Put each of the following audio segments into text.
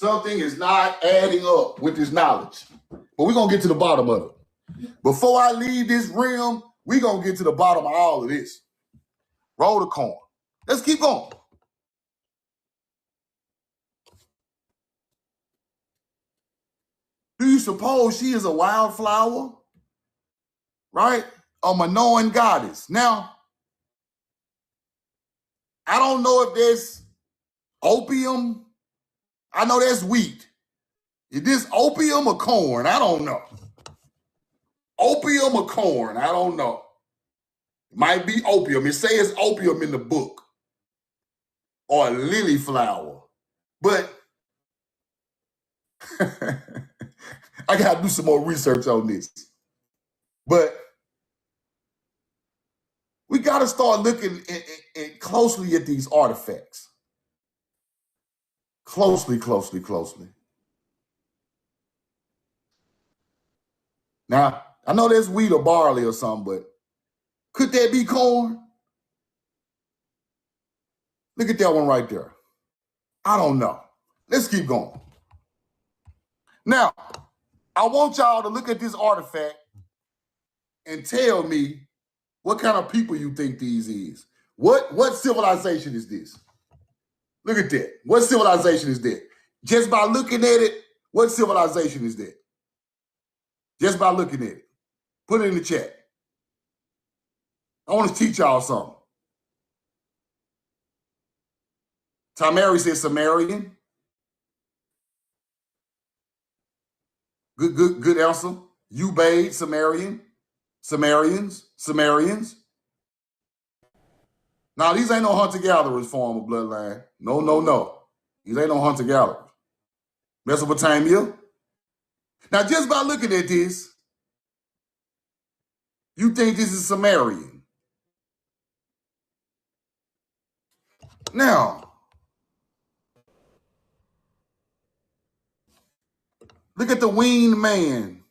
Something is not adding up with this knowledge. But we're going to get to the bottom of it. Before I leave this realm, we're going to get to the bottom of all of this. Roll the coin. Let's keep going. Do you suppose she is a wildflower? Right? A Minoan goddess. Now, I don't know if there's opium. I know that's wheat. Is this opium or corn? I don't know. Opium or corn? I don't know. It might be opium. It says opium in the book. Or a lily flower. But I got to do some more research on this. But we got to start looking closely at these artifacts. Closely. Now, I know there's wheat or barley or something, but could that be corn? Look at that one right there. I don't know. Let's keep going. Now, I want y'all to look at this artifact and tell me what kind of people you think these is. What civilization is this? Look at that. What civilization is that? Just by looking at it, what civilization is that? Just by looking at it. Put it in the chat. I want to teach y'all something. Tamari says Sumerian. Good answer. Ubaid, Sumerian. Sumerians. Now, these ain't no hunter-gatherers form of bloodline. No. These ain't no hunter-gatherers. Mesopotamia. Now, just by looking at this, you think this is Sumerian. Now, look at the winged man.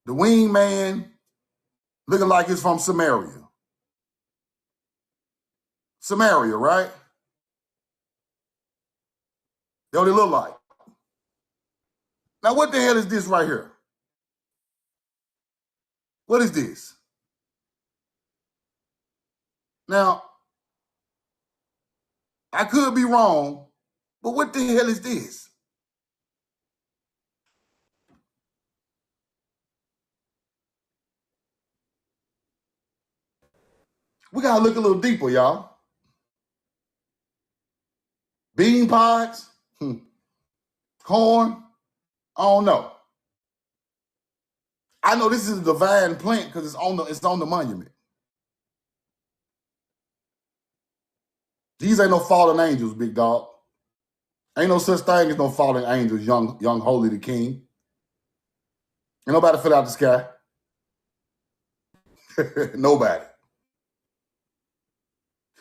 The winged man looking like it's from Samaria. Samaria, right? That's what it look like. Now, what the hell is this right here? What is this? Now, I could be wrong, but what the hell is this? We got to look a little deeper, y'all. Bean pods? Corn? I don't know. I know this is a divine plant because it's on the monument. These ain't no fallen angels, big dog. Ain't no such thing as no fallen angels, young holy the king. Ain't nobody fell out the sky. Nobody.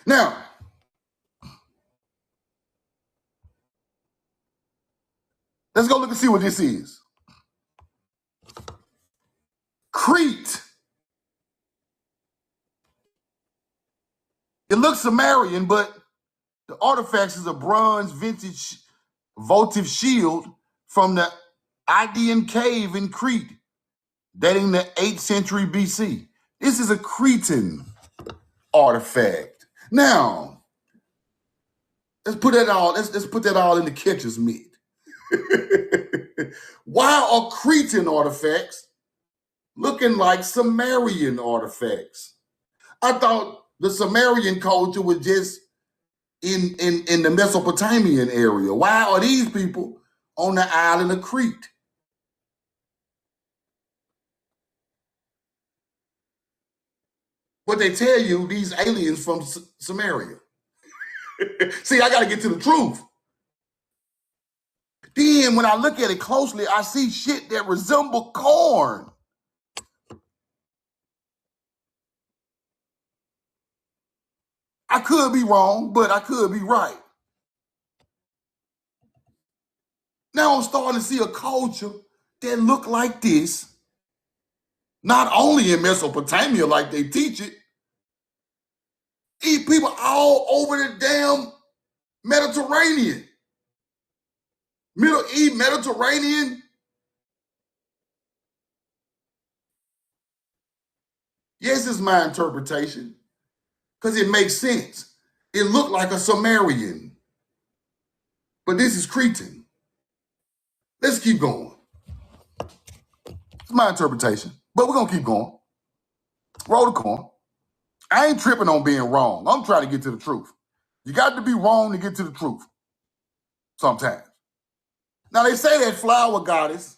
Now, let's go look and see what this is. Crete. It looks Sumerian, but the artifacts is a bronze vintage votive shield from the Idaean cave in Crete, dating the 8th century BC. This is a Cretan artifact. Now, let's put that all in the catcher's mitt. Why are Cretan artifacts looking like Sumerian artifacts? I thought the Sumerian culture was just in the Mesopotamian area. Why are these people on the island of Crete? But they tell you these aliens from Samaria. See, I got to get to the truth. Then when I look at it closely, I see shit that resemble corn. I could be wrong, but I could be right. Now I'm starting to see a culture that look like this, not only in Mesopotamia like they teach it, these people all over the damn Mediterranean. Middle East, Mediterranean. Yes, it's my interpretation because it makes sense. It looked like a Sumerian, but this is Cretan. Let's keep going. It's my interpretation, but we're going to keep going. Roll the coin. I ain't tripping on being wrong. I'm trying to get to the truth. You got to be wrong to get to the truth sometimes. Now, they say that flower goddess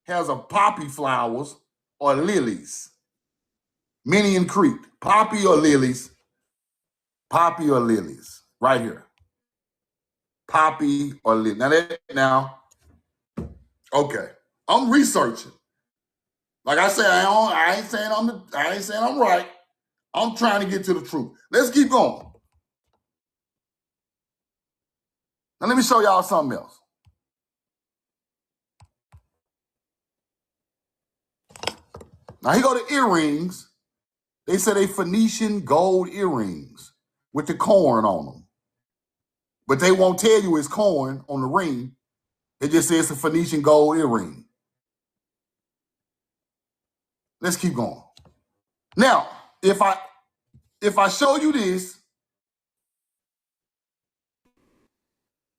has a poppy flowers or lilies. Many in Crete. Poppy or lilies. Poppy or lilies. Right here. Poppy or lilies. Now, okay. I'm researching. Like I said, I ain't saying I'm right. I'm trying to get to the truth. Let's keep going. Now let me show y'all something else. Now here go the earrings. They say they Phoenician gold earrings with the corn on them. But they won't tell you it's corn on the ring. It just says it's a Phoenician gold earring. Let's keep going. Now, if I show you this,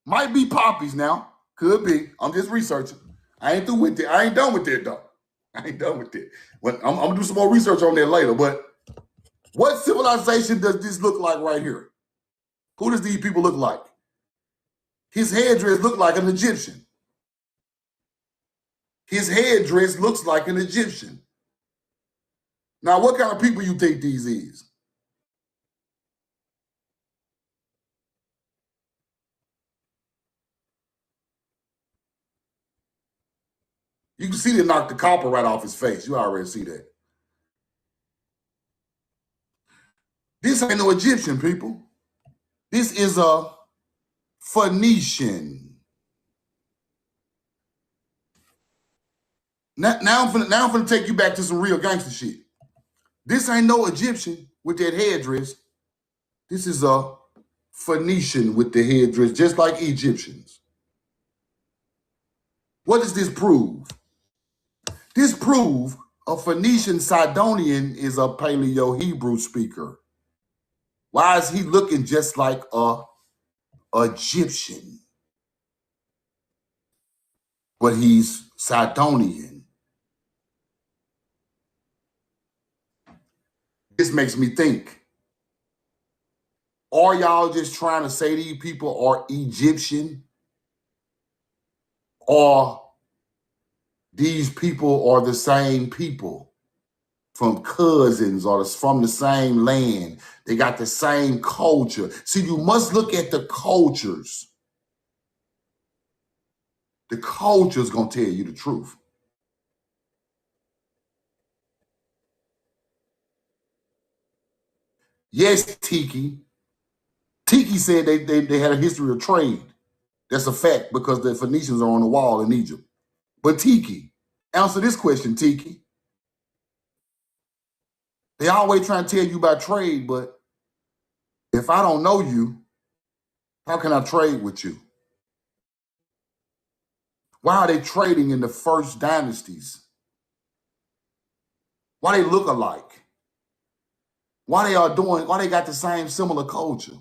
might be poppies now. Could be. I'm just researching. I ain't through with it. I ain't done with it, though. I ain't done with it. But I'm going to do some more research on that later. But what civilization does this look like right here? Who does these people look like? His headdress looked like an Egyptian. His headdress looks like an Egyptian. Now, what kind of people you think these is? You can see they knocked the copper right off his face. You already see that. This ain't no Egyptian, people. This is a Phoenician. Now I'm finna take you back to some real gangster shit. This ain't no Egyptian with that headdress. This is a Phoenician with the headdress, just like Egyptians. What does this prove? This proves a Phoenician Sidonian is a Paleo-Hebrew speaker. Why is he looking just like a Egyptian? But he's Sidonian. This makes me think, are y'all just trying to say these people are Egyptian? Or these people are the same people from cousins or from the same land? They got the same culture. See, you must look at the cultures. The culture's going to tell you the truth. Yes, Tiki. Tiki said they had a history of trade. That's a fact because the Phoenicians are on the wall in Egypt. But Tiki, answer this question, Tiki. They always try to tell you about trade, but if I don't know you, how can I trade with you? Why are they trading in the first dynasties? Why they look alike? Why they got the same similar culture?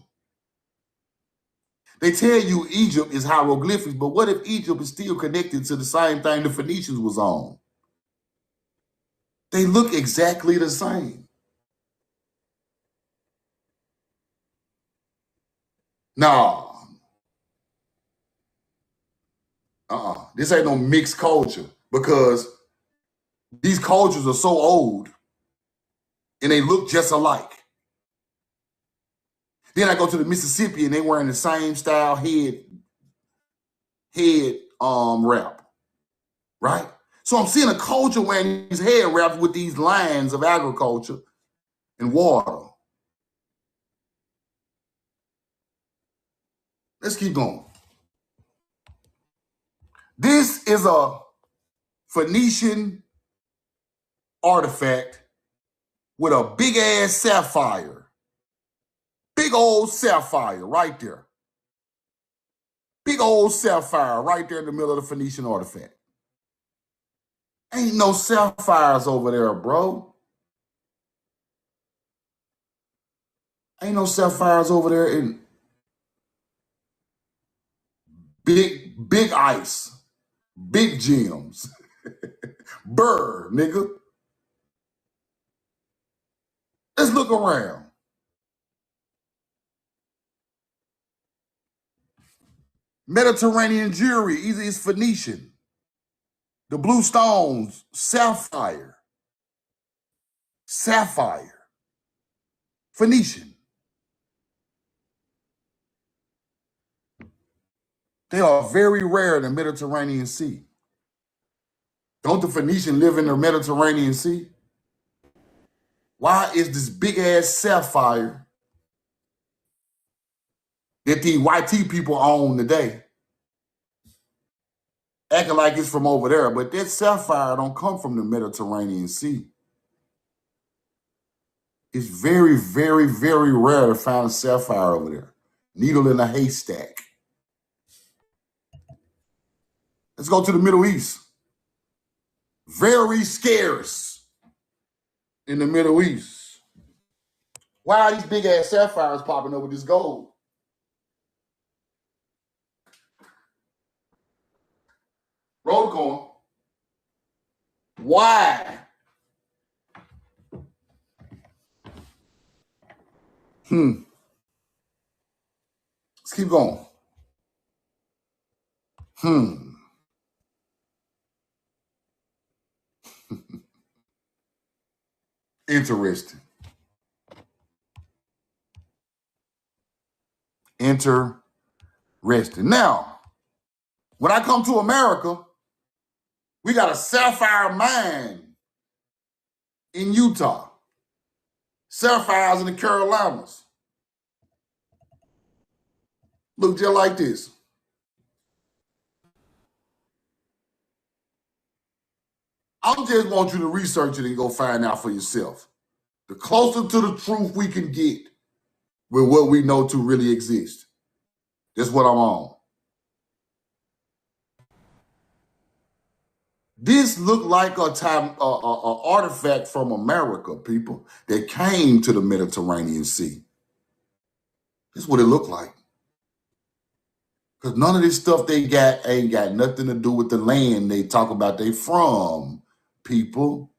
They tell you Egypt is hieroglyphics, but what if Egypt is still connected to the same thing the Phoenicians was on? They look exactly the same. No. This ain't no mixed culture because these cultures are so old and they look just alike. Then I go to the Mississippi and they wearing the same style head wrap, right? So I'm seeing a culture wearing these head wraps with these lines of agriculture and water. Let's keep going. This is a Phoenician artifact with a big ass sapphire. Big old sapphire right there. Big big old sapphire right there in the middle of the Phoenician artifact. Ain't no sapphires over there, bro. Ain't no sapphires over there in big ice, big gems. Burr, nigga. Let's look around. Mediterranean jewelry, either it's Phoenician. The blue stones, sapphire. Sapphire. Phoenician. They are very rare in the Mediterranean Sea. Don't the Phoenician live in the Mediterranean Sea? Why is this big ass sapphire that the YT people own today acting like it's from over there? But that sapphire don't come from the Mediterranean Sea. It's very, very, very rare to find a sapphire over there. Needle in a haystack. Let's go to the Middle East. Very scarce in the Middle East. Why are these big ass sapphires popping up with this gold? Roll the coin. Why? Let's keep going. Interesting. Interesting. Now, when I come to America, we got a sapphire mine in Utah. Sapphires in the Carolinas. Look just like this. I just want you to research it and go find out for yourself. The closer to the truth we can get with what we know to really exist. That's what I'm on. This looked like a artifact from America, people, that came to the Mediterranean Sea. That's what it looked like. Because none of this stuff they got ain't got nothing to do with the land they talk about they from, people.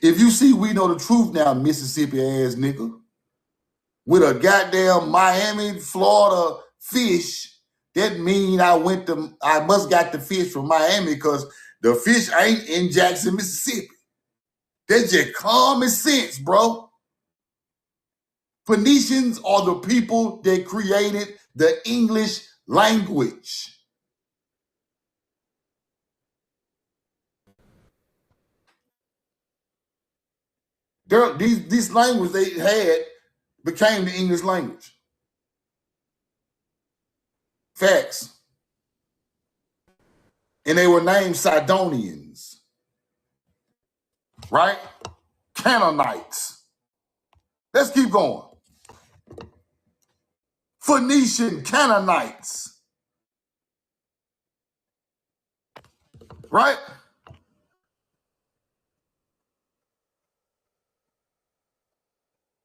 If you see We Know the Truth now, Mississippi ass nigga, with a goddamn Miami, Florida fish, that mean I must got the fish from Miami because the fish ain't in Jackson, Mississippi. That's just common sense, bro. Phoenicians are the people that created the English language. These languages they had became the English language. Facts. And they were named Sidonians. Right? Canaanites. Let's keep going. Phoenician Canaanites. Right?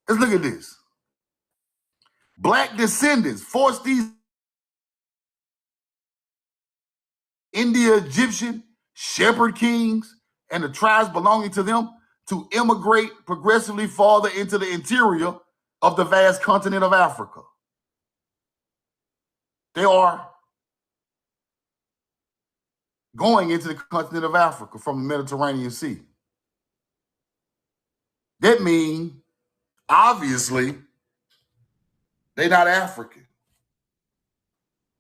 Let's look at this. Black descendants forced these Indo-Egyptian shepherd kings and the tribes belonging to them to immigrate progressively farther into the interior of the vast continent of Africa. They are going into the continent of Africa from the Mediterranean Sea. That means, obviously, they're not African.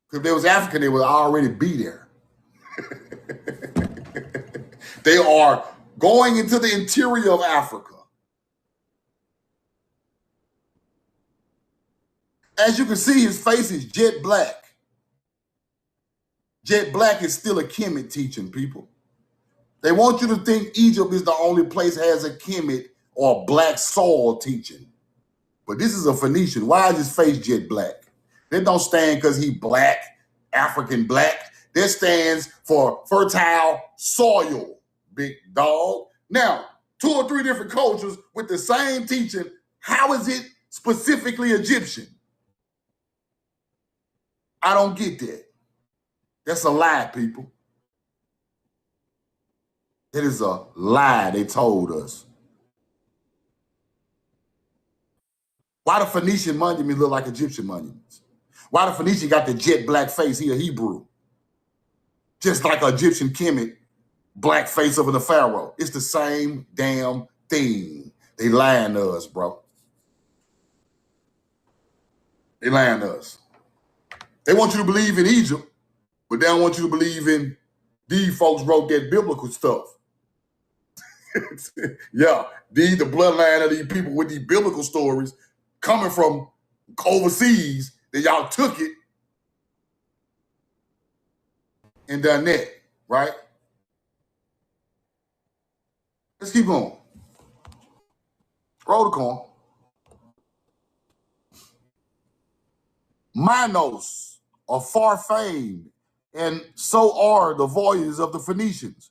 Because if they was African, they would already be there. They are going into the interior of Africa. As you can see, his face is jet black. Jet black is still a Kemet teaching, people. They want you to think Egypt is the only place that has a Kemet or black soil teaching. But this is a Phoenician. Why is his face jet black? They don't stand because he black, African black. That stands for fertile soil, big dog. Now, 2 or 3 different cultures with the same teaching. How is it specifically Egyptian? I don't get that. That's a lie, people. That is a lie they told us. Why the Phoenician monument look like Egyptian monuments? Why the Phoenician got the jet black face? He a Hebrew. Just like an Egyptian Kemet black face of the pharaoh. It's the same damn thing. They lying to us, bro. They lying to us. They want you to believe in Egypt, but they don't want you to believe in these folks wrote that biblical stuff. Yeah, the bloodline of these people with these biblical stories coming from overseas, that y'all took it and done that, right? Let's keep going. Roll the corn. Minos are far famed, and so are the voyages of the Phoenicians,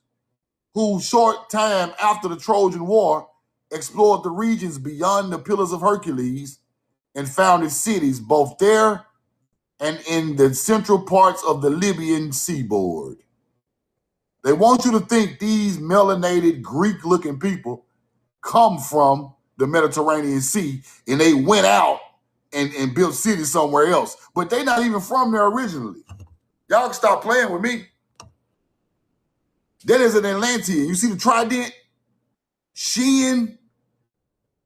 who short time after the Trojan War explored the regions beyond the Pillars of Hercules and founded cities both there and in the central parts of the Libyan seaboard. They want you to think these melanated Greek-looking people come from the Mediterranean Sea and they went out and built cities somewhere else. But they're not even from there originally. Y'all can stop playing with me. That is an Atlantean. You see the trident? Sheehan,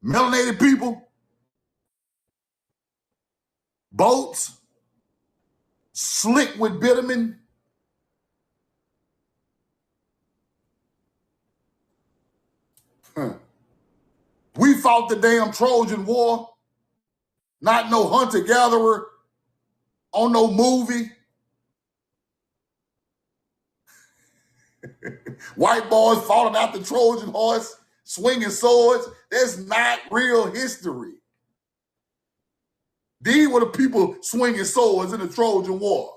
melanated people, boats, slick with bitumen. We fought the damn Trojan War, not no hunter-gatherer on no movie. White boys falling out the Trojan horse, swinging swords. That's not real history. These were the people swinging swords in the Trojan War.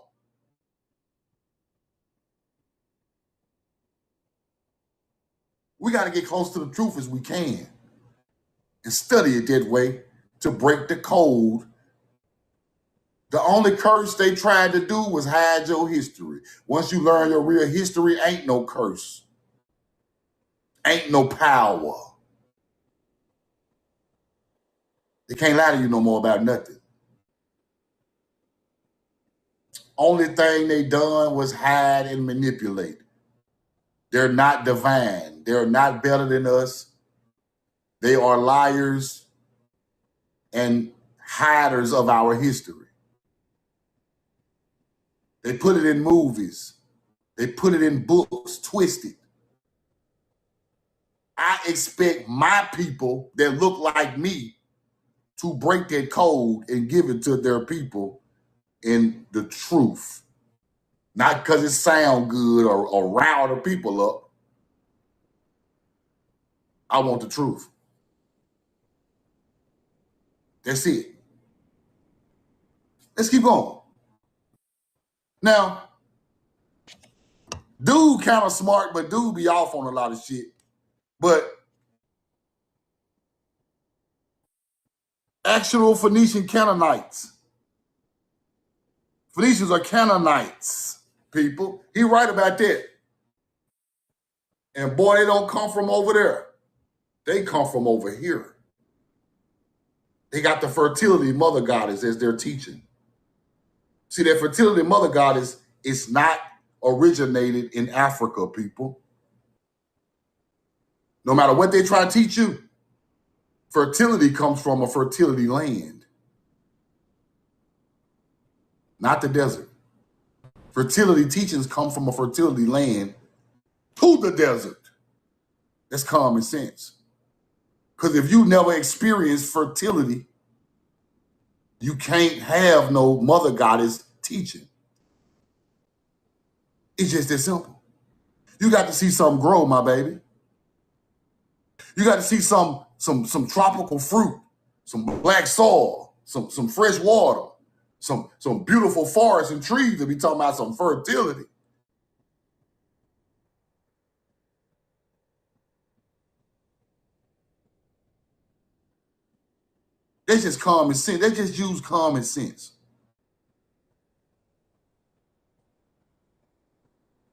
We got to get close to the truth as we can and study it that way to break the code. The only curse they tried to do was hide your history. Once you learn your real history, ain't no curse. Ain't no power. They can't lie to you no more about nothing. Only thing they done was hide and manipulate. They're not divine. They're not better than us. They are liars and hiders of our history. They put it in movies. They put it in books, twisted. I expect my people that look like me to break that code and give it to their people in the truth. Not because it sound good or rile the people up. I want the truth. That's it. Let's keep going. Now, dude kind of smart, but dude be off on a lot of shit. But actual Phoenician Canaanites. Phoenicians are Canaanites, people. He right about that. And boy, they don't come from over there. They come from over here. They got the fertility mother goddess as their teaching. See, that fertility mother goddess is not originated in Africa, people. No matter what they try to teach you, fertility comes from a fertility land, not the desert. Fertility teachings come from a fertility land to the desert. That's common sense. Because if you never experienced fertility, you can't have no mother goddess teaching. It's just that simple. You got to see something grow, my baby. You got to see some tropical fruit, some black soil, some fresh water. some beautiful forests and trees to be talking about some fertility. They just common sense. They just use common sense.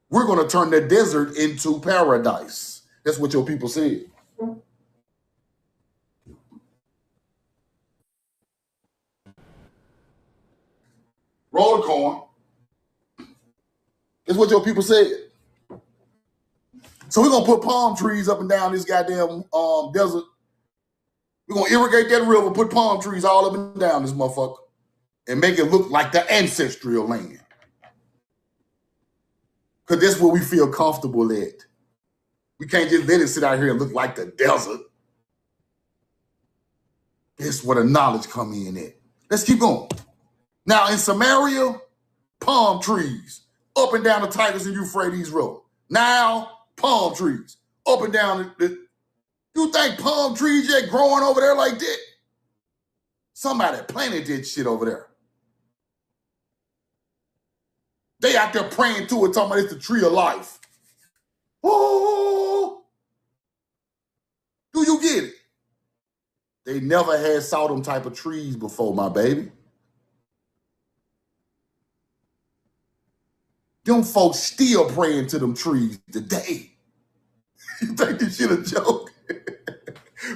We're going to turn the desert into paradise. That's what your people said. Roll the coin. That's what your people said. So we're going to put palm trees up and down this goddamn desert. We're going to irrigate that river, put palm trees all up and down this motherfucker, and make it look like the ancestral land. Because that's where we feel comfortable at. We can't just let it sit out here and look like the desert. That's where the knowledge come in at. Let's keep going. Now in Samaria, palm trees up and down the Tigris and Euphrates River. Now palm trees up and down the you think palm trees yet growing over there like that? Somebody planted that shit over there. They out there praying to it, talking about it's the tree of life. Oh, do you get it? They never had saw them type of trees before, my baby. Them folks still praying to them trees today. You think this shit a joke?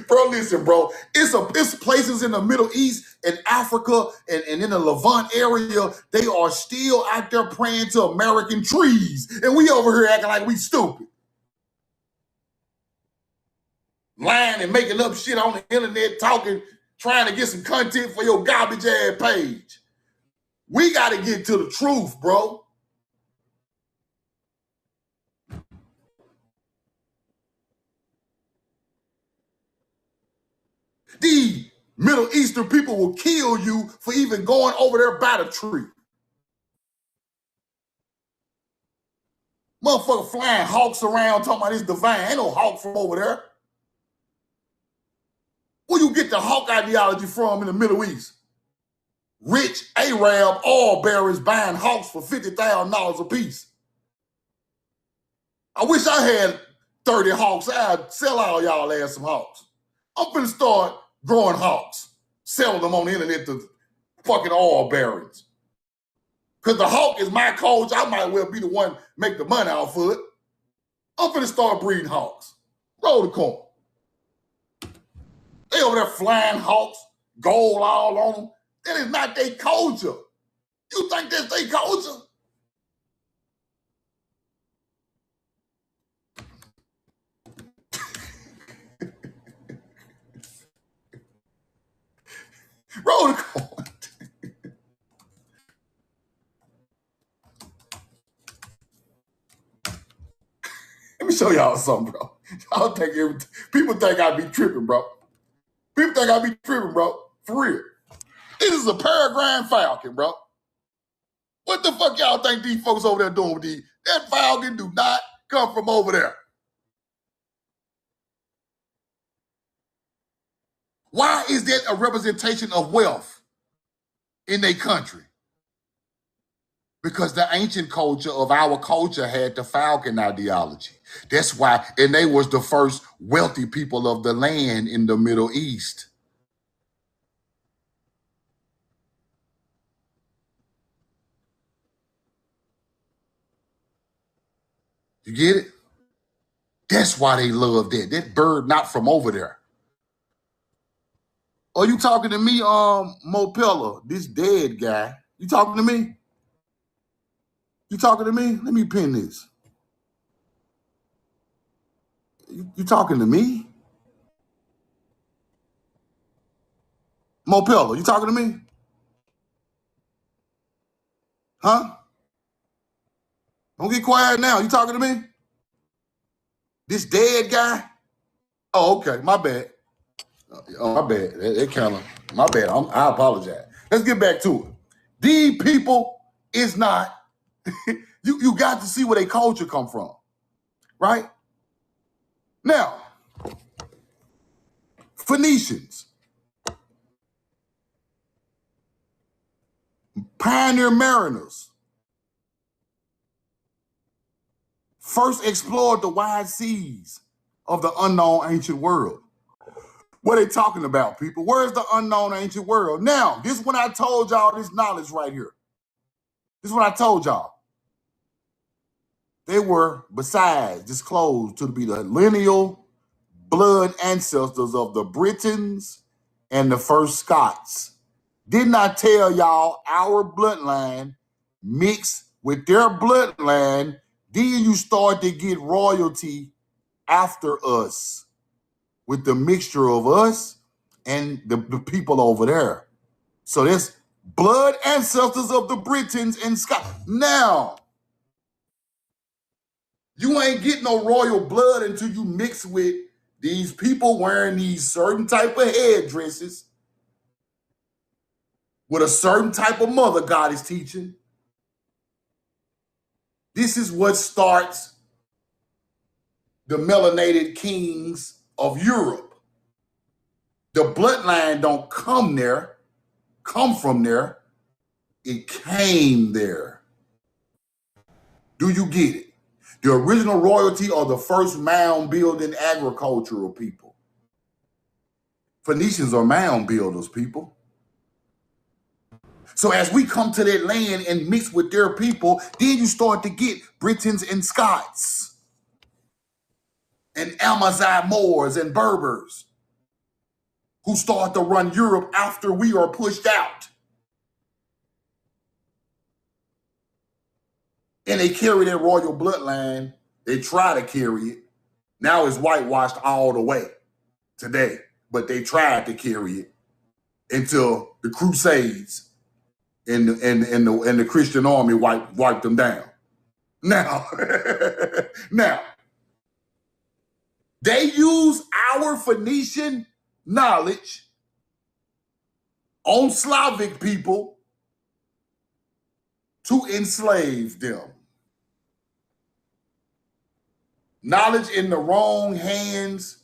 Bro, listen, bro. It's places in the Middle East and Africa and in the Levant area, they are still out there praying to American trees. And we over here acting like we stupid. Lying and making up shit on the internet, talking, trying to get some content for your garbage ass page. We got to get to the truth, bro. These Middle Eastern people will kill you for even going over there by the tree. Motherfucker flying hawks around talking about it's divine. Ain't no hawk from over there. Where you get the hawk ideology from in the Middle East? Rich Arab oil barons buying hawks for $50,000 a piece. I wish I had 30 hawks. I'd sell all y'all ass some hawks. I'm finna start growing hawks, selling them on the internet to fucking oil barons. Because the hawk is my coach. I might well be the one make the money off of it. I'm finna start breeding hawks. Roll the coin. They over there flying hawks, gold all on them. That is not their culture. You think that's their culture? Roll the coin. Let me show y'all something, bro. Y'all think people think I be tripping, bro. People think I be tripping, bro. For real. This is a peregrine falcon, bro. What the fuck y'all think these folks over there doing with these? That falcon do not come from over there. Why is that a representation of wealth in their country? Because the ancient culture of our culture had the falcon ideology. That's why, and they was the first wealthy people of the land in the Middle East. You get it? That's why they love that. That bird not from over there. Are you talking to me, Mopella, this dead guy? You talking to me? You talking to me? Let me pin this. You talking to me? Mopella, you talking to me? Huh? Don't get quiet now. You talking to me? This dead guy? Oh, okay. My bad. Oh, my bad. It kind of, my bad. I apologize. Let's get back to it. These people is not, you got to see where their culture come from, right? Now, Phoenicians. Pioneer mariners first explored the wide seas of the unknown ancient world. What are they talking about, people? Where's the unknown ancient world? Now, this is when I told y'all this knowledge right here. This is what I told y'all. They were, besides disclosed to be the lineal blood ancestors of the Britons and the first Scots. Didn't I tell y'all our bloodline mixed with their bloodline, then you start to get royalty after us with the mixture of us and the people over there. So there's blood ancestors of the Britons and Scots. Now, you ain't get no royal blood until you mix with these people wearing these certain type of headdresses with a certain type of mother God is teaching. This is what starts the melanated kings of Europe. The bloodline don't come from there. It came there. Do you get it? The original royalty are the first mound building agricultural people. Phoenicians are mound builders, people. So as we come to that land and mix with their people, then you start to get Britons and Scots and Amazigh Moors and Berbers who start to run Europe after we are pushed out. And they carry their royal bloodline. They try to carry it. Now it's whitewashed all the way today, but they tried to carry it until the Crusades and the Christian army wiped them down. Now, they use our Phoenician knowledge on Slavic people to enslave them. Knowledge in the wrong hands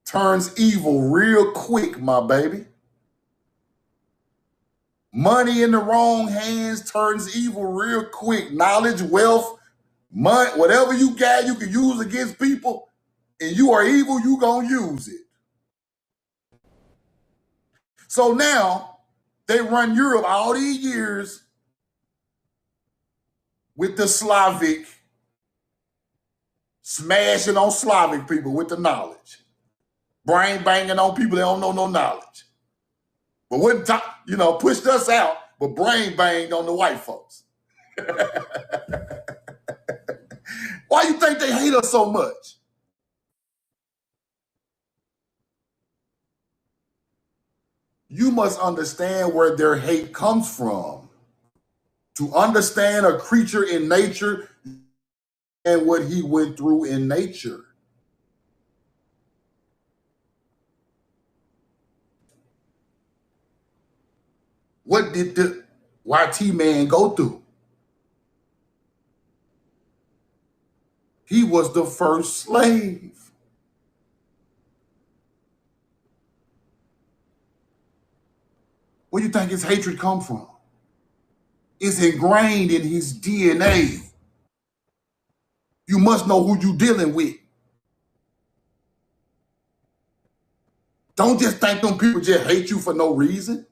turns evil real quick, my baby. Money in the wrong hands turns evil real quick. Knowledge, wealth, money, whatever you got, you can use against people, and you are evil, you gonna use it. So now they run Europe all these years with the Slavic, smashing on Slavic people with the knowledge. Brain banging on people that don't know no knowledge. But wouldn't pushed us out, but brain banged on the white folks. Why you think they hate us so much? You must understand where their hate comes from. To understand a creature in nature and what he went through in nature. What did the YT man go through? He was the first slave. Where do you think his hatred come from? It's ingrained in his DNA. You must know who you're dealing with. Don't just think them people just hate you for no reason.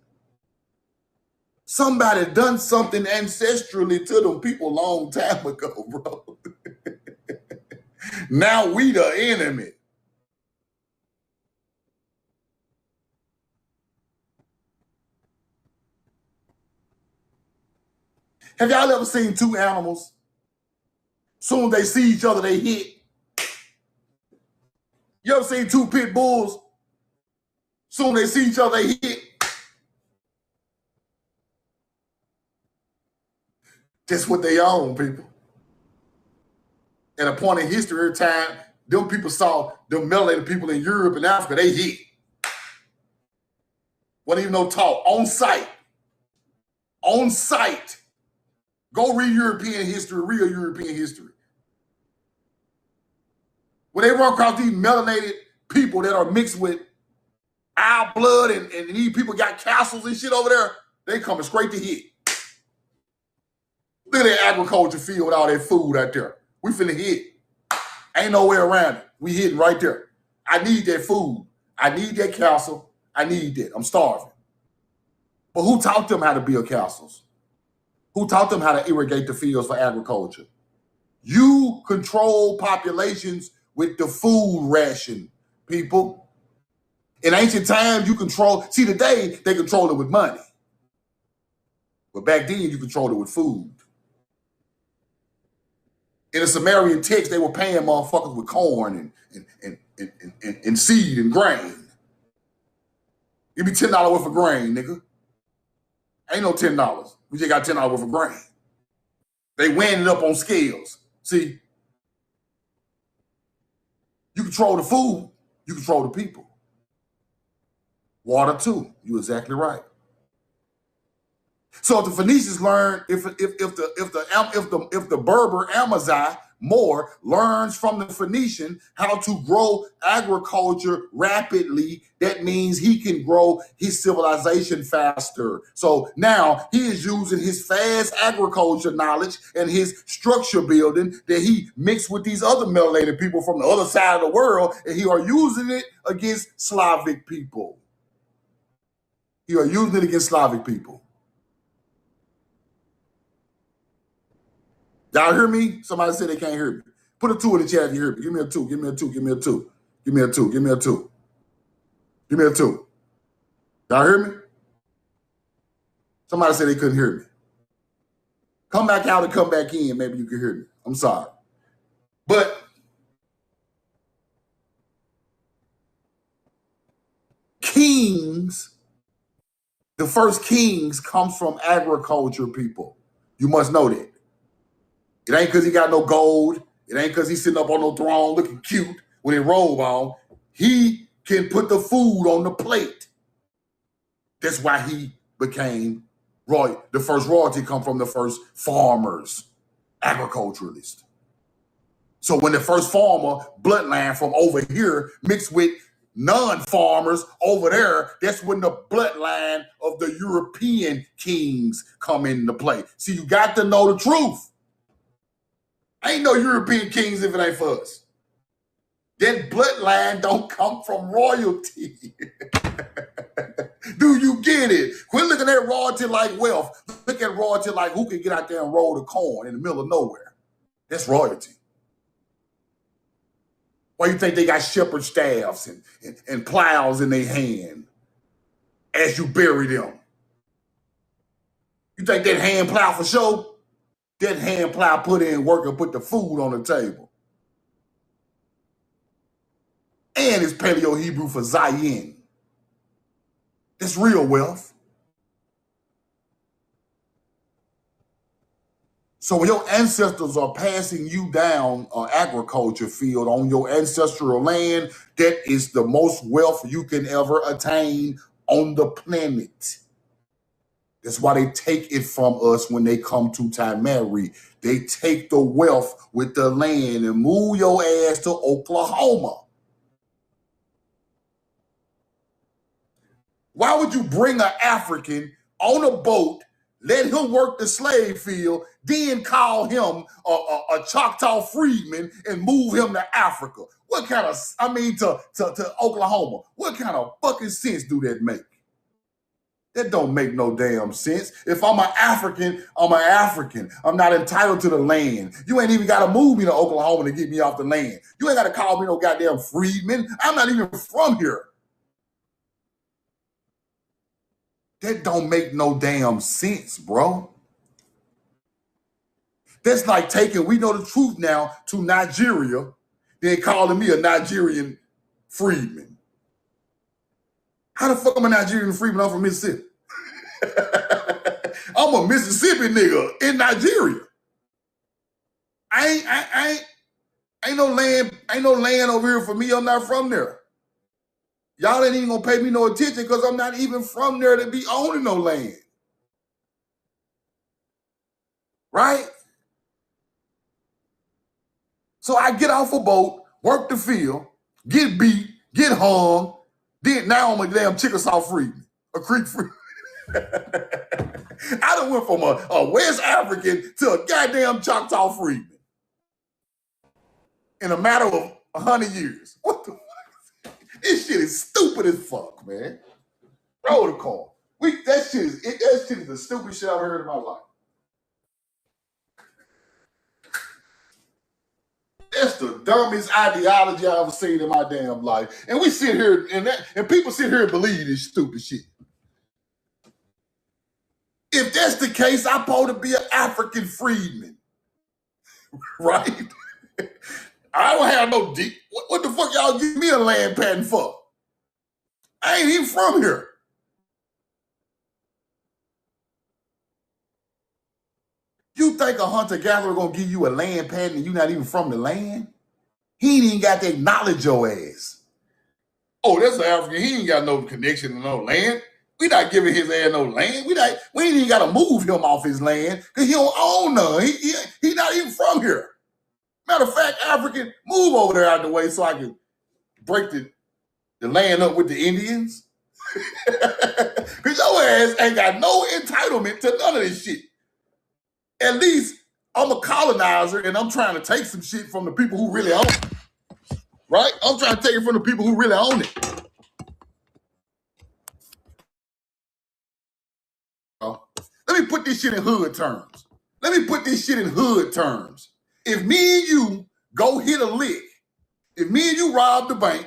Somebody done something ancestrally to them people a long time ago, bro. Now we the enemy. Have y'all ever seen two animals? Soon as they see each other, they hit. You ever seen two pit bulls? Soon as they see each other, they hit. That's what they own, people. At a point in history, every time them people saw them melanated people in Europe and Africa, they hit. Wasn't even no talk. On site. On site. Go read European history, real European history. When they run across these melanated people that are mixed with our blood and these people got castles and shit over there, they coming straight to hit. Look at that agriculture field with all that food out there. We finna hit. Ain't no way around it. We hitting right there. I need that food. I need that castle. I need that. I'm starving. But who taught them how to build castles? Who taught them how to irrigate the fields for agriculture? You control populations with the food ration, people. In ancient times, you control, see, today they control it with money. But back then, you controlled it with food. In the Sumerian text, they were paying motherfuckers with corn and seed and grain. Give me $10 worth of grain, nigga. Ain't no $10. We just got $10 worth of grain. They weighing it up on scales. See, you control the food, you control the people. Water too. You're exactly right. So if the Phoenicians learn, if the Berber Amazigh Moor learns from the Phoenician how to grow agriculture rapidly, that means he can grow his civilization faster. So now he is using his fast agriculture knowledge and his structure building that he mixed with these other melanated people from the other side of the world, and he are using it against Slavic people. He are using it against Slavic people. Y'all hear me? Somebody said they can't hear me. Put a 2 in the chat if you hear me. Give me a 2. Give me a 2. Give me a 2. Give me a 2. Give me a 2. Give me a 2. Y'all hear me? Somebody said they couldn't hear me. Come back out and come back in. Maybe you can hear me. I'm sorry. But kings, the first kings comes from agriculture people. You must know that. It ain't because he got no gold. It ain't because he's sitting up on no throne looking cute with his robe on. He can put the food on the plate. That's why he became royal. The first royalty come from the first farmers, agriculturalists. So when the first farmer bloodline from over here mixed with non-farmers over there, that's when the bloodline of the European kings come into play. See, you got to know the truth. Ain't no European kings if it ain't for us. That bloodline don't come from royalty. Do you get it? Quit looking at royalty like wealth. Look at royalty like who can get out there and roll the corn in the middle of nowhere. That's royalty. Why you think they got shepherd staffs and plows in their hand as you bury them? You think that hand plow for show? That hand plow put in work and put the food on the table. And it's Paleo-Hebrew for Zion. That's real wealth. So when your ancestors are passing you down an agriculture field on your ancestral land, that is the most wealth you can ever attain on the planet. That's why they take it from us when they come to Tamari. They take the wealth with the land and move your ass to Oklahoma. Why would you bring an African on a boat, let him work the slave field, then call him a Choctaw freedman and move him to Africa? What kind of, to Oklahoma? What kind of fucking sense do that make? That don't make no damn sense. If I'm an African, I'm an African. I'm not entitled to the land. You ain't even got to move me to Oklahoma to get me off the land. You ain't got to call me no goddamn freedman. I'm not even from here. That don't make no damn sense, bro. That's like taking, we know the truth now, to Nigeria, then calling me a Nigerian freedman. How the fuck am I a Nigerian freedman? I'm from Mississippi. I'm a Mississippi nigga in Nigeria. Ain't no land over here for me. I'm not from there. Y'all ain't even gonna pay me no attention because I'm not even from there to be owning no land. Right? So I get off a boat, work the field, get beat, get hung, then now I'm a damn Chickasaw freedman, a Creek freedman. I done went from a West African to a goddamn Choctaw freedman in a matter of 100 years. What the fuck? This shit is stupid as fuck, man. Roll the call. That shit is the stupidest shit I've heard in my life. That's the dumbest ideology I've ever seen in my damn life. And we sit here and people sit here and believe this stupid shit. If that's the case, I'm supposed to be an African freedman. Right? I don't have no deep. What the fuck y'all give me a land patent for? I ain't even from here. You think a hunter-gatherer gonna give you a land patent and you not even from the land? He ain't even got to acknowledge your ass. Oh, that's an African. He ain't got no connection to no land. We not giving his ass no land. We ain't even got to move him off his land because he don't own none. He not even from here. Matter of fact, African, move over there out the way so I can break the land up with the Indians. Because your ass ain't got no entitlement to none of this shit. At least I'm a colonizer and I'm trying to take some shit from the people who really own it. Right? I'm trying to take it from the people who really own it. Let me put this shit in hood terms. If me and you go hit a lick, if me and you rob the bank,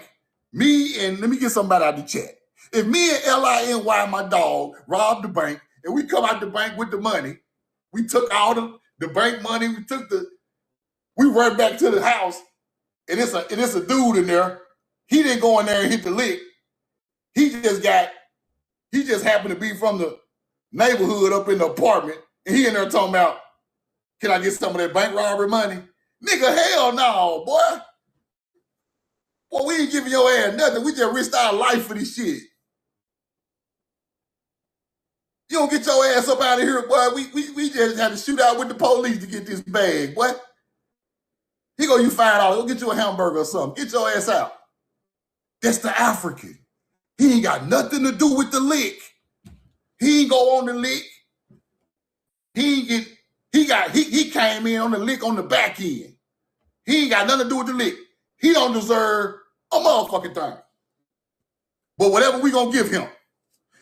let me get somebody out the chat. If me and L-I-N-Y, my dog, rob the bank and we come out the bank with the money, we took all the bank money, we run back to the house and it's a dude in there. He didn't go in there and hit the lick. He just happened to be from the neighborhood up in the apartment, and he in there talking about, can I get some of that bank robbery money? Nigga, hell no, boy. Well, we ain't giving your ass nothing. We just risked our life for this shit. You don't get your ass up out of here, boy. We just had to shoot out with the police to get this bag, boy. He go, you $5. Go get you a hamburger or something. Get your ass out. That's the African. He ain't got nothing to do with the lick. He ain't go on the lick. He came in on the lick on the back end. He ain't got nothing to do with the lick. He don't deserve a motherfucking thing. But whatever we gonna give him.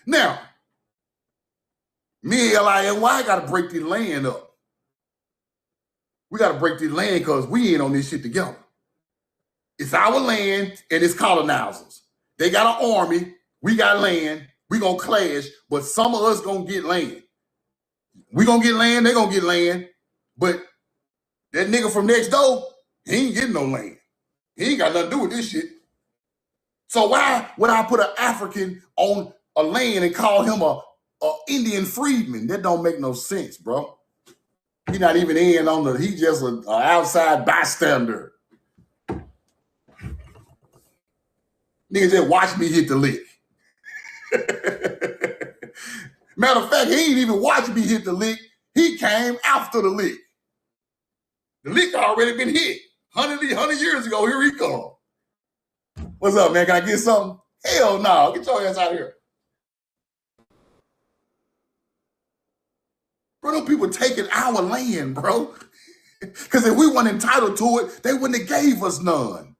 Now, me and L-I-N-Y gotta break this land up. We gotta break this land because we ain't on this shit together. It's our land and it's colonizers. They got an army, we got land. We gonna clash, but some of us gonna get land. We gonna get land, they gonna get land. But that nigga from next door, he ain't getting no land. He ain't got nothing to do with this shit. So why would I put an African on a land and call him a Indian freedman? That don't make no sense, bro. He not even in on he just an outside bystander. Nigga just watch me hit the lick. Matter of fact, he ain't even watch me hit the lick. He came after the lick. The lick already been hit. 100 years ago, here he come. What's up, man? Can I get something? Hell no. Get your ass out of here. Bro, them people taking our land, bro. Because if we weren't entitled to it, they wouldn't have gave us none.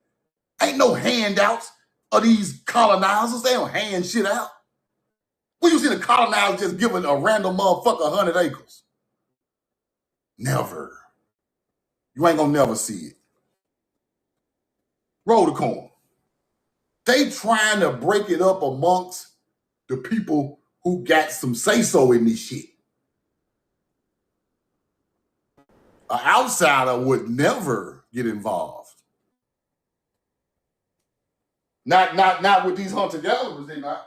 Ain't no handouts of these colonizers. They don't hand shit out. When you see the colonizers just giving a random motherfucker 100 acres? Never. You ain't gonna never see it. Roll the corn. They trying to break it up amongst the people who got some say-so in this shit. An outsider would never get involved. Not with these hunter-gatherers, they not.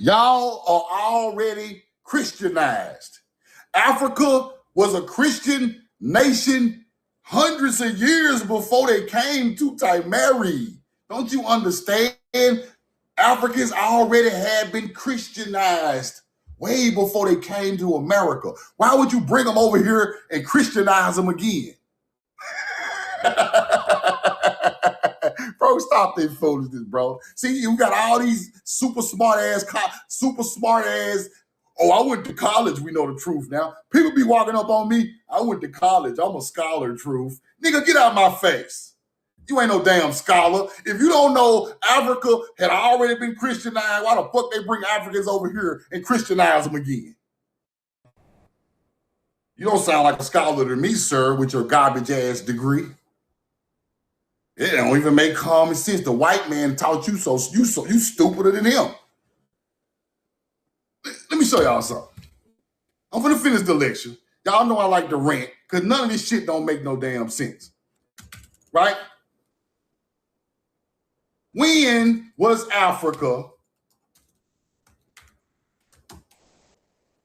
Y'all are already Christianized. Africa was a Christian nation hundreds of years before they came to Timeri. Don't you understand? Africans already had been Christianized way before they came to America. Why would you bring them over here and Christianize them again? Stop this foolishness, bro. See, you got all these super smart ass. Oh, I went to college. We know the truth now. People be walking up on me. I went to college. I'm a scholar, truth. Nigga, get out of my face. You ain't no damn scholar. If you don't know Africa had already been Christianized, why the fuck they bring Africans over here and Christianize them again? You don't sound like a scholar to me, sir, with your garbage ass degree. It don't even make common sense. The white man taught you you stupider than him. Let me show y'all something. I'm gonna finish the lecture. Y'all know I like to rant because none of this shit don't make no damn sense. Right? When was Africa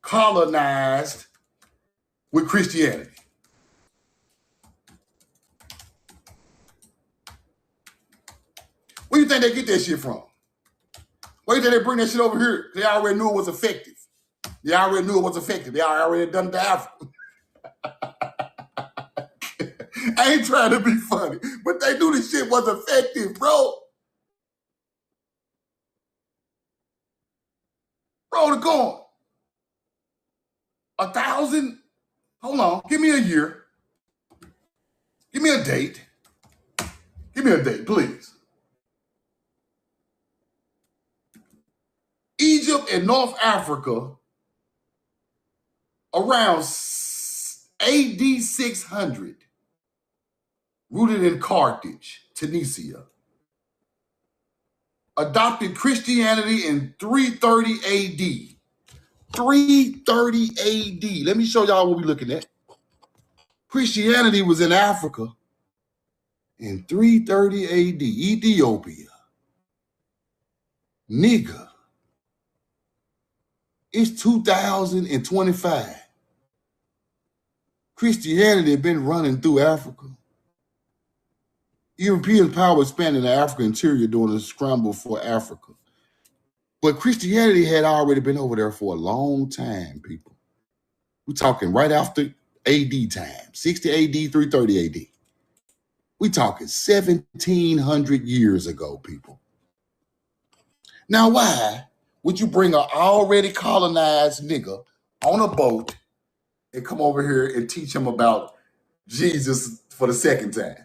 colonized with Christianity? Where do you think they get that shit from? Where do you think they bring that shit over here? They already knew it was effective. They already done it to Africa. I ain't trying to be funny, but they knew this shit was effective, bro. Bro, the corn. 1,000? Hold on. Give me a year. Give me a date. Give me a date, please. Egypt and North Africa around AD 600, rooted in Carthage, Tunisia, adopted Christianity in 330 AD. 330 AD. Let me show y'all what we're looking at. Christianity was in Africa in 330 AD. Ethiopia. Nigga. It's 2025. Christianity had been running through Africa. European power expanded the African interior during the scramble for Africa. But Christianity had already been over there for a long time, people. We're talking right after AD time, 60 AD, 330 AD. We're talking 1,700 years ago, people. Now, why would you bring an already colonized nigga on a boat and come over here and teach him about Jesus for the second time?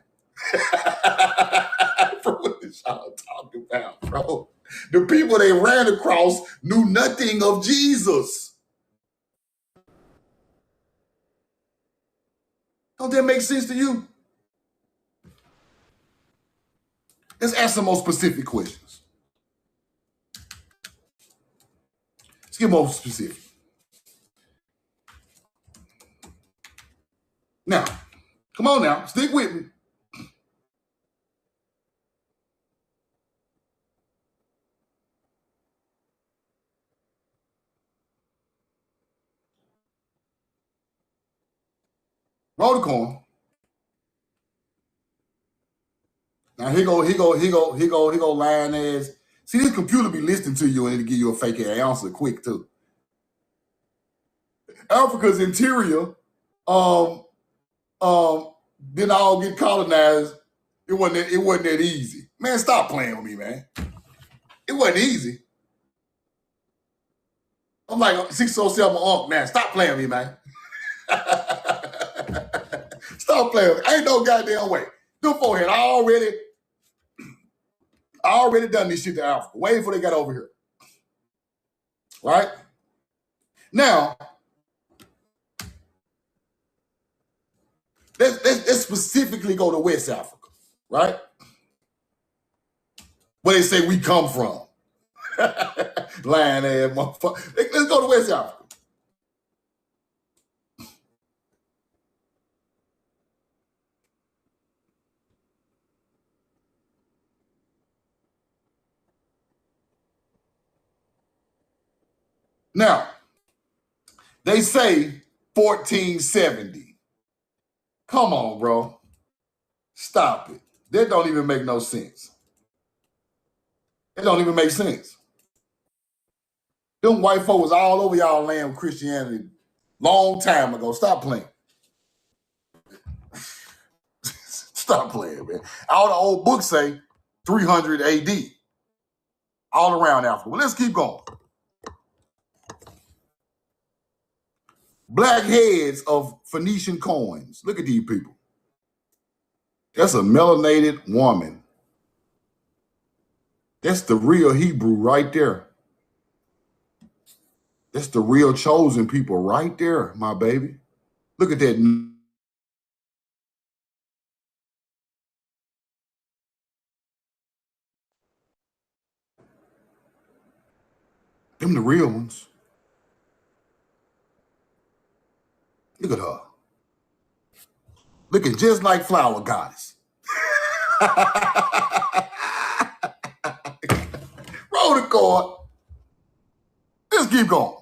Bro, what is y'all talking about, bro? The people they ran across knew nothing of Jesus. Don't that make sense to you? Let's ask some more specific questions. Let's get more specific. Now, come on now, stick with me. Roll the coin. Now he go lying ass. See, this computer be listening to you and it'll give you a fake ass answer quick too. Africa's interior, didn't all get colonized. It wasn't that easy. Man, stop playing with me, man. It wasn't easy. I'm like 607 Unc, man. Stop playing with me, man. Stop playing with me. Ain't no goddamn way. Them folks had already done this shit to Africa. Way before they got over here. Right? Now, let's specifically go to West Africa, right? Where they say we come from. Lying ass motherfucker. Let's go to West Africa. Now, they say 1470. Come on, bro. Stop it. That don't even make no sense. It don't even make sense. Them white folks was all over y'all land with Christianity long time ago. Stop playing. Stop playing, man. All the old books say 300 AD, all around Africa. Well, let's keep going. Black heads of Phoenician coins. Look at these people. That's a melanated woman. That's the real Hebrew right there. That's the real chosen people right there, my baby. Look at that. Them the real ones. Look at her. Looking just like Flower Goddess. Roll the chord. Let's keep going.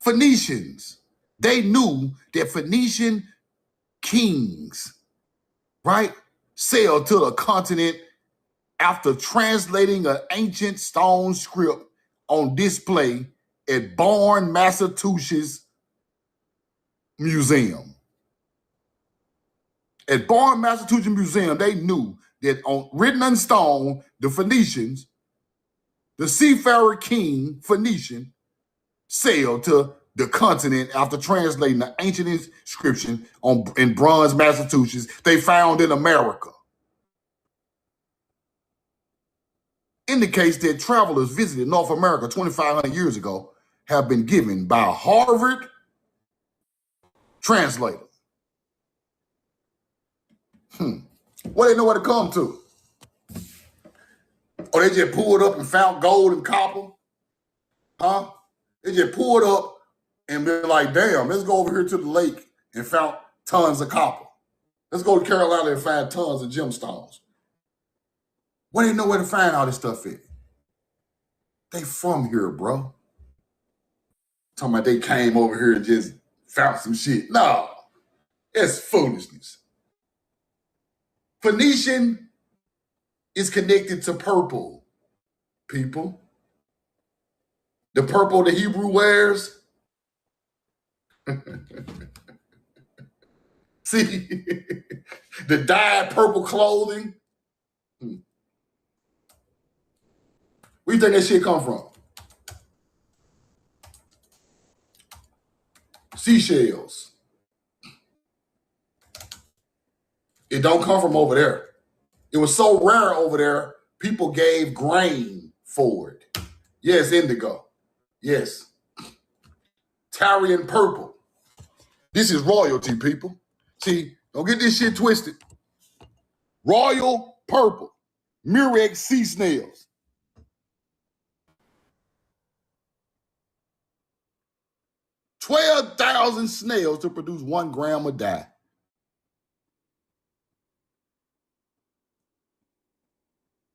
Phoenicians. They knew that Phoenician kings, right, sailed to the continent after translating an ancient stone script on display at Bourne, Massachusetts Museum. At Bourne, Massachusetts Museum, they knew that written on stone, the Phoenicians, the seafarer king Phoenician, sailed to the continent after translating the ancient inscription in bronze Massachusetts they found in America. Indicates that travelers visited North America 2,500 years ago have been given by a Harvard translator. Well, they know where to come to. Or they just pulled up and found gold and copper? Huh? They just pulled up and be like, damn, let's go over here to the lake and found tons of copper. Let's go to Carolina and find tons of gemstones. Where they know where to find all this stuff at? They from here, bro. Talking about they came over here and just found some shit. No, it's foolishness. Phoenician is connected to purple, people. The purple the Hebrew wears. See, the dyed purple clothing. Where you think that shit come from? Seashells. It don't come from over there. It was so rare over there, people gave grain for it. Yes, indigo. Yes. Tyrian purple. This is royalty, people. See, don't get this shit twisted. Royal purple. Murex sea snails. $12,000 snails to produce 1 gram of dye.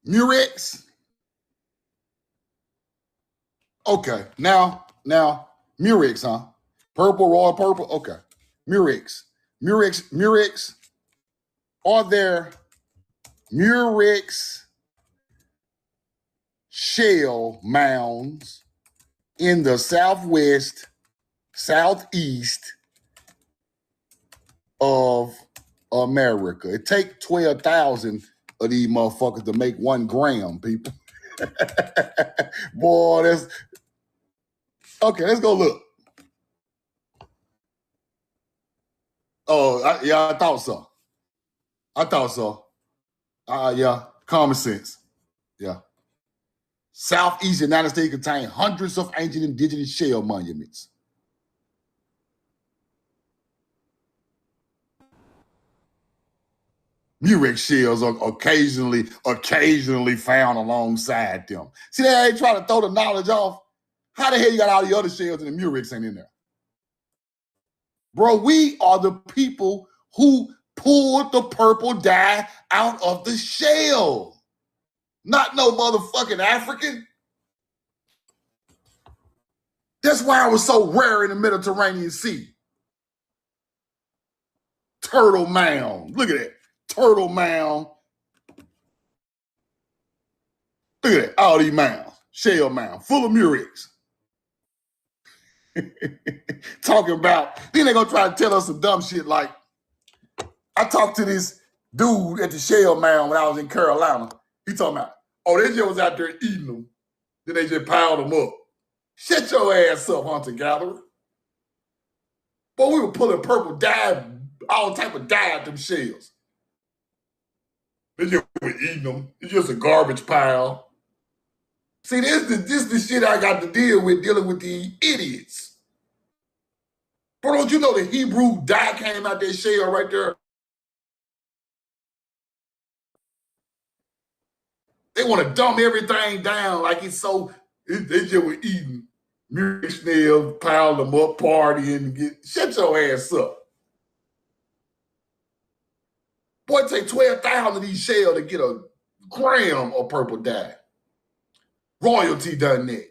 Murex. Okay, now, Murex, huh? Purple, royal purple, okay. Murex. Are there Murex shell mounds in the southwest, southeast of America? It takes 12,000 of these motherfuckers to make 1 gram, people. Boy, that's... Okay, let's go look. Oh, I thought so. Yeah, common sense. Yeah. Southeast United States contain hundreds of ancient indigenous shell monuments. Murex shells are occasionally found alongside them. See, they ain't trying to throw the knowledge off. How the hell you got all the other shells and the Murex ain't in there? Bro, we are the people who pulled the purple dye out of the shell. Not no motherfucking African. That's why it was so rare in the Mediterranean Sea. Turtle mound. Look at that. Turtle mound. Look at that. All these mounds. Shell mound. Full of Murex. Talking about, then they're going to try to tell us some dumb shit like, I talked to this dude at the Shell Mound when I was in Carolina. He talking about, oh, they just was out there eating them. Then they just piled them up. Shut your ass up, hunter-gatherer. But we were pulling purple dye, all type of dye at them shells. They just were eating them. It's just a garbage pile. See, this the shit I got to deal with, dealing with the idiots. Bro, don't you know the Hebrew dye came out that shell right there? They want to dumb everything down like it's so, they just were eating. Murex snails, piled them up, partying, shut your ass up. Boy, it take 12,000 of these shells to get a gram of purple dye. Royalty done that.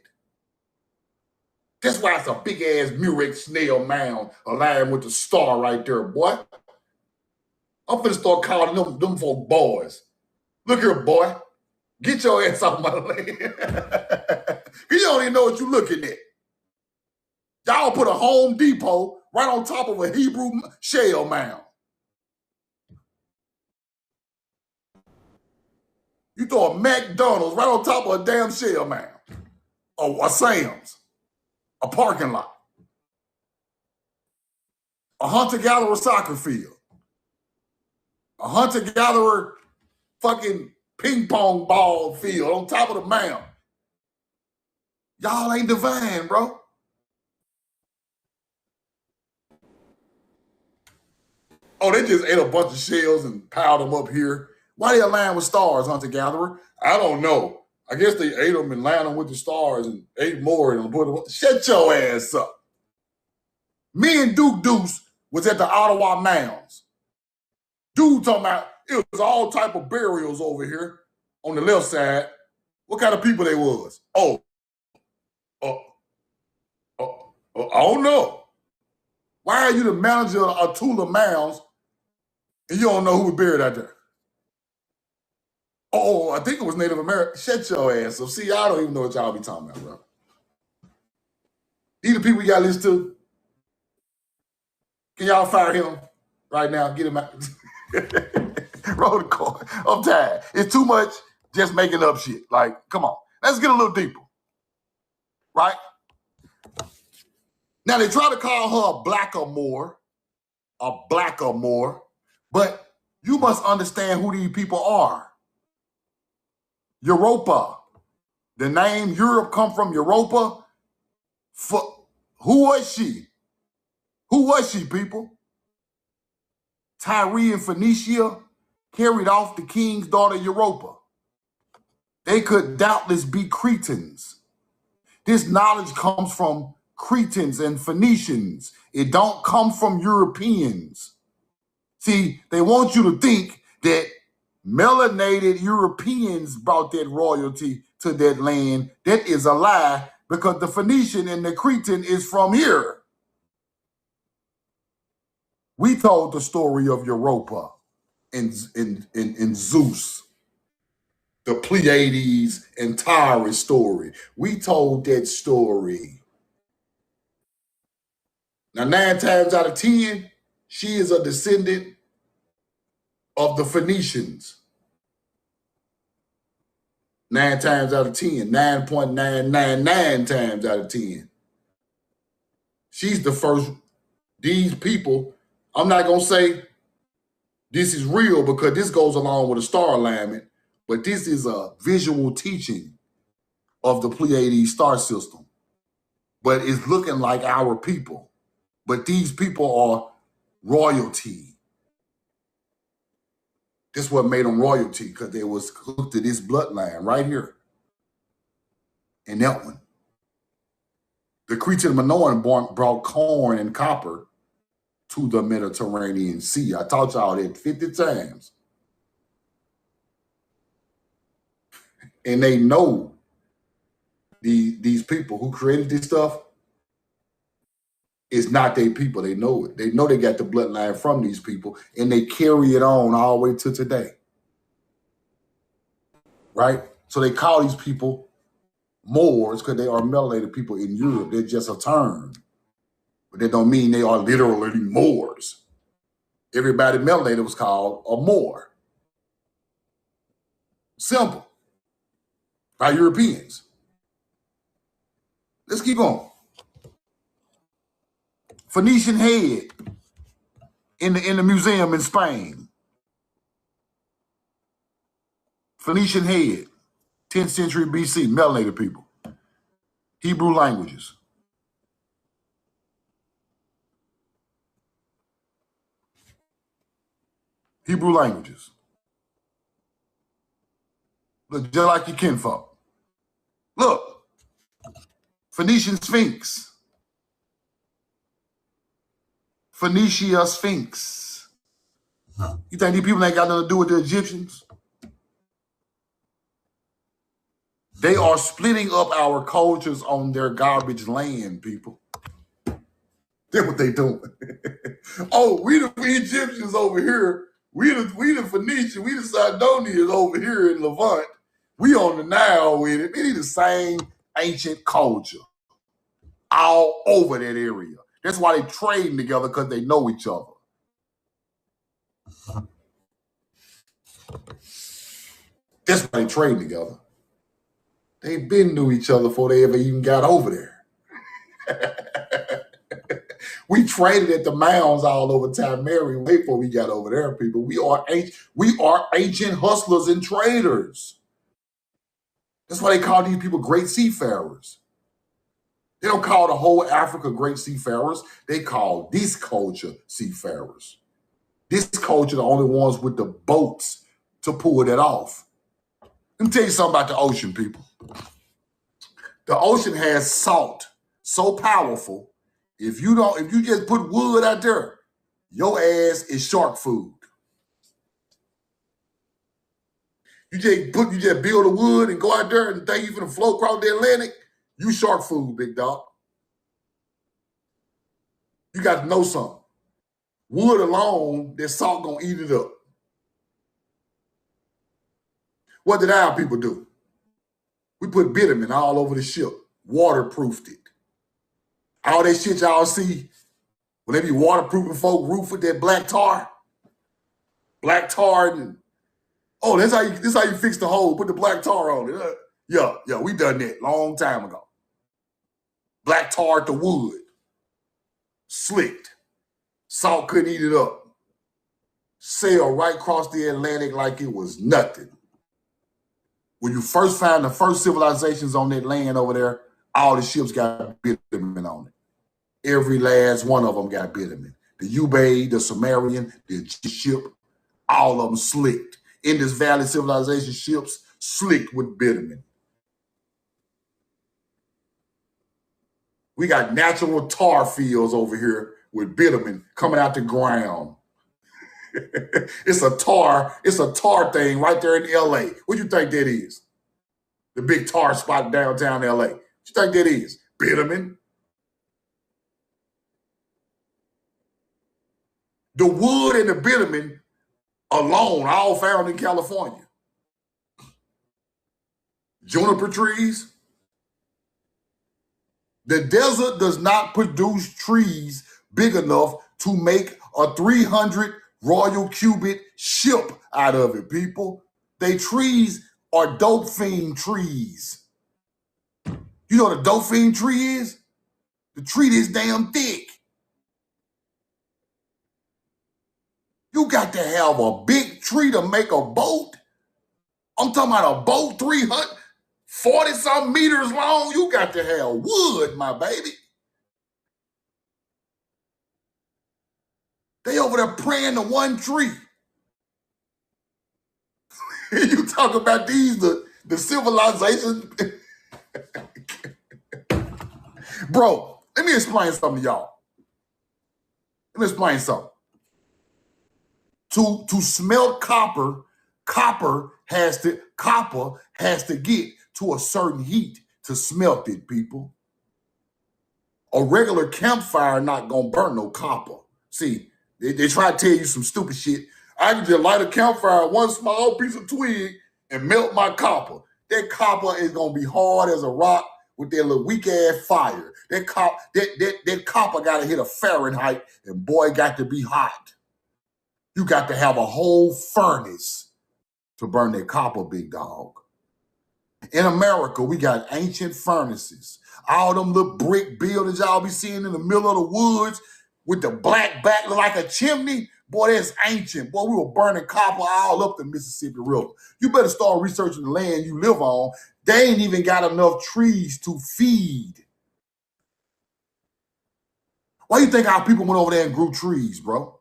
That's why it's a big-ass Murex snail mound aligned with the star right there, boy. I'm finna start calling them folk boys. Look here, boy. Get your ass off my land. You don't even know what you're looking at. Y'all put a Home Depot right on top of a Hebrew shell mound. You throw a McDonald's right on top of a damn shell mound. Or a Sam's. A parking lot. A hunter-gatherer soccer field. A hunter-gatherer fucking ping pong ball field on top of the mound. Y'all ain't divine, bro. Oh, they just ate a bunch of shells and piled them up here. Why they align with stars, hunter-gatherer? I don't know. I guess they ate them and lined them with the stars and ate more and put them up. Shut your ass up. Me and Duke Deuce was at the Ottawa Mounds. Dude talking about it was all type of burials over here on the left side. What kind of people they was? I don't know. Why are you the manager of Tula Mounds and you don't know who was buried out there? Oh, I think it was Native American. Shut your ass up. See, I don't even know what y'all be talking about, bro. These the people you got to listen to. Can y'all fire him right now? Get him out. Roll the coin. I'm tired. It's too much just making up shit. Like, come on. Let's get a little deeper. Right? Now, they try to call her a blackamoor, but you must understand who these people are. Europa. The name Europe come from Europa. Who was she? Who was she, people? Tyre and Phoenicia carried off the king's daughter Europa. They could doubtless be Cretans. This knowledge comes from Cretans and Phoenicians. It don't come from Europeans. See, they want you to think that melanated Europeans brought that royalty to that land. That is a lie, because the Phoenician and the Cretan is from here. We told the story of Europa and Zeus, the Pleiades and Tyre story. We told that story. Now, 9 times out of 10, she is a descendant of the Phoenicians. 9 times out of 10, 9.999 times out of 10. She's the first. These people, I'm not going to say this is real because this goes along with a star alignment, but this is a visual teaching of the Pleiades star system. But it's looking like our people. But these people are royalty. This is what made them royalty, because they was hooked to this bloodline right here. And that one. The Cretan Minoan brought corn and copper to the Mediterranean Sea. I taught y'all that 50 times. And they know these people who created this stuff is not their people. They know it. They know they got the bloodline from these people, and they carry it on all the way to today. Right? So they call these people Moors because they are melanated people in Europe. They're just a term. But that don't mean they are literally Moors. Everybody melanated was called a Moor. Simple. By Europeans. Let's keep on. Phoenician head in the museum in Spain. Phoenician head, 10th century BC, melanated people. Hebrew languages. Hebrew languages. Look, just like your kinfolk. Look, Phoenician Sphinx. Phoenicia Sphinx. You think these people ain't got nothing to do with the Egyptians? They are splitting up our cultures on their garbage land, people. That's what they doing. Oh, we the Egyptians over here. We the Phoenicians, we the Sidonians over here in Levant. We on the Nile with it. It is the same ancient culture all over that area. That's why they trading together, because they know each other. That's why they trading together. They been knew each other before they ever even got over there. We traded at the mounds all over Timeri way before we got over there, people. We are ancient hustlers and traders. That's why they call these people great seafarers. They don't call the whole Africa great seafarers. They call this culture seafarers. This culture the only ones with the boats to pull that off. Let me tell you something about the ocean, people. The ocean has salt so powerful. If you just put wood out there, your ass is shark food. You just build a wood and go out there and think you're gonna float across the Atlantic, you shark food, big dog. You got to know something. Wood alone, that salt gonna eat it up. What did our people do? We put bitumen all over the ship, waterproofed it. All that shit y'all see when they be waterproofing folk roof with that black tar. Black tar and this how you fix the hole, put the black tar on it. Yeah, we done that long time ago. Black tar to wood. Slicked. Salt couldn't eat it up. Sailed right across the Atlantic like it was nothing. When you first found the first civilizations on that land over there, all the ships got bitumen on it. Every last one of them got bitumen. The Ubaid, the Sumerian, the ship, all of them slicked. Indus Valley civilization ships slicked with bitumen. We got natural tar fields over here with bitumen coming out the ground. It's a tar thing right there in LA. What do you think that is? The big tar spot downtown LA. What do you think that is? Bitumen. The wood and the bitumen alone, all found in California. Juniper trees. The desert does not produce trees big enough to make a 300 royal cubit ship out of it, people. They trees are dope fiend trees. You know what a dope fiend tree is? The tree this damn thick. You got to have a big tree to make a boat. I'm talking about a boat 340-something meters long. You got to have wood, my baby. They over there praying to one tree. You talk about these, the civilizations. Bro, let me explain something to y'all. Let me explain something. To smelt copper has to get to a certain heat to smelt it, people. A regular campfire not gonna burn no copper. See, they try to tell you some stupid shit. I can just light a campfire, one small piece of twig, and melt my copper. That copper is gonna be hard as a rock with that little weak ass fire. That copper gotta hit a Fahrenheit, and boy, got to be hot. You got to have a whole furnace to burn that copper, big dog. In America, we got ancient furnaces. All them little brick buildings y'all be seeing in the middle of the woods with the black back look like a chimney. Boy, that's ancient. Boy, we were burning copper all up the Mississippi River. You better start researching the land you live on. They ain't even got enough trees to feed. Why you think our people went over there and grew trees, bro?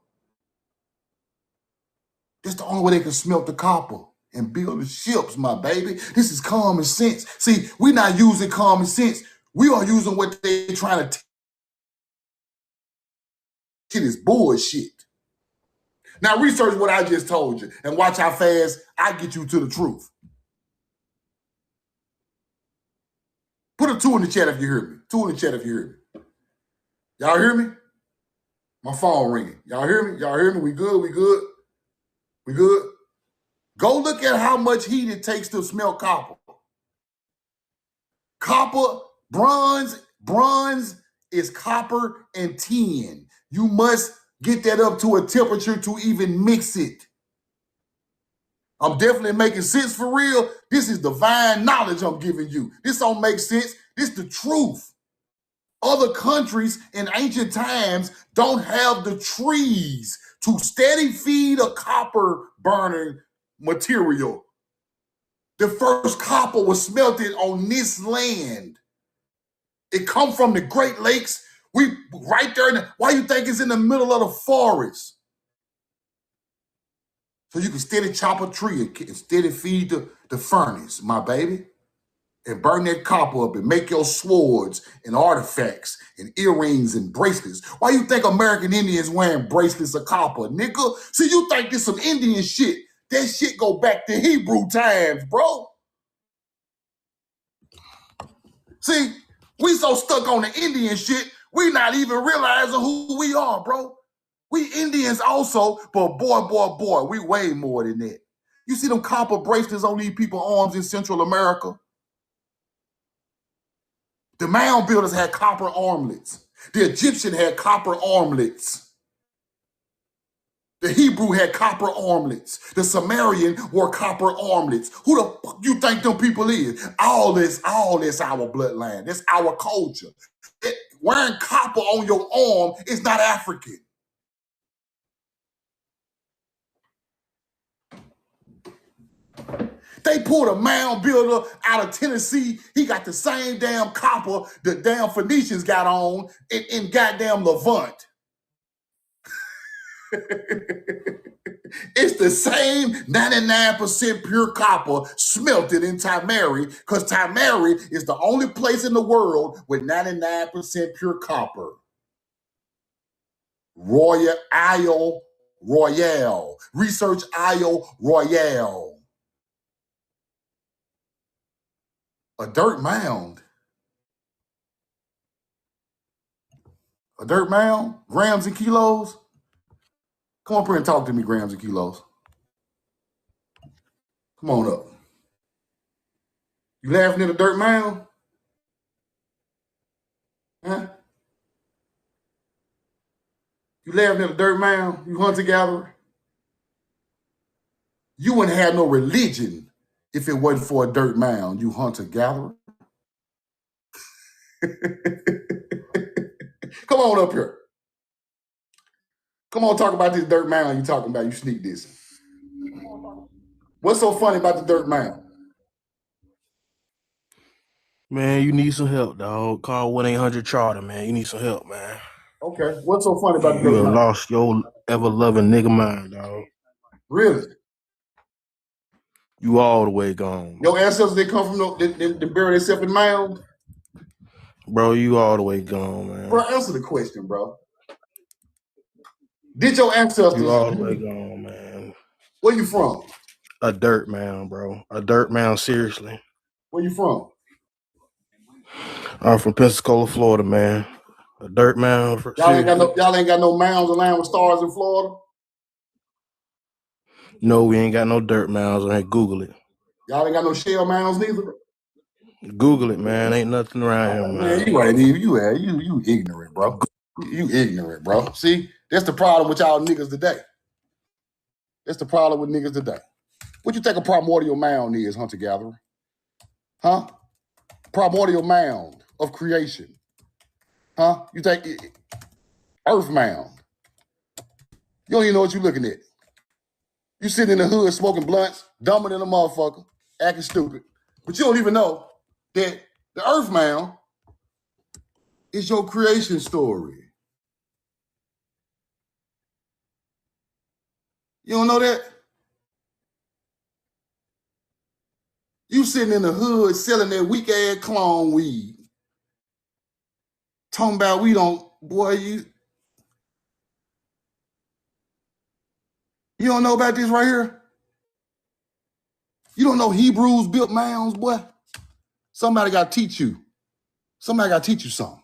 That's the only way they can smelt the copper and build the ships, my baby. This is common sense. See, we're not using common sense. We are using what they're trying to teach. It is bullshit. Now research what I just told you and watch how fast I get you to the truth. Put a 2 in the chat if you hear me. 2 in the chat if you hear me. Y'all hear me? My phone ringing. Y'all hear me? Y'all hear me? We good? We good? We good? Go look at how much heat it takes to smelt copper. Copper, bronze is copper and tin. You must get that up to a temperature to even mix it. I'm definitely making sense for real. This is divine knowledge I'm giving you. This don't make sense. This is the truth. Other countries in ancient times don't have the trees to steady feed a copper burning material. The first copper was smelted on this land. It come from the Great Lakes. We right there. Why you think it's in the middle of the forest? So you can steady chop a tree and steady feed the furnace, my baby, and burn that copper up and make your swords and artifacts and earrings and bracelets. Why you think American Indians wearing bracelets of copper, nigga? See, you think this some Indian shit. That shit go back to Hebrew times, bro. See, we so stuck on the Indian shit, we not even realizing who we are, bro. We Indians also, but boy, we way more than that. You see them copper bracelets on these people's arms in Central America? The mound builders had copper armlets. The Egyptian had copper armlets. The Hebrew had copper armlets. The Sumerian wore copper armlets. Who the fuck you think them people is? All this our bloodline. That's our culture. Wearing copper on your arm is not African. They pulled a mound builder out of Tennessee. He got the same damn copper the damn Phoenicians got on in goddamn Levant. It's the same 99% pure copper smelted in Timeri, because Timeri is the only place in the world with 99% pure copper. Isle Royale. Research Isle Royale. A dirt mound. A dirt mound? Grams and kilos? Come up here and talk to me, grams and kilos. Come on up. You laughing at a dirt mound? Huh? You laughing at a dirt mound? You hunter-gatherer? You wouldn't have no religion if it wasn't for a dirt mound, you hunter-gatherer. Come on up here. Come on, talk about this dirt mound you talking about. You sneak this. What's so funny about the dirt mound? Man, you need some help, dog. Call 1-800-CHARTER, man. You need some help, man. Okay. What's so funny about the dirt You have mound? lost your ever-loving nigga mind, dog. Really? You all the way gone. Your ancestors, they come from they bury themselves in mound? Bro, you all the way gone, man. Bro, answer the question, bro. Did your ancestors... You all the way gone, man. Where you from? A dirt mound, bro. A dirt mound, seriously. Where you from? I'm from Pensacola, Florida, man. A dirt mound. Y'all ain't got no mounds aligned with stars in Florida? No, we ain't got no dirt mounds. I Google it. Y'all ain't got no shell mounds neither? Google it, man. Ain't nothing around here, man. You ignorant, bro. You ignorant, bro. See, that's the problem with y'all niggas today. That's the problem with niggas today. What you think a primordial mound is, hunter-gatherer? Huh? Primordial mound of creation. Huh? You think earth mound. You don't even know what you're looking at. You sitting in the hood smoking blunts, dumber than a motherfucker, acting stupid. But you don't even know that the earth mound is your creation story. You don't know that? You sitting in the hood selling that weak ass clone weed. Talking about we don't, boy, you don't know about this right here? You don't know Hebrews built mounds, boy? Somebody got to teach you. Somebody got to teach you something.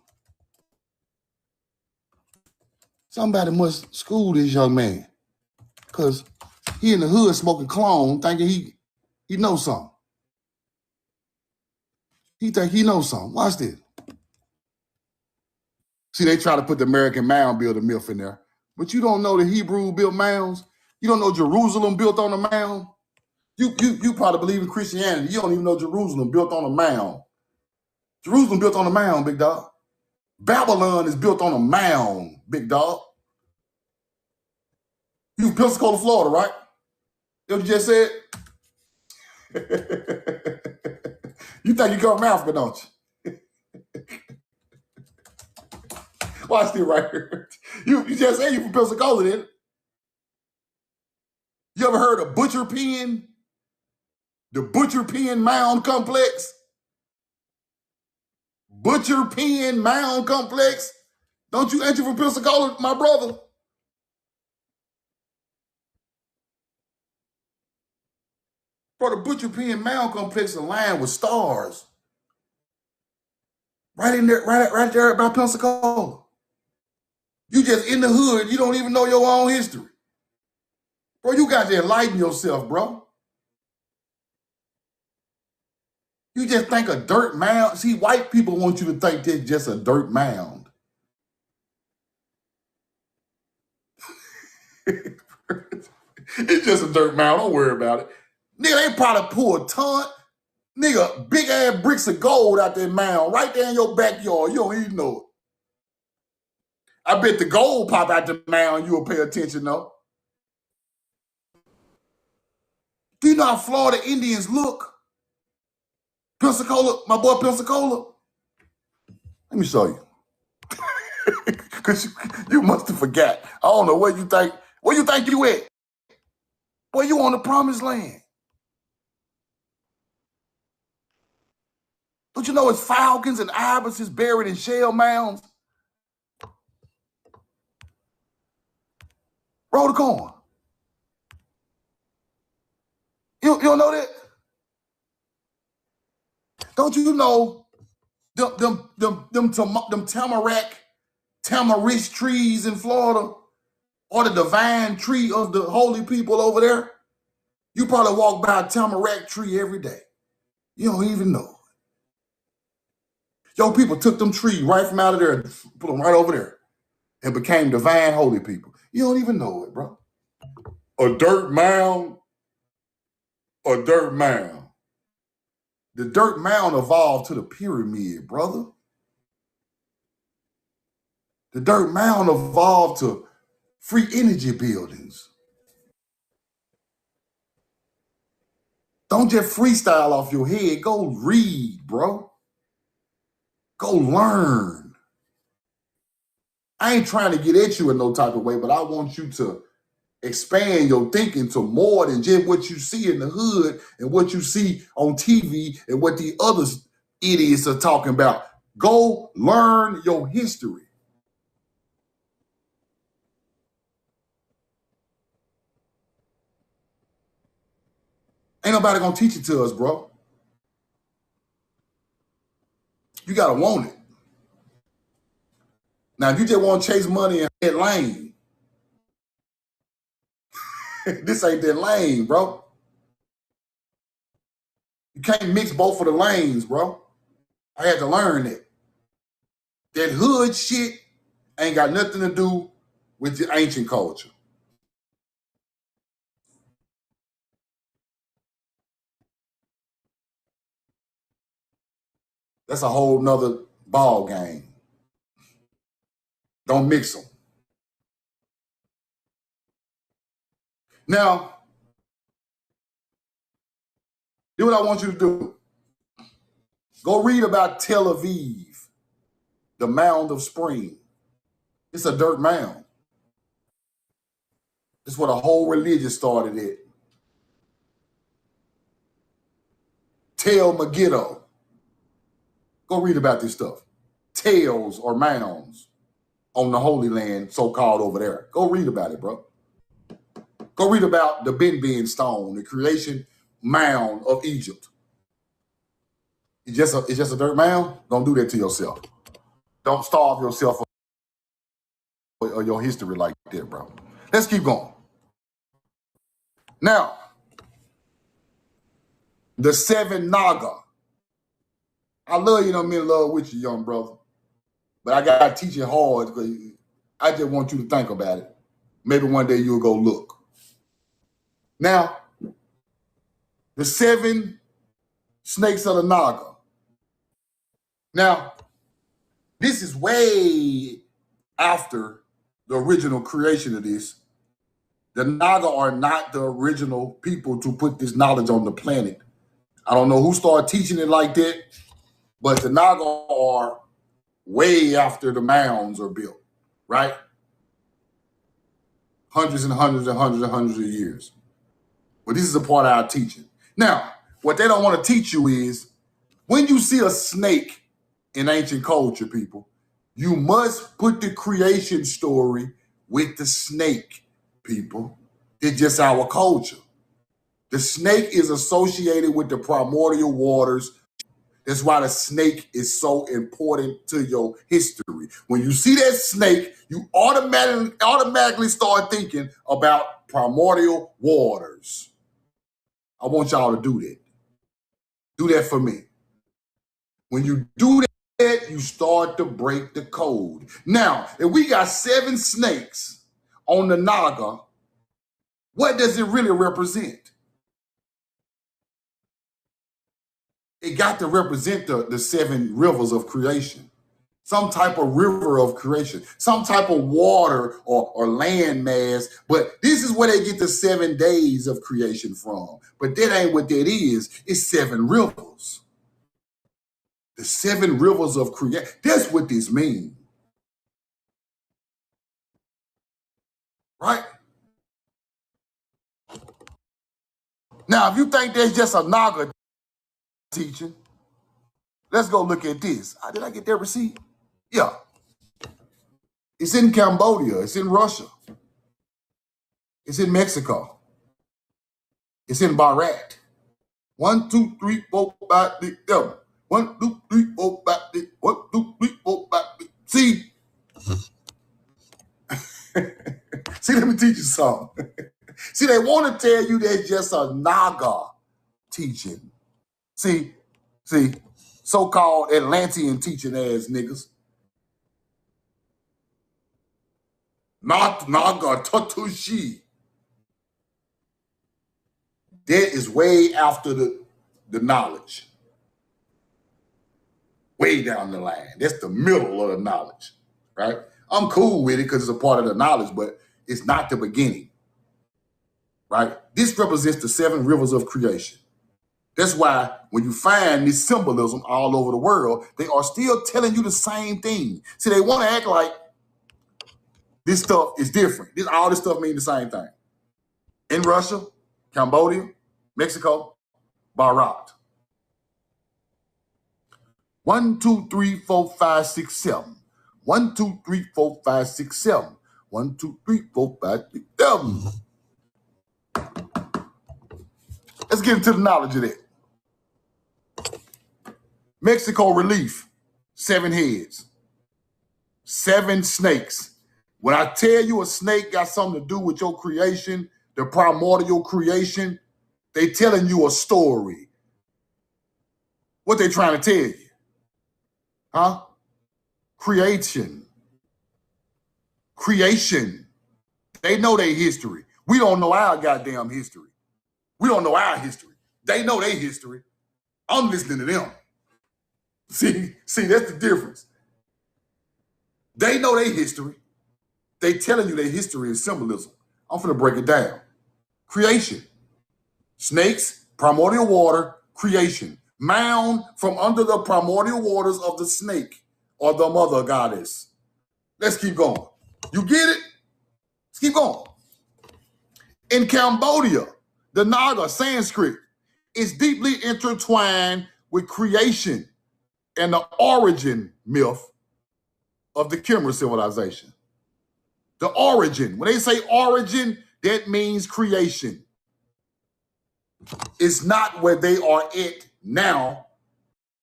Somebody must school this young man. Because he in the hood smoking clone thinking he knows something. He think he knows something. Watch this. See, they try to put the American mound builder myth in there. But you don't know the Hebrew built mounds. You don't know Jerusalem built on a mound. You probably believe in Christianity. You don't even know Jerusalem built on a mound. Jerusalem built on a mound, big dog. Babylon is built on a mound, big dog. You Pensacola, Florida, right? You know what you just said? You think you come from Africa, don't you? Watch this right here. You just said you from Pensacola, didn't it? You ever heard of Butcher Pen? The Butcher Pen Mound Complex? Butcher Pen Mound Complex? Ain't you from Pensacola, my brother? Bro, the Butcher Pen Mound Complex aligned with stars. Right in there, right there by Pensacola. You just in the hood, you don't even know your own history. Bro, you got to enlighten yourself, bro. You just think a dirt mound. See, white people want you to think that's just a dirt mound. It's just a dirt mound. Don't worry about it. Nigga, they probably pull a ton, nigga, big ass bricks of gold out that mound right there in your backyard. You don't even know it. I bet the gold pop out the mound. You'll pay attention, though. Do you know how Florida Indians look? Pensacola, my boy Pensacola. Let me show you. Because you must have forgot. I don't know where you think you at. Boy, you on the promised land. Don't you know it's falcons and ibises buried in shell mounds? Roll the corn. You don't know that? Don't you know them tamarisk trees in Florida, or the divine tree of the holy people over there? You probably walk by a tamarack tree every day. You don't even know. Yo, people took them trees right from out of there and put them right over there and became divine holy people. You don't even know it, bro. A dirt mound. A dirt mound. The dirt mound evolved to the pyramid, brother. The dirt mound evolved to free energy buildings. Don't just freestyle off your head. Go read, bro. Go learn. I ain't trying to get at you in no type of way, but I want you to expand your thinking to more than just what you see in the hood and what you see on TV and what the other idiots are talking about. Go learn your history. Ain't nobody gonna teach it to us, bro. You gotta want it. Now, if you just want to chase money in that lane, this ain't that lane, bro. You can't mix both of the lanes, bro. I had to learn that. That hood shit ain't got nothing to do with the ancient culture. That's a whole nother ball game. Don't mix them. Now, do what I want you to do. Go read about Tel Aviv, the Mound of Spring. It's a dirt mound. It's where the whole religion started at. Tel Megiddo. Go read about this stuff. Tails or mounds on the Holy Land, so-called over there. Go read about it, bro. Go read about the Ben stone, the creation mound of Egypt. It's just a dirt mound. Don't do that to yourself. Don't starve yourself or your history like that, bro. Let's keep going. Now, the 7 Naga. I love you, I'm in love with you, young brother. But I got to teach you hard because I just want you to think about it. Maybe one day you'll go look. Now, the 7 snakes of the Naga. Now, this is way after the original creation of this. The Naga are not the original people to put this knowledge on the planet. I don't know who started teaching it like that, but the Naga are way after the mounds are built, right? Hundreds and hundreds and hundreds and hundreds of years. But this is a part of our teaching. Now, what they don't want to teach you is when you see a snake in ancient culture, people, you must put the creation story with the snake, people. It's just our culture. The snake is associated with the primordial waters. That's why the snake is so important to your history. When you see that snake, you automatically start thinking about primordial waters. I want y'all to do that. Do that for me. When you do that, you start to break the code. Now, if we got 7 snakes on the Naga, what does it really represent? It got to represent the 7 rivers of creation. Some type of river of creation, some type of water or land mass. But this is where they get the 7 days of creation from. But that ain't what that is. It's 7 rivers. The 7 rivers of creation. That's what this means. Right? Now, if you think that's just a Naga teaching, let's go look at this. Did I get that receipt? Yeah. It's in Cambodia. It's in Russia. It's in Mexico. It's in Bharat. 1, 2, 3, 4, 5, 6, 7. 1, 2, 3, 4, 5, 6. 1, 2, 3, 4, 5, 6. See? See, let me teach you something. See, they want to tell you that's just a Naga teaching. See, so-called Atlantean teaching ass niggas. Not Naga Tatushi. That is way after the knowledge. Way down the line. That's the middle of the knowledge, right? I'm cool with it because it's a part of the knowledge, but it's not the beginning, right? This represents the 7 rivers of creation. That's why when you find this symbolism all over the world, they are still telling you the same thing. See, they want to act like this stuff is different. All this stuff means the same thing. In Russia, Cambodia, Mexico, Bharat. 1, 2, 3, 4, 5, 6, 7. 1, 2, 3, 4, 5, 6, 7. 1, 2, 3, 4, 5, 6, 7. Let's get into the knowledge of that. Mexico relief, 7 heads, 7 snakes. When I tell you a snake got something to do with your creation, the primordial creation, they telling you a story. What they trying to tell you? Huh? Creation. They know their history. We don't know our goddamn history. We don't know our history. They know their history. I'm listening to them. See, that's the difference. They know their history. They telling you their history is symbolism. I'm finna break it down. Creation. Snakes, primordial water, creation. Mound from under the primordial waters of the snake or the mother goddess. Let's keep going. You get it? Let's keep going. In Cambodia, the Naga Sanskrit is deeply intertwined with creation and the origin myth of the Khmer civilization. The origin. When they say origin, that means creation. It's not where they are at now.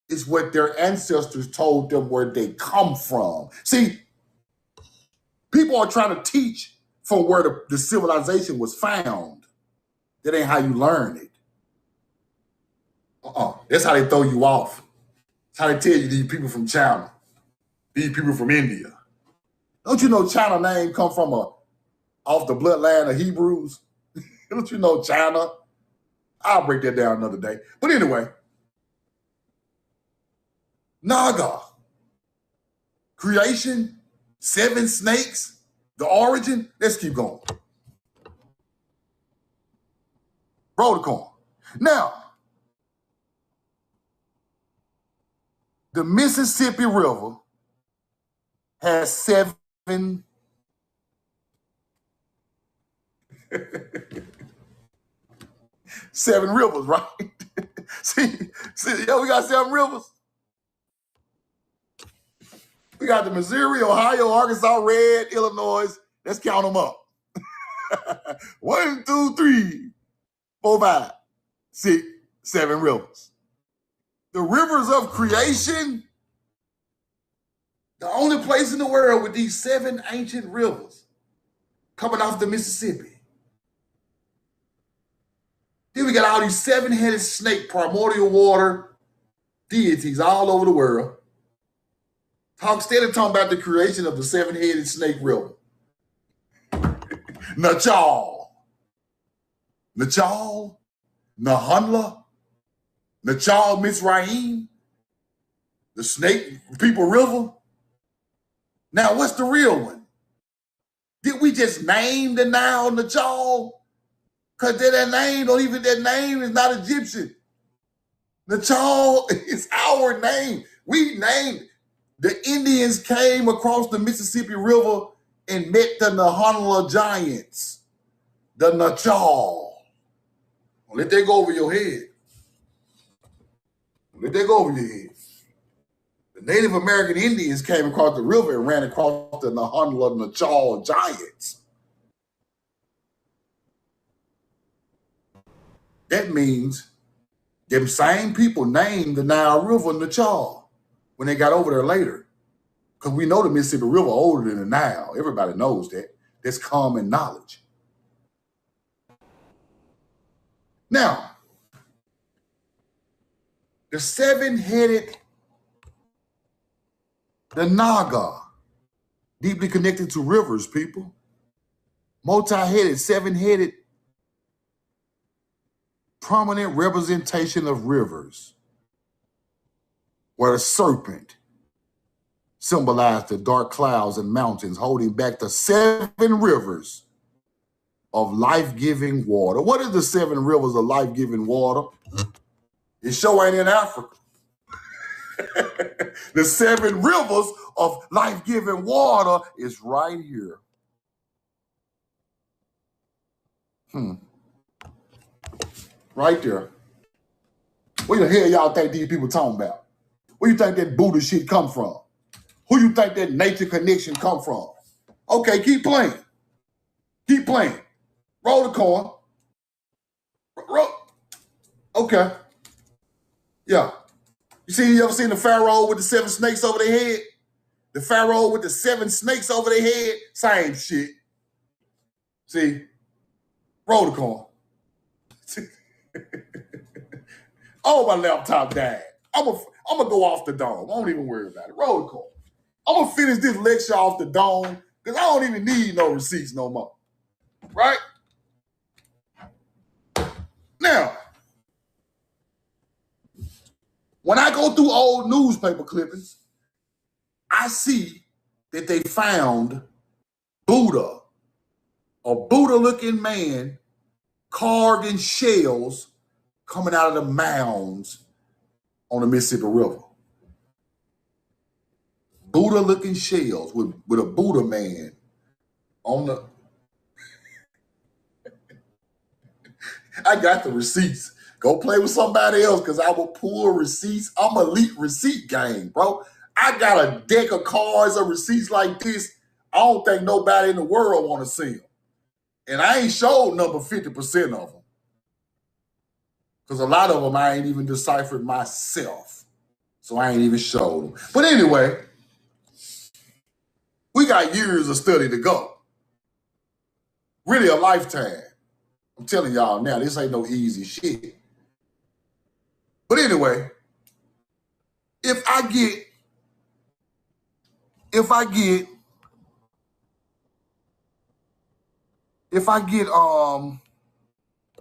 It's what their ancestors told them where they come from. See, people are trying to teach from where the civilization was found. That ain't how you learn it. That's how they throw you off. That's how they tell you these people from China, these people from India. Don't you know China name come from off the bloodline of Hebrews? Don't you know China? I'll break that down another day. But anyway, Naga, creation, 7 snakes, the origin. Let's keep going. Roll the coin. Now, the Mississippi River has 7 7 rivers, right? see, yo, we got 7 rivers. We got the Missouri, Ohio, Arkansas, Red, Illinois. Let's count them up. 1, 2, 3, 4, 5, 6, 7 rivers. The rivers of creation, the only place in the world with these 7 ancient rivers coming off the Mississippi. Then we got all these 7-headed snake, primordial water deities all over the world. Instead of talking about the creation of the 7-headed snake river. Nachal, Nahunla, Nachal Mitzrayim, the snake people river. Now, what's the real one? Did we just name the Nile Nachal? Because that name is not Egyptian. Nachal is our name. We named. The Indians came across the Mississippi River and met the Nahunla giants, the Nachal. Let that go over your head. Let that go over your head. The Native American Indians came across the river and ran across the Nahunla Nachal giants. That means them same people named the Nile River Nachal when they got over there later. Because we know the Mississippi River older than the Nile. Everybody knows that. That's common knowledge. Now, the 7-headed, the Naga, deeply connected to rivers, people. Multi-headed, 7-headed, prominent representation of rivers, where the serpent symbolized the dark clouds and mountains holding back the 7 rivers of life-giving water. What is the 7 rivers of life-giving water? It sure ain't in Africa. The 7 rivers of life-giving water is right here. Right there. What the hell y'all think these people talking about? Where you think that Buddha shit come from? Who you think that nature connection come from? Okay, keep playing. Keep playing. Roll the coin. Roll. Okay. Yeah. You ever seen the pharaoh with the 7 snakes over their head? The pharaoh with the 7 snakes over their head? Same shit. See? Roll the coin. Oh, my laptop died. I'm gonna go off the dome. Don't even worry about it. Roll the coin. I'm gonna finish this lecture off the dome because I don't even need no receipts no more. Right? Now, When I go through old newspaper clippings, I see that they found Buddha, a Buddha-looking man carved in shells coming out of the mounds on the Mississippi River. Buddha-looking shells with a Buddha man on the... I got the receipts. Go play with somebody else because I will pull receipts. I'm elite receipt gang, bro. I got a deck of cards of receipts like this. I don't think nobody in the world want to see them. And I ain't showed number 50% of them. Because a lot of them I ain't even deciphered myself. So I ain't even showed them. But anyway, we got years of study to go. Really a lifetime. I'm telling y'all now, this ain't no easy shit. But anyway, if I get, let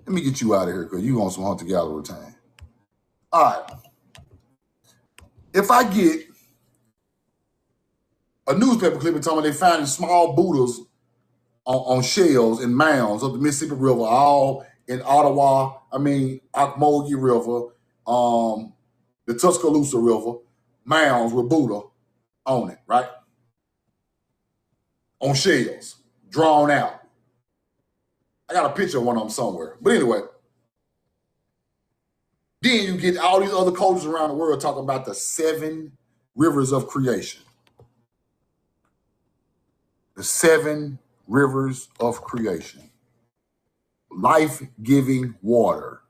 me get you out of here because you on some hunter-gatherer time. All right. If I get a newspaper clipping telling me they finding small Buddhas on shells and mounds of the Mississippi River, all in Ottawa, Ocmulgee River, the Tuscaloosa River, mounds with Buddha on it, right? On shells, drawn out. I got a picture of one of them somewhere. But anyway, then you get all these other cultures around the world talking about the 7 rivers of creation. The 7 rivers of creation. Life-giving water.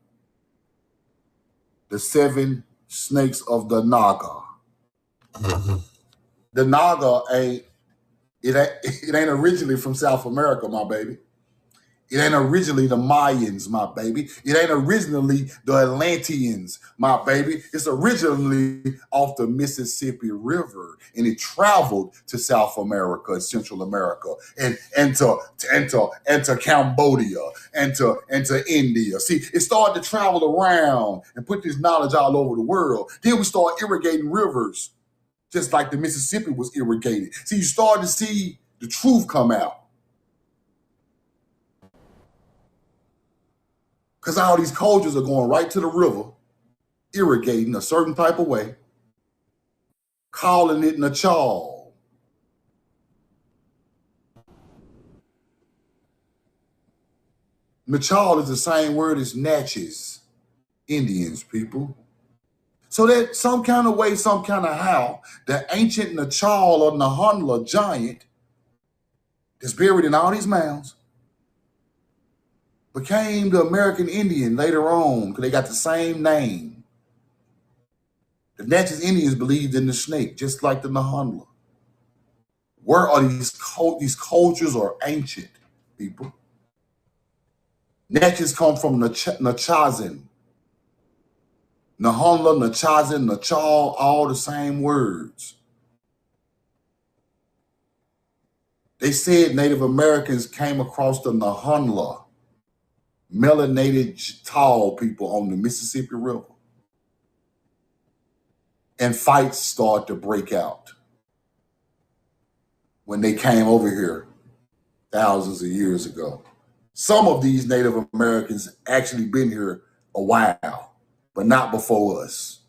The 7 snakes of the Naga. The Naga ain't originally from South America, my baby. It ain't originally the Mayans, my baby. It ain't originally the Atlanteans, my baby. It's originally off the Mississippi River, and it traveled to South America and Central America, and to Cambodia, and to India. See, it started to travel around and put this knowledge all over the world. Then we start irrigating rivers, just like the Mississippi was irrigated. See, you started to see the truth come out. Because all these cultures are going right to the river, irrigating a certain type of way, calling it Nachal. Nachal is the same word as Natchez, Indians, people. So that some kind of way, some kind of how, the ancient Nachal or Nahunla giant that's buried in all these mounds became the American Indian later on because they got the same name. The Natchez Indians believed in the snake, just like the Nahunla. Where are these cultures are ancient, people? Natchez come from Nachazin. Nahunla, Nachazin, Nachal, all the same words. They said Native Americans came across the Nahunla, melanated tall people on the Mississippi River. And fights started to break out when they came over here thousands of years ago. Some of these Native Americans actually been here a while, but not before us.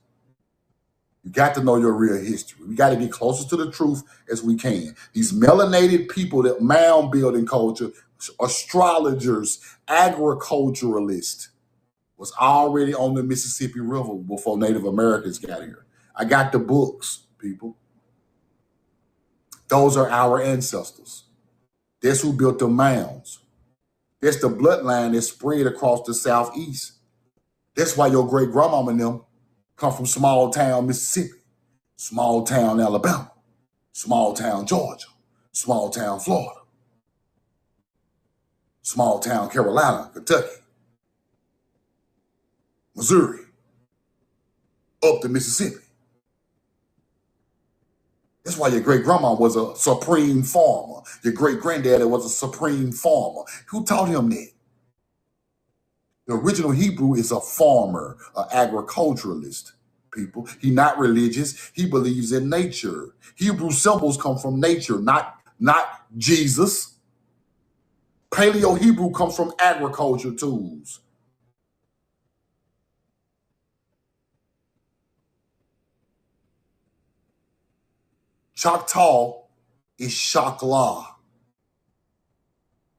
You got to know your real history. We got to get closer to the truth as we can. These melanated people, that mound building culture, astrologers, agriculturalists, was already on the Mississippi River before Native Americans got here. I got the books, people. Those are our ancestors. That's who built the mounds. That's the bloodline that spread across the Southeast. That's why your great grandmama and them come from small town Mississippi, small town Alabama, small town Georgia, small town Florida, small town Carolina, Kentucky, Missouri, up to Mississippi. That's why your great grandma was a supreme farmer. Your great granddaddy was a supreme farmer. Who taught him that? The original Hebrew is a farmer, an agriculturalist, people. He's not religious. He believes in nature. Hebrew symbols come from nature, not Jesus. Paleo-Hebrew comes from agriculture tools. Choctaw is Shakla,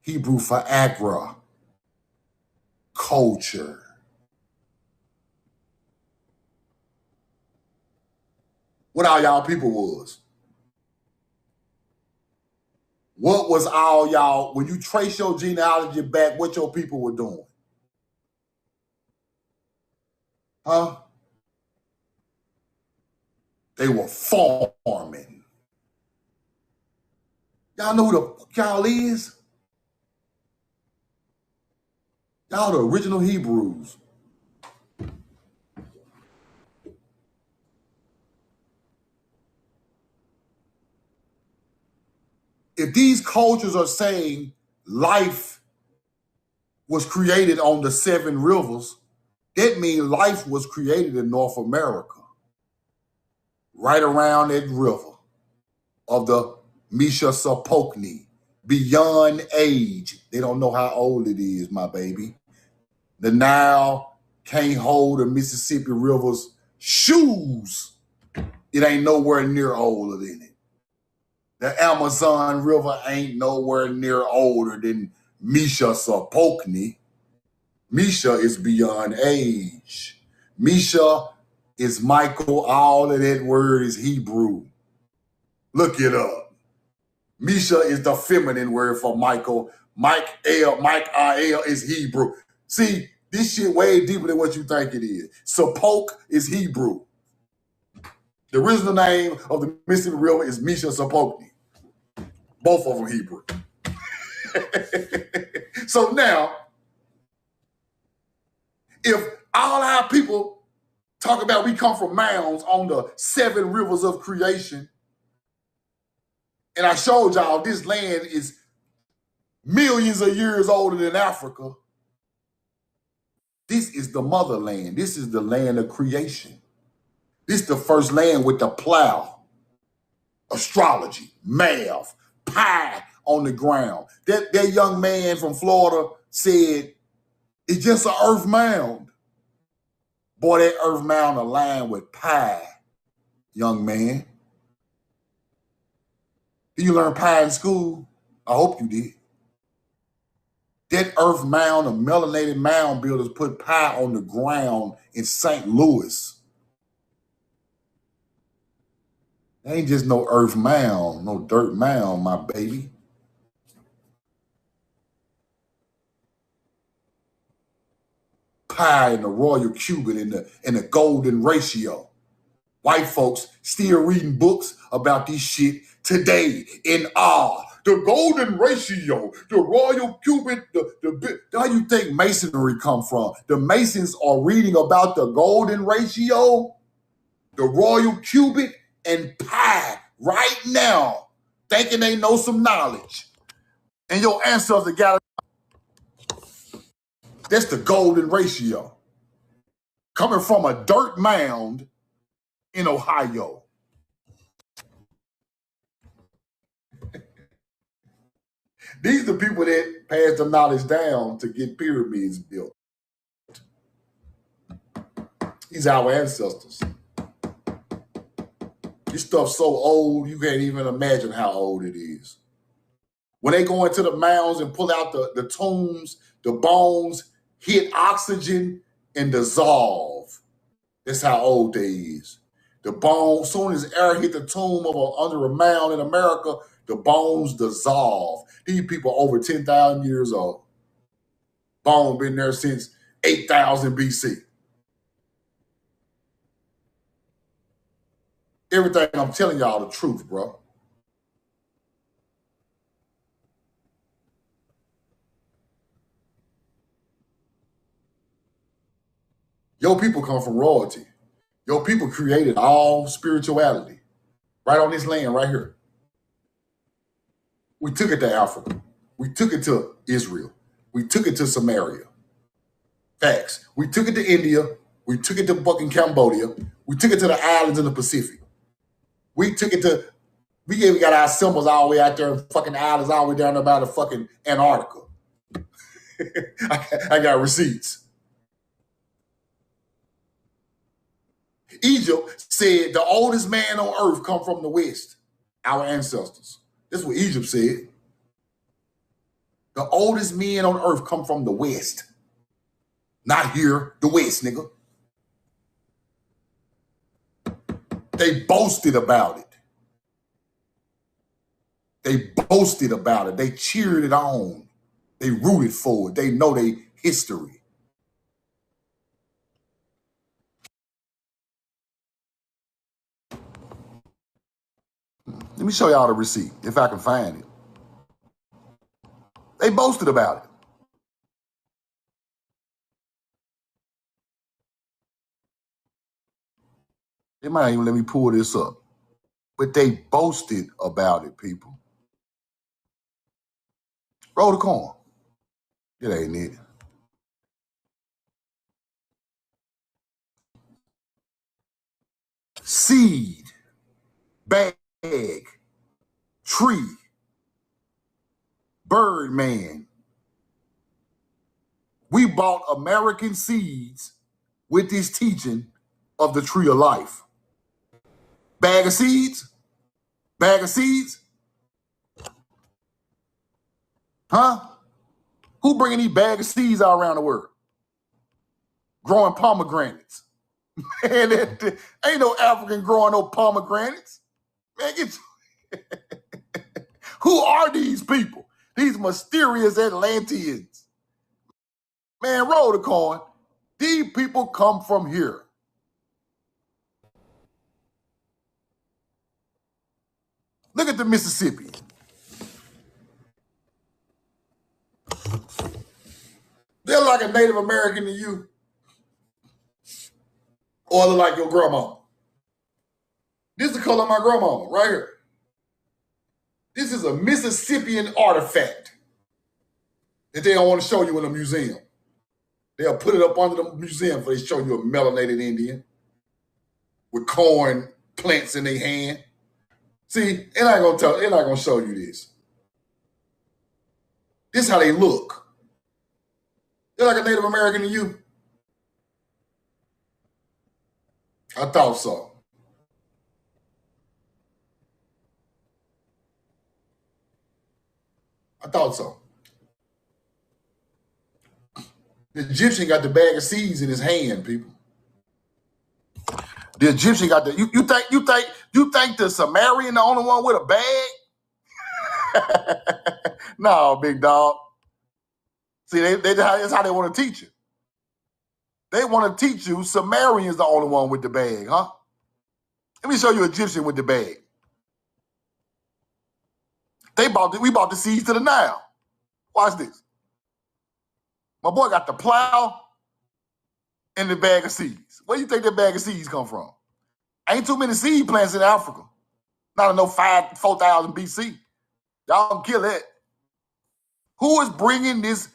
Hebrew for culture. What all y'all people was? What was all y'all, when you trace your genealogy back, what your people were doing? Huh? They were farming. Y'all know who the fuck y'all is? Y'all the original Hebrews. If these cultures are saying life was created on the 7 rivers, that means life was created in North America, right around that river of the Mishasapokni, beyond age. They don't know how old it is, my baby. The Nile can't hold the Mississippi River's shoes. It ain't nowhere near older than it. The Amazon River ain't nowhere near older than Mishasapokni. Misha is beyond age. Misha is Michael. All of that word is Hebrew. Look it up. Misha is the feminine word for Michael. Mike is Hebrew. See, this shit way deeper than what you think it is. Sapok is Hebrew. The original name of the Mississippi River is Mishasapokni. Both of them Hebrew. So now, if all our people talk about we come from mounds on the 7 rivers of creation, and I showed y'all this land is millions of years older than Africa, this is the motherland. This is the land of creation. This is the first land with the plow, astrology, math, pie on the ground. That young man from Florida said, it's just an earth mound. Boy, that earth mound aligned with pi, young man. Did you learn pi in school? I hope you did. That earth mound, the melanated mound builders put pi on the ground in St. Louis. It ain't just no earth mound, no dirt mound, my baby. Pi and the royal cubit and the golden ratio. White folks still reading books about this shit today in awe. The golden ratio, the royal cubit, how you think masonry come from? The Masons are reading about the golden ratio, the royal cubit, and pi right now, thinking they know some knowledge. And your ancestors got that's the golden ratio. Coming from a dirt mound in Ohio. These are people that pass the knowledge down to get pyramids built. These are our ancestors. This stuff's so old, you can't even imagine how old it is. When they go into the mounds and pull out the tombs, the bones hit oxygen and dissolve. That's how old they is. The bones, soon as air hit the tomb under a mound in America, the bones dissolve. These people over 10,000 years old. Bone been there since 8,000 BC. Everything I'm telling y'all the truth, bro. Your people come from royalty. Your people created all spirituality right on this land right here. We took it to Africa. We took it to Israel. We took it to Samaria. Facts. We took it to India. We took it to fucking Cambodia. We took it to the islands in the Pacific. We even got our symbols all the way out there in fucking islands, all the way down there by the fucking Antarctica. I got receipts. Egypt said the oldest man on earth come from the West, our ancestors. That's what Egypt said. The oldest men on earth come from the West. Not here, the West, nigga. They boasted about it. They boasted about it. They cheered it on. They rooted for it. They know their history. Let me show y'all the receipt, if I can find it. They boasted about it. They might even let me pull this up. But they boasted about it, people. Roll the coin. It ain't it. Seed, bag, tree, Birdman. We bought American seeds with this teaching of the tree of life. Bag of seeds? Bag of seeds? Huh? Who bringing these bag of seeds all around the world? Growing pomegranates. Man, ain't no African growing no pomegranates. Man, who are these people? These mysterious Atlanteans. Man, roll the coin. These people come from here. Look at the Mississippi. They're like a Native American to you. Or they're like your grandma. This is the color of my grandma, right here. This is a Mississippian artifact that they don't want to show you in a museum. They'll put it up under the museum for they show you a melanated Indian with corn plants in their hand. See, they're not gonna show you this. This is how they look. They're like a Native American to you. I thought so. I thought so. The Egyptian got the bag of seeds in his hand, people. The Egyptian got the. You think the Sumerian the only one with a bag? No, big dog. See, that's how they want to teach you. They want to teach you Sumerian's the only one with the bag, huh? Let me show you Egyptian with the bag. We bought the seeds to the Nile. Watch this. My boy got the plow and the bag of seeds. Where do you think that bag of seeds come from? Ain't too many seed plants in Africa. Not in no 4,000 BC. Y'all don't kill that. Who is bringing this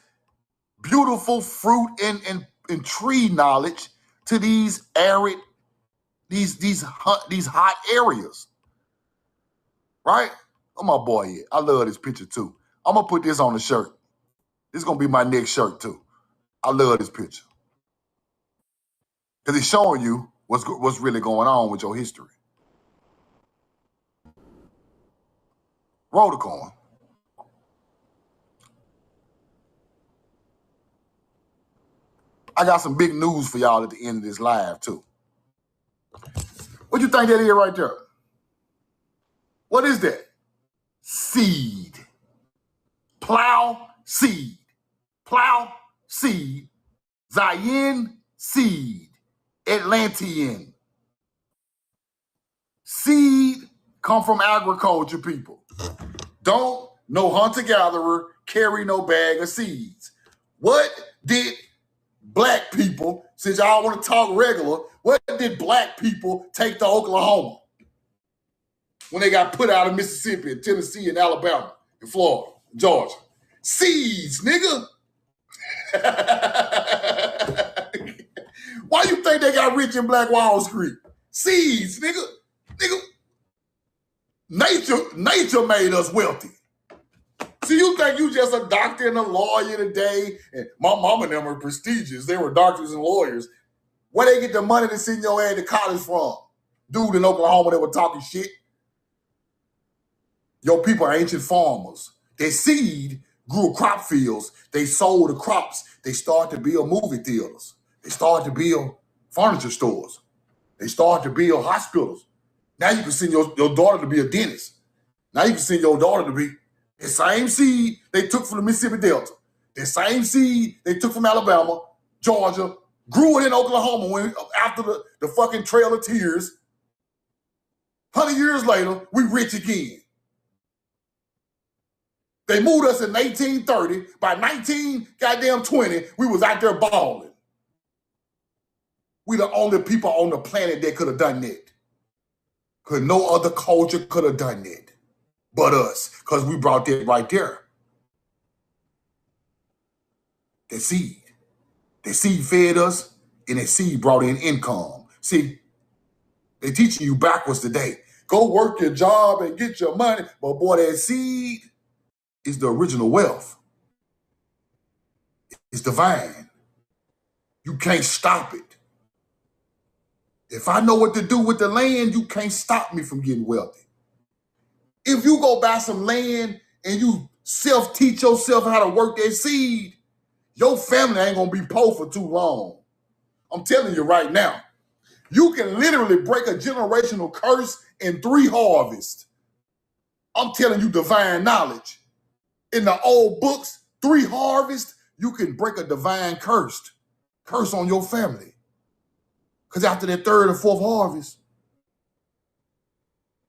beautiful fruit and tree knowledge to these arid, these hot areas? Right? Oh, my boy here. I love this picture too. I'm gonna put this on the shirt. This is gonna be my next shirt too. I love this picture. Because it's showing you what's really going on with your history. Roll the coin. I got some big news for y'all at the end of this live too. What you think that is right there? What is that? Seed. Plow, seed. Plow, seed. Zayin, seed. Atlantean. Seed come from agriculture, people. Don't no hunter-gatherer carry no bag of seeds. What did black people, since y'all want to talk regular, what did black people take to Oklahoma when they got put out of Mississippi and Tennessee and Alabama and Florida and Georgia? Seeds, nigga. Why you think they got rich in Black Wall Street? Seeds, nigga. Nature made us wealthy. So you think you just a doctor and a lawyer today? And my mama and them were prestigious. They were doctors and lawyers. Where they get the money to send your ass to college from? Dude in Oklahoma that were talking shit. Your people are ancient farmers. Their seed grew crop fields. They sold the crops. They started to build movie theaters. They started to build furniture stores. They started to build hospitals. Now you can send your daughter to be a dentist. Now you can send your daughter to be the same seed they took from the Mississippi Delta. The same seed they took from Alabama, Georgia, grew it in Oklahoma after the fucking Trail of Tears. 100 years later, we rich again. They moved us in 1830. By 1920, we was out there balling. We the only people on the planet that could have done that. Because no other culture could have done that but us. Because we brought that right there. That seed. That seed fed us, and that seed brought in income. See, they're teaching you backwards today. Go work your job and get your money. But boy, that seed is the original wealth. It's divine. You can't stop it. If I know what to do with the land, you can't stop me from getting wealthy. If you go buy some land and you self-teach yourself how to work that seed, your family ain't gonna be poor for too long. I'm telling you right now. You can literally break a generational curse in 3 harvests. I'm telling you divine knowledge. In the old books, 3 harvests, you can break a divine curse on your family. Because after that 3rd or 4th harvest,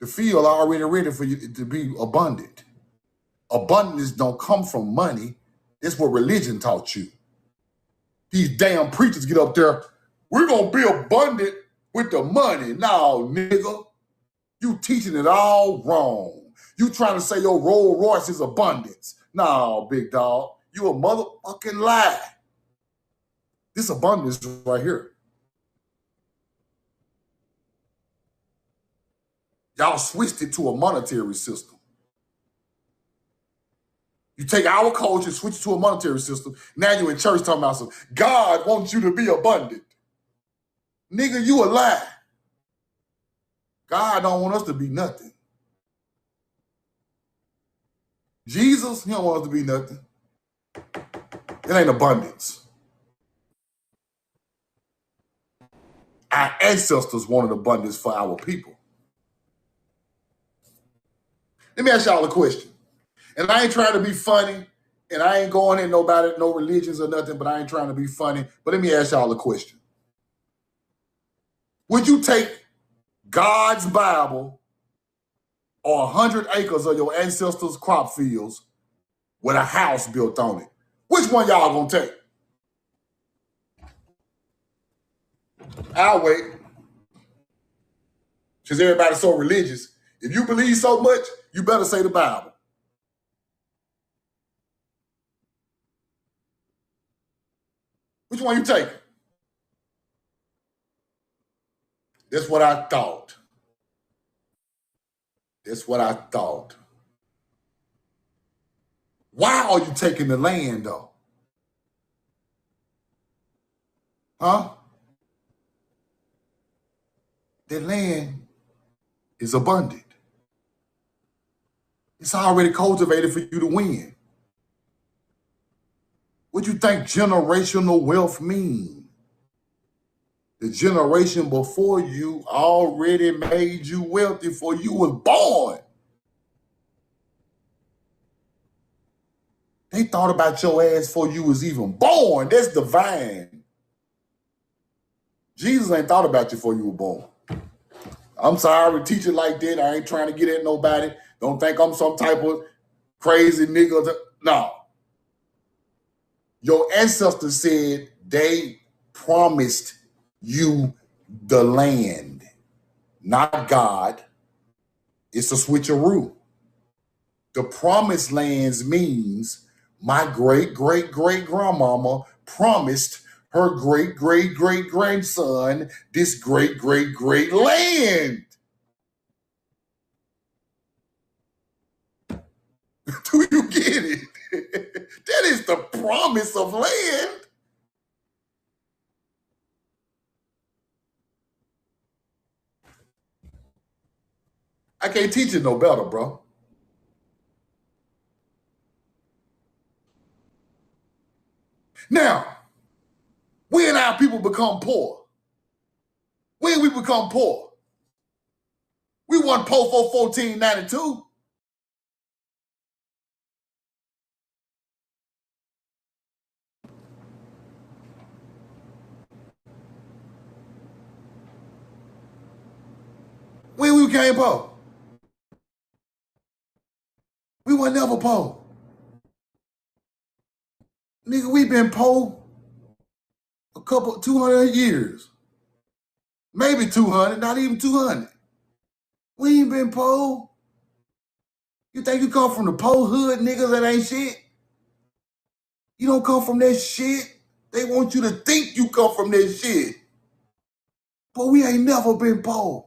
the field already ready for you to be abundant. Abundance don't come from money. That's what religion taught you. These damn preachers get up there, we're going to be abundant with the money. No, nigga. You teaching it all wrong. You trying to say your Rolls Royce is abundance. No, big dog. You a motherfucking lie. This abundance right here. Y'all switched it to a monetary system. You take our culture, switch it to a monetary system. Now you in church talking about some, God wants you to be abundant. Nigga, you a lie. God don't want us to be nothing. Jesus, he don't want us to be nothing. It ain't abundance. Our ancestors wanted abundance for our people. Let me ask y'all a question. And I ain't trying to be funny, and I ain't going in nobody, no religions or nothing, but I ain't trying to be funny. But let me ask y'all a question. Would you take God's Bible or 100 acres of your ancestors' crop fields with a house built on it? Which one y'all gonna take? I'll wait. Because everybody's so religious. If you believe so much, you better say the Bible. Which one you taking? That's what I thought. That's what I thought. Why are you taking the land, though? Huh? That land is abundant. It's already cultivated for you to win. What do you think generational wealth mean? The generation before you already made you wealthy before you was born. They thought about your ass before you was even born. That's divine. Jesus ain't thought about you before you were born. I'm sorry to teach it like that. I ain't trying to get at nobody. Don't think I'm some type of crazy nigga. No. Your ancestors said they promised you the land, not God. It's a switcheroo. The promised lands means my great-great-great-grandmama promised her great-great-great-grandson this great-great-great land. Do you get it? That is the promise of land. I can't teach you no better, bro. Now, when our people become poor, when we become poor, we won poor for 1492. When we became poor, we were never poor. Nigga, we been poor a couple, 200 years. Maybe 200, not even 200. We ain't been poor. You think you come from the poor hood, niggas that ain't shit? You don't come from that shit. They want you to think you come from that shit. But we ain't never been poor.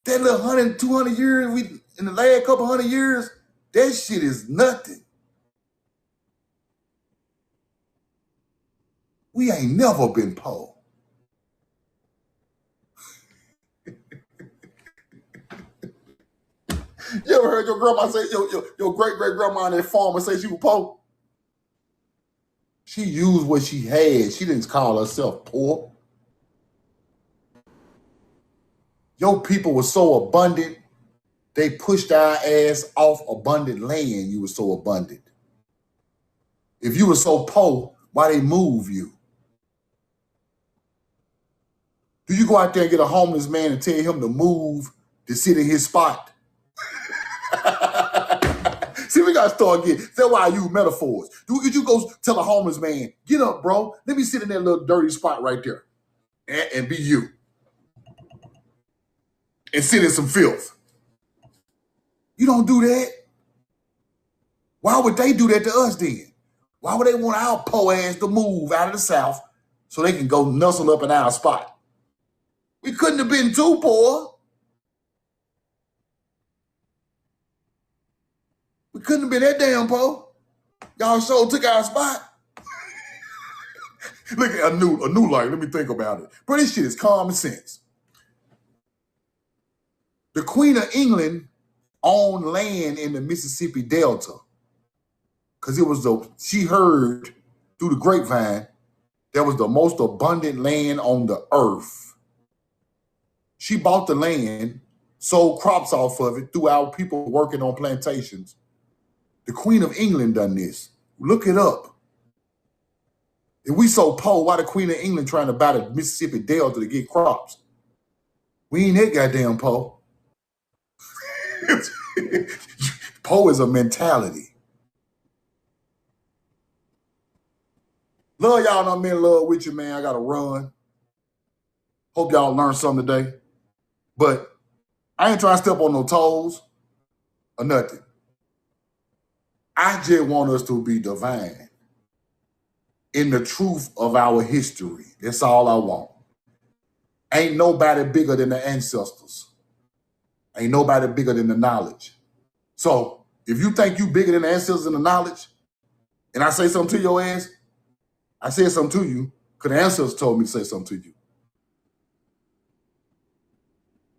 That little 100, 200 years, in the last couple 100 years, that shit is nothing. We ain't never been poor. You ever heard your grandma say, your great-great-grandma in that farm say she was poor? She used what she had. She didn't call herself poor. Your people were so abundant, they pushed our ass off abundant land. You were so abundant. If you were so poor, why they move you? Do you go out there and get a homeless man and tell him to move to sit in his spot? See, we gotta start getting. That's why I use metaphors. Would you go tell a homeless man, get up, bro? Let me sit in that little dirty spot right there and be you. And sit in some filth. You don't do that. Why would they do that to us then? Why would they want our poor ass to move out of the South so they can go nuzzle up in our spot? We couldn't have been too poor. We couldn't have been that damn poor. Y'all sure took our spot. Look at a new light. Let me think about it. Bro, this shit is common sense. The Queen of England owned land in the Mississippi Delta because she heard through the grapevine that was the most abundant land on the earth. She bought the land, sold crops off of it through our people working on plantations. The Queen of England done this. Look it up. If we so poor, why the Queen of England trying to buy the Mississippi Delta to get crops? We ain't that goddamn poor. Poor is a mentality. Love y'all, I'm in love with you, man. I gotta run. Hope y'all learned something today. But I ain't trying to step on no toes or nothing. I just want us to be divine in the truth of our history. That's all I want. Ain't nobody bigger than the ancestors. Ain't nobody bigger than the knowledge. So if you think you bigger than the ancestors and the knowledge, and I say something to your ass, I said something to you because the ancestors told me to say something to you.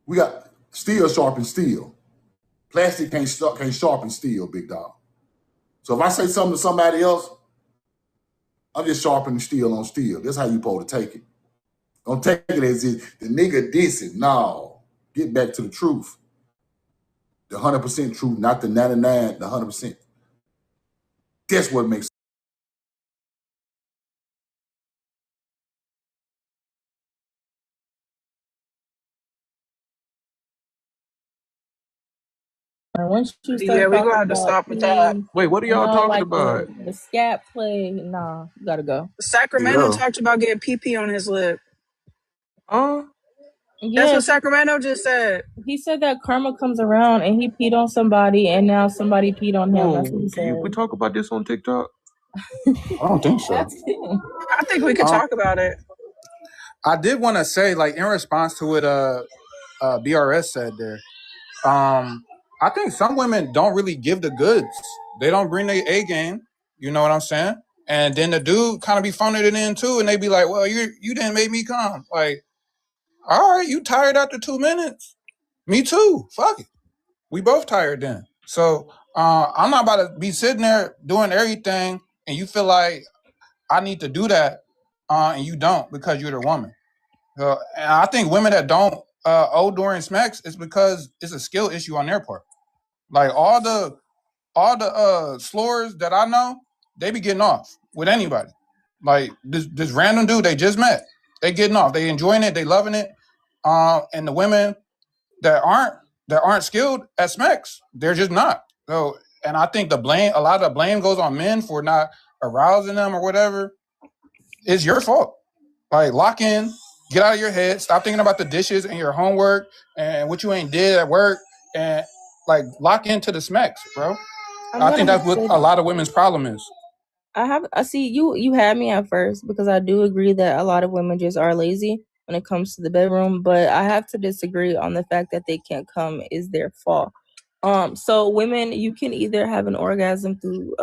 We got steel sharpen steel. Plastic can't sharpen steel, big dog. So if I say something to somebody else, I'm just sharpening steel on steel. That's how you supposed to take it. Don't take it as if the nigga dissing. No. Get back to the truth. The 100% truth, not the 99, the 100%. That's what makes Once you start we gonna have talking to about stop with that. Wait, what are y'all talking about? the scat play, nah, you gotta go. Sacramento Yeah. talked about getting PP on his lip. Huh? That's Yeah, what Sacramento just said. he said that karma comes around and he peed on somebody and now somebody peed on him. That's what he Can said. we talk about this on TikTok? I don't think so. Ask him. I think we could talk about it. I did want to say, like, in response to what BRS said there, I think some women don't really give the goods. They don't bring their A game. You know what I'm saying? And then the dude kind of be phoning it in too, and they be like, "Well, you didn't make me come." Like, all right, you tired after 2 minutes? Me too. Fuck it. We both tired then. So I'm not about to be sitting there doing everything, and you feel like I need to do that, and you don't because you're the woman. And I think women that don't owe during smacks is because it's a skill issue on their part. Like all the slurs that I know, they be getting off with anybody. Like this random dude they just met, they getting off. They enjoying it. They loving it. And the women that aren't skilled at smacks, they're just not. So, and I think a lot of the blame goes on men for not arousing them or whatever. It's your fault. Like lock in, get out of your head, stop thinking about the dishes and your homework and what you ain't did at work, and like lock into the smacks, bro. I think that's what a lot of women's problem is. I see you had me at first because I do agree that a lot of women just are lazy when it comes to the bedroom, but I have to disagree on the fact that they can't come is their fault. So women, you can either have an orgasm through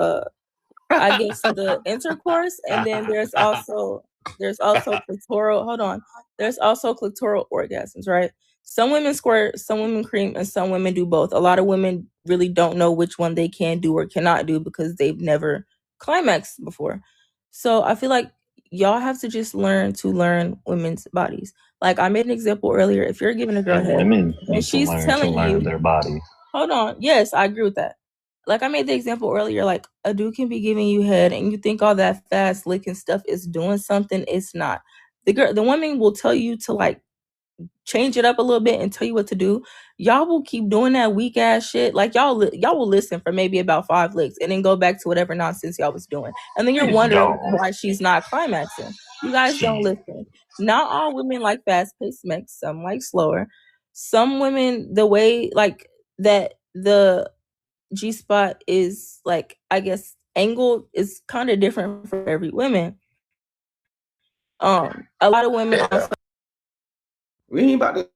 I guess the intercourse, and then there's also clitoral. Hold on, there's also clitoral orgasms, right? Some women squirt, some women cream, and some women do both. A lot of women really don't know which one they can do or cannot do because they've never climaxed before. So I feel like y'all have to just learn women's bodies. Like I made an example earlier. If you're giving a girl head women and need she's to learn telling you their bodies. hold on. Yes, I agree with that. Like I made the example earlier, like a dude can be giving you head and you think all that fast licking stuff is doing something. It's not. The woman will tell you to like change it up a little bit and tell you what to do. Y'all will keep doing that weak ass shit. Like y'all will listen for maybe about 5 licks and then go back to whatever nonsense y'all was doing. And then you're wondering why she's not climaxing. You guys don't listen. Not all women like fast paced mix. Some like slower. Some women, the way like that the G spot is like, I guess, angled is kind of different for every woman. A lot of women also. We ain't about to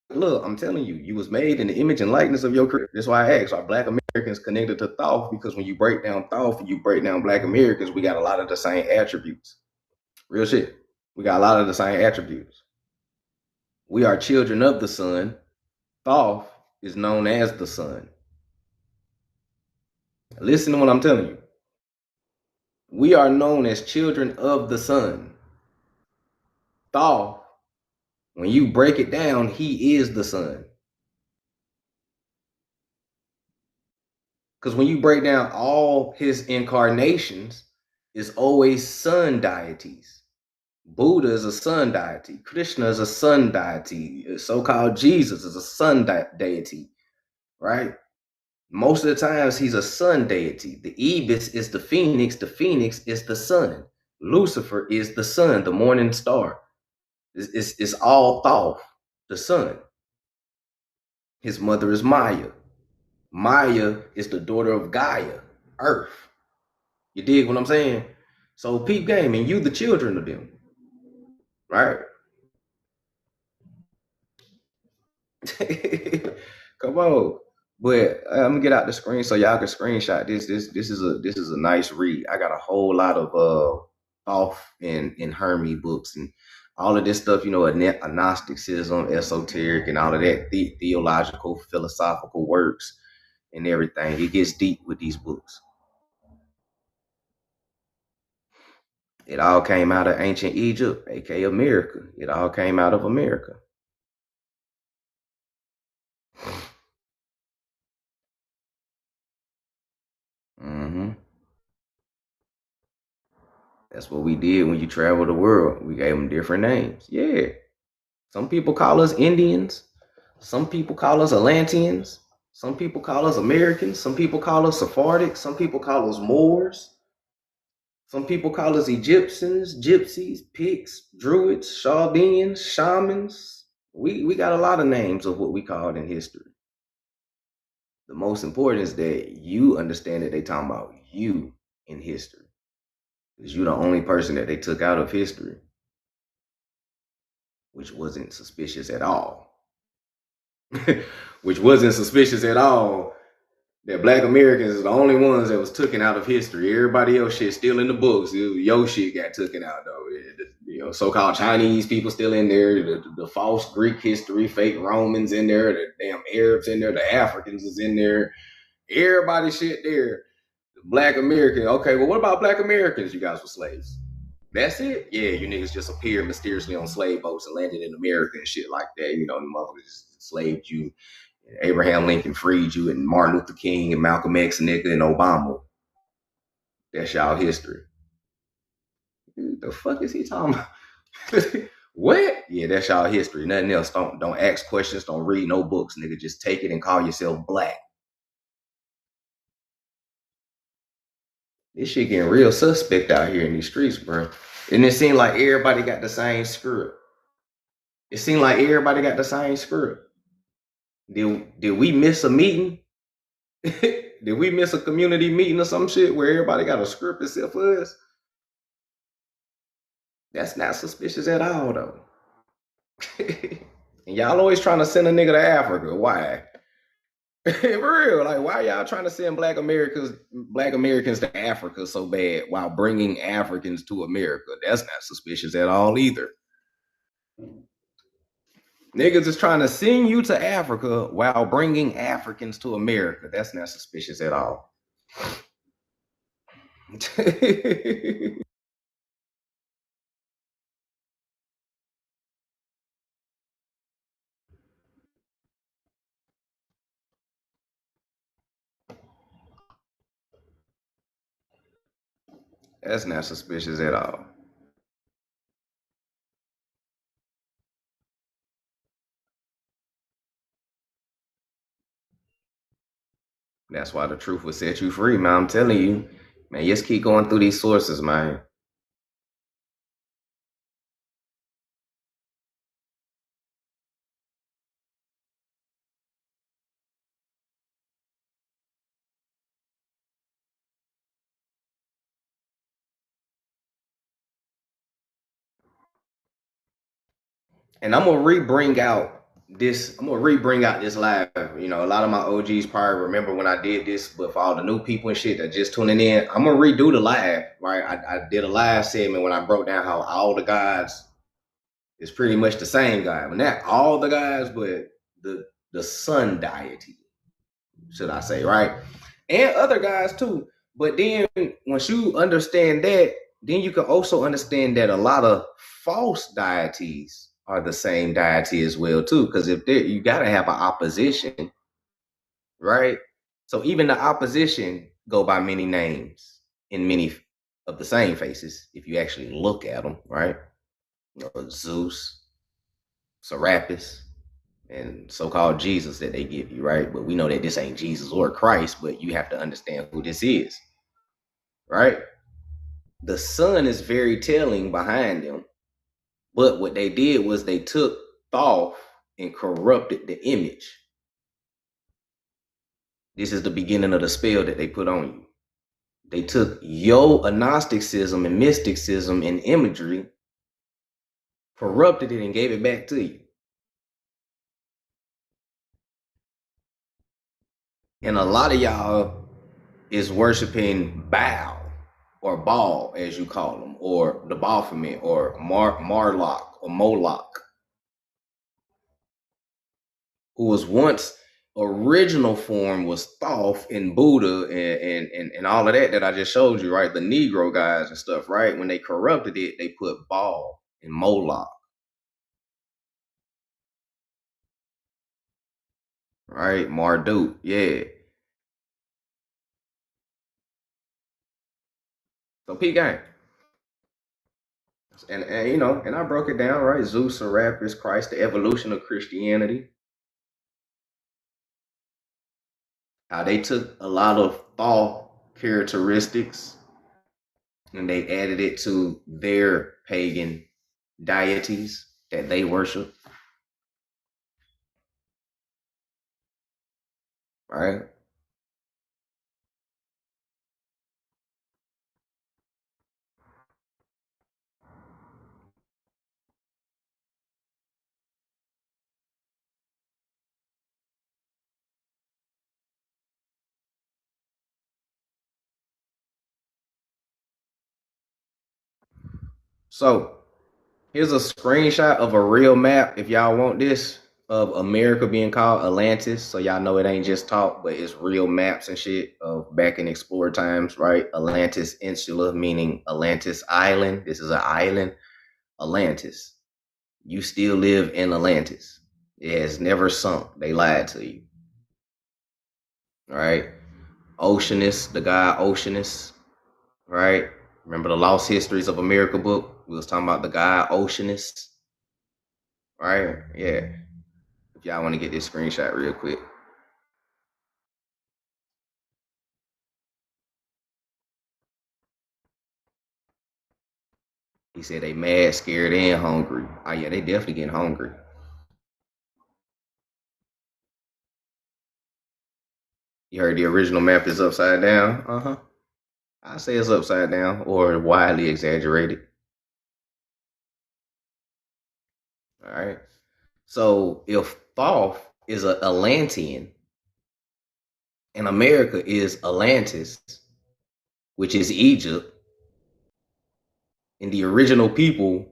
look. I'm telling you, you was made in the image and likeness of your creator. That's why I asked: are Black Americans connected to Thoth? Because when you break down Thoth and you break down Black Americans, we got a lot of the same attributes. Real shit. We got a lot of the same attributes. We are children of the sun. Thoth is known as the sun. Listen to what I'm telling you. We are known as children of the sun. Thoth, when you break it down, he is the sun. Because when you break down all his incarnations, it's always sun deities. Buddha is a sun deity. Krishna is a sun deity. So-called Jesus is a sun deity, right? Most of the times he's a sun deity. The Ibis is the phoenix. The phoenix is the sun. Lucifer is the sun, the morning star. It's all Thoth, the sun. His mother is Maya. Maya is the daughter of Gaia, Earth. You dig what I'm saying? So peep game, and you the children of them, right? Come on. But I'm gonna get out the screen so y'all can screenshot this. This is a nice read. I got a whole lot of Thoth and Hermes books and all of this stuff, you know, Gnosticism, esoteric, and all of that theological, philosophical works and everything. It gets deep with these books. It all came out of ancient Egypt, aka America. It all came out of America. That's what we did when you travel the world. We gave them different names. Yeah. Some people call us Indians. Some people call us Atlanteans. Some people call us Americans. Some people call us Sephardic. Some people call us Moors. Some people call us Egyptians, Gypsies, Picts, Druids, Chaldeans, Shamans. We got a lot of names of what we called in history. The most important is that you understand that they talking about you in history. Because you're the only person that they took out of history, which wasn't suspicious at all. Which wasn't suspicious at all. That Black Americans are the only ones that was taken out of history. Everybody else shit still in the books. Your shit got taken out though. So-called Chinese people still in there. The false Greek history, fake Romans in there. The damn Arabs in there. The Africans is in there. Everybody shit there. The Black American. Okay, well, what about Black Americans? You guys were slaves. That's it? Yeah, you niggas just appeared mysteriously on slave boats and landed in America and shit like that. The motherfuckers just enslaved you. Abraham Lincoln freed you, and Martin Luther King and Malcolm X, nigga, and Obama. That's y'all history. The fuck is he talking about? What? Yeah, that's y'all history. Nothing else. Don't ask questions. Don't read no books, nigga. Just take it and call yourself black. This shit getting real suspect out here in these streets, bro. And it seemed like everybody got the same script. Did we miss a meeting? Did we miss a community meeting or some shit where everybody got a script except for us? That's not suspicious at all, though. And y'all always trying to send a nigga to Africa. Why? For real, like, why y'all trying to send Black Americans to Africa so bad while bringing Africans to America? That's not suspicious at all either. Niggas is trying to send you to Africa while bringing Africans to America. That's not suspicious at all. That's not suspicious at all. That's why the truth will set you free, man. I'm telling you, man, just keep going through these sources, man. And I'm gonna re-bring out this live. A lot of my OGs probably remember when I did this, but for all the new people and shit that just tuning in, I'm gonna redo the live, right? I did a live segment when I broke down how all the gods is pretty much the same God. Well, not all the gods, but the sun deity, should I say, right? And other guys too. But then once you understand that, then you can also understand that a lot of false deities are the same deity as well too. Because you gotta have an opposition, right? So even the opposition go by many names in many of the same faces if you actually look at them, right? Zeus, Serapis, and so-called Jesus that they give you, right? But we know that this ain't Jesus or Christ, but you have to understand who this is, right? The sun is very telling behind them, but what they did was they took Thoth and corrupted the image. This is the beginning of the spell that they put on you. They took your agnosticism and mysticism and imagery, corrupted it, and gave it back to you. And a lot of y'all is worshiping Baal or Baal, as you call them, or the Baphomet, or Marduk or Moloch, who was once original form was Thoth and Buddha and all of that I just showed you, right? The Negro guys and stuff, right? When they corrupted it, they put Baal and Moloch, right? Marduk, yeah. So P gang. And I broke it down, right? Zeus, Serapis, Christ, the evolution of Christianity. How they took a lot of Thoth characteristics and they added it to their pagan deities that they worship. Right? So here's a screenshot of a real map, if y'all want this, of America being called Atlantis. So y'all know it ain't just talk, but it's real maps and shit of back in explorer times, right? Atlantis Insula, meaning Atlantis Island. This is an island. Atlantis. You still live in Atlantis. It has never sunk. They lied to you. Right? Oceanus, the guy Oceanus, right? Remember the Lost Histories of America book? We was talking about the guy Oceanus, right? Yeah. If y'all want to get this screenshot real quick. He said they mad, scared, and hungry. Oh yeah, they definitely getting hungry. You heard the original map is upside down? Uh-huh. I say it's upside down or widely exaggerated. All right. So if Thoth is an Atlantean and America is Atlantis, which is Egypt, and the original people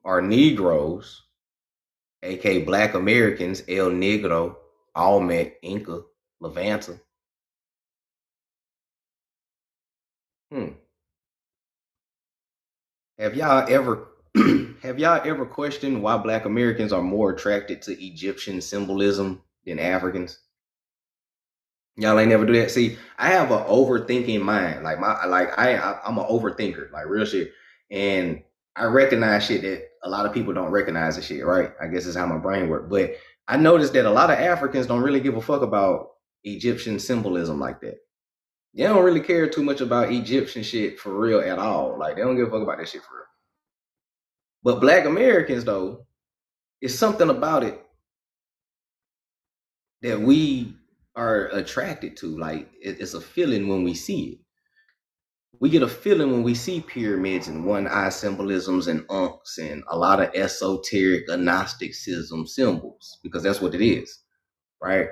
are Negroes, aka Black Americans, El Negro, Olmec, Inca, Levanta. Have y'all ever questioned why Black Americans are more attracted to Egyptian symbolism than Africans? Y'all ain't never do that. See, I have an overthinking mind. I'm an overthinker, like real shit. And I recognize shit that a lot of people don't recognize the shit, right? I guess it's how my brain works. But I noticed that a lot of Africans don't really give a fuck about Egyptian symbolism like that. They don't really care too much about Egyptian shit for real at all. Like they don't give a fuck about that shit for real. But Black Americans, though, it's something about it that we are attracted to. Like it's a feeling when we see it. We get a feeling when we see pyramids and one eye symbolisms and unks and a lot of esoteric Gnosticism symbols, because that's what it is, right?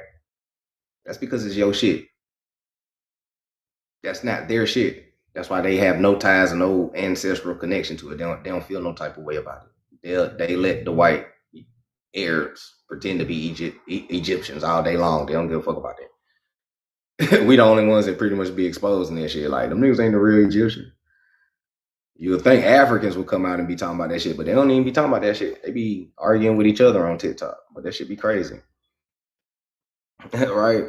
That's because it's your shit. That's not their shit. That's why they have no ties and no ancestral connection to it. They don't feel no type of way about it. They let the white Arabs pretend to be Egyptians all day long. They don't give a fuck about that. We the only ones that pretty much be exposing that shit. Like them niggas ain't the real Egyptian. You would think Africans would come out and be talking about that shit, but they don't even be talking about that shit. They be arguing with each other on TikTok, but that shit be crazy. Right?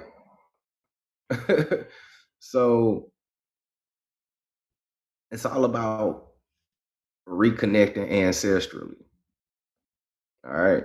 So it's all about reconnecting ancestrally. All right.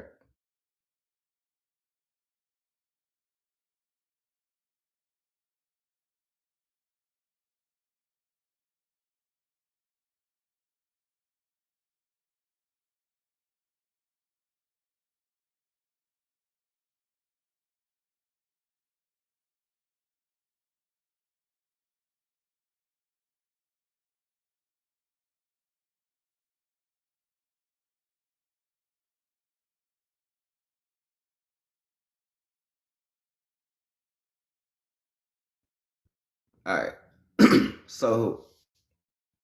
All right. So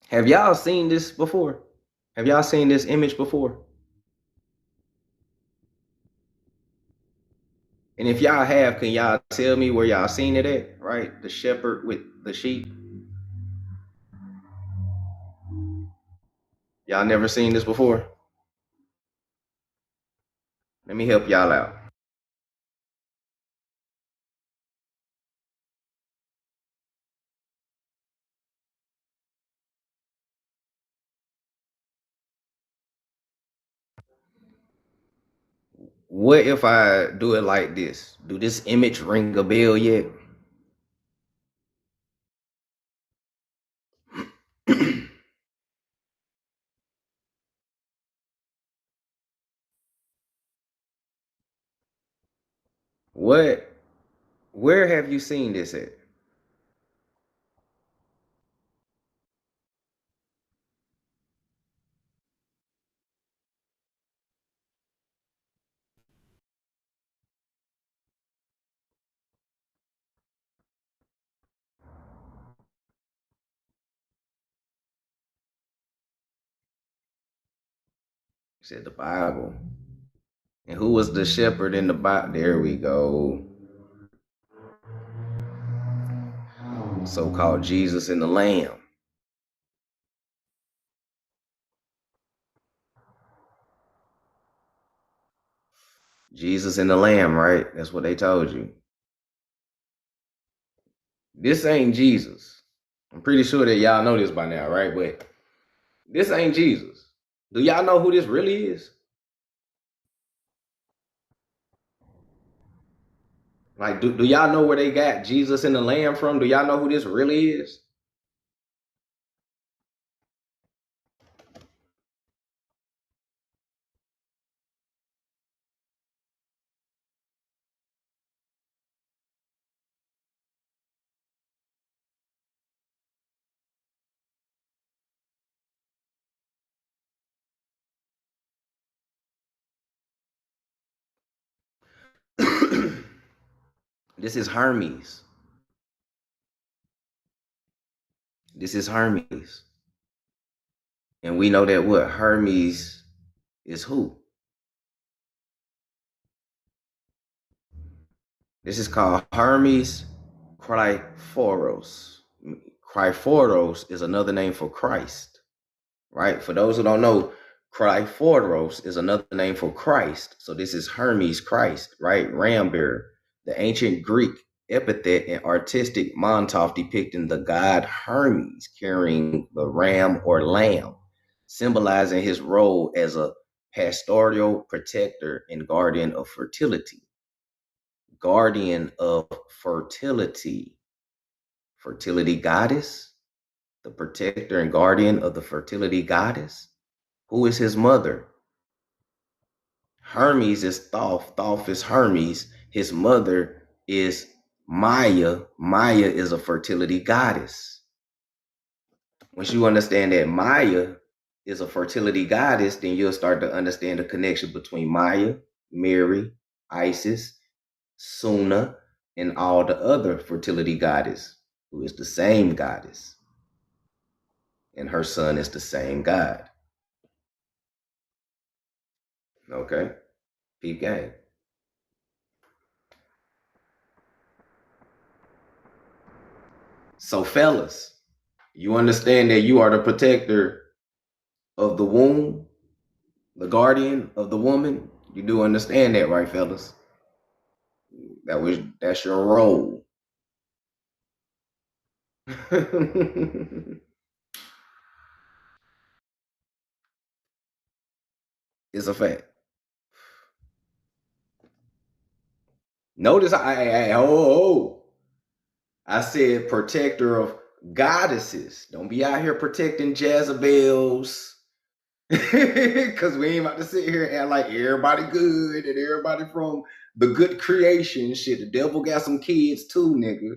have y'all seen this before? Have y'all seen this image before? And if y'all have, can y'all tell me where y'all seen it at? Right? The shepherd with the sheep. Y'all never seen this before? Let me help y'all out. What if I do it like this? Do this image ring a bell yet? What? Where have you seen this at? Said the Bible. And who was the shepherd in the Bible? There we go. So-called Jesus and the Lamb. Jesus and the Lamb, right? That's what they told you. This ain't Jesus. I'm pretty sure that y'all know this by now, right? But this ain't Jesus. Do y'all know who this really is? Like, do y'all know where they got Jesus and the Lamb from? Do y'all know who this really is? This is Hermes. This is Hermes. And we know that what? Hermes is who? This is called Hermes Kryphoros. Kryphoros is another name for Christ, right? For those who don't know, Kryphoros is another name for Christ. So this is Hermes Christ, right? Ram bearer. The ancient Greek epithet and artistic Montauf depicting the god Hermes carrying the ram or lamb, symbolizing his role as a pastoral protector and guardian of fertility. Guardian of fertility. Fertility goddess, the protector and guardian of the fertility goddess. Who is his mother? Hermes is Thoth. Thoth is Hermes. His mother is Maya. Maya is a fertility goddess. Once you understand that Maya is a fertility goddess, then you'll start to understand the connection between Maya, Mary, Isis, Suna, and all the other fertility goddess, who is the same goddess. And her son is the same God. Okay? Peep game. So fellas, you understand that you are the protector of the womb, the guardian of the woman. You do understand that, right, fellas? That's your role. It's a fact. Notice I said protector of goddesses. Don't be out here protecting Jezebels. Because we ain't about to sit here and act like everybody good and everybody from the good creation shit. The devil got some kids too, nigga.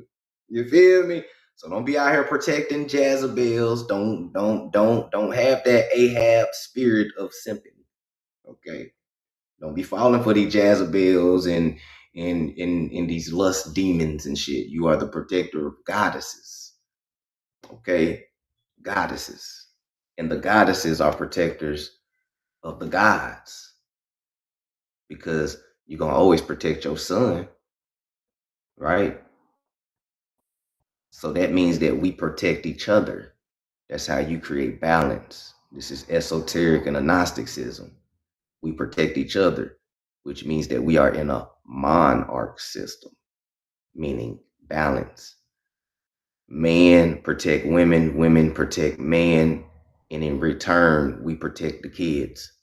You feel me? So don't be out here protecting Jezebels. Don't have that Ahab spirit of sympathy. Okay? Don't be falling for these Jezebels and these lust demons and shit. You are the protector of goddesses. Okay? Goddesses. And the goddesses are protectors of the gods. Because you're going to always protect your son. Right? So that means that we protect each other. That's how you create balance. This is esoteric and Gnosticism. We protect each other, which means that we are in a monarch system, meaning balance. Men protect women, women protect men, and in return, we protect the kids.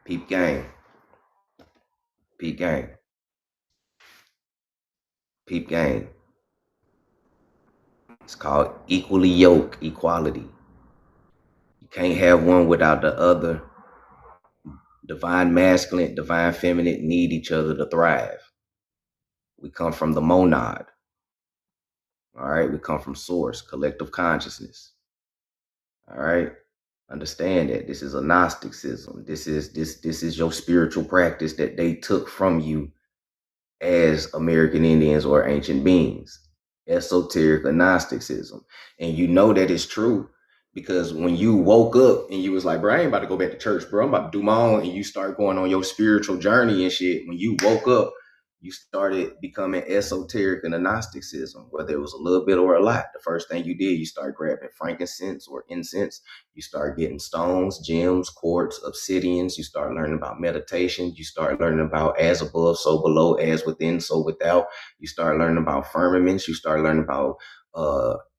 Peep game. Peep game. Peep game. It's called equally yoked equality. You can't have one without the other. Divine masculine, divine feminine need each other to thrive. We come from the monad. All right, we come from source, collective consciousness. All right, understand that this is a Gnosticism. This is your spiritual practice that they took from you as American Indians or ancient beings. Esoteric Gnosticism, and you know that it's true Because when you woke up and you was like, bro, I ain't about to go back to church, bro. I'm about to do my own. And you start going on your spiritual journey and shit. When you woke up, you started becoming esoteric in the Gnosticism, whether it was a little bit or a lot. The first thing you did, you start grabbing frankincense or incense. You start getting stones, gems, quartz, obsidians. You start learning about meditation. You start learning about as above, so below, as within, so without. You start learning about firmaments. You start learning about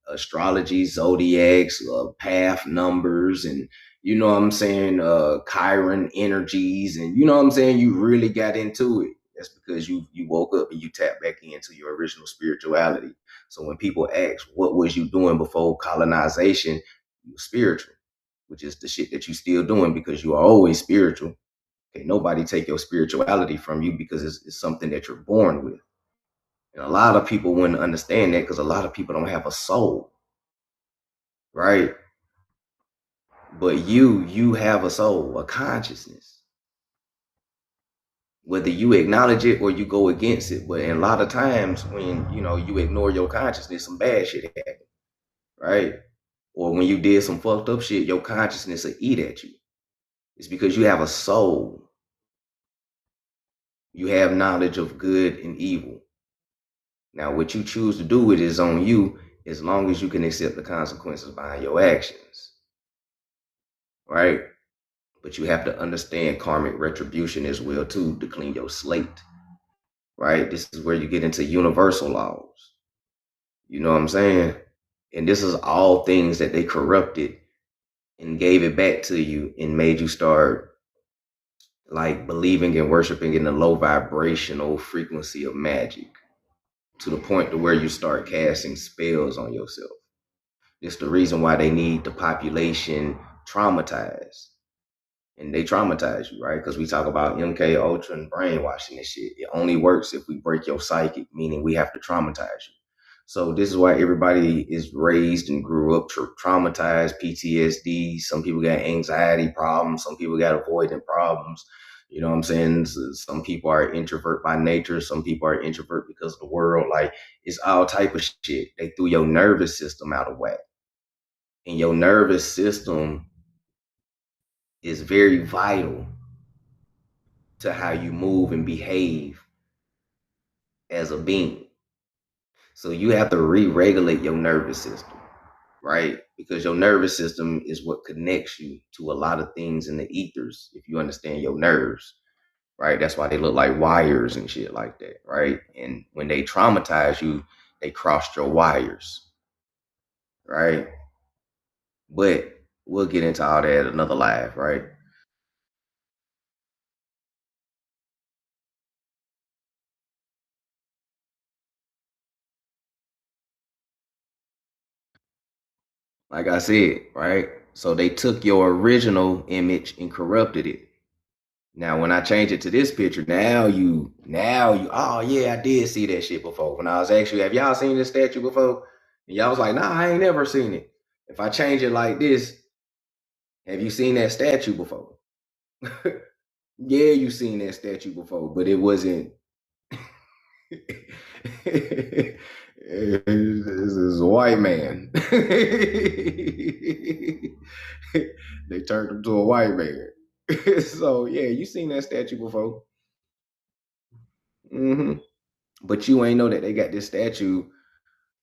astrology, zodiacs, path numbers, and you know what I'm saying, Chiron energies, and you know what I'm saying, you really got into it. That's because you woke up and you tapped back into your original spirituality. So when people ask, what was you doing before colonization? You were spiritual, which is the shit that you still doing because you are always spiritual. Okay, nobody take your spirituality from you because it's something that you're born with. And a lot of people wouldn't understand that because a lot of people don't have a soul, right? But you have a soul, a consciousness. Whether you acknowledge it or you go against it. But in a lot of times when, you know, you ignore your consciousness, some bad shit happen, right? Or when you did some fucked up shit, your consciousness will eat at you. It's because you have a soul. You have knowledge of good and evil. Now, what you choose to do with it is on you, as long as you can accept the consequences behind your actions, right? But you have to understand karmic retribution as well, too, to clean your slate, right? This is where you get into universal laws. You know what I'm saying? And this is all things that they corrupted and gave it back to you and made you start like believing and worshiping in the low vibrational frequency of magic to the point to where you start casting spells on yourself. It's the reason why they need the population traumatized. And they traumatize you, right? Because we talk about MK Ultra and brainwashing and shit. It only works if we break your psychic, meaning we have to traumatize you. So this is why everybody is raised and grew up traumatized, PTSD. Some people got anxiety problems. Some people got avoidant problems. You know what I'm saying? Some people are introvert by nature. Some people are introvert because of the world. Like, it's all type of shit. They threw your nervous system out of whack. And your nervous system is very vital to how you move and behave as a being. So you have to re-regulate your nervous system, right? Because your nervous system is what connects you to a lot of things in the ethers, if you understand your nerves, right? That's why they look like wires and shit like that, right? And when they traumatize you, they crossed your wires, right? But we'll get into all that another live, right? Like I said, right? So they took your original image and corrupted it. Now, when I change it to this picture, now you, oh yeah, I did see that shit before. When I was actually, have y'all seen this statue before? And y'all was like, nah, I ain't never seen it. If I change it like this, have you seen that statue before? Yeah, you seen that statue before, but it wasn't. This is a white man. They turned him to a white man. So yeah, you seen that statue before. But you ain't know that they got this statue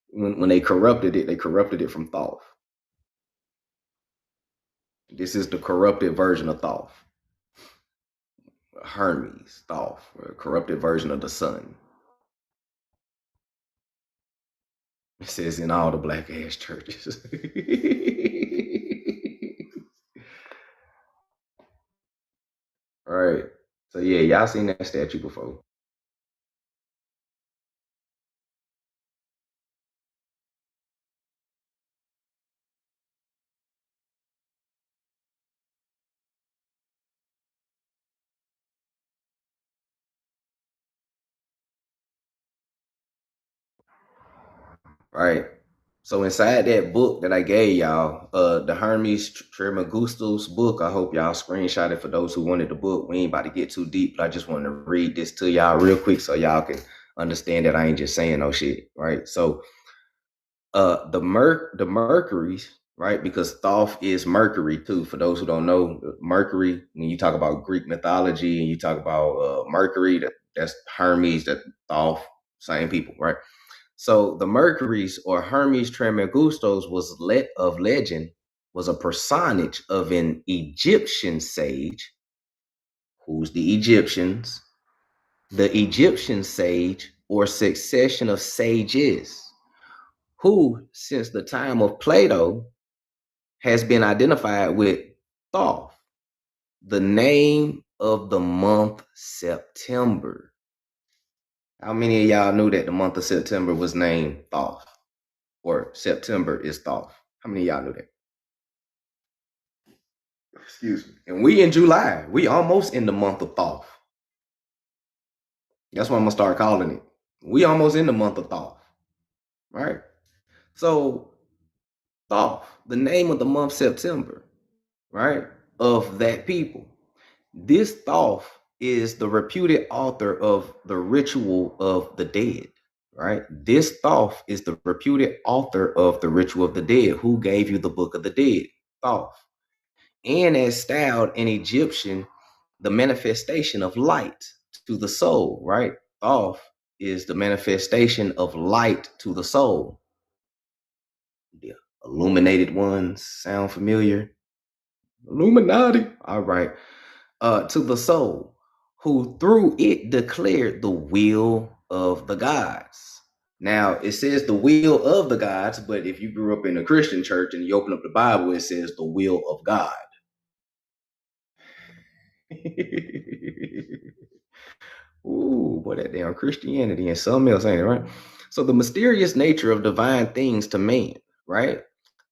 when they corrupted it from Thoth. This is the corrupted version of Thoth. Hermes, Thoth, a corrupted version of the sun. It says in all the black ass churches. All right. So yeah, y'all seen that statue before. Right. So inside that book that I gave y'all, the Hermes Trismegistus book, I hope y'all screenshot it for those who wanted the book. We ain't about to get too deep, but I just wanted to read this to y'all real quick so y'all can understand that I ain't just saying no shit, right? So the Mercuries right? Because Thoth is Mercury too. For those who don't know, Mercury, when you talk about Greek mythology and you talk about Mercury, that's Hermes, that Thoth, same people, right? So the Mercuries or Hermes Trismegistus was of legend, was a personage of an Egyptian sage. Who's the Egyptians? The Egyptian sage or succession of sages who, since the time of Plato, has been identified with Thoth, the name of the month September. How many of y'all knew that the month of September was named Thoth? Or September is Thoth? How many of y'all knew that? Excuse me. And we in July. We almost in the month of Thoth. That's what I'm going to start calling it. We almost in the month of Thoth. Right? So, Thoth, the name of the month September, right? Of that people. This Thoth is the reputed author of the Ritual of the Dead, right? This Thoth is the reputed author of the Ritual of the Dead. Who gave you the Book of the Dead? Thoth. And as styled in Egyptian, the manifestation of light to the soul, right? Thoth is the manifestation of light to the soul. The illuminated ones sound familiar? Illuminati. All right. To the soul, who through it declared the will of the gods. Now, it says the will of the gods, but if you grew up in a Christian church and you open up the Bible, it says the will of God. Ooh, boy, that damn Christianity and something else, ain't it, right? So the mysterious nature of divine things to man, right?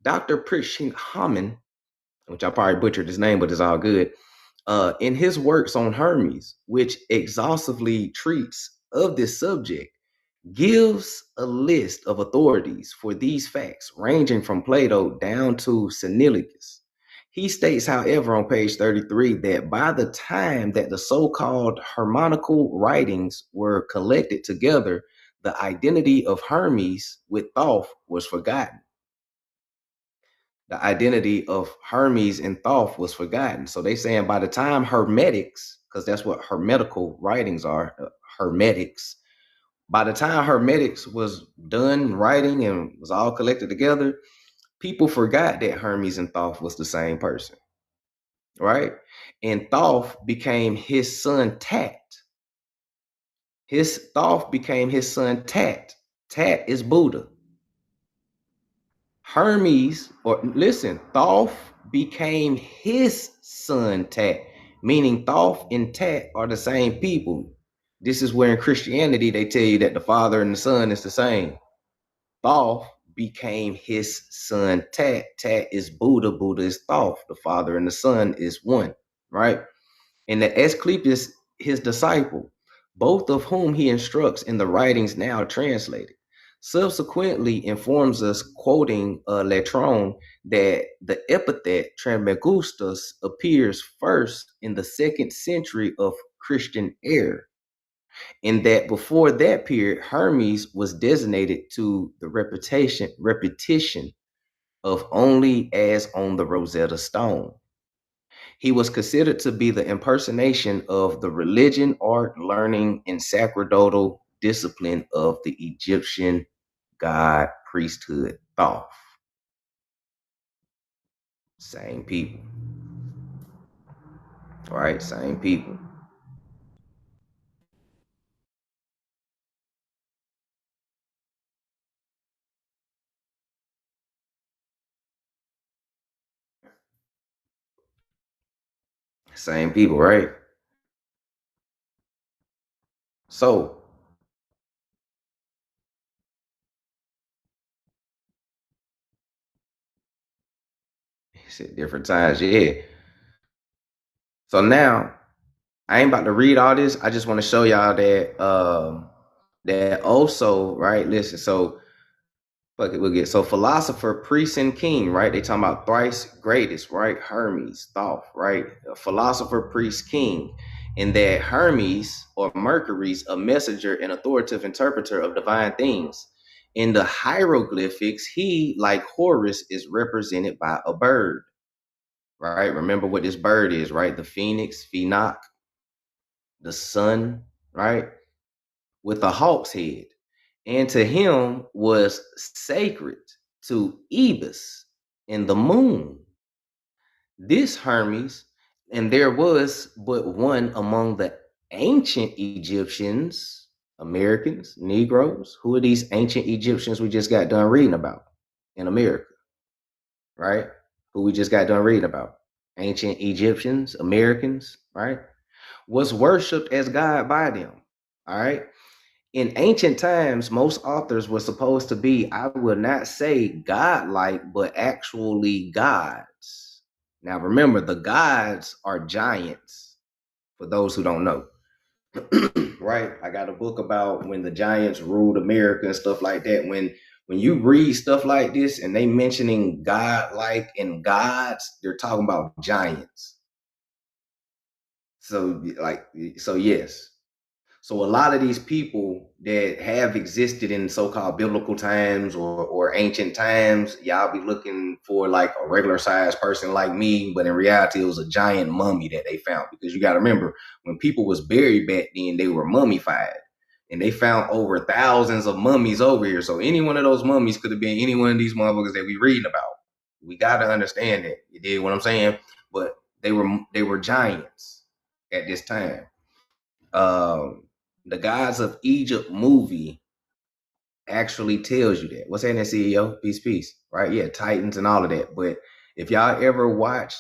Dr. Prishant Haman, which I probably butchered his name, but it's all good. In his works on Hermes, which exhaustively treats of this subject, gives a list of authorities for these facts, ranging from Plato down to Sinaiticus. He states, however, on page 33, that by the time that the so-called Hermonical writings were collected together, the identity of Hermes with Thoth was forgotten. The identity of Hermes and Thoth was forgotten. So they saying by the time Hermetics, because that's what Hermetical writings are, Hermetics, by the time Hermetics was done writing and was all collected together, people forgot that Hermes and Thoth was the same person, right? And Thoth became his son Tat. Thoth became his son Tat. Tat is Buddha. Hermes, or listen, Thoth became his son Tat, meaning Thoth and Tat are the same people. This is where in Christianity they tell you that the Father and the Son is the same. Thoth became his son Tat. Tat is Buddha. Buddha is Thoth. The Father and the Son is one, right? And the Asclepius, his disciple, both of whom he instructs in the writings now translated, subsequently informs us, quoting Latron, that the epithet Trismegistus appears first in the 2nd century of Christian era, and that before that period, Hermes was designated to the repetition of only as on the Rosetta Stone. He was considered to be the impersonation of the religion, art, learning, and sacerdotal discipline of the Egyptian god priesthood Thoth. Same people. All right, same people. Same people, right? So, it's at different times, yeah. So now, I ain't about to read all this. I just want to show y'all that that also, right? Listen, so fuck it, we'll get so philosopher, priest, and king, right? They talking about thrice greatest, right? Hermes, Thoth, right? A philosopher, priest, king. And that Hermes or Mercury's a messenger and authoritative interpreter of divine things. In the hieroglyphics, he, like Horus, is represented by a bird, right? Remember what this bird is, right? The phoenix, Phenok, the sun, right? With a hawk's head. And to him was sacred to Ibis and the moon. This Hermes, and there was but one among the ancient Egyptians, Americans, Negroes. Who are these ancient Egyptians we just got done reading about in America, right? Who we just got done reading about? Ancient Egyptians, Americans, right? Was worshipped as God by them, all right? In ancient times, most authors were supposed to be, I will not say godlike, but actually gods. Now remember, the gods are giants, for those who don't know. Right? I got a book about when the giants ruled America and stuff like that. When you read stuff like this and they mentioning godlike and gods, they're talking about giants. So yes. So a lot of these people that have existed in so-called biblical times or ancient times, y'all be looking for like a regular sized person like me, but in reality, it was a giant mummy that they found. Because you got to remember, when people was buried back then, they were mummified. And they found over thousands of mummies over here. So any one of those mummies could have been any one of these motherfuckers that we reading about. We got to understand that. You did what I'm saying? But they were giants at this time. The Gods of Egypt movie actually tells you that. What's happening, CEO? Peace, right? Yeah, Titans and all of that. But if y'all ever watch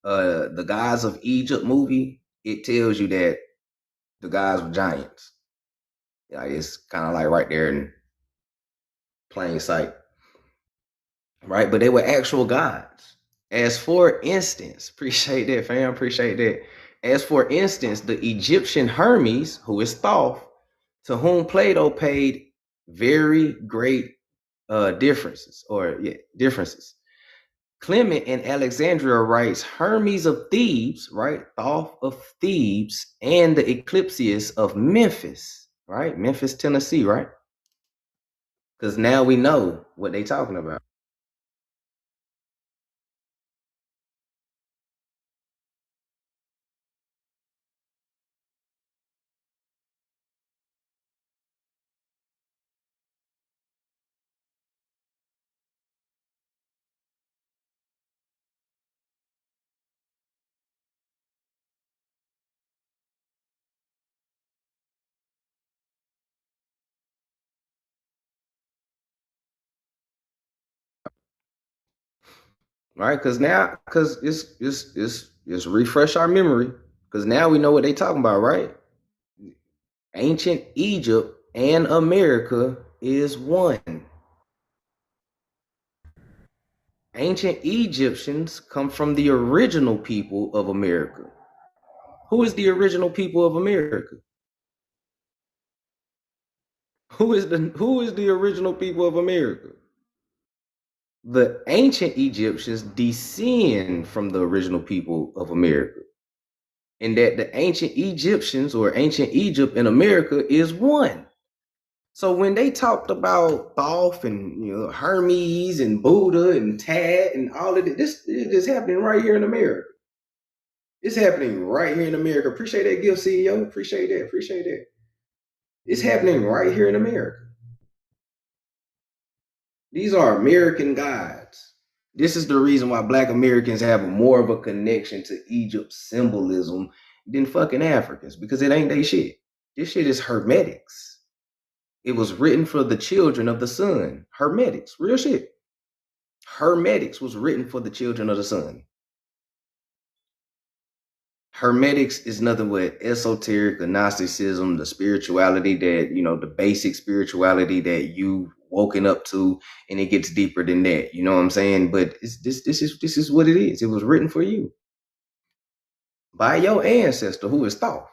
the Gods of Egypt movie, it tells you that the gods were giants. Like, it's kind of like right there in plain sight, right? But they were actual gods. As for instance, appreciate that, fam. Appreciate that. As for instance, the Egyptian Hermes, who is Thoth, to whom Plato paid very great differences. Clement in Alexandria writes Hermes of Thebes, right? Thoth of Thebes, and the Eclipsius of Memphis, right? Memphis, Tennessee, right? Because now we know what they talking about. Right, because it's refresh our memory, because now we know what they talking about, right? Ancient Egypt and America is one. Ancient Egyptians come from the original people of America. Who is the original people of America? Who is the original people of America? The ancient Egyptians descend from the original people of America. And that the ancient Egyptians or ancient Egypt in America is one. So when they talked about Thoth and Hermes and Buddha and Tat and all of it, this is happening right here in America. It's happening right here in America. Appreciate that gift, CEO. Appreciate that. It's happening right here in America. These are American gods. This is the reason why Black Americans have more of a connection to Egypt's symbolism than fucking Africans, because it ain't they shit. This shit is Hermetics. It was written for the children of the sun. Hermetics, real shit. Hermetics was written for the children of the sun. Hermetics is nothing but esoteric Gnosticism, the spirituality that, the basic spirituality that you woken up to, and it gets deeper than that. You know what I'm saying? But this is what it is. It was written for you by your ancestor, who is Thoth.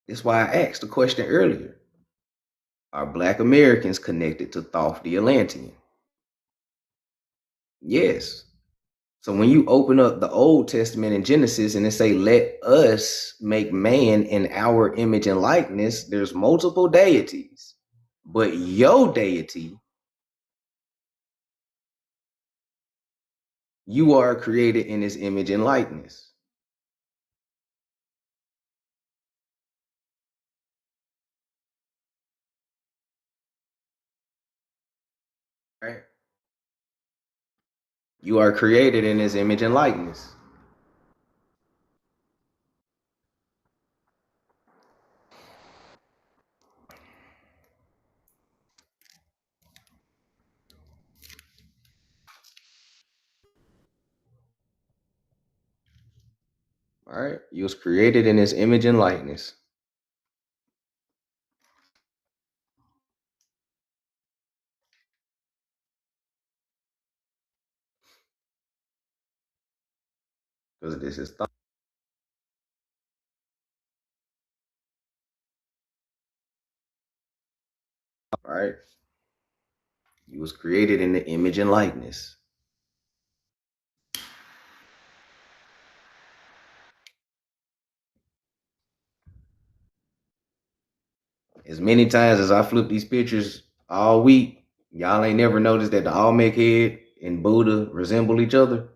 That's why I asked the question earlier. Are Black Americans connected to Thoth the Atlantean? Yes. So when you open up the Old Testament in Genesis and it say, let us make man in our image and likeness, there's multiple deities. But your deity, you are created in his image and likeness. Right? You are created in his image and likeness. All right? You was created in his image and likeness. Because this is thought. All right? You was created in the image and likeness. As many times as I flip these pictures all week, y'all ain't never noticed that the Olmec head and Buddha resemble each other.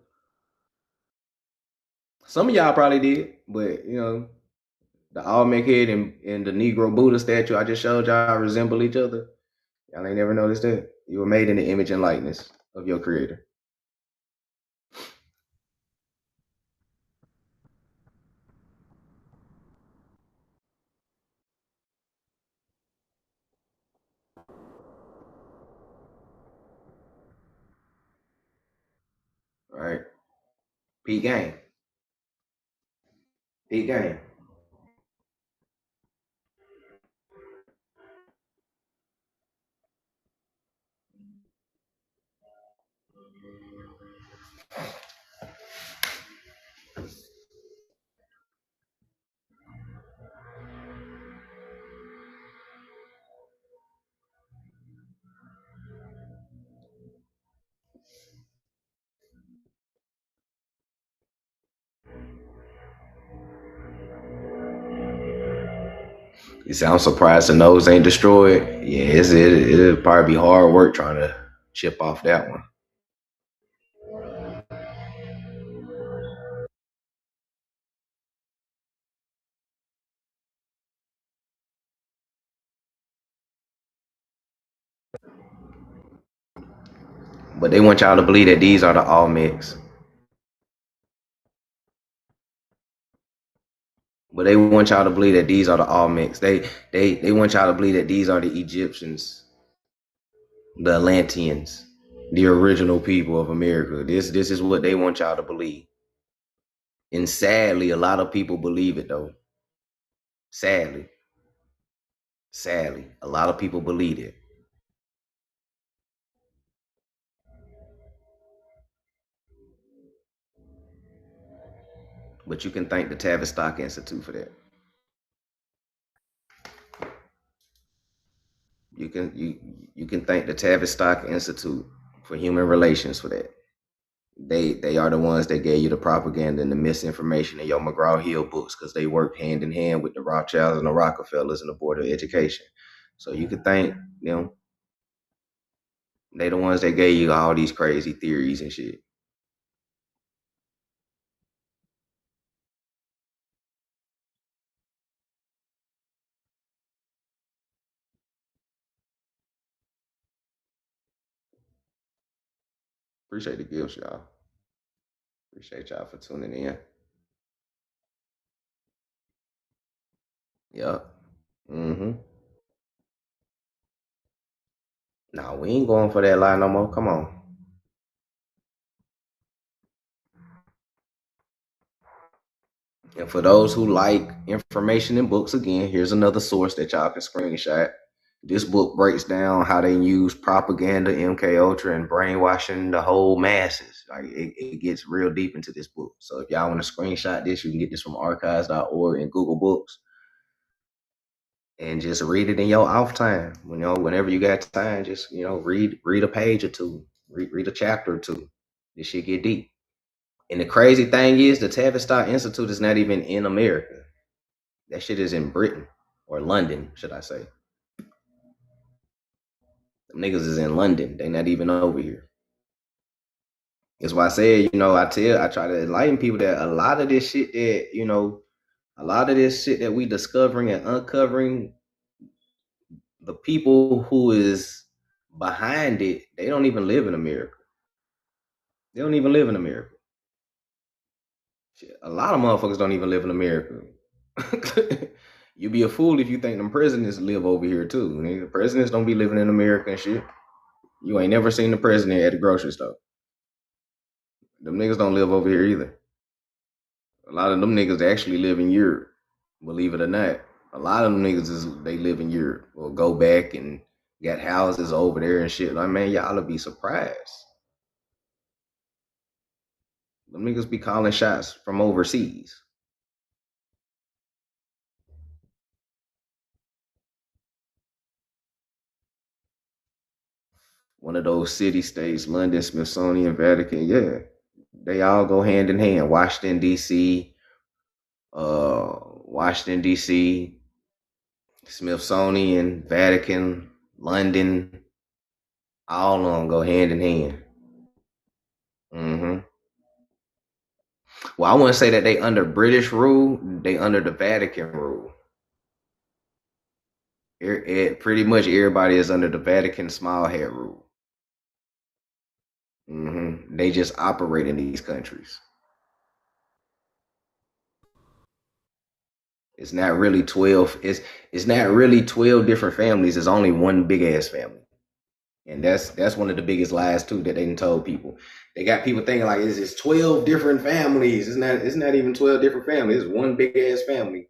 Some of y'all probably did, but you know, the Olmec head and the Negro Buddha statue I just showed y'all resemble each other. Y'all ain't never noticed that. You were made in the image and likeness of your creator. All right? Peak game. Peak game. You sound surprised the nose ain't destroyed. Yeah, it'll probably be hard work trying to chip off that one. But they want y'all to believe that these are the Olmecs. But they want y'all to believe that these are the Olmecs. They want y'all to believe that these are the Egyptians, the Atlanteans, the original people of America. This is what they want y'all to believe. And sadly, a lot of people believe it though. Sadly, a lot of people believe it. But you can thank the Tavistock Institute for that. You can thank the Tavistock Institute for Human Relations for that. They are the ones that gave you the propaganda and the misinformation in your McGraw-Hill books because they worked hand in hand with the Rothschilds and the Rockefellers and the Board of Education. So you can thank them. They the ones that gave you all these crazy theories and shit. Appreciate the gifts, y'all. Appreciate y'all for tuning in. Yep. Nah, we ain't going for that lie no more. Come on. And for those who like information in books, again, here's another source that y'all can screenshot. This book breaks down how they use propaganda, MK Ultra, and brainwashing the whole masses. Like it gets real deep into this book. So if y'all want to screenshot this, you can get this from archives.org and Google Books. And just read it in your off time. Whenever you got time, just read a page or two, read a chapter or two. This shit get deep. And the crazy thing is, the Tavistock Institute is not even in America. That shit is in Britain or London, should I say? Them niggas is in London. They not even over here. That's why I said, I try to enlighten people that a lot of this shit that we discovering and uncovering, the people who is behind it, they don't even live in America. They don't even live in America. Shit, a lot of motherfuckers don't even live in America. You be a fool if you think them presidents live over here too. The presidents don't be living in America and shit. You ain't never seen the president at the grocery store. Them niggas don't live over here either. A lot of them niggas actually live in Europe, believe it or not. A lot of them niggas they live in Europe or go back and got houses over there and shit. Like, man, y'all will be surprised. Them niggas be calling shots from overseas. One of those city-states, London, Smithsonian, Vatican, yeah. They all go hand in hand. Washington, D.C., Smithsonian, Vatican, London, all of them go hand in hand. Well, I wouldn't say that they under British rule. They under the Vatican rule. Pretty much everybody is under the Vatican small hat rule. They just operate in these countries. It's not really 12. It's not really 12 different families. It's only one big ass family. And that's one of the biggest lies too that they done told people. They got people thinking like it's 12 different families. It's not even 12 different families. It's one big ass family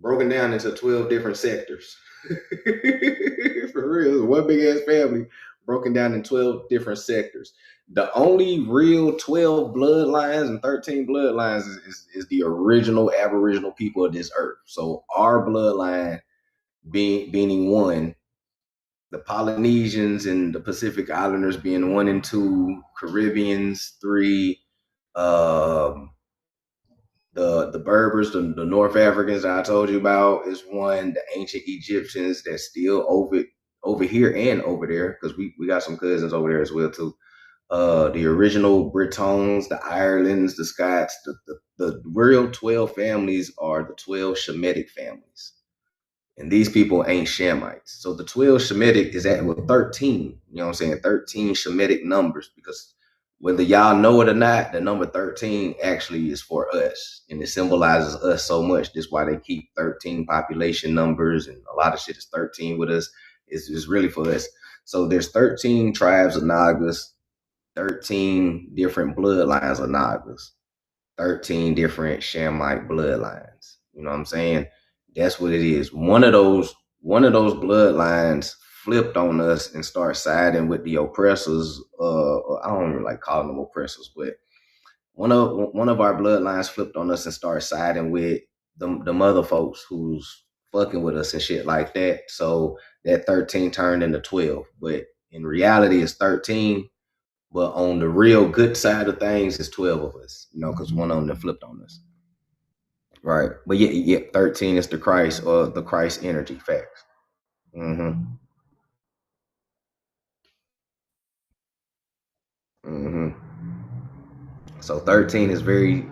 broken down into 12 different sectors. For real, it's one big ass family broken down in 12 different sectors. The only real 12 bloodlines and 13 bloodlines is the original Aboriginal people of this earth. So our bloodline being one, the Polynesians and the Pacific Islanders being 1 and 2, Caribbeans 3, the Berbers, the North Africans that I told you about is 1. The ancient Egyptians that's still over here and over there, because we got some cousins over there as well too. The original Britons, the Irelands, the Scots, the real 12 families are the 12 Shemitic families. And these people ain't Shemites. So the 12 Shemitic is at 13. You know what I'm saying? 13 Shemitic numbers, because whether y'all know it or not, the number 13 actually is for us. And it symbolizes us so much. That's why they keep 13 population numbers, and a lot of shit is 13 with us. It's really for us. So there's 13 tribes of Nagas, 13 different bloodlines of Nagas, 13 different Shamite bloodlines. You know what I'm saying? That's what it is. One of those bloodlines flipped on us and started siding with the oppressors. I don't really like calling them oppressors, but one of our bloodlines flipped on us and started siding with the mother folks who's fucking with us and shit like that. So that 13 turned into 12. But in reality, it's 13. But on the real good side of things, it's 12 of us, because one of them flipped on us. Right. But yeah, 13 is the Christ, or the Christ energy. Facts. So 13 is very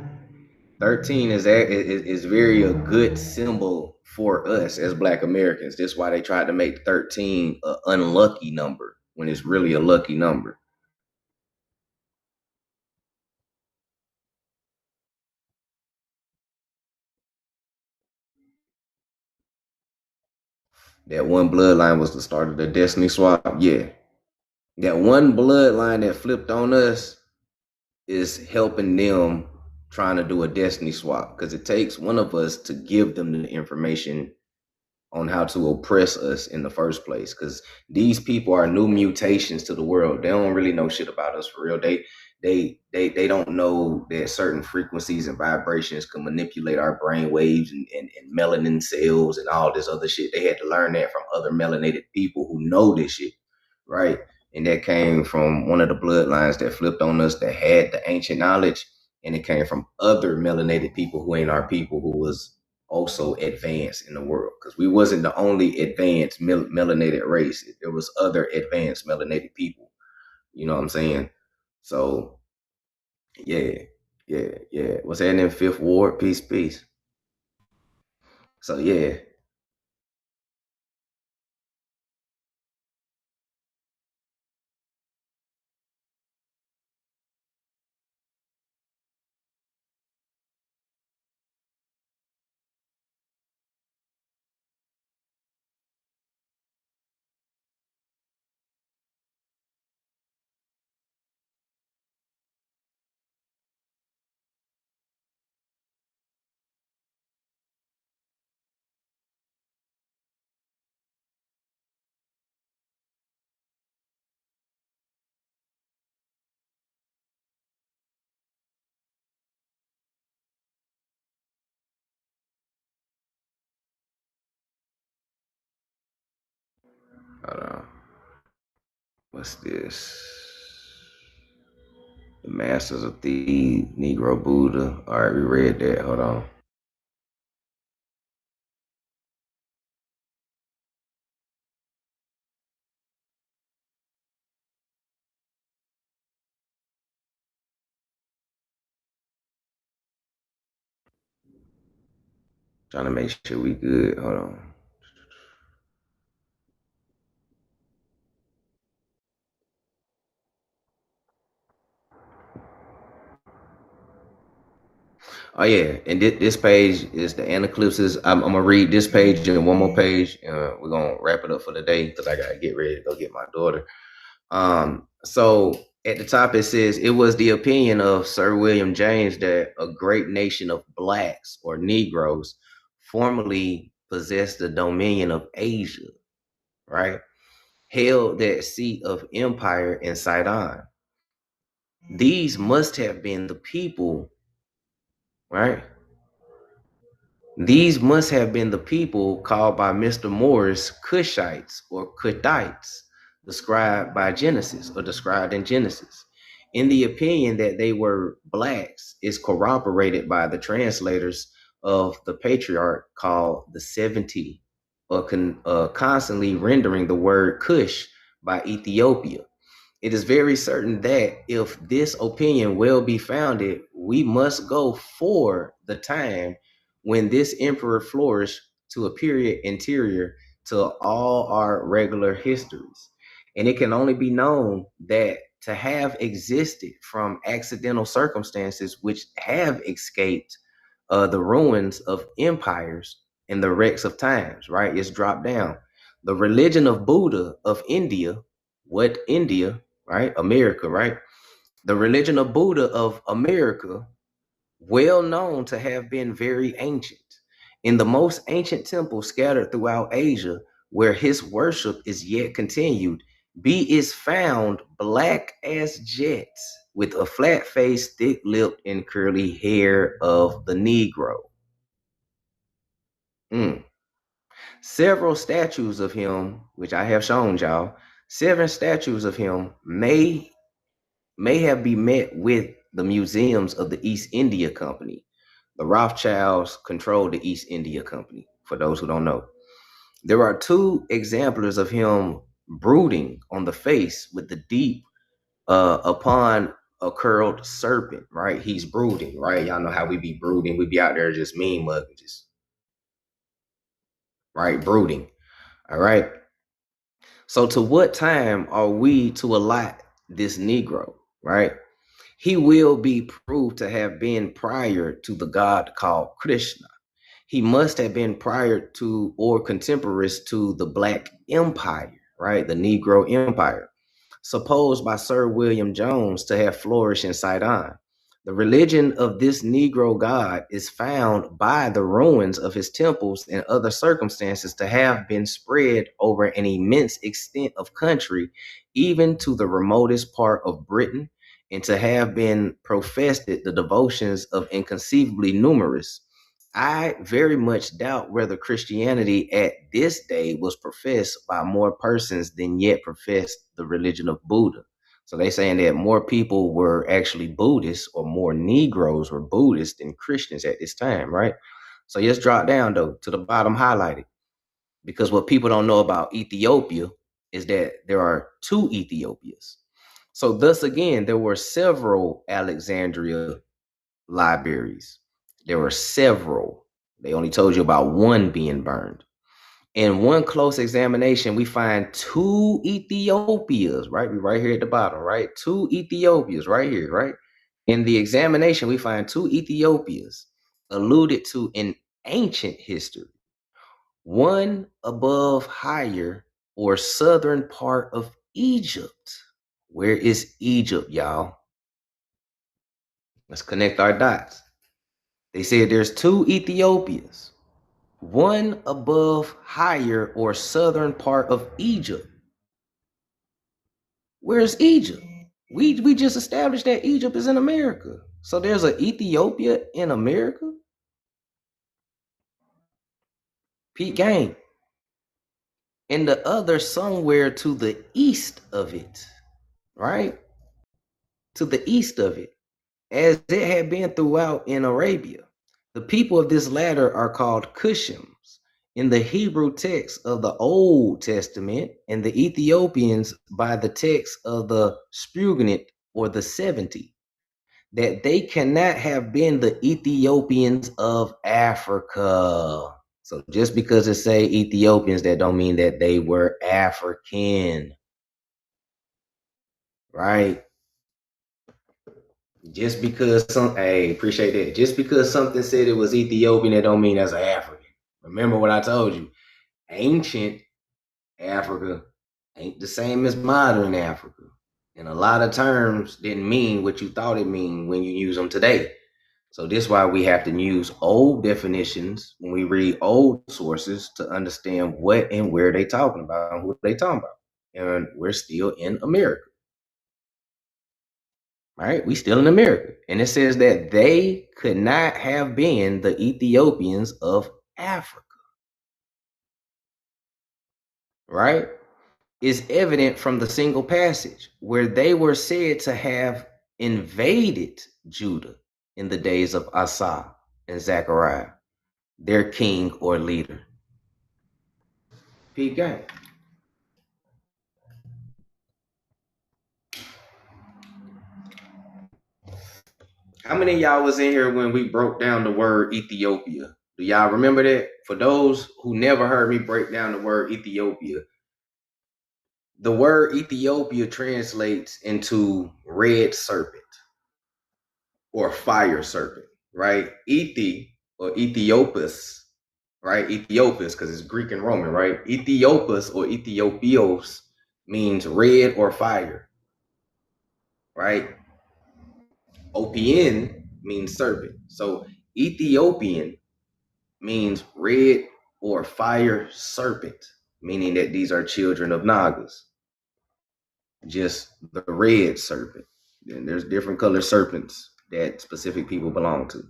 a good symbol for us as Black Americans. That's why they tried to make 13 an unlucky number when it's really a lucky number. That one bloodline was the start of the Destiny Swap. Yeah. That one bloodline that flipped on us is helping them trying to do a Destiny Swap, because it takes one of us to give them the information on how to oppress us in the first place, because these people are new mutations to the world. They don't really know shit about us for real. They don't know that certain frequencies and vibrations can manipulate our brain waves and melanin cells and all this other shit. They had to learn that from other melanated people who know this shit, right? And that came from one of the bloodlines that flipped on us, that had the ancient knowledge. and it came from other melanated people who ain't our people, who was also advanced in the world, because we wasn't the only advanced melanated race. There was other advanced melanated people. You know what I'm saying? So yeah. What's happening in Fifth Ward? Peace. So yeah. Hold on. What's this? The Masters of Thieves, Negro Buddha. All right, we read that. Hold on. Trying to make sure we good. Hold on. Oh yeah, and this page is the Anaclipses. I'm gonna read this page and one more page. We're gonna wrap it up for the day because I gotta get ready to go get my daughter. So at the top it says, it was the opinion of Sir William James that a great nation of blacks or Negroes formerly possessed the dominion of Asia, right? Held that seat of empire in Sidon. These must have been the people, right? These must have been the people called by Mr. Morris Cushites or Cuthites, described in Genesis. In the opinion that they were blacks is corroborated by the translators of the patriarch called the 70, constantly rendering the word Cush by Ethiopia. It is very certain that if this opinion will be founded, we must go for the time when this emperor flourished to a period anterior to all our regular histories. And it can only be known that to have existed from accidental circumstances which have escaped the ruins of empires and the wrecks of times, right? It's dropped down. The religion of Buddha of India, what India, right? America, right? The religion of Buddha of America, well known to have been very ancient. In the most ancient temples scattered throughout Asia, where his worship is yet continued, is found black as jets, with a flat face, thick-lipped, and curly hair of the Negro. Several statues of him, which I have shown y'all, 7 statues of him may have been met with the museums of the East India Company. The Rothschilds controlled the East India Company, for those who don't know. There are 2 exemplars of him brooding on the face with the deep upon a curled serpent, right? He's brooding, right? Y'all know how we be brooding. We be out there just mean mugging, just, right? Brooding, all right? So to what time are we to allot this Negro, right? He will be proved to have been prior to the god called Krishna. He must have been prior to or contemporaries to the Black Empire, right? The Negro Empire, supposed by Sir William Jones to have flourished in Sidon. The religion of this Negro god is found by the ruins of his temples and other circumstances to have been spread over an immense extent of country, even to the remotest part of Britain, and to have been professed the devotions of inconceivably numerous. I very much doubt whether Christianity at this day was professed by more persons than yet professed the religion of Buddha. So they saying that more people were actually Buddhists, or more Negroes were Buddhists than Christians at this time, right? So let's drop down though to the bottom highlighted, because what people don't know about Ethiopia is that there are two Ethiopias. So thus again, there were several Alexandria libraries. There were several. They only told you about one being burned. In one close examination, we find two Ethiopias, right? We're right here at the bottom, right? Two Ethiopias right here, right? In the examination, we find two Ethiopias alluded to in ancient history. One above higher or southern part of Egypt. Where is Egypt, y'all? Let's connect our dots. They said there's two Ethiopias. One above higher or southern part of Egypt. Where's Egypt? We just established that Egypt is in America. So there's an Ethiopia in America? Pete Gang. And the other somewhere to the east of it, right? To the east of it, as it had been throughout in Arabia. The people of this latter are called Cushims in the Hebrew text of the Old Testament, and the Ethiopians by the text of the Spugnit or the 70, that they cannot have been the Ethiopians of Africa. So just because it say Ethiopians, that don't mean that they were African, right? Just because appreciate that. Just because something said it was Ethiopian, that don't mean that's an African. Remember what I told you. Ancient Africa ain't the same as modern Africa. And a lot of terms didn't mean what you thought it mean when you use them today. So this is why we have to use old definitions when we read old sources to understand what and where they talking about and who they talking about. And we're still in America. Right? We still in America. And it says that they could not have been the Ethiopians of Africa. Right? Is evident from the single passage where they were said to have invaded Judah in the days of Asa and Zechariah, their king or leader. Pete Gang. How many of y'all was in here when we broke down the word Ethiopia? Do y'all remember that? For those who never heard me break down the word Ethiopia, the word Ethiopia translates into red serpent or fire serpent, right? Ethi or Ethiopus, right? Ethiopus, because it's Greek and Roman, right? Ethiopus or Ethiopios means red or fire, right? Opien means serpent. So Ethiopian means red or fire serpent, meaning that these are children of Nagas. Just the red serpent. And there's different color serpents that specific people belong to.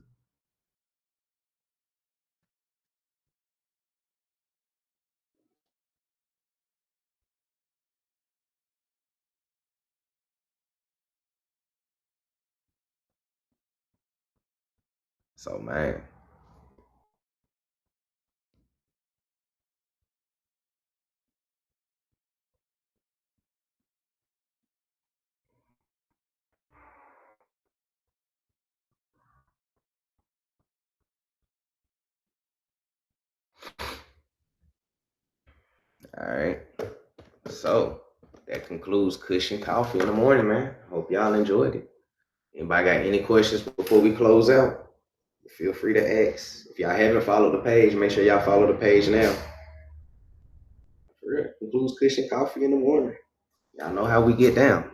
So man, all right. So that concludes Cushion Coffee in the Morning, man. Hope y'all enjoyed it. Anybody got any questions before we close out? Feel free to ask. If y'all haven't followed the page, make sure y'all follow the page now. For real, concludes Cushion Coffee in the Morning. Y'all know how we get down.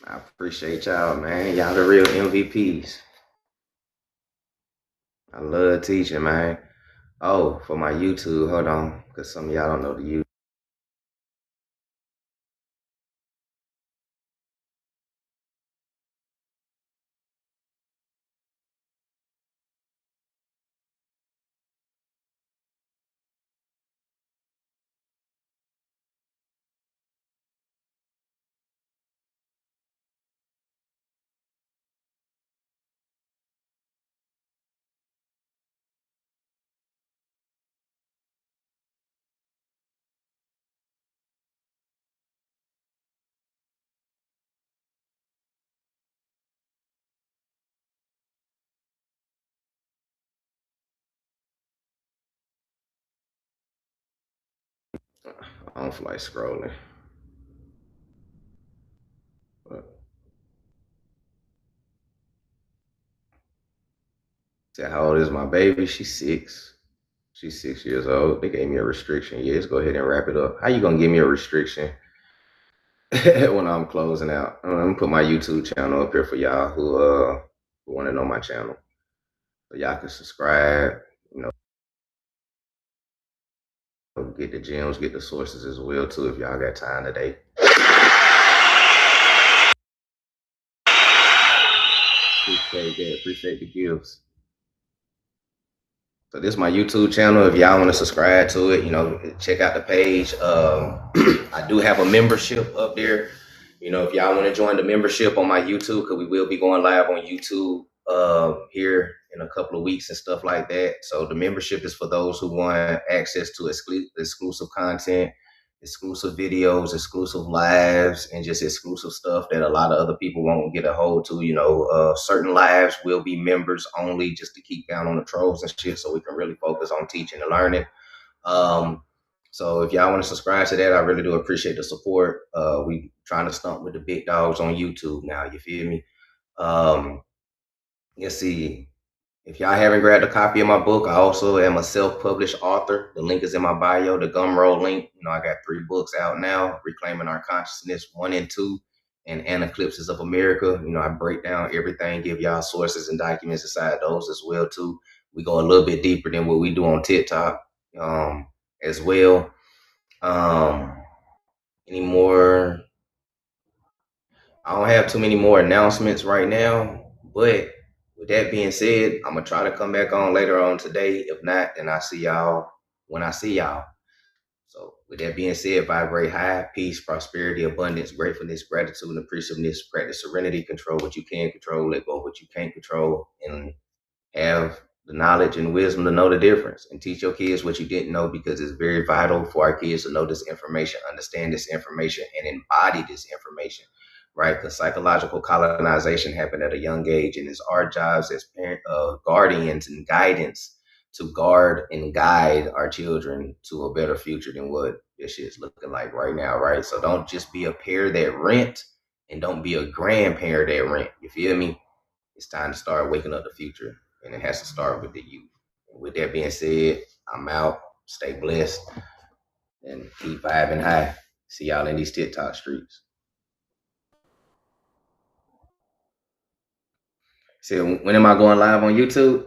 I appreciate y'all, man. Y'all the real MVPs. I love teaching, man. Oh, for my YouTube, hold on, because some of y'all don't know the YouTube. I don't feel like scrolling. But said, how old is my baby? She's 6. She's 6 years old. They gave me a restriction. Yeah, let's go ahead and wrap it up. How you gonna give me a restriction when I'm closing out? I'm gonna put my YouTube channel up here for y'all who want to know my channel. So y'all can subscribe, you know, get the gems, get the sources as well too if y'all got time today. Appreciate that. Appreciate the gifts. So this is my YouTube channel. If y'all want to subscribe to it, you know, check out the page. I do have a membership up there. You know, if y'all want to join the membership on my YouTube, because we will be going live on YouTube here in a couple of weeks and stuff like that. So the membership is for those who want access to exclusive content, exclusive videos, exclusive lives, and just exclusive stuff that a lot of other people won't get a hold to. You know, certain lives will be members only just to keep down on the trolls and shit, so we can really focus on teaching and learning. So if y'all want to subscribe to that, I really do appreciate the support. We trying to stump with the big dogs on YouTube now, you feel me? Let's see. If y'all haven't grabbed a copy of my book, I also am a self-published author. The link is in my bio, the Gumroad link. You know, I got 3 books out now: Reclaiming Our Consciousness 1 and 2, and Aneclipses of America. You know, I break down everything, give y'all sources and documents inside those as well too. We go a little bit deeper than what we do on TikTok as well. Any more? I don't have too many more announcements right now, but with that being said, I'm gonna try to come back on later on today. If not, then I'll see y'all when I see y'all. So with that being said, vibrate high, peace, prosperity, abundance, gratefulness, gratitude, and appreciativeness. Practice serenity, control what you can control, let go of what you can't control, and have the knowledge and wisdom to know the difference, and teach your kids what you didn't know, because it's very vital for our kids to know this information, understand this information, and embody this information, right? Because psychological colonization happened at a young age, and it's our jobs as guardians and guidance to guard and guide our children to a better future than what this shit's looking like right now, right? So don't just be a parent that rent, and don't be a grandparent that rent. You feel me? It's time to start waking up the future, and it has to start with the youth. And with that being said, I'm out. Stay blessed and keep vibing high. See y'all in these TikTok streets. So when am I going live on YouTube?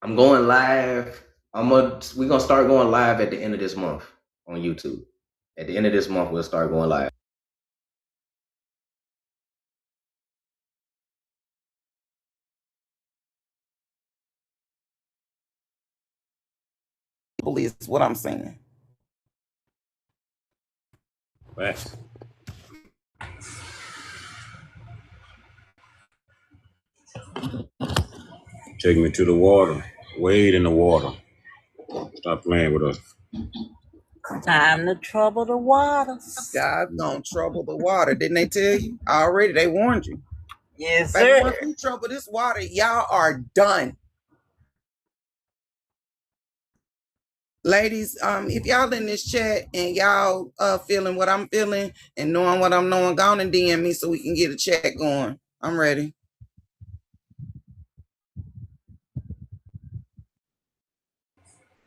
I'm going live. We're gonna start going live at the end of this month on YouTube. At the end of this month, we'll start going live. Is what I'm saying. Right. Take me to the water. Wade in the water. Stop playing with us. Time to trouble the waters. God's gonna trouble the water. Didn't they tell you? Already they warned you. Yes, Baby, sir. once we trouble this water, y'all are done. Ladies, if y'all in this chat and y'all feeling what I'm feeling and knowing what I'm knowing, go on and DM me so we can get a chat going. I'm ready.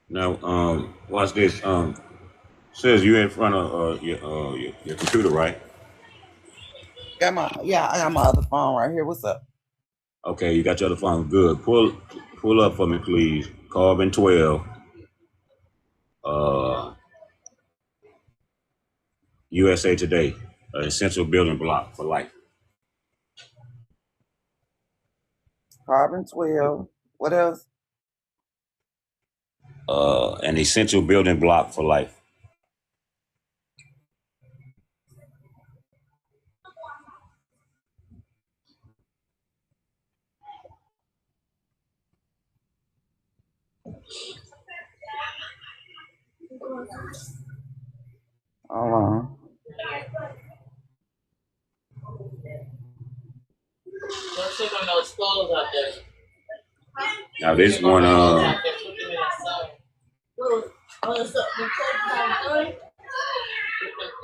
Now, watch this. Says you in front of your computer, right? I got my other phone right here. What's up? Okay, you got your other phone. Good. Pull up for me, please. Carbon 12. USA Today. Essential building block for life. Carbon 12. What else? An essential building block for life. Hold on. Don't sit on those clothes out there. Now this one,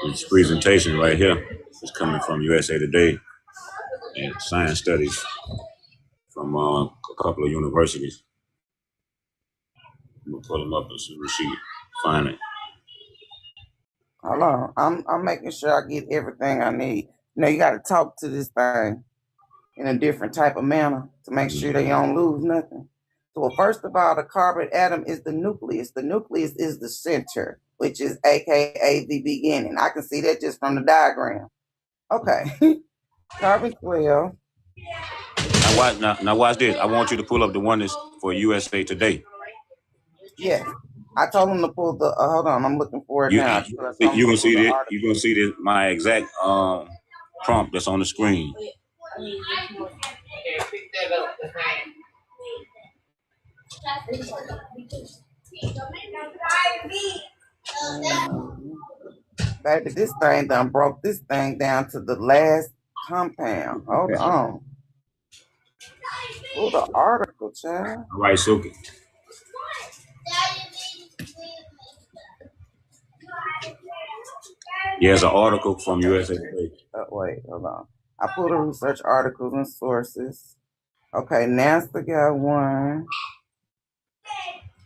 This presentation right here is coming from USA Today and Science Studies from a couple of universities. I'm gonna pull them up and see if she find it. Hold on. I'm making sure I get everything I need. You know, you got to talk to this thing in a different type of manner to make sure they don't lose nothing. So, well, first of all, the carbon atom is the nucleus. The nucleus is the center, which is AKA the beginning. I can see that just from the diagram. Okay. Carbon 12. Now watch this. I want you to pull up the one that's for USA Today. Yes. I told him to pull the, hold on, I'm looking for it now. You can see that. You can see this, my exact prompt that's on the screen. Baby, this thing done broke this thing down to the last compound. Hold on. Oh, the article, child. All right, Suki. Yeah, it's an article from USA Today. Wait, hold on. I pulled the research articles and sources. Okay, NASA got one.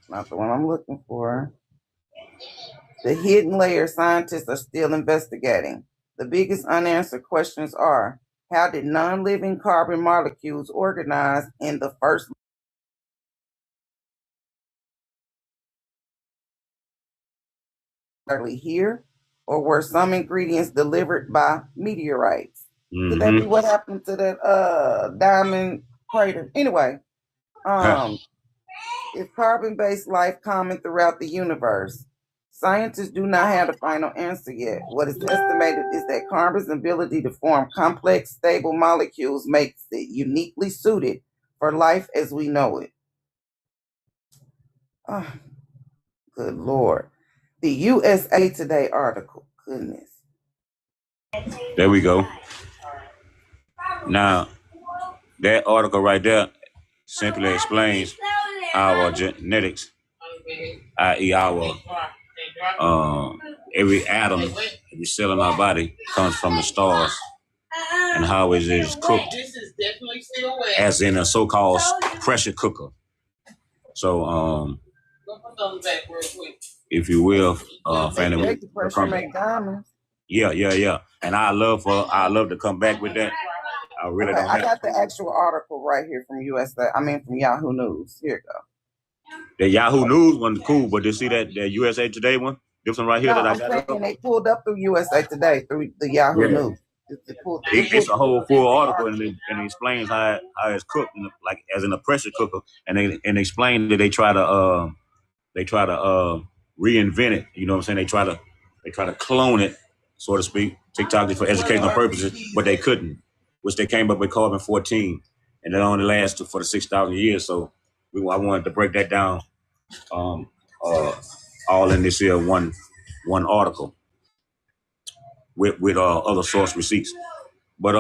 Not the one I'm looking for. The hidden layer scientists are still investigating. The biggest unanswered questions are, how did non-living carbon molecules organize in the first here, or were some ingredients delivered by meteorites? Could that be what happened to that diamond crater? Anyway, is carbon-based life common throughout the universe? Scientists do not have the final answer yet. What is estimated is that carbon's ability to form complex, stable molecules makes it uniquely suited for life as we know it. Oh, good Lord. The USA Today article. Goodness. There we go. Now, that article right there simply explains our genetics, i.e. our every atom, every cell in our body comes from the stars, and how it is cooked as in a so-called pressure cooker. So, if you will, Fanny, yeah. And I love to come back with that. I really don't. I got the actual article right here from from Yahoo News. Here you go. The Yahoo News one's cool, but you see that USA Today one? This one right here that I got. They pulled up through USA Today through the Yahoo News. It's a whole full article, and it explains how it's cooked, like as in a pressure cooker, and they explain that they try to reinvent it. You know what I'm saying? They try to clone it, so to speak, TikTok for educational purposes, but they couldn't, which they came up with carbon-14, and it only lasted for the 6,000 years. So I wanted to break that down, all in this here one article with other source receipts. But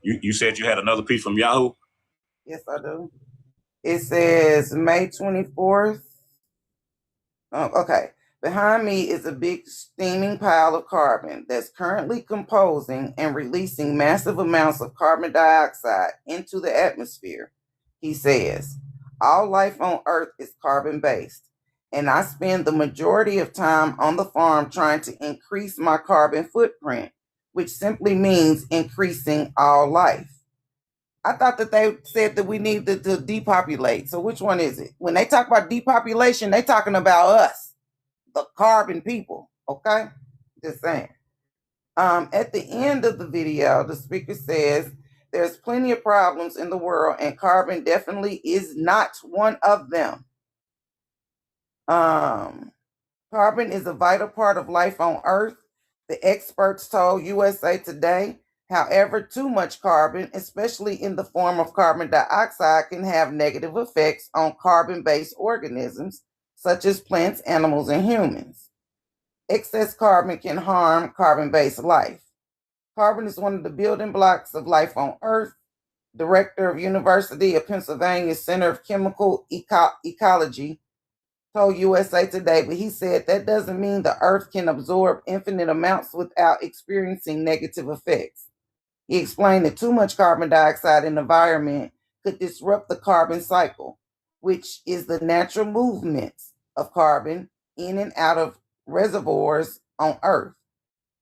you said you had another piece from Yahoo? Yes, I do. It says May 24th. Oh, okay. Behind me is a big steaming pile of carbon that's currently composing and releasing massive amounts of carbon dioxide into the atmosphere. He says, all life on Earth is carbon-based, and I spend the majority of time on the farm trying to increase my carbon footprint, which simply means increasing all life. I thought that they said that we needed to depopulate. So which one is it? When they talk about depopulation, they're talking about us, the carbon people, okay? Just saying. At the end of the video, the speaker says, there's plenty of problems in the world, and carbon definitely is not one of them. Carbon is a vital part of life on Earth. The experts told USA Today. However, too much carbon, especially in the form of carbon dioxide, can have negative effects on carbon-based organisms, such as plants, animals, and humans. Excess carbon can harm carbon-based life. Carbon is one of the building blocks of life on Earth. Director of University of Pennsylvania Center of Chemical Ecology, told USA Today, but he said that doesn't mean the Earth can absorb infinite amounts without experiencing negative effects. He explained that too much carbon dioxide in the environment could disrupt the carbon cycle, which is the natural movements of carbon in and out of reservoirs on Earth.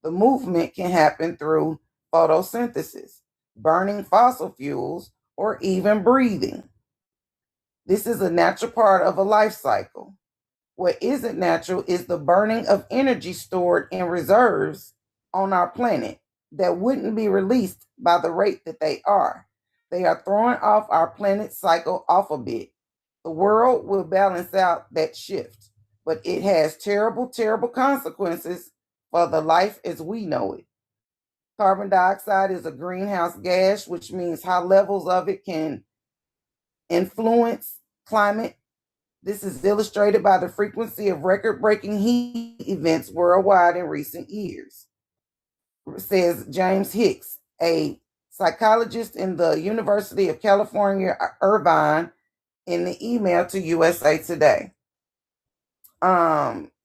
The movement can happen through photosynthesis, burning fossil fuels, or even breathing. This is a natural part of a life cycle. What isn't natural is the burning of energy stored in reserves on our planet that wouldn't be released by the rate that they are. They are throwing off our planet's cycle off a bit. The world will balance out that shift, but it has terrible, terrible consequences for the life as we know it. Carbon dioxide is a greenhouse gas, which means high levels of it can influence climate. This is illustrated by the frequency of record-breaking heat events worldwide in recent years, says James Hicks, a psychologist in the University of California, Irvine, in the email to USA Today.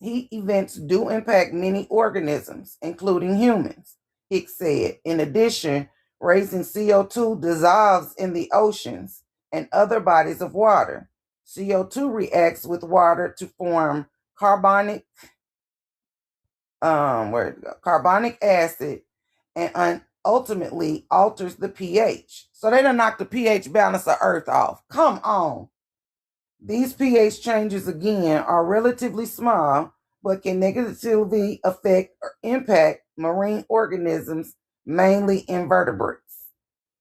Heat events do impact many organisms, including humans, Hicks said. In addition, raising CO2 dissolves in the oceans and other bodies of water. CO2 reacts with water to form carbonic acid and ultimately alters the pH. So they done knocked the pH balance of Earth off. Come on. These pH changes, again, are relatively small, but can negatively affect or impact marine organisms, mainly invertebrates.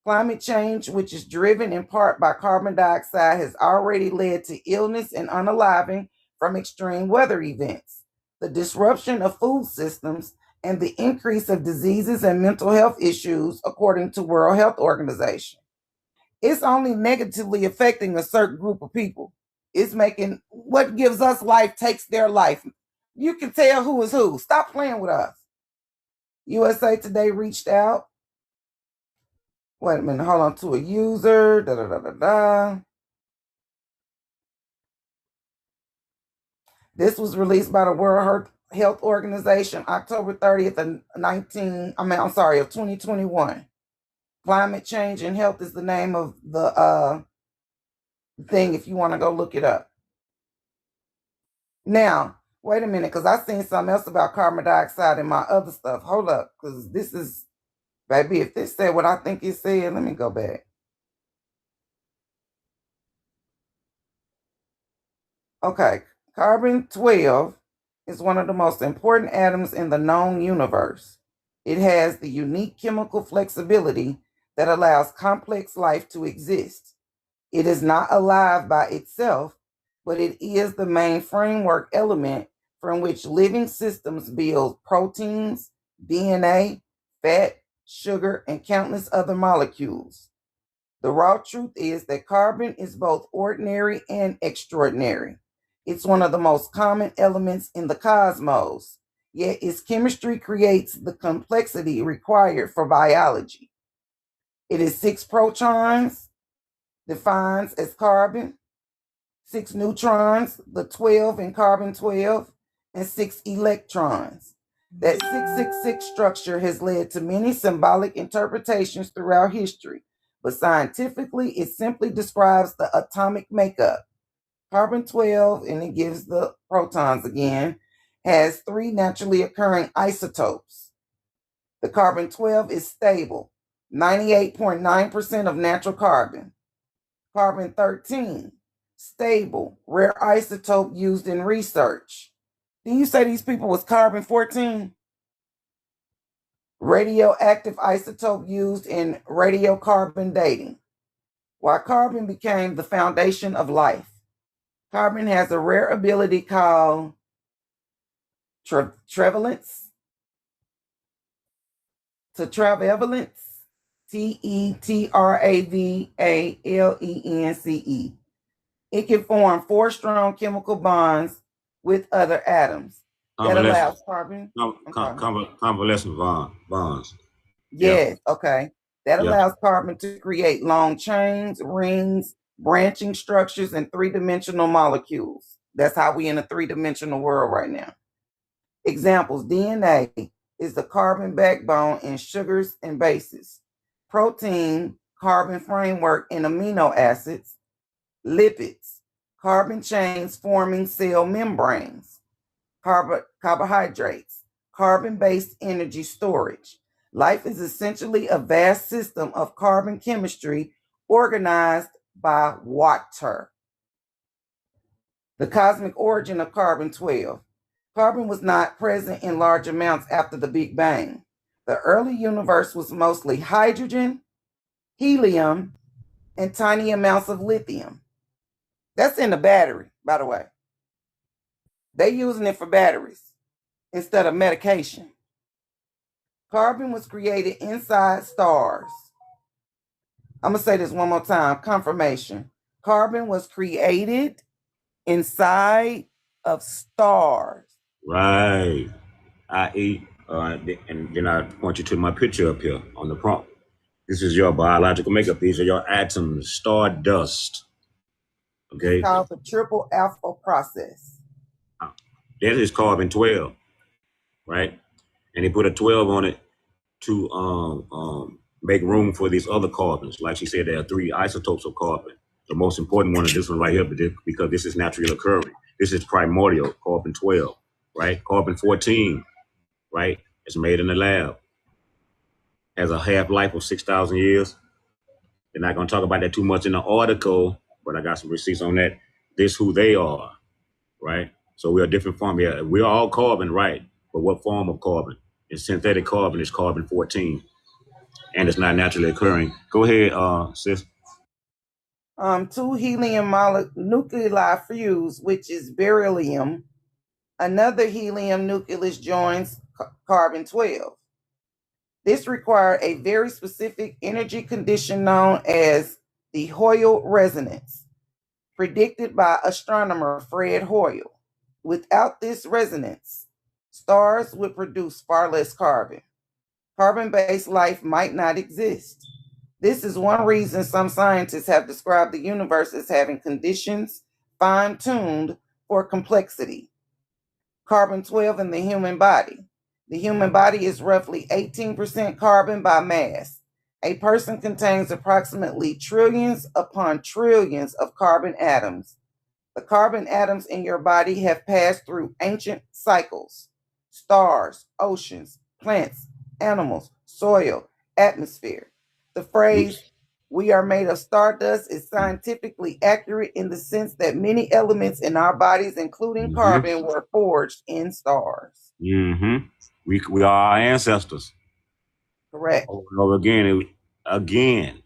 Climate change, which is driven in part by carbon dioxide, has already led to illness and unaliving from extreme weather events, the disruption of food systems, and the increase of diseases and mental health issues, according to World Health Organization. It's only negatively affecting a certain group of people. It's making what gives us life takes their life. You can tell who is who. Stop playing with us. USA Today reached out. Wait a minute, hold on, to a user. This was released by the World Health Organization October 30th of 2021. Climate Change and Health is the name of the thing if you want to go look it up. Now, wait a minute, because I seen something else about carbon dioxide in my other stuff. Hold up, because this is, baby, if this said what I think it said, let me go back. Okay, carbon-12 is one of the most important atoms in the known universe. It has the unique chemical flexibility that allows complex life to exist. It is not alive by itself, but it is the main framework element from which living systems build proteins, DNA, fat, sugar, and countless other molecules. The raw truth is that carbon is both ordinary and extraordinary. It's one of the most common elements in the cosmos, yet its chemistry creates the complexity required for biology. It is 6 protons, defines as carbon, 6 neutrons, the 12 in carbon-12, and 6 electrons. That 666 structure has led to many symbolic interpretations throughout history, but scientifically it simply describes the atomic makeup. Carbon-12, and it gives the protons again, has 3 naturally occurring isotopes. The carbon-12 is stable, 98.9% of natural carbon. Carbon-13, stable, rare isotope used in research. Did you say these people was carbon-14? Radioactive isotope used in radiocarbon dating. While carbon became the foundation of life, carbon has a rare ability called trevalence. Tetravalence. It can form 4 strong chemical bonds with other atoms. That allows carbon. Convalescent bonds. Yes, okay. That allows carbon to create long chains, rings, branching structures, and 3-dimensional molecules. That's how we in a three-dimensional world right now. Examples: DNA is the carbon backbone in sugars and bases. Protein, carbon framework in amino acids. Lipids, carbon chains forming cell membranes. Carbohydrates, carbon-based energy storage. Life is essentially a vast system of carbon chemistry organized by water. The cosmic origin of carbon-12. Carbon was not present in large amounts after the Big Bang. The early universe was mostly hydrogen, helium, and tiny amounts of lithium. That's in the battery, by the way. They using it for batteries instead of medication. Carbon was created inside stars. I'm going to say this one more time. Confirmation. Carbon was created inside of stars. Right. I.e., and then I point you to my picture up here on the prompt. This is your biological makeup. These are your atoms, stardust. Okay. It's called the triple alpha process. That is carbon-12, right? And they put a 12 on it to make room for these other carbons. Like she said, there are 3 isotopes of carbon. The most important one is this one right here, because this is naturally occurring. This is primordial, carbon-12, right? Carbon-14, right? It's made in the lab. Has a half-life of 6,000 years. They're not going to talk about that too much in the article, but I got some receipts on that. This who they are, right? So we're a different form. Yeah, we're all carbon, right? But what form of carbon? It's synthetic carbon. It's carbon-14, and it's not naturally occurring. Go ahead, sis. 2 helium nuclei fuse, which is beryllium. Another helium nucleus joins carbon-12. This required a very specific energy condition known as the Hoyle resonance, predicted by astronomer Fred Hoyle. Without this resonance, stars would produce far less carbon. Carbon-based life might not exist. This is one reason some scientists have described the universe as having conditions fine-tuned for complexity. Carbon-12 in the human body. The human body is roughly 18% carbon by mass. A person contains approximately trillions upon trillions of carbon atoms. The carbon atoms in your body have passed through ancient cycles: stars, oceans, plants, animals, soil, atmosphere. The phrase, "we are made of stardust," is scientifically accurate in the sense that many elements in our bodies, including carbon, were forged in stars. Mm-hmm. We are our ancestors. Correct. Over and over again.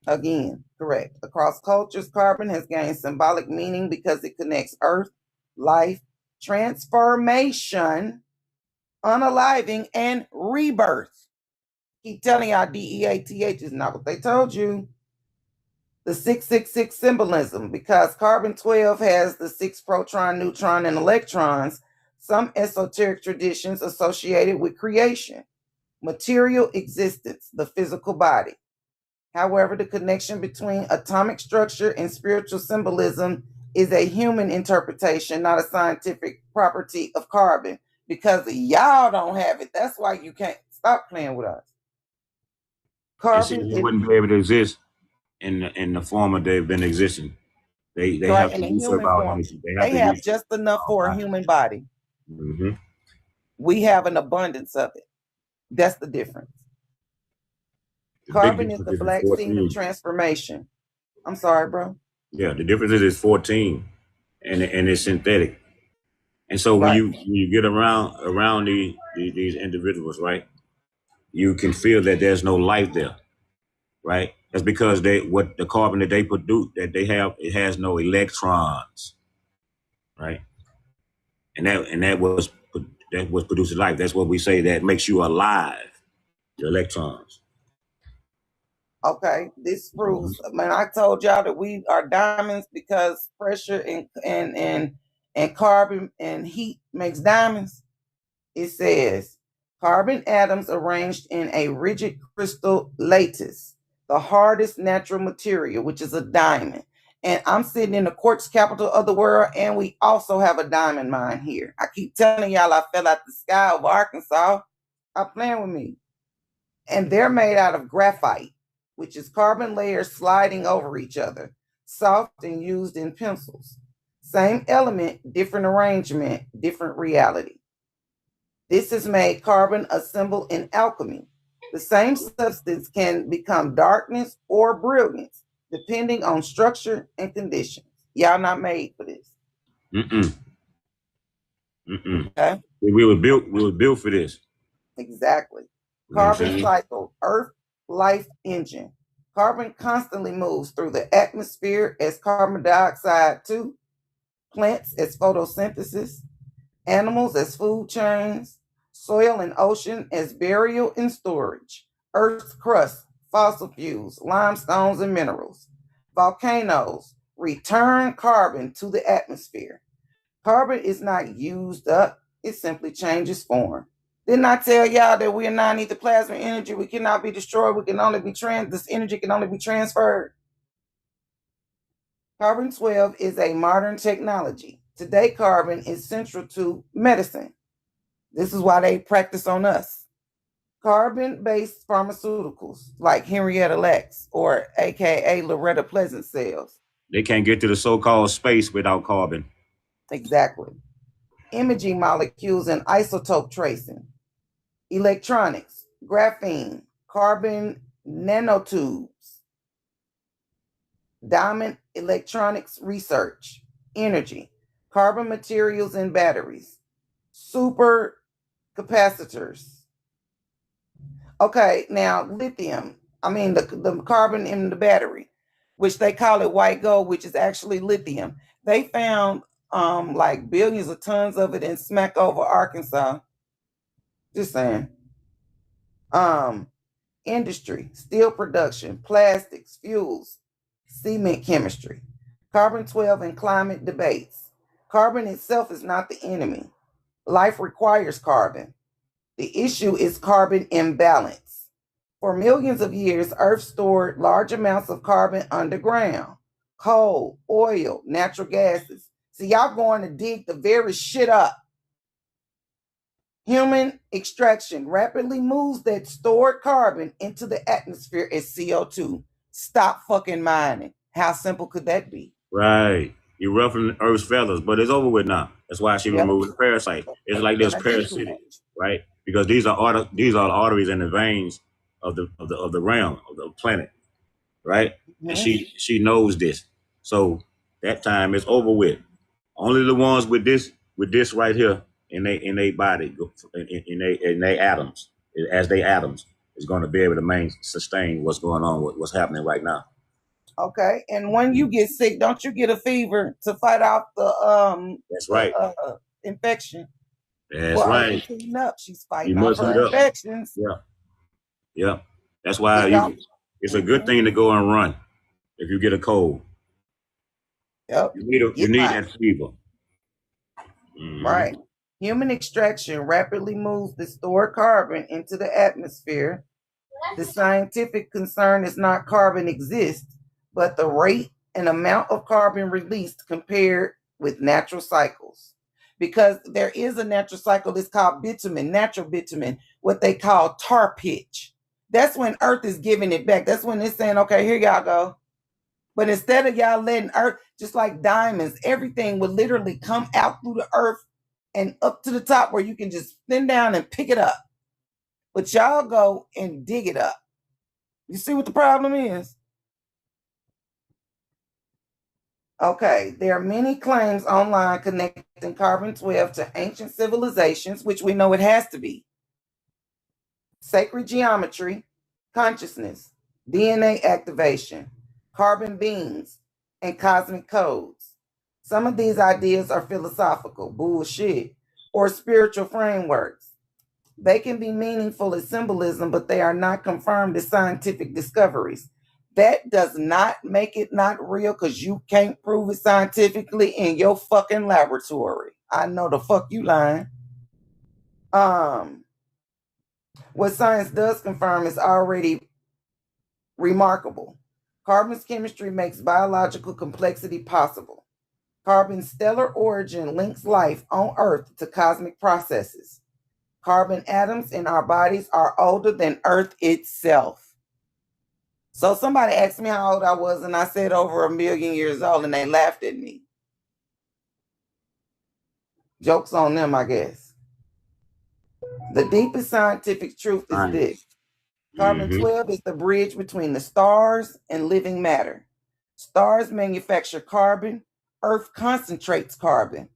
Again, correct. Across cultures, carbon has gained symbolic meaning because it connects earth, life, transformation, unaliving, and rebirth. Keep telling y'all DEATH is not what they told you. The 666 symbolism, because carbon-12 has the 6 proton, neutron, and electrons. Some esoteric traditions associated with creation, material existence, the physical body. However, the connection between atomic structure and spiritual symbolism is a human interpretation, not a scientific property of carbon, because y'all don't have it. That's why you can't stop playing with us. Carbon wouldn't be able to exist in the form that they've been existing. They have to use survival. They have just enough for a human body. Mm-hmm. We have an abundance of it. That's the difference. Carbon is the black seed of transformation. I'm sorry, bro. Yeah, the difference is it's 14, and it's synthetic. And so when you get around these individuals, right, you can feel that there's no life there, right? That's because what the carbon that they produce, that they have, it has no electrons, right? And that was producing life. That's what we say that makes you alive, the electrons. Okay, this proves. I told y'all that we are diamonds because pressure and carbon and heat makes diamonds. It says carbon atoms arranged in a rigid crystal lattice, the hardest natural material, which is a diamond, And I'm sitting in the quartz capital of the world, and we also have a diamond mine here. I keep telling y'all I fell out the sky over Arkansas. Stop playing with me. And they're made out of graphite, which is carbon layers sliding over each other, soft and used in pencils. Same element, different arrangement, different reality. This has made carbon a symbol in alchemy. The same substance can become darkness or brilliance, depending on structure and conditions. Y'all not made for this. Okay? We were built for this. Exactly. You know what I'm Carbon saying? cycle, Earth life engine. Carbon constantly moves through the atmosphere as carbon dioxide too, plants as photosynthesis, animals as food chains, soil and ocean as burial and storage, Earth's crust, fossil fuels, limestones and minerals, volcanoes return carbon to the atmosphere. Carbon is not used up, it simply changes form. Didn't I tell y'all that we are not ether plasma energy? We cannot be destroyed. We can only be this energy can only be transferred. Carbon-12 is a modern technology. Today, carbon is central to medicine. This is why they practice on us. Carbon-based pharmaceuticals like Henrietta Lacks or AKA Loretta Pleasant cells. They can't get to the so-called space without carbon. Exactly. Imaging molecules and isotope tracing. Electronics, graphene, carbon nanotubes, diamond electronics research, energy, carbon materials and batteries, super capacitors. Okay, now lithium, the carbon in the battery, which they call it white gold, which is actually lithium. They found like billions of tons of it in Smackover, Arkansas. Just saying. Industry, steel production, plastics, fuels, cement chemistry, carbon-12 and climate debates. Carbon itself is not the enemy. Life requires carbon. The issue is carbon imbalance. For millions of years, Earth stored large amounts of carbon underground. Coal, oil, natural gases. So y'all going to dig the very shit up. Human extraction rapidly moves that stored carbon into the atmosphere as CO2. Stop fucking mining. How simple could that be? Right. You're ruffling Earth's feathers, but it's over with now. That's why she removed the parasite. It's like this parasitic, right? Because these are the arteries and the veins of the realm of the planet, right? And she knows this. So that time is over with. Only the ones with this right here in their body, in their atoms, as they atoms, is going to be able to sustain what's going on, what's happening right now. Okay, and when you get sick, don't you get a fever to fight off the That's right. infection? That's right. Heating up. She's fighting You off must heat her up. infections. Yeah. That's why it's a good thing to go and run if you get a cold. Yep. You need that fever. Right. Human extraction rapidly moves the stored carbon into the atmosphere. The scientific concern is not carbon exists, but the rate and amount of carbon released compared with natural cycles. Because there is a natural cycle that's called bitumen, natural bitumen, what they call tar pitch. That's when Earth is giving it back. That's when it's saying, okay, here y'all go. But instead of y'all letting Earth, just like diamonds, everything would literally come out through the Earth and up to the top where you can just bend down and pick it up. But y'all go and dig it up. You see what the problem is? Okay, there are many claims online connecting carbon-12 to ancient civilizations, which we know it has to be. Sacred geometry, consciousness, DNA activation, carbon beams, and cosmic codes. Some of these ideas are philosophical, bullshit, or spiritual frameworks. They can be meaningful as symbolism, but they are not confirmed as scientific discoveries. That does not make it not real because you can't prove it scientifically in your fucking laboratory. I know the fuck you lying. What science does confirm is already remarkable. Carbon's chemistry makes biological complexity possible. Carbon's stellar origin links life on Earth to cosmic processes. Carbon atoms in our bodies are older than Earth itself. So somebody asked me how old I was, and I said over 1 million years old, and they laughed at me. Joke's on them, I guess. The deepest scientific truth is this. Carbon-12 is the bridge between the stars and living matter. Stars manufacture carbon, Earth concentrates carbon,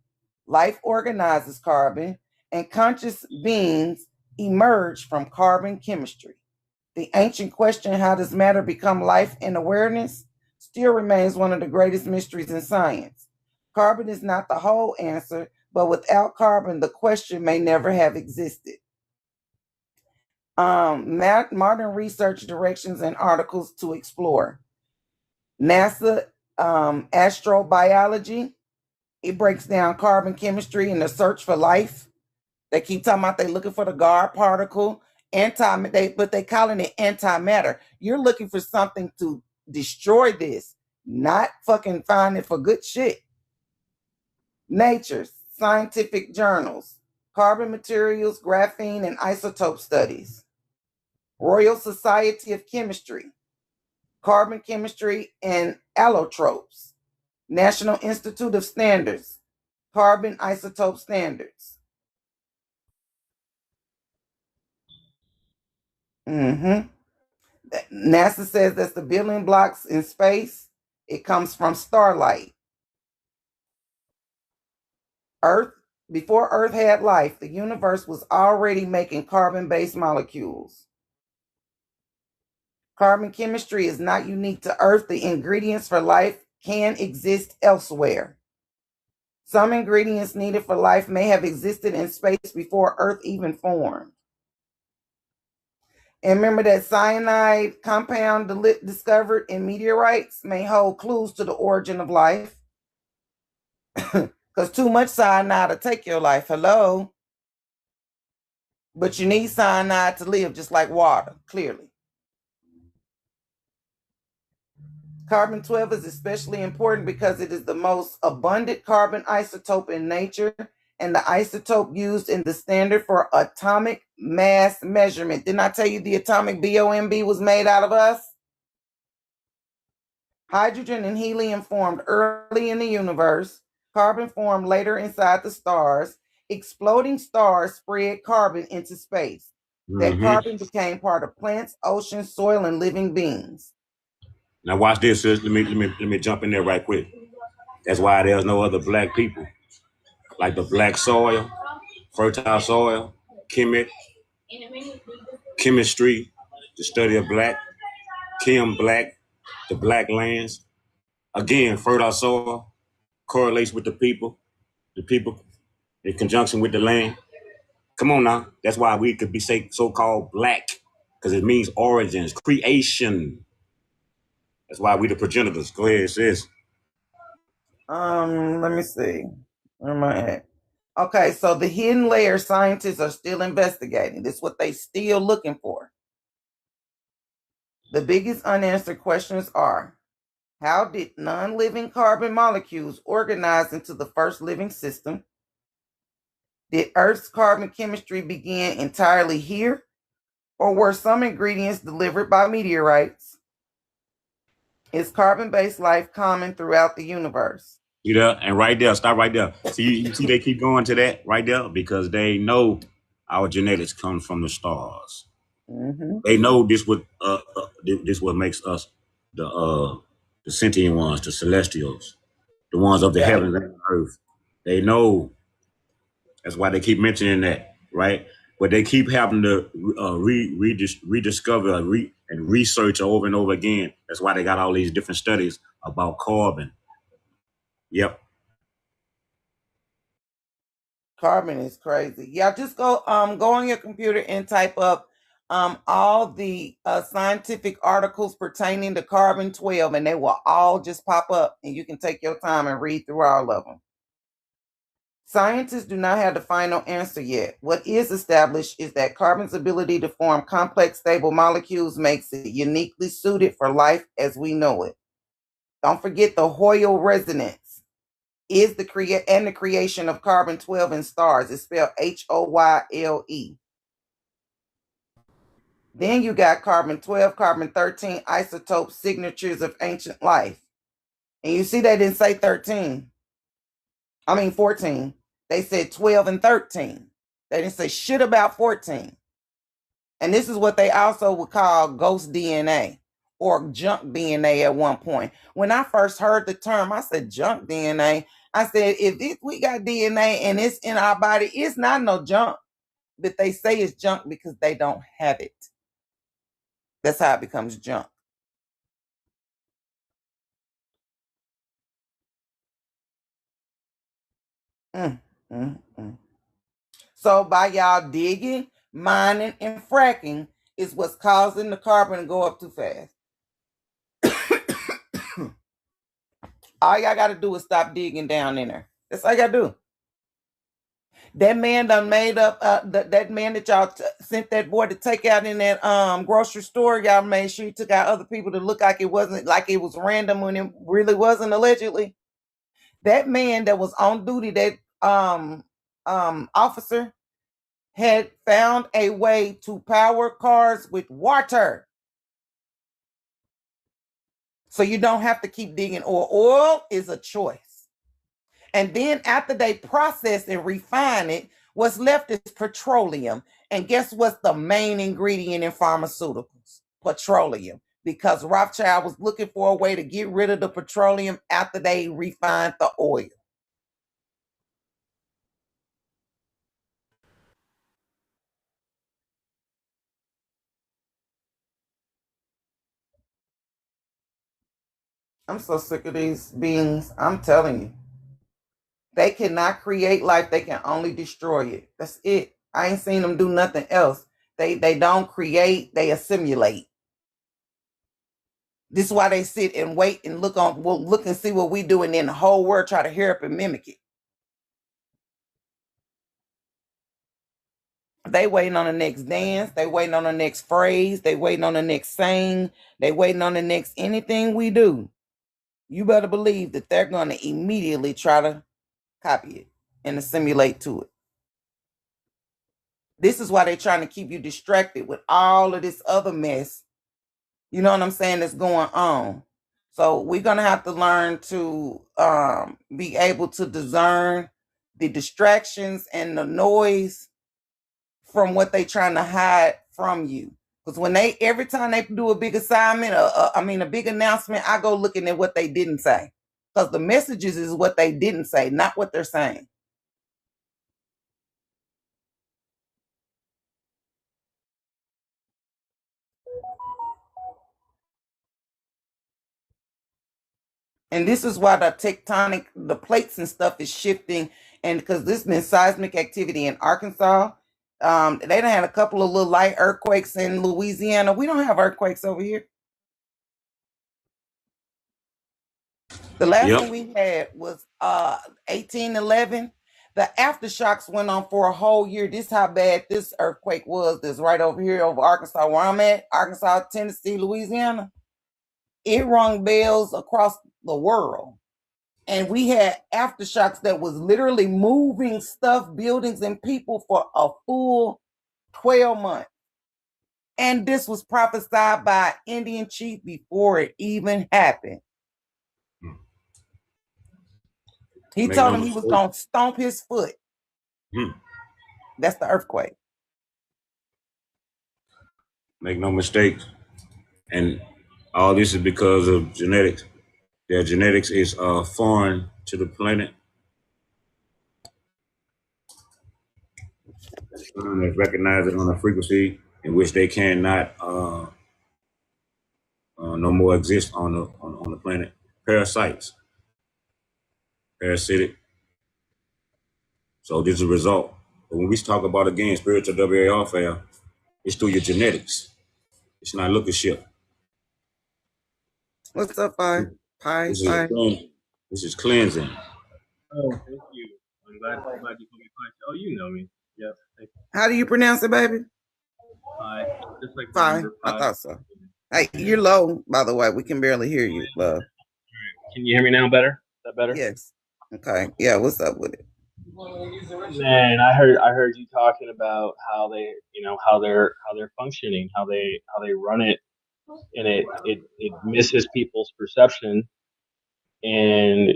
life organizes carbon, and conscious beings emerge from carbon chemistry. The ancient question, how does matter become life and awareness, still remains one of the greatest mysteries in science. Carbon is not the whole answer, but without carbon, the question may never have existed. Modern research directions and articles to explore. NASA astrobiology. It breaks down carbon chemistry and the search for life. They keep talking about they looking for the guard particle, but they calling it antimatter. You're looking for something to destroy this, not fucking find it for good shit. Nature, scientific journals, carbon materials, graphene, and isotope studies. Royal Society of Chemistry, carbon chemistry and allotropes. National Institute of Standards, carbon isotope standards. NASA says that's the building blocks in space. It comes from starlight. Earth, before Earth had life, the universe was already making carbon-based molecules. Carbon chemistry is not unique to Earth. The ingredients for life can exist elsewhere. Some ingredients needed for life may have existed in space before Earth even formed. And remember that cyanide compound discovered in meteorites may hold clues to the origin of life. Because too much cyanide will take your life. Hello? But you need cyanide to live, just like water, clearly. Carbon-12 is especially important because it is the most abundant carbon isotope in nature and the isotope used in the standard for atomic mass measurement. Didn't I tell you the atomic bomb was made out of us? Hydrogen and helium formed early in the universe. Carbon formed later inside the stars. Exploding stars spread carbon into space. That carbon became part of plants, oceans, soil, and living beings. Now watch this, sis. Let me jump in there right quick. That's why there's no other black people. Like the black soil, fertile soil, chemistry, the study of black, black, the black lands. Again, fertile soil correlates with the people in conjunction with the land. Come on now. That's why we could be so-called black, because it means origins, creation. That's why we the progenitors. Go ahead, sis. Let me see. Where am I at? Okay, so the hidden layer scientists are still investigating. This is what they still looking for. The biggest unanswered questions are, how did non-living carbon molecules organize into the first living system? Did Earth's carbon chemistry begin entirely here? Or were some ingredients delivered by meteorites? Is carbon-based life common throughout the universe? You know, and right there, stop right there. See, you see they keep going to that right there because they know our genetics come from the stars. They know this what makes us the sentient ones, the celestials, the ones of the heavens and the earth. They know. That's why they keep mentioning that, right? But they keep having to rediscover and research over and over again. That's why they got all these different studies about carbon. Yep. Carbon is crazy. Yeah, just go on your computer and type up all the scientific articles pertaining to carbon-12, and they will all just pop up, and you can take your time and read through all of them. Scientists do not have the final answer yet. What is established is that carbon's ability to form complex, stable molecules makes it uniquely suited for life as we know it. Don't forget the Hoyle resonance is the creation of carbon-12 in stars. It's spelled Hoyle. Then you got carbon-12, carbon-13 isotope signatures of ancient life. And you see they didn't say 14. They said 12 and 13. They didn't say shit about 14. And this is what they also would call ghost DNA or junk DNA at one point. When I first heard the term, I said junk DNA. I said, if we got DNA and it's in our body, it's not no junk. But they say it's junk because they don't have it. That's how it becomes junk. So by y'all digging, mining, and fracking is what's causing the carbon to go up too fast. All y'all got to do is stop digging down in there. That's all you got to do. That man done made up, that man that y'all sent that boy to take out in that grocery store, y'all made sure he took out other people to look like it wasn't, like it was random when it really wasn't, allegedly. That man that was on duty, that officer, had found a way to power cars with water. So you don't have to keep digging oil. Oil is a choice. And then after they process and refine it, what's left is petroleum. And guess what's the main ingredient in pharmaceuticals? Petroleum. Because Rothschild was looking for a way to get rid of the petroleum after they refined the oil. I'm so sick of these beings. I'm telling you. They cannot create life. They can only destroy it. That's it. I ain't seen them do nothing else. They don't create. They assimilate. This is why they sit and wait and look and see what we do, and then the whole world try to hear up and mimic it. They waiting on the next dance. They waiting on the next phrase. They waiting on the next saying. They waiting on the next anything we do. You better believe that they're going to immediately try to copy it and assimilate to it. This is why they're trying to keep you distracted with all of this other mess. You know what I'm saying? That's going on. So we're going to have to learn to be able to discern the distractions and the noise from what they're trying to hide from you. Because when every time they do a big assignment, a big announcement, I go looking at what they didn't say. Because the messages is what they didn't say, not what they're saying. And this is why the plates and stuff is shifting. And because there's been seismic activity in Arkansas, they done had a couple of little light earthquakes in Louisiana. We don't have earthquakes over here. The last one we had was 1811. The aftershocks went on for a whole year. This is how bad this earthquake was. This right over here over Arkansas, where I'm at, Arkansas, Tennessee, Louisiana. It rung bells across the world. And we had aftershocks that was literally moving stuff, buildings, and people for a full 12 months. And this was prophesied by an Indian chief before it even happened. He told him he was going to stomp his foot. That's the earthquake. Make no mistakes. And all this is because of genetics. Their genetics is foreign to the planet. They recognize it on a frequency in which they cannot no more exist on the planet. Parasites. Parasitic. So this is a result. But when we talk about, again, spiritual warfare, it's through your genetics. It's not lookership. What's up, Pi? This is cleansing. Oh, thank you. I'm glad you put me fine. Oh, you know me. Yep. Thank you. How do you pronounce it, baby? Pie. Just like the Pie. number I pie. thought so. Hey, you're low, by the way. We can barely hear you, love. Can you hear me now better? Is that better? Yes. Okay. Yeah, what's up with it? Man, I heard you talking about how they, how they're functioning, how they run it, and it misses people's perception. And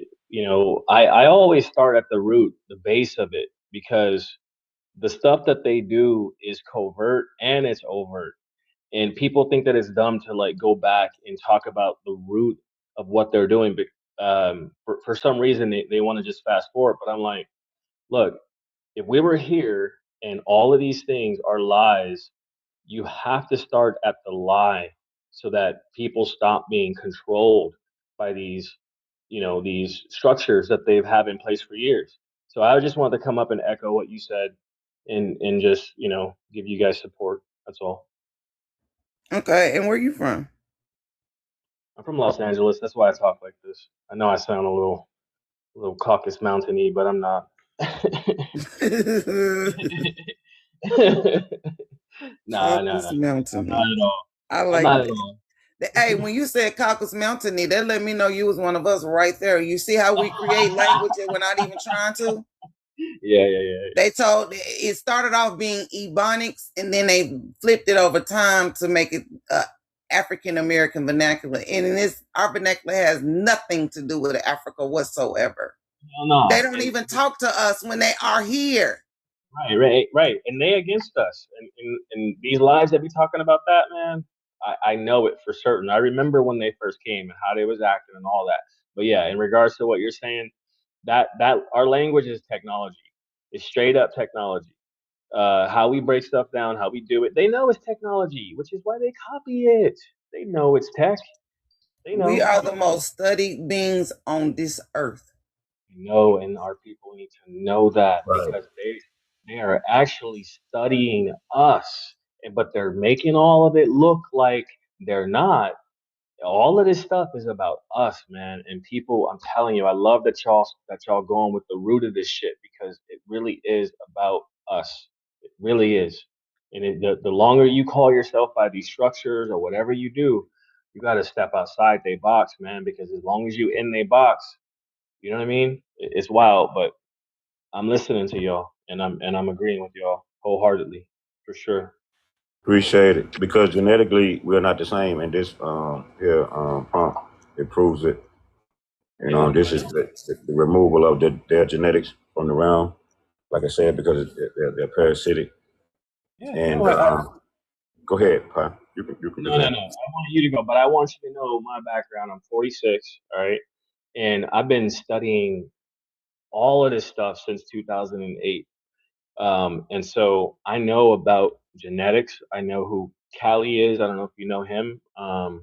I always start at the root, the base of it, because the stuff that they do is covert and it's overt. And people think that it's dumb to like go back and talk about the root of what they're doing, but for some reason they want to just fast forward. But I'm like, look, if we were here and all of these things are lies, you have to start at the lie so that people stop being controlled by these, these structures that they've had in place for years. So I just wanted to come up and echo what you said and just, give you guys support. That's all. Okay, and where you from? I'm from Los Angeles. That's why I talk like this. I know I sound a little Caucasus Mountain-y, but I'm not. Nah, Caucasus Mountain. not at all. I like not at that. all. Hey, when you said Caucasus Mountain, that let me know you was one of us right there. You see how we create language and we're not even trying to? Yeah. They told it started off being Ebonics, and then they flipped it over time to make it African American vernacular. And in this, our vernacular has nothing to do with Africa whatsoever. No. They don't even talk to us when they are here. Right. And they against us. And these lies that be talking about that, man, I know it for certain. I remember when they first came and how they was acting and all that. But yeah, in regards to what you're saying, that our language is technology. It's straight up technology. How we break stuff down, how we do it. They know it's technology, which is why they copy it. They know it's tech. They know. We are the most studied beings on this earth. No, and our people need to know that because they are actually studying us, but they're making all of it look like they're not. All of this stuff is about us, man. And people, I'm telling you, I love that y'all going with the root of this shit because it really is about us. It really is. And the longer you call yourself by these structures or whatever you do, you got to step outside their box, man. Because as long as you in their box, you know what I mean? It's wild, but I'm listening to y'all, and I'm agreeing with y'all wholeheartedly, for sure. Appreciate it because genetically we're not the same, and this prompt it proves it. This is the removal of their genetics from the realm. Like I said, because they're parasitic. Yeah, And go ahead, Pa. You can. No. I want you to go, but I want you to know my background. I'm 46, all right, and I've been studying all of this stuff since 2008. And so I know about genetics. I know who Callie is. I don't know if you know him. On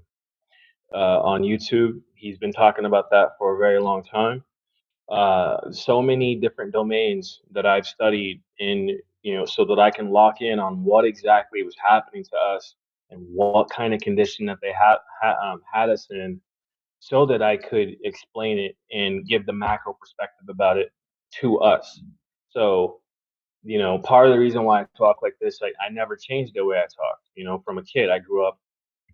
YouTube, he's been talking about that for a very long time. So many different domains that I've studied in, so that I can lock in on what exactly was happening to us and what kind of condition that they had us in, so that I could explain it and give the macro perspective about it to us. So, part of the reason why I talk like this, I never changed the way I talk. From a kid, I grew up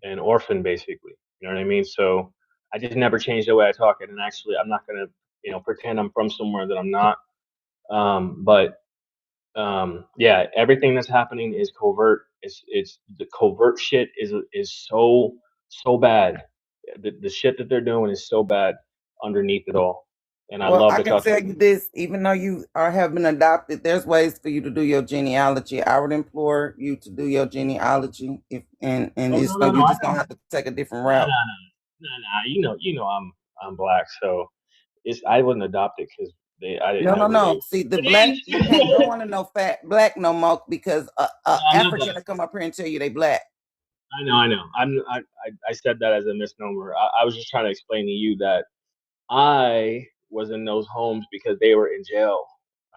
an orphan, basically. You know what I mean? So I just never changed the way I talk. And actually, I'm not gonna, pretend I'm from somewhere that I'm not. Yeah, everything that's happening is covert. It's the covert shit is so bad. The shit that they're doing is so bad underneath it all. And I love I that can tell you this, even though you have been adopted, there's ways for you to do your genealogy. I would implore you to do your genealogy you just don't have to take a different route. No. I'm black, so I wouldn't adopt it because No. See, the black you don't want to know fat black no more because African will come up here and tell you they black. I know. I said that as a misnomer. I was just trying to explain to you that I was in those homes because they were in jail.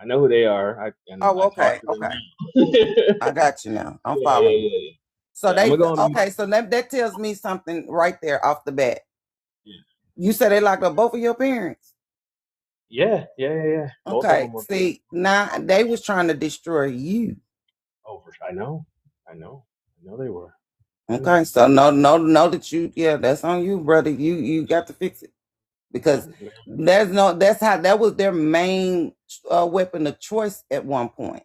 I know who they are. Okay. I got you now. I'm following. Yeah. So so that tells me something right there off the bat. Yeah. You said they locked up both of your parents. Yeah. Both of Okay, them were. see, now they was trying to destroy you. Oh, for sure. I know they were. Okay, so know that yeah, that's on you, brother. You got to fix it because that was their main weapon of choice at one point,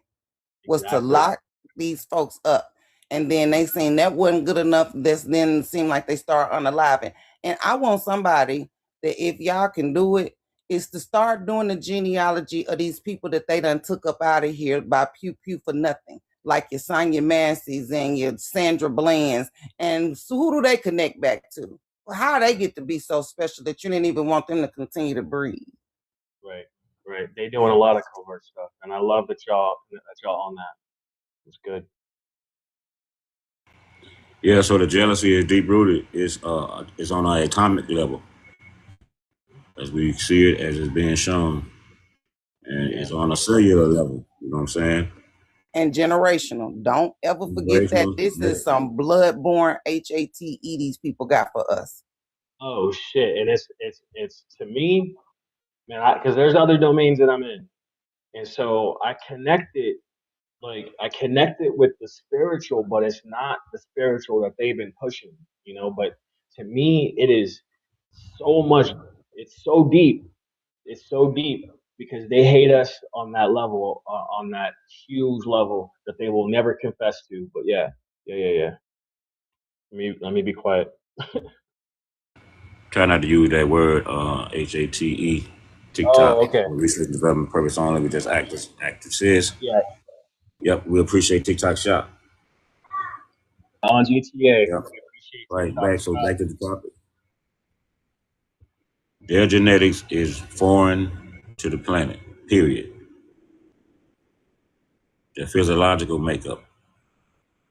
was to lock these folks up. And then they seen that wasn't good enough. This then seemed like they start unaliving. And I want somebody that, if y'all can do it, is to start doing the genealogy of these people that they done took up out of here by pew pew for nothing, like your Sonya Massey's and your Sandra Bland's. And so who do they connect back to? How they get to be so special that you didn't even want them to continue to breathe? Right. They doing a lot of covert stuff, and I love that y'all on that. It's good. Yeah, so the jealousy is deep rooted. It's on an atomic level, as we see it, as it's being shown, and it's on a cellular level. You know what I'm saying? And generational. Don't ever forget that this is some blood-borne HATE these people got for us. Oh shit! And it's to me, man, because there's other domains that I'm in, and so I connected with the spiritual, but it's not the spiritual that they've been pushing, But to me, it is so much. It's so deep. It's so deep because they hate us on that level, on that huge level that they will never confess to. But yeah. Let me be quiet. Try not to use that word HATE, TikTok, Oh, okay. for research and development purpose only. We just active says. Yeah. Yep, we appreciate TikTok Shop. On GTA. Yep. We appreciate Right, TikTok back to the topic. Their genetics is foreign to the planet, period. Their physiological makeup,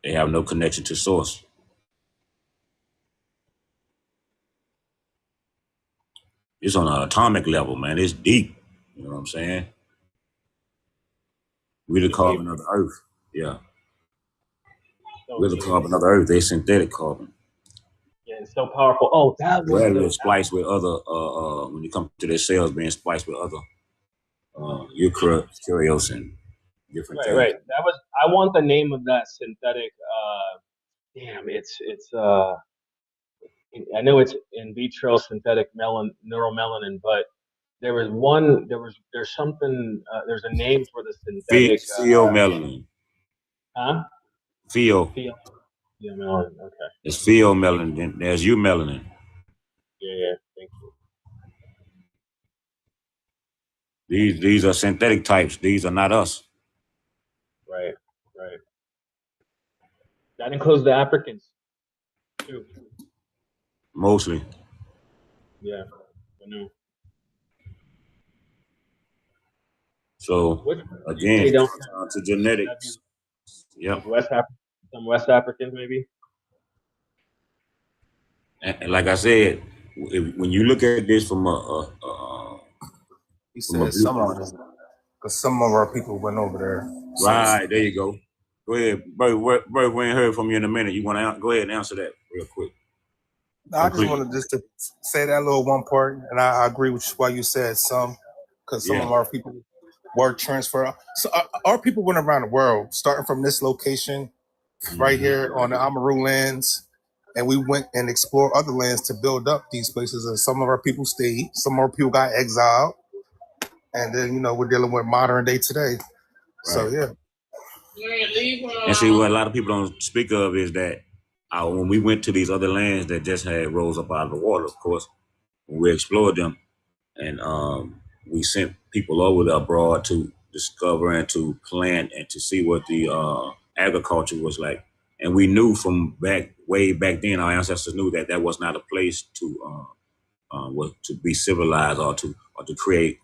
they have no connection to source. It's on an atomic level, man. It's deep. You know what I'm saying? We're the carbon of the earth. Yeah. We're the carbon of the earth. They synthetic carbon. Yeah, it's so powerful. Oh, that was Gradually spliced with other when you come to their cells being spliced with other eukaryotes and different things. Right. I want the name of that synthetic I know it's in vitro synthetic neuromelanin, but there's something there's a name for the synthetic pheomelanin. Huh? Pheomelanin. Okay. It's pheomelanin. There's eumelanin. Yeah, thank you. These are synthetic types. These are not us. Right. That includes the Africans too. Mostly. Yeah, I know. So again, to genetics. Yep. Some West Africans maybe. And like I said, when you look at this from he said some of us, because some of our people went over there. Right, there you go. Go ahead, bro. We ain't heard from you in a minute. You want to go ahead and answer that real quick? I just wanted to say that little one part, and I agree with why you said some, because some of our people were transferred. So our people went around the world, starting from this location right here on the Amaru lands, and we went and explored other lands to build up these places. And some of our people stayed, some of our people got exiled, and then we're dealing with modern day today. Right. So yeah. And see, what a lot of people don't speak of is that when we went to these other lands that just had rose up out of the water, of course, when we explored them, and we sent people over there abroad to discover and to plant and to see what the agriculture was like. And we knew from way back then, our ancestors knew that was not a place to be civilized or to create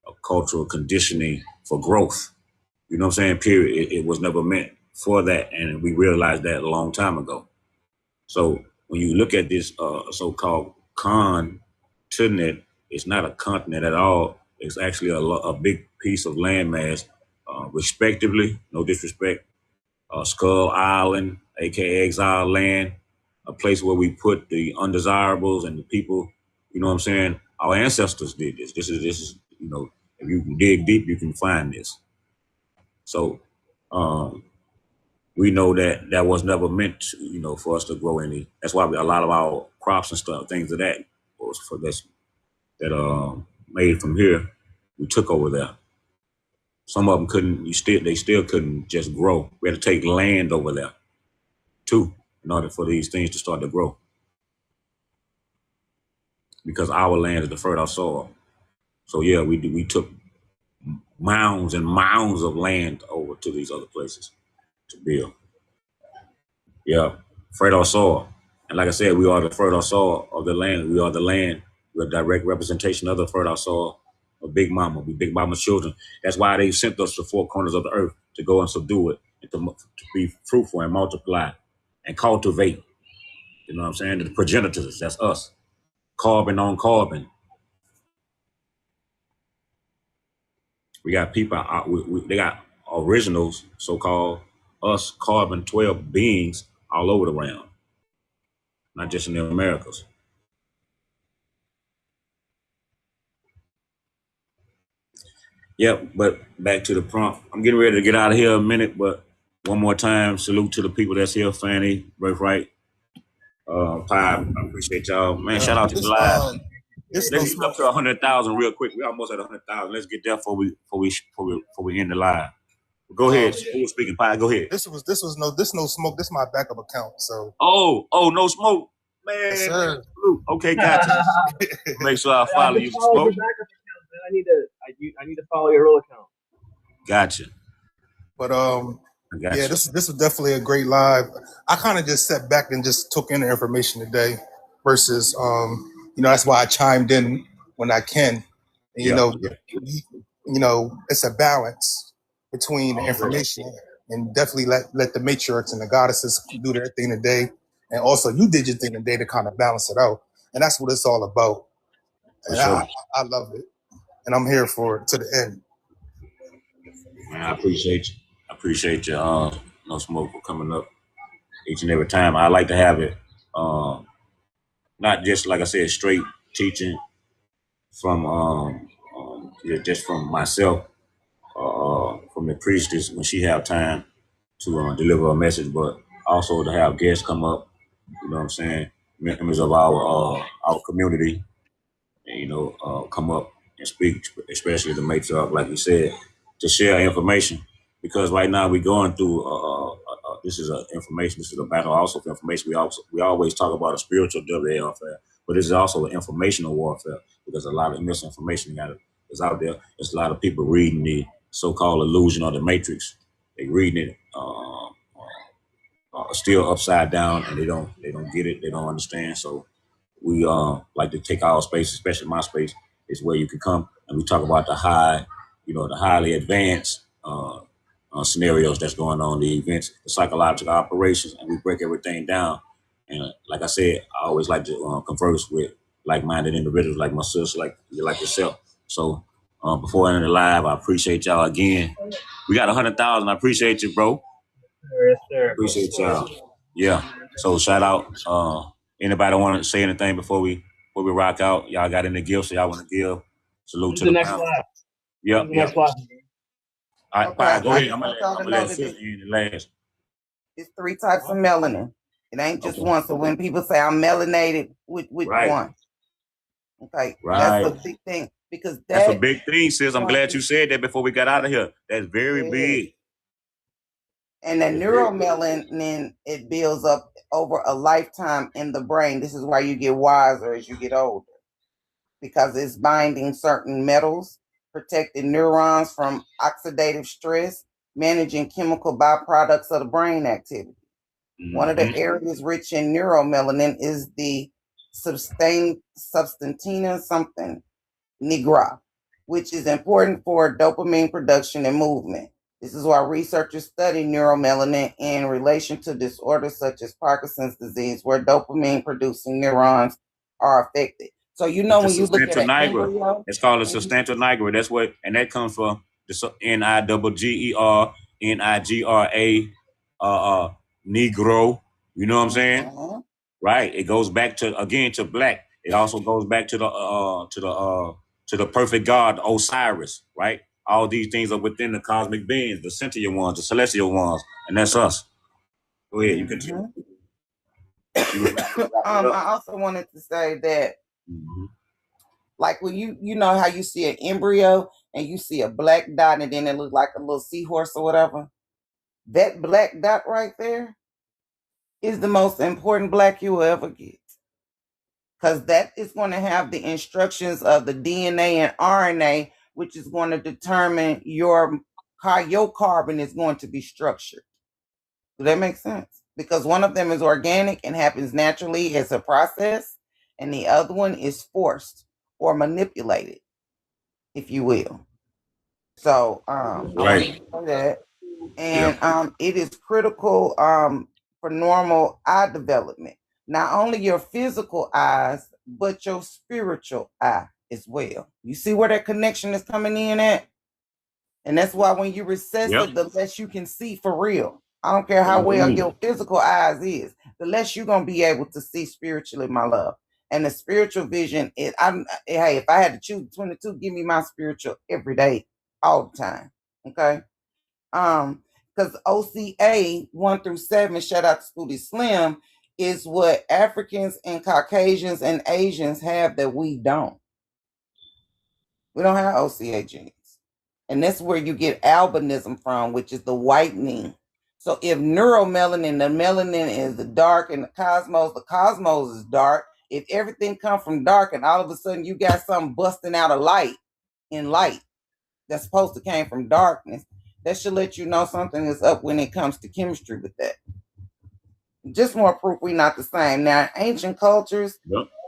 a cultural conditioning for growth. You know what I'm saying? Period. It was never meant for that, and we realized that a long time ago. So when you look at this so-called continent, it's not a continent at all. It's actually a big piece of landmass, respectively, no disrespect, Skull Island, aka Exile Land, a place where we put the undesirables and the people, you know what I'm saying, Our ancestors did this. This is if you can dig deep, you can find this. So we know that was never meant to, for us to grow any. That's why a lot of our crops and stuff, things of that was for this that made from here, we took over there. Some of them couldn't. They still couldn't just grow. We had to take land over there too in order for these things to start to grow. Because our land is the fertile soil. So yeah, we took mounds and mounds of land over to these other places to build. Yeah, fertile soil. And like I said, we are the fertile soil of the land. We are the land. We're a direct representation of the fertile soil of Big Mama. We Big Mama's children. That's why they sent us to the four corners of the earth to go and subdue it, and to be fruitful and multiply and cultivate. You know what I'm saying? The progenitors, that's us. Carbon on carbon. We got people, they got originals, so-called us carbon 12 beings all over the realm, not just in the Americas. Yep, but back to the prompt. I'm getting ready to get out of here in a minute, but one more time, salute to the people that's here, Fanny, Birthright, Pie, I appreciate y'all. Man, shout out to the live. Let's get up to 100,000 real quick. We almost at 100,000. Let's get there before we end the live. Go ahead. Who was speaking? Pie, go ahead. This no smoke. This is my backup account. So. Oh, no smoke, man. Yes, sir. Okay, gotcha. Make sure I follow you. Smoke. I need to follow your real account. Gotcha. But yeah, this was definitely a great live. I kind of just sat back and just took in the information today, versus that's why I chimed in when I can. And, it's a balance between the information, and definitely let the matriarchs and the goddesses do their thing today, and also you did your thing today to kind of balance it out, and that's what it's all about. And sure. I love it, and I'm here for it to the end. Man, I appreciate you. I appreciate you. No smoke for coming up each and every time. I like to have it, not just like I said, straight teaching from just from myself, from the priestess when she have time to deliver a message, but also to have guests come up. You know what I'm saying? Members of our community, and, come up and speak, especially the matriarch, like you said, to share information. Because right now we're going through this is a battle also for information. We always talk about a spiritual warfare, but this is also an informational warfare, because a lot of misinformation is out there. There's a lot of people reading the so-called illusion or the matrix. They reading it still upside down, and they don't get it. They don't understand. So we like to take our space, especially my space, is where you can come and we talk about the highly advanced scenarios that's going on, the events, the psychological operations, and we break everything down. And like I said, I always like to converse with like-minded individuals like my sister, like yourself. So before I end the live, I appreciate y'all again. We got 100,000. I appreciate you, bro. Yes, sir. Appreciate y'all. Yeah. So shout out. Anybody want to say anything before we rock out? Y'all got any gifts y'all want to give? Salute to the next panel. live. Yep. Next live. All right, Pie, go ahead. I'm gonna let Sis in the last. It's 3 types of melanin. It ain't just one. So when people say I'm melanated, which one? Okay, right. That's a big thing, because that's a big thing, Sis. I'm glad you said that before we got out of here. That's very big. And the neuromelanin, it builds up over a lifetime in the brain. This is why you get wiser as you get older, because it's binding certain metals, protecting neurons from oxidative stress, managing chemical byproducts of the brain activity. Mm-hmm. One of the areas rich in neuromelanin is the substantia nigra, which is important for dopamine production and movement. This is why researchers study neuromelanin in relation to disorders such as Parkinson's disease, where dopamine-producing neurons are affected. So when you look at an embryo, it's called a substantia nigra. That's what, and that comes from the NIGGER, NIGRA, Negro. You know what I'm saying? Right. It goes back to black. It also goes back to the perfect God, Osiris, right? All these things are within the cosmic beings, the sentient ones, the celestial ones, and that's us. Go ahead, you continue. I also wanted to say that, like when you know how you see an embryo and you see a black dot and then it looks like a little seahorse or whatever. That black dot right there is the most important black you will ever get. Because that is going to have the instructions of the DNA and RNA, which is going to determine how your carbon is going to be structured. Does that make sense? Because one of them is organic and happens naturally as a process, and the other one is forced or manipulated, if you will. So I want to say that. And it is critical for normal eye development. Not only your physical eyes, but your spiritual eye as well. You see where that connection is coming in at? And that's why when you recess it, the less you can see for real. I don't care how well your physical eyes is, the less you're gonna be able to see spiritually, my love. And the spiritual vision is, hey, if I had to choose between the two, give me my spiritual every day, all the time. Okay. Because OCA 1-7, shout out to Spooty Slim, is what Africans and Caucasians and Asians have that we don't. We don't have OCA genes. And that's where you get albinism from, which is the whitening. So if neuromelanin, the melanin is the dark, and the cosmos is dark. If everything comes from dark and all of a sudden you got something busting out of light that's supposed to came from darkness, that should let you know something is up when it comes to chemistry with that. Just more proof we're not the same. Now, ancient cultures,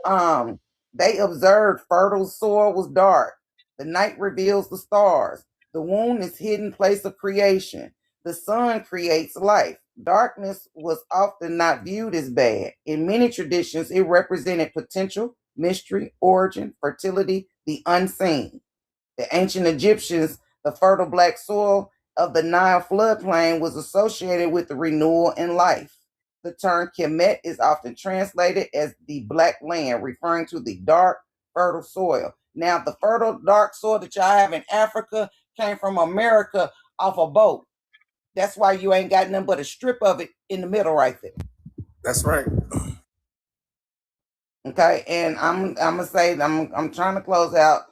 they observed fertile soil was dark. The night reveals the stars. The womb is hidden place of creation. The sun creates life. Darkness was often not viewed as bad. In many traditions, it represented potential, mystery, origin, fertility, the unseen. The ancient Egyptians, the fertile black soil of the Nile floodplain was associated with the renewal in life. The term Kemet is often translated as the black land, referring to the dark, fertile soil. Now, the fertile, dark soil that y'all have in Africa came from America off a boat. That's why you ain't got nothing but a strip of it in the middle right there. That's right. Okay, and I'm gonna say I'm trying to close out.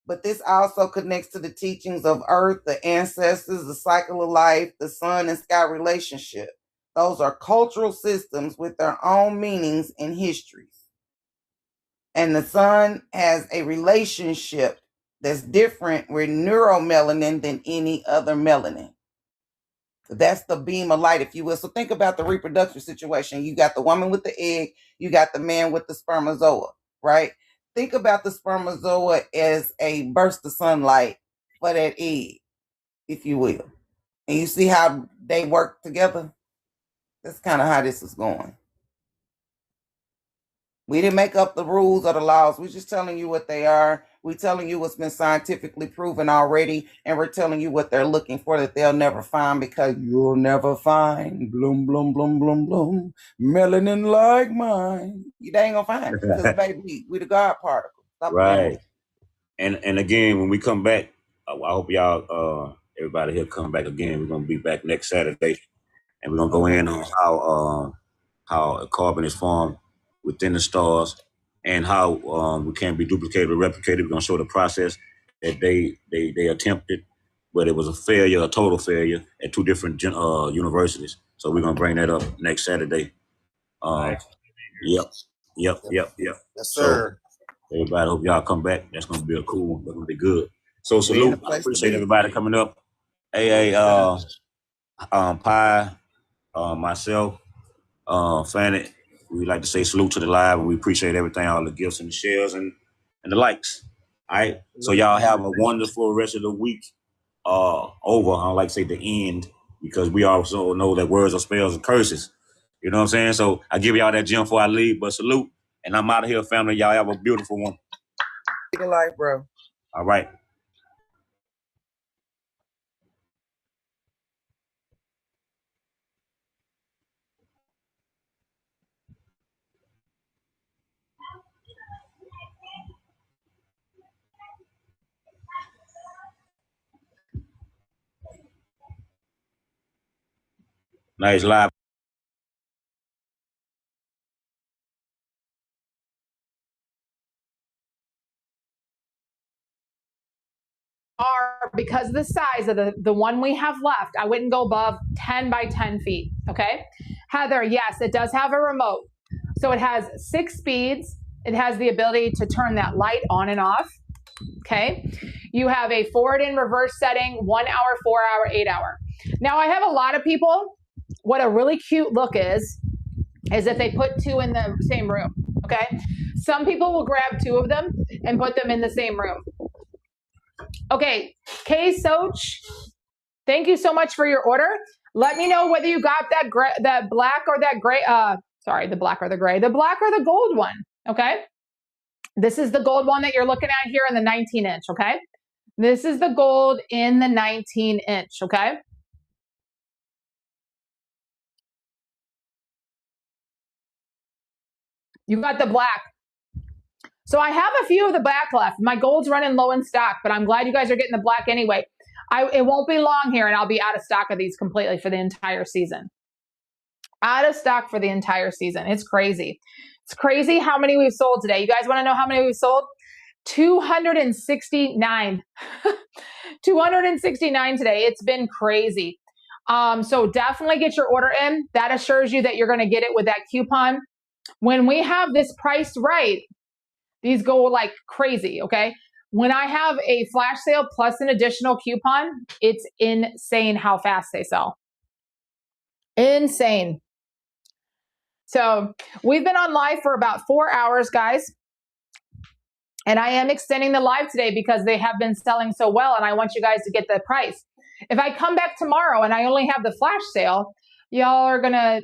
But this also connects to the teachings of Earth, the ancestors, the cycle of life, the sun and sky relationship. Those are cultural systems with their own meanings and histories. And the sun has a relationship that's different with neuromelanin than any other melanin. That's the beam of light, if you will. So think about the reproductive situation. You got the woman with the egg, you got the man with the spermatozoa, right? Think about the spermatozoa as a burst of sunlight for that egg, if you will. And you see how they work together? That's kind of how this is going. We didn't make up the rules or the laws. We're just telling you what they are. We're telling you what's been scientifically proven already, and we're telling you what they're looking for that they'll never find, because you'll never find bloom, bloom, bloom, bloom, bloom, melanin like mine. You ain't gonna find it, because baby, we the God particle. Stop right. And again, when we come back, I hope y'all, everybody here come back again. We're gonna be back next Saturday, and we're gonna go in on how carbon is formed within the stars, and how we can't be duplicated or replicated. We're gonna show the process that they attempted, but it was a failure, a total failure at two different universities. So we're gonna bring that up next Saturday. Yep. Yes, sir. So everybody, hope y'all come back. That's gonna be a cool one. That's gonna be good. So salute. I appreciate everybody coming up. AA, Pie, myself, Planet. We like to say salute to the live, and we appreciate everything, all the gifts and the shares and the likes. All right. So y'all have a wonderful rest of the week. Over. I don't like to say the end, because we also know that words are spells and curses. You know what I'm saying? So I give y'all that gem before I leave, but salute. And I'm out of here, family. Y'all have a beautiful one. Good life, bro. All right. Nice live. Are because of the size of the one we have left, I wouldn't go above 10 by 10 feet. Okay, Heather, yes, it does have a remote. So it has 6 speeds. It has the ability to turn that light on and off. Okay, you have a forward and reverse setting, 1 hour, 4 hour, 8 hour. Now I have a lot of people, what a really cute look is if they put 2 in the same room. Okay, some people will grab 2 of them and put them in the same room. Okay, Kay Soch, thank you so much for your order. Let me know whether you got that black or that gray. Sorry, the black or the gray, the black or the gold one. Okay, this is the gold one that you're looking at here in the 19-inch. Okay, this is the gold in the 19-inch. Okay. You got the black. So I have a few of the black left. My gold's running low in stock, but I'm glad you guys are getting the black anyway. It won't be long here, and I'll be out of stock of these completely for the entire season. Out of stock for the entire season. It's crazy. It's crazy how many we've sold today. You guys want to know how many we've sold? 269. 269 today. It's been crazy. So definitely get your order in. That assures you that you're going to get it with that coupon. When we have this priced right, these go like crazy, okay? When I have a flash sale plus an additional coupon, it's insane how fast they sell. Insane. So we've been on live for about 4 hours, guys. And I am extending the live today because they have been selling so well, and I want you guys to get the price. If I come back tomorrow and I only have the flash sale, y'all are gonna...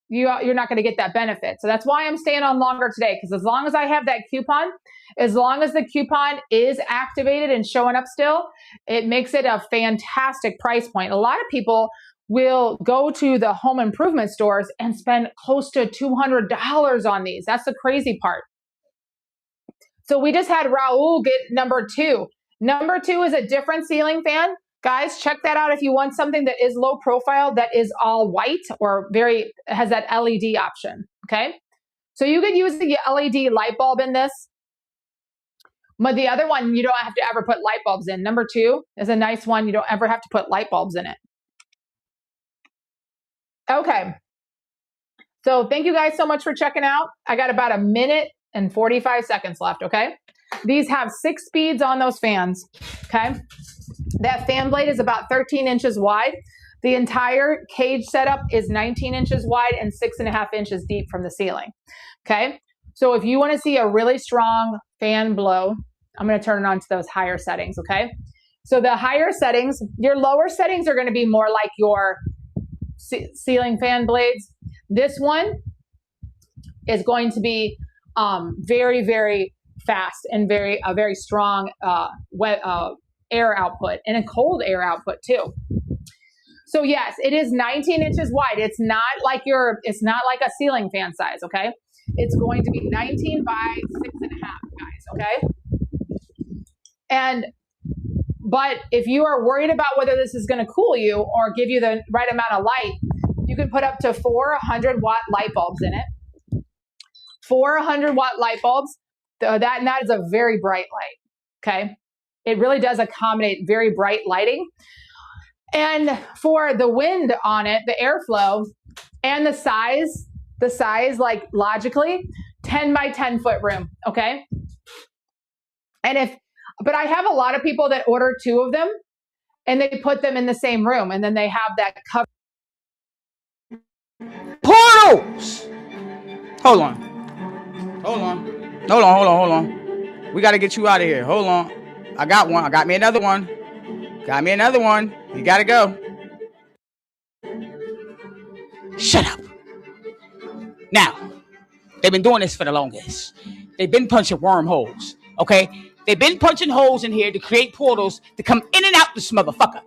You're not going to get that benefit. So that's why I'm staying on longer today, because as long as I have that coupon, as long as the coupon is activated and showing up still, it makes it a fantastic price point. A lot of people will go to the home improvement stores and spend close to $200 on these. That's the crazy part. So we just had Raul get number 2. Number 2 is a different ceiling fan. Guys, check that out if you want something that is low profile, that is all white or has that LED option, okay? So you could use the LED light bulb in this. But the other one, you don't have to ever put light bulbs in. Number 2 is a nice one. You don't ever have to put light bulbs in it. Okay. So thank you guys so much for checking out. I got about 1 minute and 45 seconds left, okay? These have 6 speeds on those fans, okay? That fan blade is about 13 inches wide. The entire cage setup is 19 inches wide and 6.5 inches deep from the ceiling. Okay. So if you want to see a really strong fan blow, I'm going to turn it on to those higher settings. Okay. So the higher settings, your lower settings are going to be more like your ceiling fan blades. This one is going to be very, very fast and very strong air output, and a cold air output too. So yes, it is 19 inches wide. It's not like a ceiling fan size, okay? It's going to be 19 by 6.5, guys, okay? But if you are worried about whether this is going to cool you or give you the right amount of light, you can put up to 400 watt light bulbs in it. 400 watt light bulbs. That is a very bright light, okay? It really does accommodate very bright lighting. And for the wind on it, the airflow, and the size, like logically, 10 by 10 foot room, okay? But I have a lot of people that order 2 of them, and they put them in the same room, and then they have that cover. Portals! Hold on. We got to get you out of here. Hold on. I got one. I got me another one. You got to go. Shut up. Now, they've been doing this for the longest. They've been punching wormholes, okay? They've been punching holes in here to create portals to come in and out this motherfucker.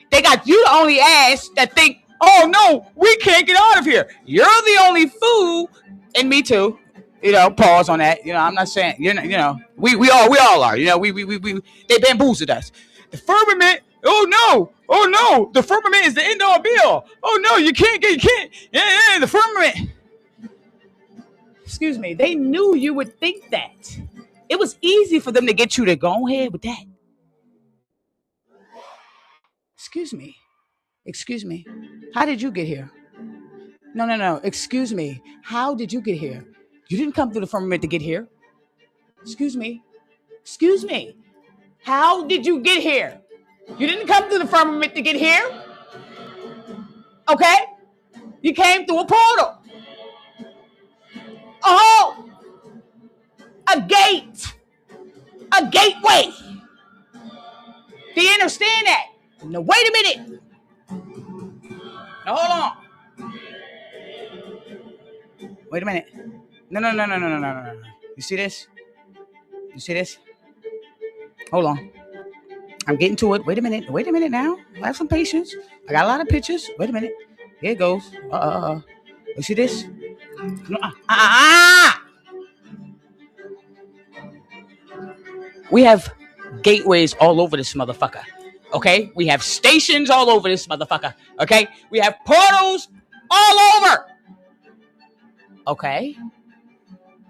They got you the only ass that think, oh no, we can't get out of here. You're the only fool, and me too. You know, pause on that. You know, I'm not saying, we all are. You know, they bamboozled us. The firmament Oh no, the firmament is the end all be all. Oh no, you can't. Yeah, the firmament. Excuse me. They knew you would think that. It was easy for them to get you to go ahead with that. Excuse me. How did you get here? No. Excuse me. How did you get here? You didn't come through the firmament to get here. Excuse me. How did you get here? You didn't come through the firmament to get here. Okay? You came through a portal. Oh, a gate. A gateway. Do you understand that? No, wait a minute. Now, hold on. Wait a minute. No. You see this? Hold on. I'm getting to it. Wait a minute now. Have some patience. I got a lot of pictures. Wait a minute. Here it goes. You see this? We have gateways all over this motherfucker. Okay? We have stations all over this motherfucker. Okay? We have portals all over. Okay?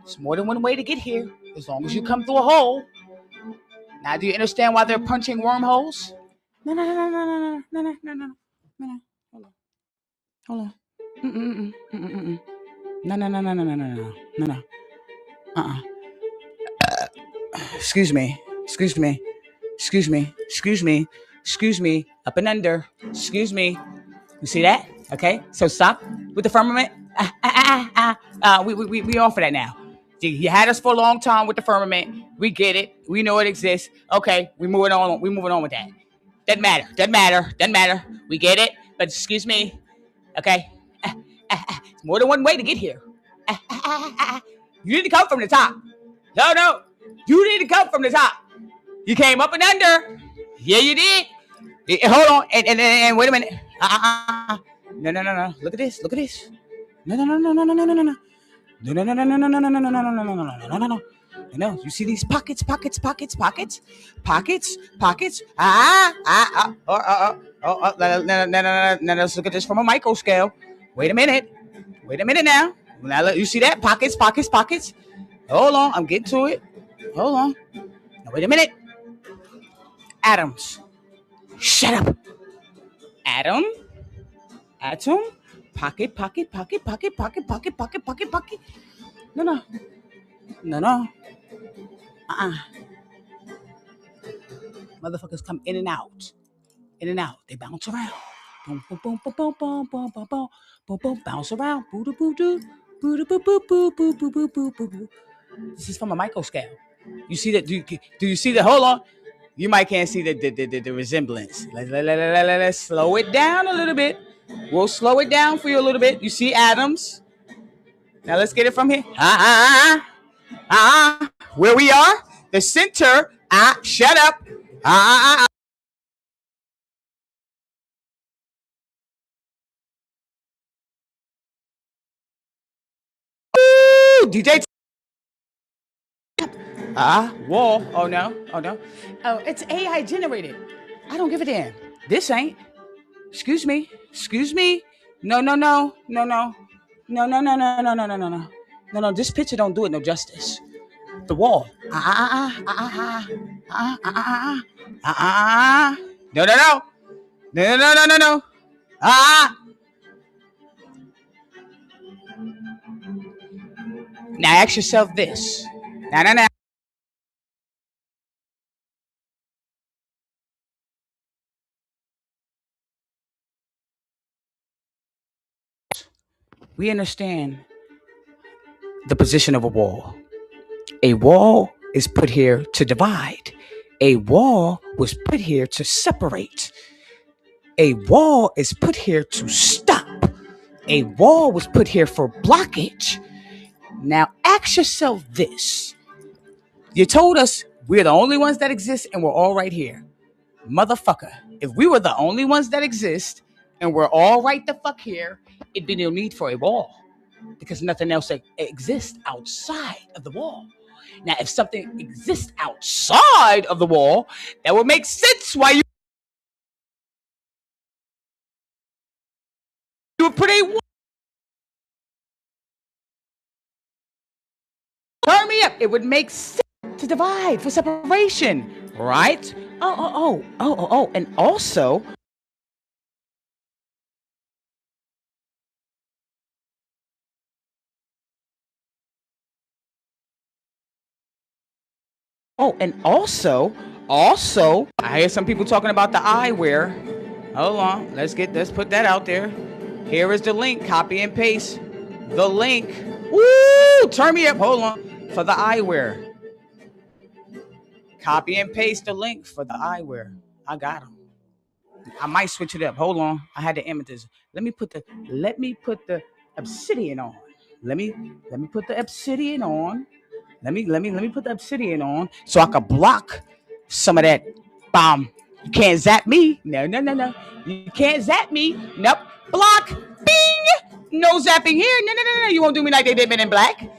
It's more than one way to get here, as long as you come through a hole. Now, do you understand why they're punching wormholes? No. Hold on. No. Excuse me. Up and under. Excuse me. You see that? Okay. So stop with the firmament. We offer that now. You had us for a long time with the firmament. We get it. We know it exists. Okay. We're moving on with that. Doesn't matter. We get it. But excuse me. Okay. It's more than one way to get here. You need to come from the top. No. You need to come from the top. You came up and under. Yeah, you did. Hold on. And wait a minute. No. Look at this. No. You see these pockets. Let's look at this from a micro scale. Wait a minute now. Now you see that? Pockets. Hold on. I'm getting to it. Hold on. Now, wait a minute. Atoms. Shut up. Atom. Pocket. No. Motherfuckers come in and out. They bounce around. Boom. Bounce around. Boo. This is from a micro scale. You see that? Do you see the? Hold on. You might can't see the resemblance. Let's slow it down a little bit. We'll slow it down for you a little bit. You see atoms. Now let's get it from here. Where we are, the center. Shut up. DJ. Wall. Oh no. Oh, it's AI generated. I don't give a damn. This ain't. Excuse me. No. This picture don't do it no justice. The wall. No. Now ask yourself this. No. We understand the position of a wall. A wall is put here to divide. A wall was put here to separate. A wall is put here to stop. A wall was put here for blockage. Now ask yourself this. You told us we're the only ones that exist and we're all right here. Motherfucker, if we were the only ones that exist and we're all right the fuck here, it'd be no need for a wall because nothing else exists outside of the wall. Now, if something exists outside of the wall, that would make sense why you Turn me up. It would make sense to divide for separation, right? And also, I hear some people talking about the eyewear. Hold on, let's put that out there. Here is the link. Copy and paste the link. Woo! Turn me up. Hold on. For the eyewear. Copy and paste the link for the eyewear. I got them. I might switch it up. Hold on. I had the amethyst. Let me put the obsidian on. Let me put the obsidian on. Let me put the obsidian on so I can block some of that bomb. You can't zap me. No. You can't zap me. Nope. Block. Bing. No zapping here. No. You won't do me like they did Men in Black.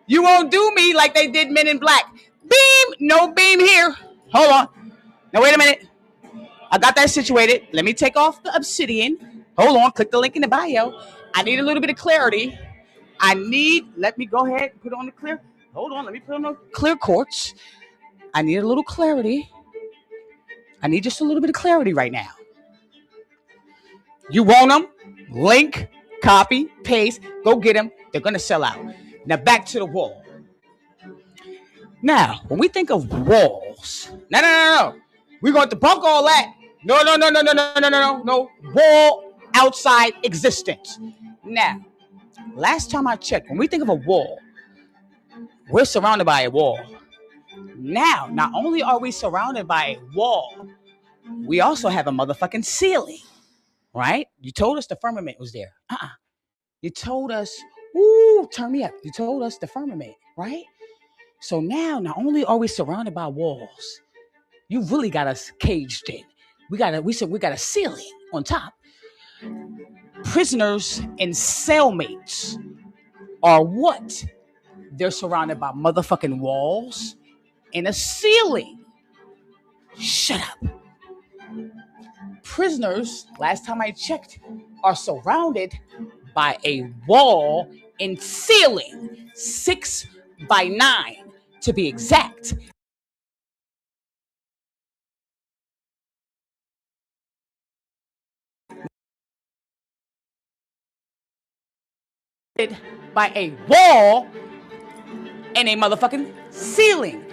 You won't do me like they did Men in Black. Beam. No beam here. Hold on. Now wait a minute. I got that situated. Let me take off the obsidian. Hold on. Click the link in the bio. I need a little bit of clarity. Let me go ahead and put on the clear. Hold on. Let me put on the clear quartz. I need a little clarity. I need just a little bit of clarity right now. You want them? Link, copy, paste. Go get them. They're going to sell out. Now back to the wall. Now, when we think of walls, no. We're going to debunk all that. No. Wall outside existence. Now, last time I checked, when we think of a wall, we're surrounded by a wall. Now, not only are we surrounded by a wall, we also have a motherfucking ceiling, right? You told us the firmament was there. You told us, turn me up. You told us the firmament, right? So now, not only are we surrounded by walls, you really got us caged in. We got a ceiling on top. Prisoners and cellmates are what? They're surrounded by motherfucking walls and a ceiling. Shut up. Prisoners, last time I checked, are surrounded by a wall and ceiling, 6 by 9 to be exact. By a wall and a motherfucking ceiling.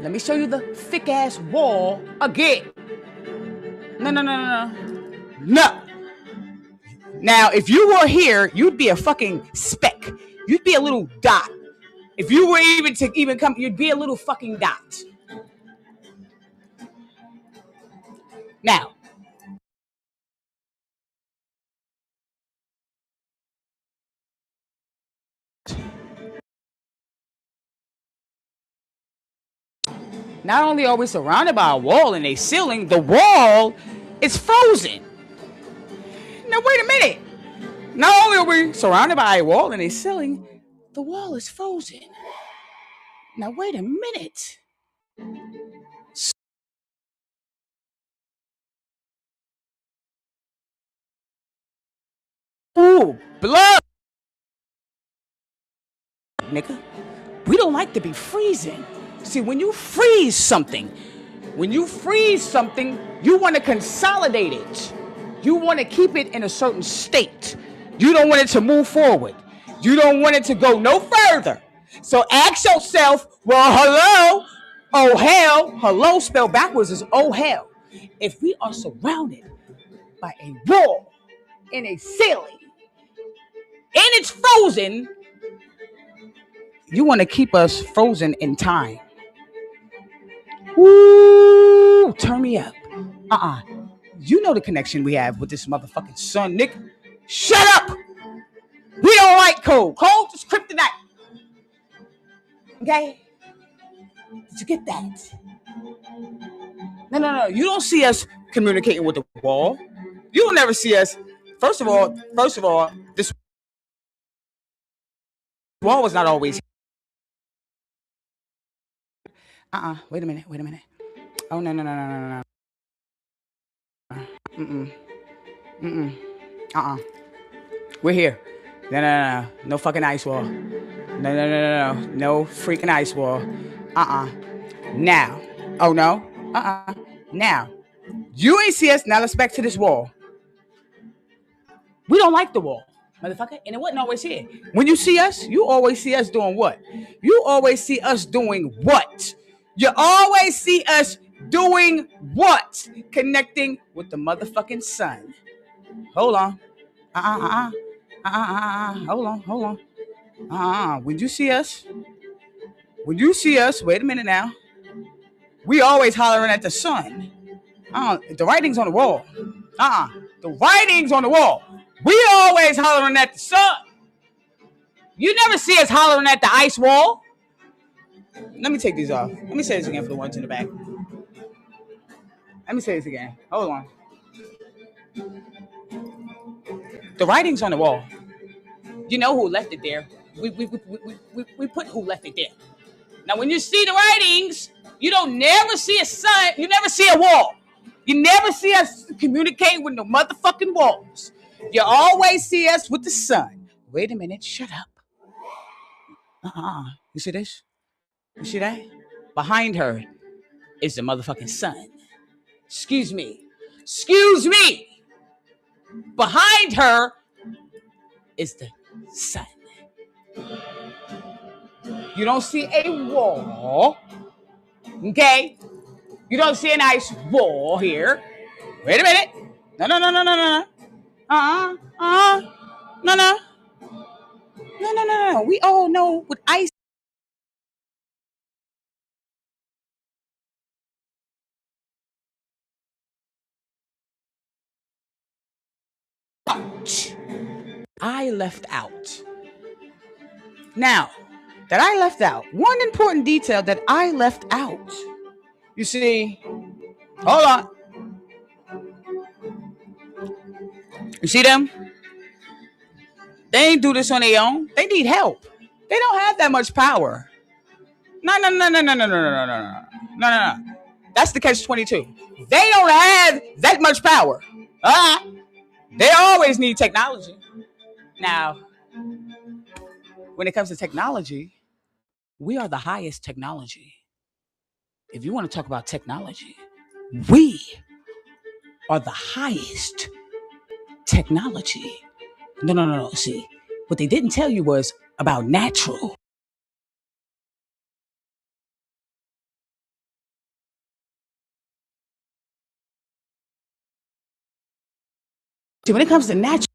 Let me show you the thick ass wall again. No. Now, if you were here, you'd be a fucking speck. You'd be a little dot. If you were even come, you'd be a little fucking dot. Now, not only are we surrounded by a wall and a ceiling, the wall is frozen. Now, wait a minute. Not only are we surrounded by a wall and a ceiling, the wall is frozen. Now, wait a minute. Ooh, blood. Nigga, we don't like to be freezing. See, when you freeze something, you want to consolidate it. You want to keep it in a certain state. You don't want it to move forward. You don't want it to go no further. So ask yourself, well, hello? Oh, hell. Hello spelled backwards is oh, hell. If we are surrounded by a wall and a ceiling, and it's frozen, you want to keep us frozen in time. Ooh, turn me up. You know the connection we have with this motherfucking sun, Nick. Shut up! We don't like cold. Cold is kryptonite. Okay? Did you get that? No. You don't see us communicating with the wall. You will never see us. First of all, this wall was not always. Wait a minute. Oh, no. We're here. No fucking ice wall. No freaking ice wall. Now. Oh no. Now. You ain't see us. Now let's back to this wall. We don't like the wall, motherfucker. And it wasn't always here. When you see us, you always see us doing what? You always see us doing what? You always see us doing what? Connecting with the motherfucking sun. Hold on. Hold on. When you see us, wait a minute now. We always hollering at the sun. The writing's on the wall. The writing's on the wall. We always hollering at the sun. You never see us hollering at the ice wall. Let me take these off. Let me say this again for the ones in the back. Let me say this again. Hold on. The writing's on the wall. You know who left it there. We put who left it there. Now, when you see the writings, you don't never see a sun. You never see a wall. You never see us communicate with no motherfucking walls. You always see us with the sun. Wait a minute. Shut up. You see this? You see that? Behind her is the motherfucking sun. Excuse me. Behind her is the sun. You don't see a wall. Okay? You don't see a nice wall here. Wait a minute. No. No. We all know with ice. I left out. Now, that I left out, one important detail that I left out. You see, hold on. You see them? They ain't do this on their own. They need help. They don't have that much power. No. That's the catch-22. They don't have that much power. They always need technology. Now, when it comes to technology, we are the highest technology. If you want to talk about technology, we are the highest technology. No. See, what they didn't tell you was about natural. See, when it comes to natural,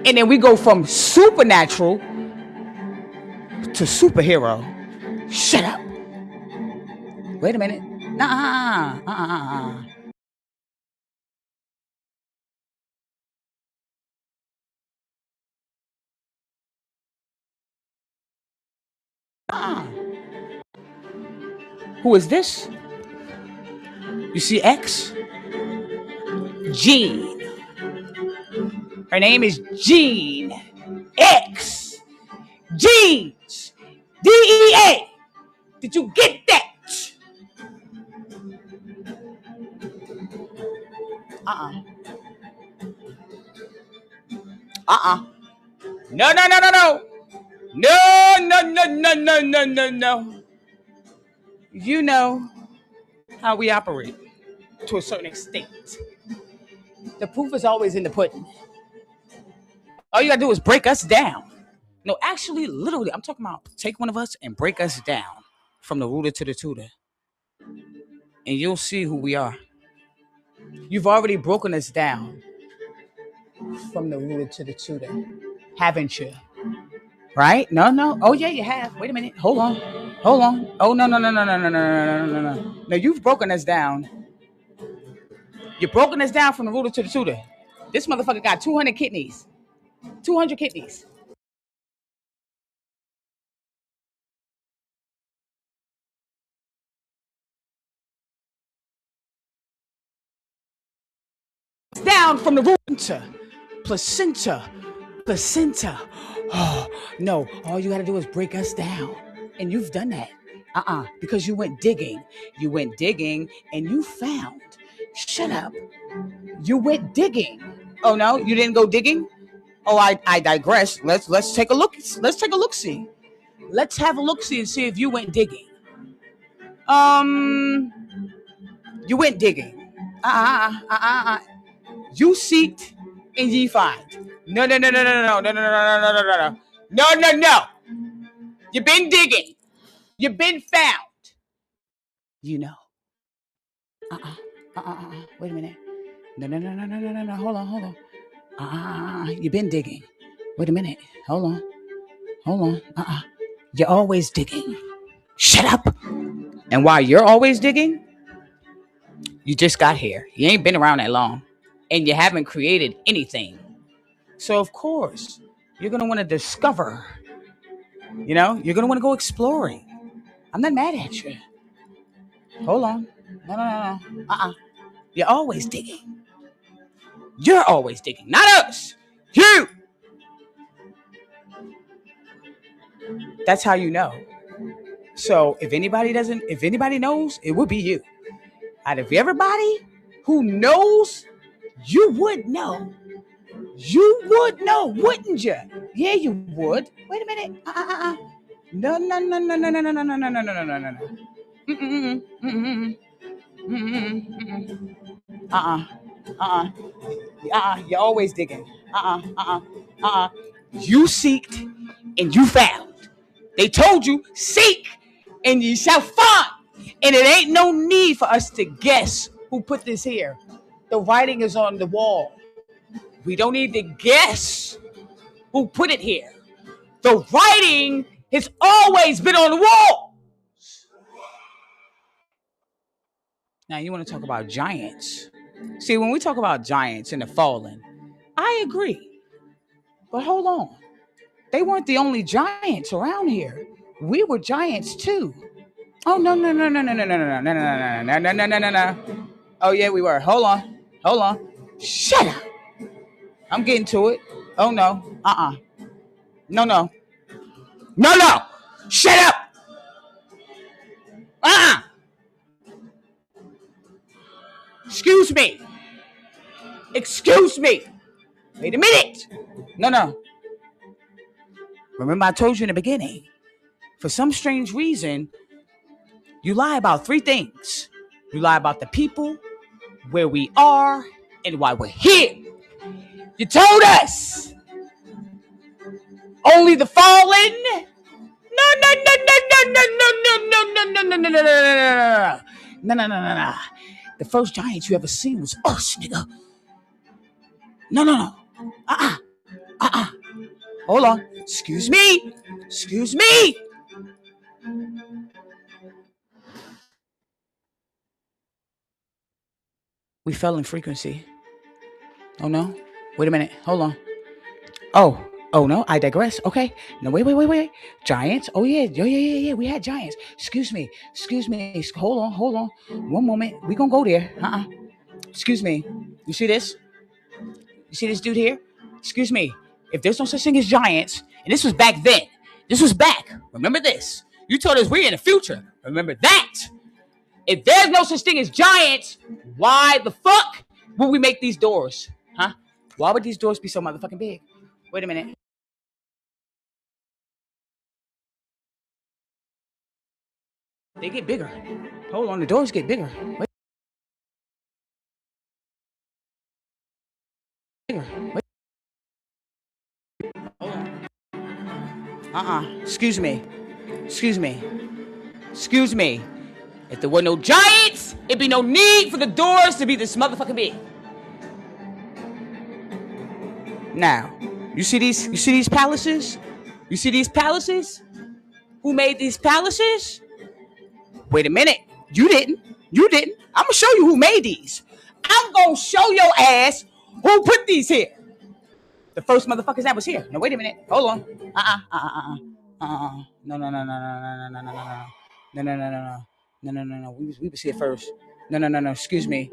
and then we go from supernatural to superhero. Shut up. Wait a minute. Who is this? You see X? Jean. Her name is Jean X. Jeans. DEA. Did you get that? No. You know how we operate to a certain extent. The proof is always in the pudding. All you gotta do is break us down. No, actually, literally, I'm talking about take one of us and break us down from the rooter to the tutor. And you'll see who we are. You've already broken us down from the rooter to the tutor, haven't you? Right? No. Oh, yeah, you have. Wait a minute. Hold on. Oh, no. No, you've broken us down. You've broken us down from the rooter to the tutor. This motherfucker got 200 kidneys. 200 kidneys. Down from the rooter. Placenta. Oh, no. All you got to do is break us down. And you've done that. Because you went digging. You went digging and you found. Shut up. You went digging. Oh, no? You didn't go digging? Oh, I digress. Let's take a look. Let's take a look-see. Let's have a look-see and see if you went digging. You went digging. You seeked and ye find. No. You've been digging. You've been found. You know. Wait a minute. No. Hold on. You've been digging. Wait a minute. Hold on. You're always digging. Shut up. And while you're always digging, you just got here. You ain't been around that long. And you haven't created anything. So, of course, you're going to want to discover. You know, you're going to want to go exploring. I'm not mad at you. Hold on. No. You're always digging. You're always digging. Not us. You. That's how you know. So if anybody knows, it would be you. Out of everybody who knows, you would know. You would know, wouldn't you? Yeah, you would. Wait a minute. No. You're always digging. You seeked and you found. They told you, seek and ye shall find. And it ain't no need for us to guess who put this here. The writing is on the wall. We don't need to guess who put it here. The writing has always been on the wall. Now, you want to talk about giants. See, when we talk about giants and the fallen, I agree. But hold on. They weren't the only giants around here. We were giants too. Oh, no. Oh, yeah, we were. Hold on. Shut up. I'm getting to it. Oh, no. No. Shut up. Excuse me. Wait a minute. No. Remember I told you in the beginning, for some strange reason, you lie about 3 things. You lie about the people, where we are, and why we're here. You told us only the fallen. No. The first giant you ever seen was us, nigga. No. Hold on. Excuse me. We fell in frequency. Oh no. Wait a minute. Hold on. Oh no. I digress. Okay. No, wait. Giants. Oh yeah. We had giants. Excuse me. Hold on. One moment. We gonna go there. Excuse me. You see this? You see this dude here? Excuse me. If there's no such thing as giants, and this was back then. Remember this. You told us we're in the future. Remember that. If there's no such thing as giants, why the fuck would we make these doors? Huh? Why would these doors be so motherfucking big? Wait a minute. They get bigger. Hold on, the doors get bigger. Wait. Hold on. Excuse me. If there were no giants, it'd be no need for the doors to be this motherfucking big. Now, you see these palaces? Who made these palaces? Wait a minute. You didn't. I'm gonna show you who made these. I'm gonna show your ass who put these here. The first motherfuckers that was here. Now wait a minute. Hold on. No. We was here first. No. Excuse me.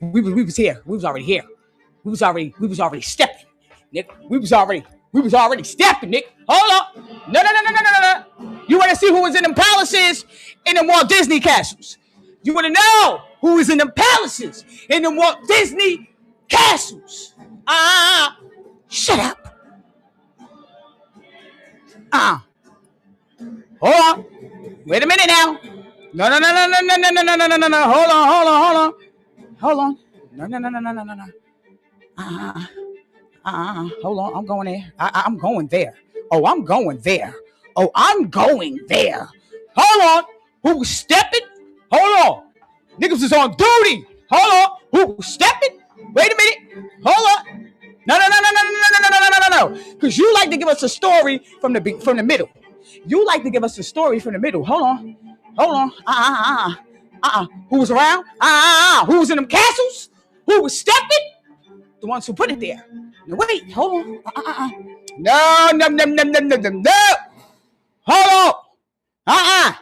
We was here. We was already here. We was already stepping, Nick. We was already stepping, Nick. Hold up. No. You want to see who was in them palaces in them Walt Disney castles? You want to know who was in them palaces in them Walt Disney castles? Shut up. Hold on. Wait a minute now. No. Hold on. No. Hold on. I'm going there. I'm going there. Oh, I'm going there. Hold on. Who was stepping? Hold on. Niggas is on duty. Hold on. Who was stepping? Wait a minute. Hold on. No. Because you like to give us a story from the middle. You like to give us a story from the middle. Hold on. Who was around? Who was in them castles? Who was stepping? The ones who put it there. No, wait. Hold on. No. Hold on.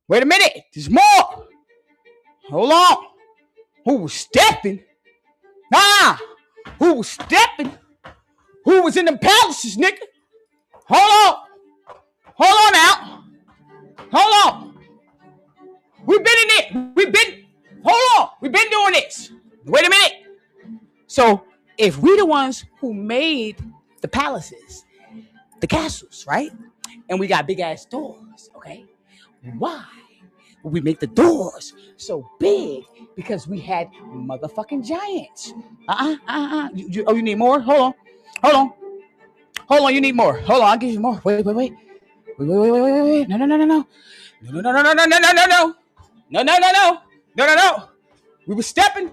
Wait a minute. There's more. Hold on. Who was stepping? Who was stepping? Who was in them palaces, nigga? Hold on now. Hold on. We've been in it. Hold on. We've been doing this. Wait a minute. So if we the ones who made the palaces, the castles, right? And we got big ass doors, okay? Why would we make the doors so big? Because we had motherfucking giants. You need more? Hold on. You need more. Hold on, I'll give you more. Wait. No. We were stepping.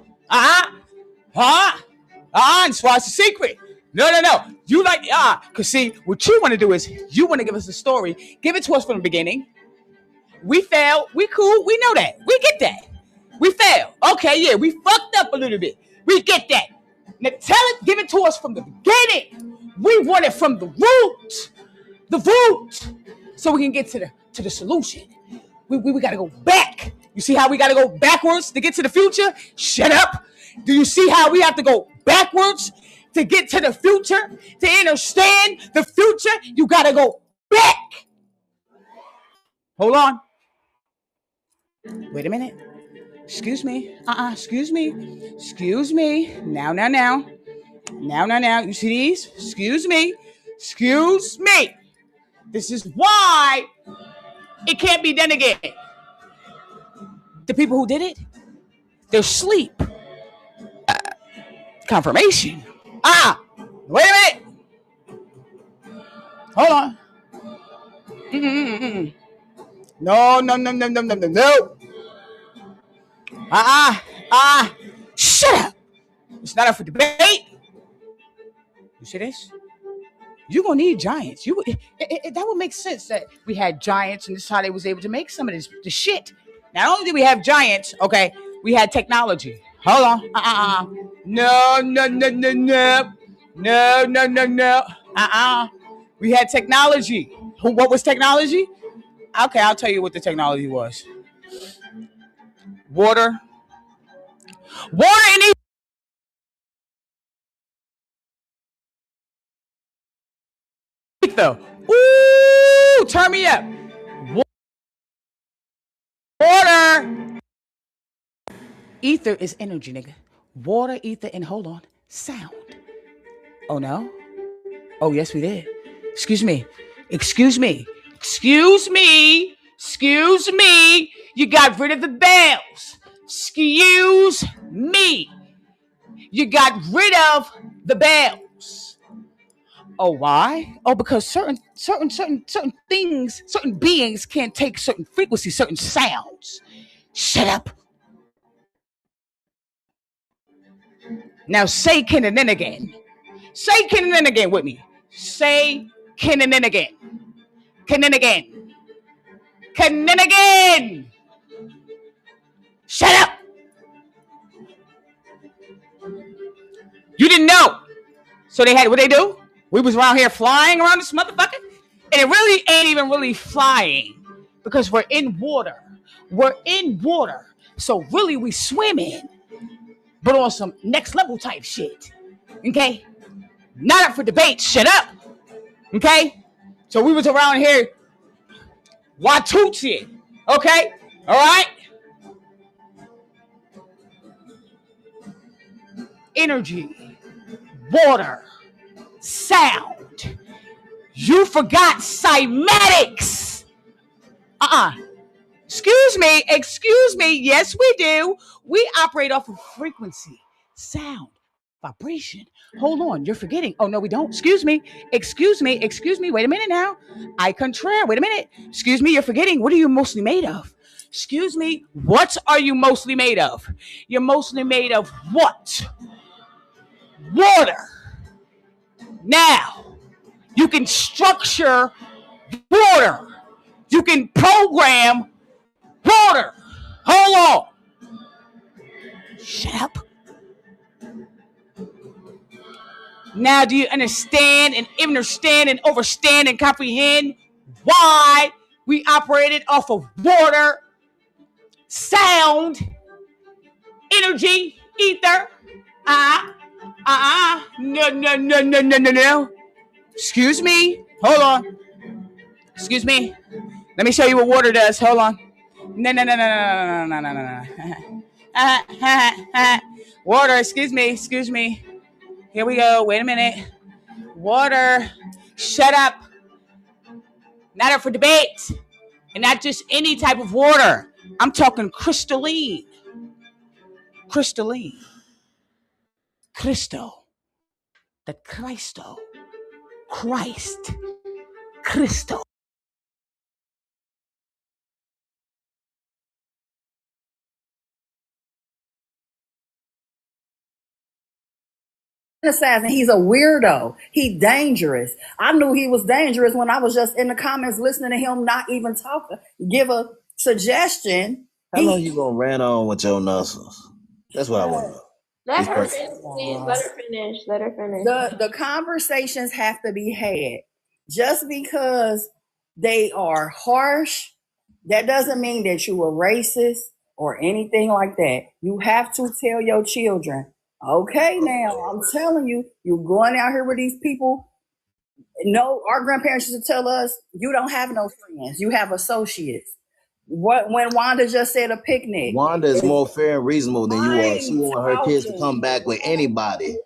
And so it's a secret. No. You like, because see, what you want to do is you want to give us a story. Give it to us from the beginning. We failed. We cool. We know that. We get that. We failed. Okay, yeah, we fucked up a little bit. We get that. Now tell it, give it to us from the beginning. We want it from the root. The root. So we can get to the solution. We got to go back. You see how we got to go backwards to get to the future? Shut up. Do you see how we have to go backwards to get to the future? To understand the future, you got to go back. Hold on. Wait a minute. Excuse me. Excuse me. Now. You see these? Excuse me. This is why it can't be done again. The people who did it, they're asleep. Confirmation. Wait a minute. Hold on. No. Shut up. It's not up for debate. You see this? You're gonna need giants. That would make sense that we had giants, and this is how they was able to make some of the shit. Not only did we have giants, okay, we had technology. Hold on. No. We had technology. What was technology? Okay, I'll tell you what the technology was. Water and ether. Ooh, turn me up. Water. Ether is energy, nigga. Water, ether, and hold on, sound. Oh no? Oh yes, we did. Excuse me. You got rid of the bells. Excuse me. You got rid of the bells. Oh, why? Oh, because certain things, certain beings can't take certain frequencies, certain sounds. Shut up. Now say kin and then again. Say kin and then again with me. Say kin and then again. Kin and again. Kin and again. Shut up. You didn't know. So they had what they do? We was around here flying around this motherfucker. And it really ain't even really flying because we're in water. So really we swimming, but on some next level type shit. Okay? Not up for debate. Shut up. Okay? So we was around here Watusi. Okay? All right? Energy, water, sound. You forgot cymatics. Excuse me. Yes, we do. We operate off of frequency, sound, vibration. Hold on, you're forgetting. Oh, no, we don't. Excuse me. Wait a minute now. I contraire. Wait a minute. Excuse me, you're forgetting. What are you mostly made of? Excuse me, what are you mostly made of? You're mostly made of what? Water. Now, you can structure water. You can program water. Hold on. Shut up. Now, do you understand and overstand and comprehend why we operated off of water, sound, energy, ether? No. Excuse me. Hold on. Excuse me. Let me show you what water does. Hold on. No. Water, excuse me. Here we go. Wait a minute. Water. Shut up. Not up for debate. And not just any type of water. I'm talking crystalline. Crystalline. Cristo. The Cristo. Christ. Cristo. Assassin. He's a weirdo. He's dangerous. I knew he was dangerous when I was just in the comments listening to him not even talk, give a suggestion. How long you gonna rant on with your nonsense? That's what I want to know. Let her finish, please. Let her finish. The conversations have to be had. Just because they are harsh, that doesn't mean that you are racist or anything like that. You have to tell your children, okay, now I'm telling you, you're going out here with these people. No, our grandparents used to tell us, you don't have no friends, you have associates. When Wanda just said a picnic. Wanda is more fair and reasonable than you are. She want her kids to come back with anybody.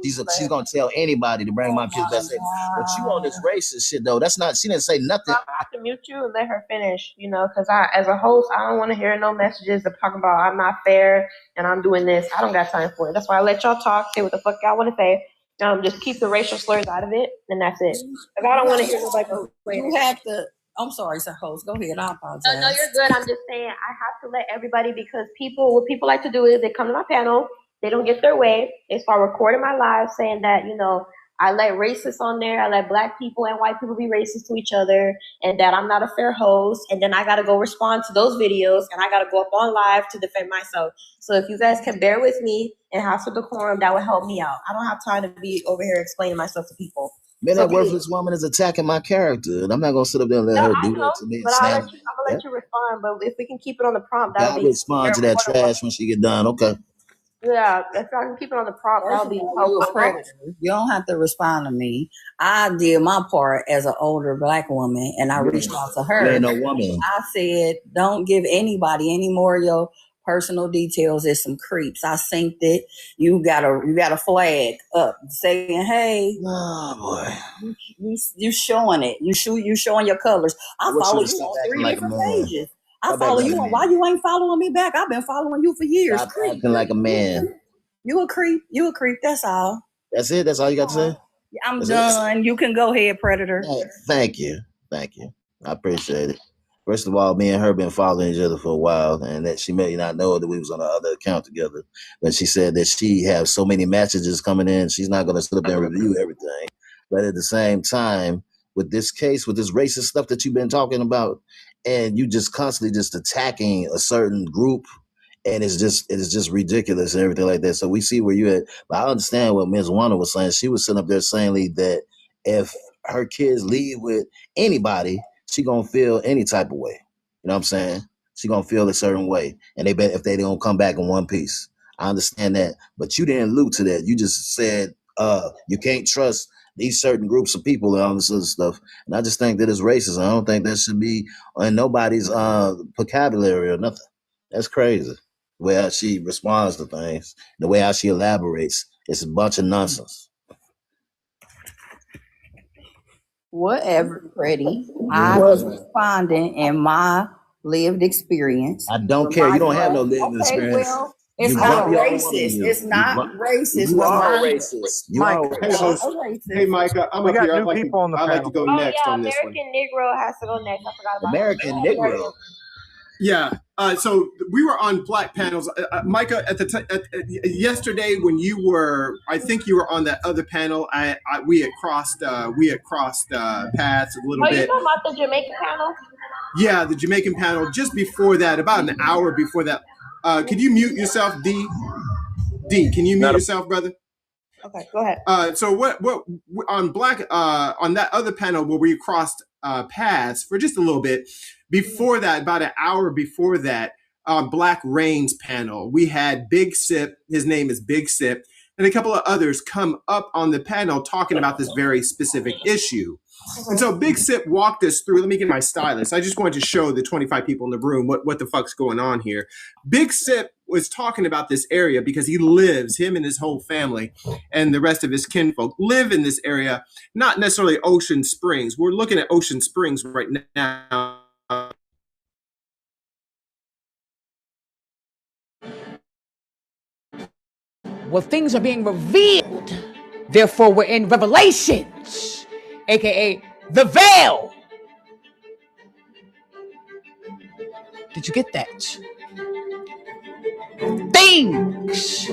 She's gonna tell anybody to bring my kids back. But you on this racist shit though. That's not. She didn't say nothing. I have to mute you and let her finish. Because I, as a host, I don't want to hear no messages of talking about I'm not fair and I'm doing this. I don't got time for it. That's why I let y'all talk. Say what the fuck y'all want to say. Just keep the racial slurs out of it, and that's it. If I don't want to hear nobody go. You have to. I'm sorry, sir. Host, go ahead. I apologize. No, you're good. I'm just saying I have to let everybody, because what people like to do is they come to my panel, they don't get their way, they start recording my live saying that, I let racists on there, I let black people and white people be racist to each other, and that I'm not a fair host, and then I got to go respond to those videos, and I got to go up on live to defend myself. So if you guys can bear with me and have some decorum, that would help me out. I don't have time to be over here explaining myself to people. Man, that worthless woman is attacking my character, and I'm not gonna sit up there and let her do that to me. But I'm gonna let you respond. But if we can keep it on the prompt, that would be. I'll respond to that trash when she get done. Okay. Yeah, if I can keep it on the prompt, that'll be helpful. You don't have to respond to me. I did my part as an older black woman, and I reached out to her. You ain't no woman. I said, don't give anybody any more of your personal details. There's some creeps. I synced it. You got a flag up saying, "Hey, oh boy, you showing it. You showing your colors." I follow you on 3 different pages. I follow you on. Why you ain't following me back? I've been following you for years. Stop acting like a man. You a creep. You a creep. That's all. That's it. That's all you got to say. I'm done. You can go ahead, Predator. Thank you. I appreciate it. First of all, me and her been following each other for a while, and that she may not know that we was on the other account together. But she said that she has so many messages coming in, she's not going to sit up there and review everything. But at the same time, with this case, with this racist stuff that you've been talking about, and you just constantly just attacking a certain group, and it is just ridiculous and everything like that. So we see where you at. But I understand what Ms. Wanda was saying. She was sitting up there saying that if her kids leave with anybody, she gonna feel any type of way. You know what I'm saying? She gonna feel a certain way. And they bet if they don't come back in one piece. I understand that. But you didn't allude to that. You just said you can't trust these certain groups of people and all this other stuff. And I just think that it's racist. I don't think that should be in nobody's vocabulary or nothing. That's crazy. The way how she responds to things, the way how she elaborates, it's a bunch of nonsense. Whatever, Freddie. I was responding in my lived experience. I don't with care. my You don't have no brother. lived Okay, experience. well, You it's grumpy not all the woman racist. you. It's not racist. You What are my racist. You Mike, are hey, racist. host. Hey, Micah, I'm We up got here. new people on the I'd like to panel. go next on this one. American Negro has to go next. I forgot about American him. Negro. Yeah. So we were on black panels. Micah, yesterday when you were, I think you were on that other panel. We had crossed paths a little Oh, you bit. talking about the Jamaican panel? Yeah, the Jamaican panel. Just before that, about an hour before that. Could you mute yourself, D? D, can you mute yourself, brother? Okay, go ahead. So what on black on that other panel where we crossed paths for just a little bit before that, about an hour before that, Black Rain's panel, we had Big Sip, his name is Big Sip, and a couple of others come up on the panel talking about this very specific issue. And so Big Sip walked us through. Let me get my stylus. I just wanted to show the 25 people in the room what the fuck's going on here. Big Sip was talking about this area because he lives, him and his whole family and the rest of his kinfolk live in this area, not necessarily Ocean Springs. We're looking at Ocean Springs right now. Well, things are being revealed. Therefore, we're in Revelations, aka the veil. Did you get that? Things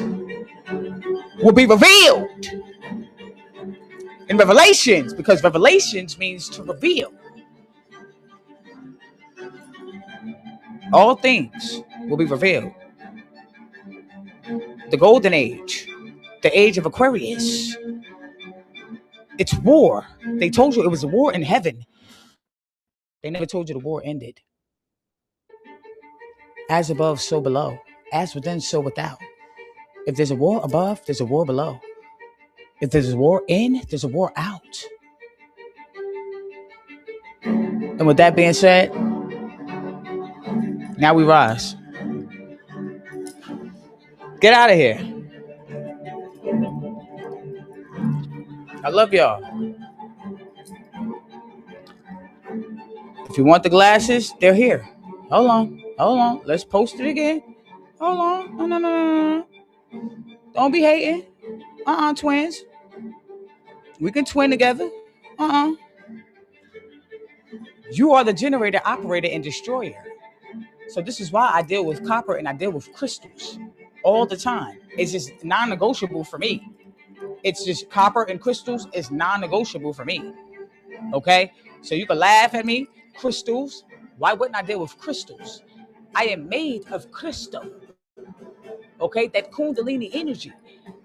will be revealed in Revelations, because Revelations means to reveal. All things will be revealed. The golden age, the age of Aquarius. It's war. They told you it was a war in heaven. They never told you the war ended. As above, so below. As within, so without. If there's a war above, there's a war below. If there's a war in, there's a war out. And with that being said, now we rise. Get out of here. I love y'all. If you want the glasses, they're here. Hold on. Let's post it again. Hold on. No. Don't be hating. Twins. We can twin together. You are the generator, operator, and destroyer. So this is why I deal with copper and I deal with crystals all the time. It's just non-negotiable for me. It's just copper and crystals is non-negotiable for me. Okay? So you can laugh at me. Crystals. Why wouldn't I deal with crystals? I am made of crystal. Okay? That Kundalini energy.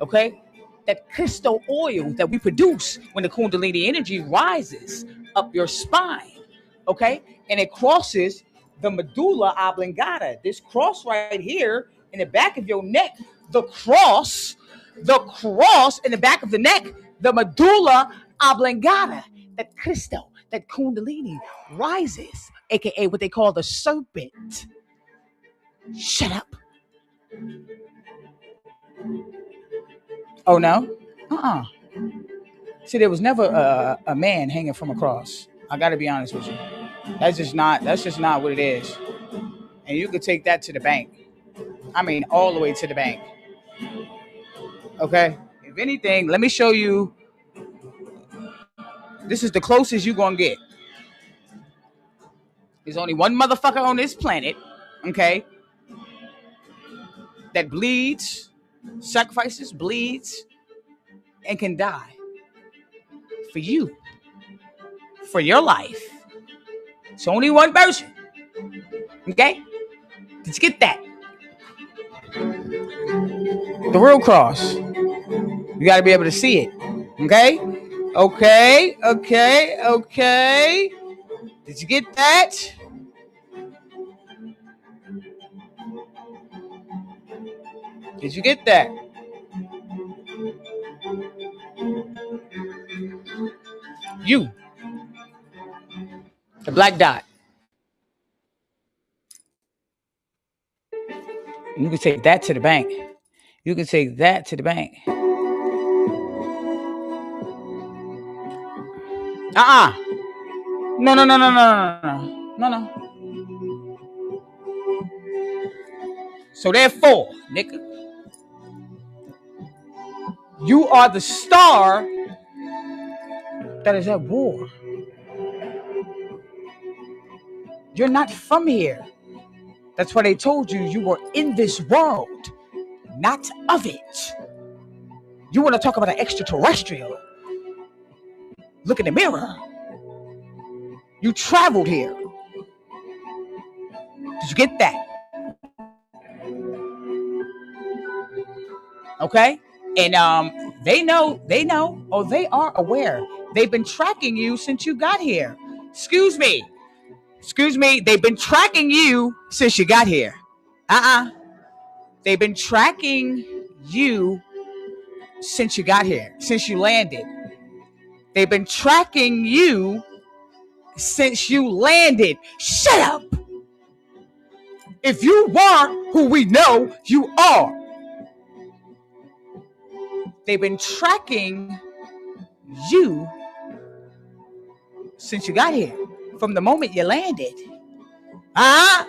Okay? That crystal oil that we produce when the Kundalini energy rises up your spine. Okay? And it crosses the medulla oblongata. This cross right here in the back of your neck. The cross in the back of the neck. The medulla oblongata. That crystal, that Kundalini rises. AKA what they call the serpent. Shut up. Oh, no? See, there was never a man hanging from a cross. I got to be honest with you. That's just not what it is. And you could take that to the bank. I mean, all the way to the bank. Okay? If anything, let me show you. This is the closest you're going to get. There's only one motherfucker on this planet, okay, that bleeds, sacrifices, bleeds, and can die for you, for your life. It's only one person, okay? Did you get that? The real cross. You got to be able to see it, okay? Okay. Did you get that? Did you get that? You. The black dot. You can take that to the bank. You can take that to the bank. No, no, no, no, no, no, no, no. So therefore, nigga, you are the star that is at war. You're not from here. That's why they told you you were in this world, not of it. You want to talk about an extraterrestrial? Look in the mirror. You traveled here. Did you get that? Okay? And they know, or they are aware. They've been tracking you since you got here. Excuse me, they've been tracking you since you got here. They've been tracking you since you got here, since you landed. They've been tracking you since you landed. Shut up! If you weren't who we know you are, they've been tracking you since you got here, from the moment you landed. No,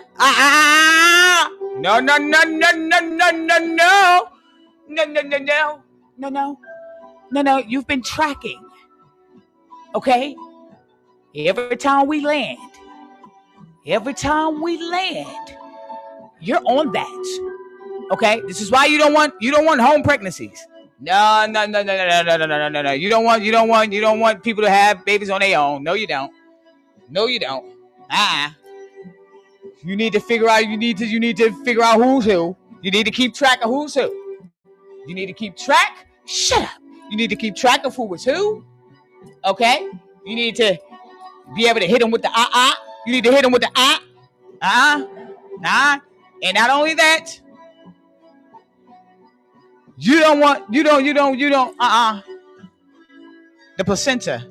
no, no, no, no, no, no, no, no, no, no, no. You've been tracking. Okay? Every time we land, you're on that. Okay? This is why you don't want home pregnancies. No. You don't want people to have babies on their own. No, you don't. You need to figure out. You need to figure out who's who. You need to keep track of who's who. You need to keep track. Shut up. You need to keep track of who is who. Okay. You need to be able to hit them with the You need to hit them with the And not only that, you don't the placenta,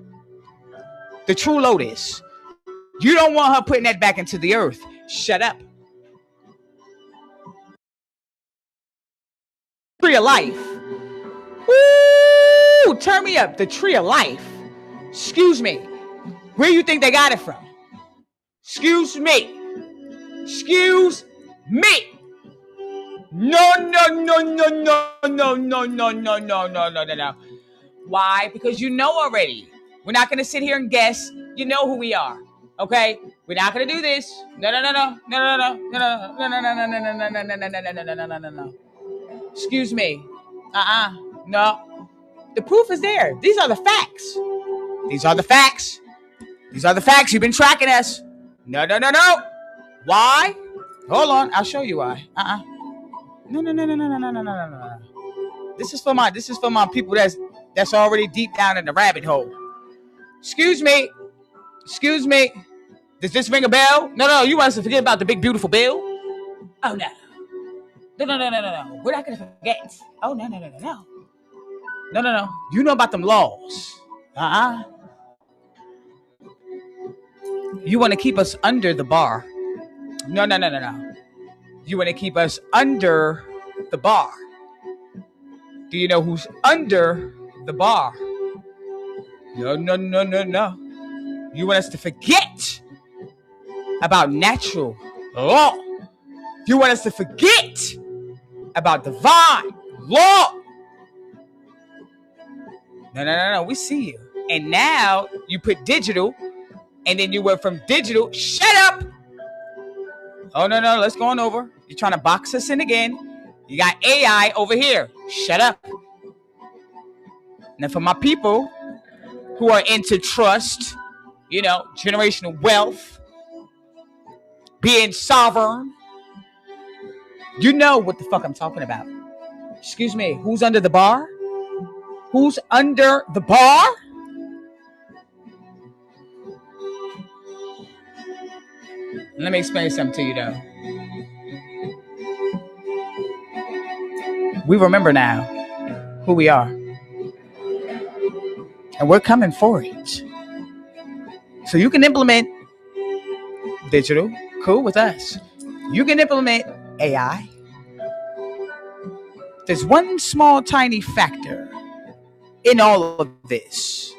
the true lotus. You don't want her putting that back into the earth. Shut up. Tree of life. Woo! Turn me up. The tree of life. Excuse me. Where you think they got it from? Excuse me. No. Why? Because you know already. We're not going to sit here and guess. You know who we are. Okay? We're not going to do this. No. Excuse me. No. The proof is there. These are the facts. You've been tracking us. No. Why? Hold on. I'll show you why. No. This is for my people that's already deep down in the rabbit hole. Excuse me. Does this ring a bell? No. You want us to forget about the big beautiful bill? Oh no. No. We're not gonna forget. Oh no. No. You know about them laws. You want to keep us under the bar. No. You want to keep us under the bar. Do you know who's under the bar? No. You want us to forget about natural law. You want us to forget about divine law. No. We see you. And now you put digital, and then you went from digital. Shut up. Oh, no. Let's go on over. You're trying to box us in again. You got AI over here. Shut up. Now, for my people who are into trust, generational wealth, being sovereign, you know what the fuck I'm talking about. Excuse me. Who's under the bar? Who's under the bar? Let me explain something to you, though. We remember now who we are. And we're coming for it. So you can implement digital. Cool with us. You can implement AI. There's one small tiny factor in all of this.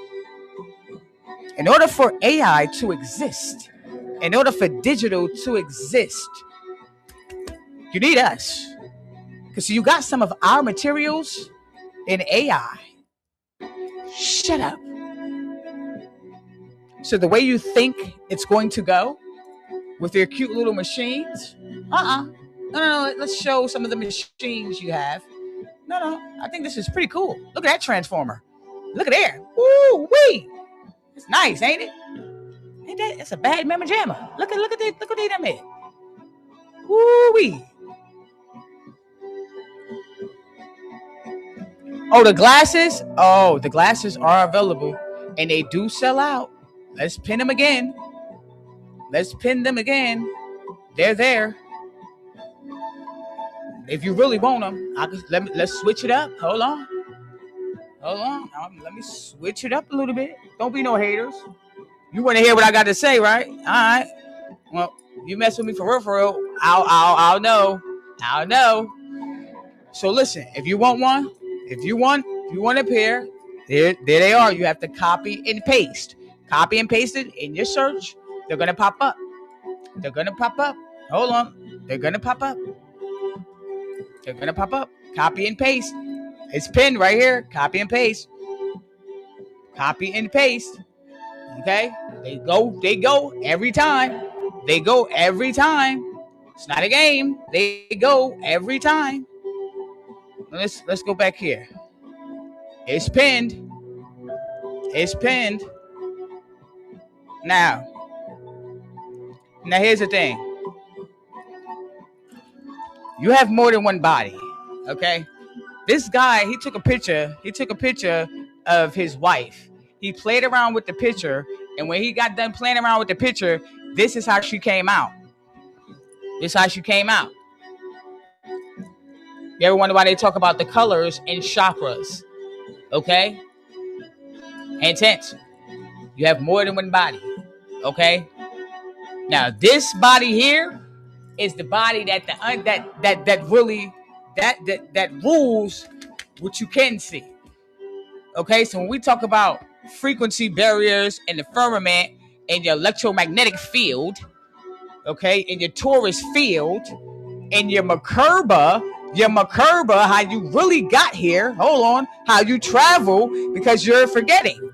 In order for AI to exist, in order for digital to exist, you need us. Because you got some of our materials in AI. Shut up. So the way you think it's going to go with your cute little machines, no, let's show some of the machines you have. No, I think this is pretty cool. Look at that transformer. Look at there. Woo wee. It's nice, ain't it? Ain't that? It's a bad mamma jamma. Look what they done made. Woo wee. Oh, the glasses? Oh, the glasses are available and they do sell out. Let's pin them again. Let's pin them again. They're there. If you really want them, let's switch it up. Hold on. Let me switch it up a little bit. Don't be no haters. You want to hear what I got to say, right? All right. Well, you mess with me for real. I'll know. So listen, if you want one, if you want a pair, there they are. You have to copy and paste. Copy and paste it in your search. They're gonna pop up. Hold on. They're gonna pop up. Copy and paste. It's pinned right here. Copy and paste. Okay? They go every time. It's not a game. They go every time. Let's go back here. It's pinned. Now here's the thing. You have more than one body, okay? This guy, he took a picture of his wife. He played around with the picture, and when he got done playing around with the picture, this is how she came out. You ever wonder why they talk about the colors and chakras? Okay? Intense. You have more than one body. Okay? Now, this body here is the body that rules what you can see. Okay? So when we talk about frequency barriers and the firmament and your electromagnetic field, okay, in your torus field, in your Merkaba, how you really got here, hold on, how you travel, because you're forgetting.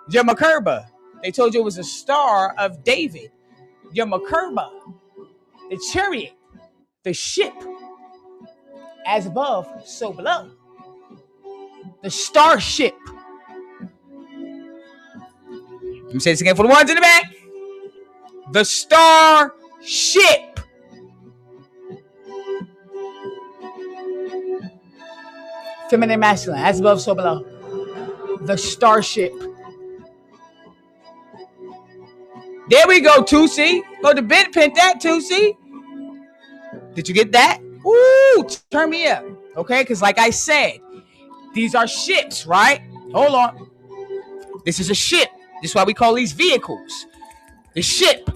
Your Merkaba, they told you it was a star of David. Your Merkaba, the chariot, the ship, as above, so below. The starship. Let me say this again for the ones in the back. The starship. Feminine, masculine, as above, so below. The starship. There we go, 2C. Go to bed, pin that, 2C. Did you get that? Ooh, turn me up. Okay, because like I said, these are ships, right? Hold on. This is a ship. This is why we call these vehicles. The ship,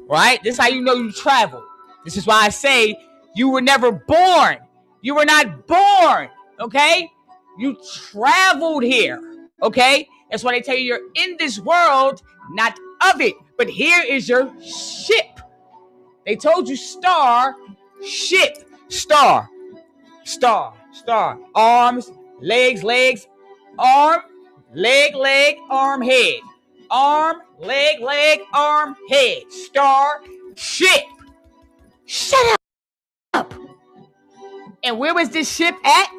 right? This is how you know you travel. This is why I say you were never born. You were not born, okay? You traveled here, okay? That's why they tell you you're in this world, not of it. But here is your ship. They told you star, ship, star. Arms, legs, arm, leg, arm, head. Arm, leg, arm, head. Star, ship. Shut up. And where was this ship at?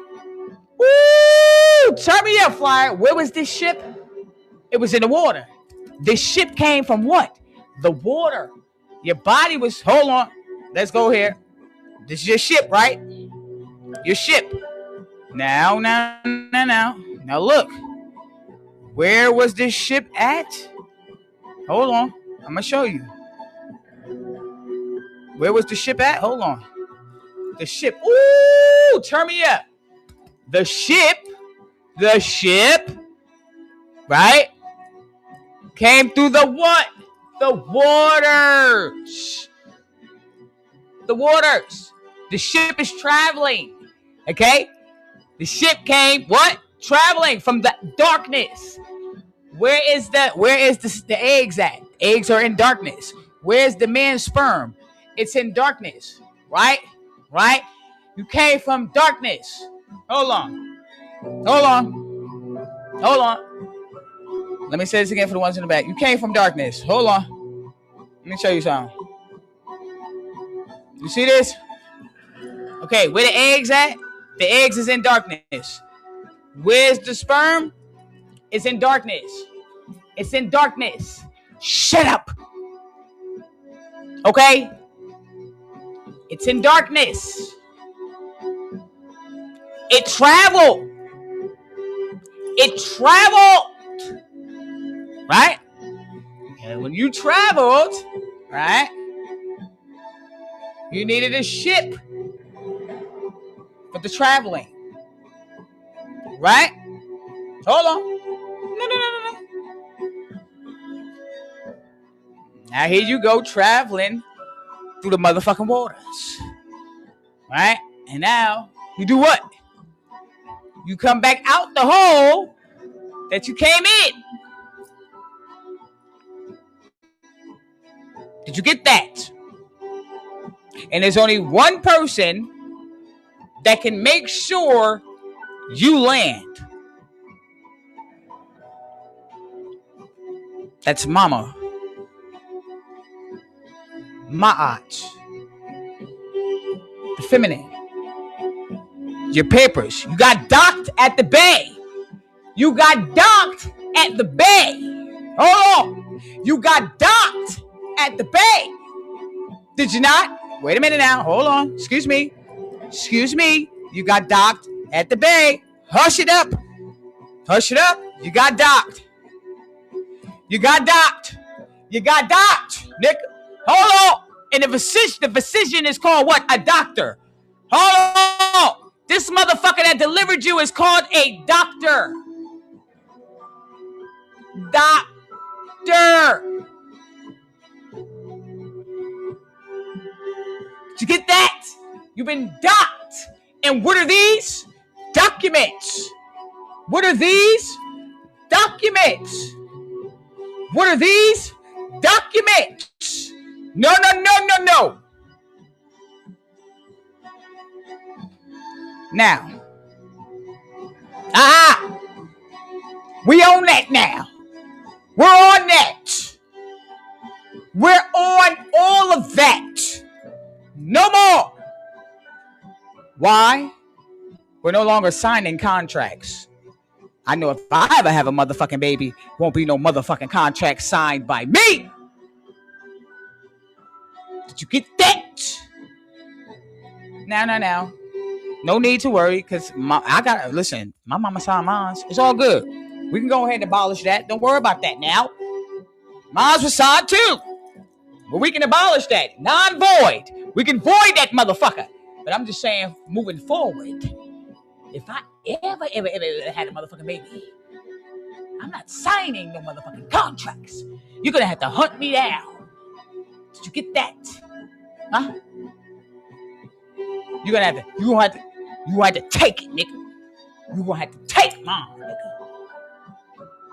Woo! Turn me up, flyer. Where was this ship? It was in the water. This ship came from what? The water. Your body was, hold on. Let's go here. This is your ship, right? Your ship. Now. Now look. Where was this ship at? Hold on. I'm going to show you. Where was the ship at? Hold on. The ship. Ooh, turn me up. The ship, right? Came through the what? The waters. The ship is traveling. Okay? The ship came, what? Traveling from the darkness. Where is the eggs at? Eggs are in darkness. Where's the man's sperm? It's in darkness, right? Right? You came from darkness. Hold on. Let me say this again for the ones in the back. You came from darkness. Hold on. Let me show you something. You see this? Okay, where the eggs at? The eggs is in darkness. Where's the sperm? It's in darkness. It's in darkness. Shut up. Okay? It's in darkness. It traveled. Right? And when you traveled, right, you needed a ship for the traveling. Right? Hold on. No. Now here you go traveling through the motherfucking waters. Right? And now you do what? You come back out the hole that you came in. Did you get that? And there's only one person that can make sure you land. That's Mama. Ma'at. The feminine. Your papers. You got docked at the bay. You got docked at the bay. Hold on. You got docked at the bay. Did you not? Wait a minute now. Hold on. Excuse me. You got docked at the bay. Hush it up. You got docked. Nick. Hold on. And the physician is called what? A doctor. Hold on. This motherfucker that delivered you is called a doctor. Did you get that? You've been docked. And what are these? Documents. What are these? Documents. No. Now. We own that now. We're on that. We're on all of that. No more. Why? We're no longer signing contracts. I know if I ever have a motherfucking baby, won't be no motherfucking contract signed by me. Did you get that? Now. No need to worry, because my mama signed mine. It's all good. We can go ahead and abolish that. Don't worry about that now. Mine was signed too. But we can abolish that. Non-void. We can void that motherfucker. But I'm just saying, moving forward, if I ever had a motherfucking baby, I'm not signing no motherfucking contracts. You're gonna have to hunt me down. Did you get that? Huh? You gonna have to take it, nigga. You gonna have to take mine, nigga.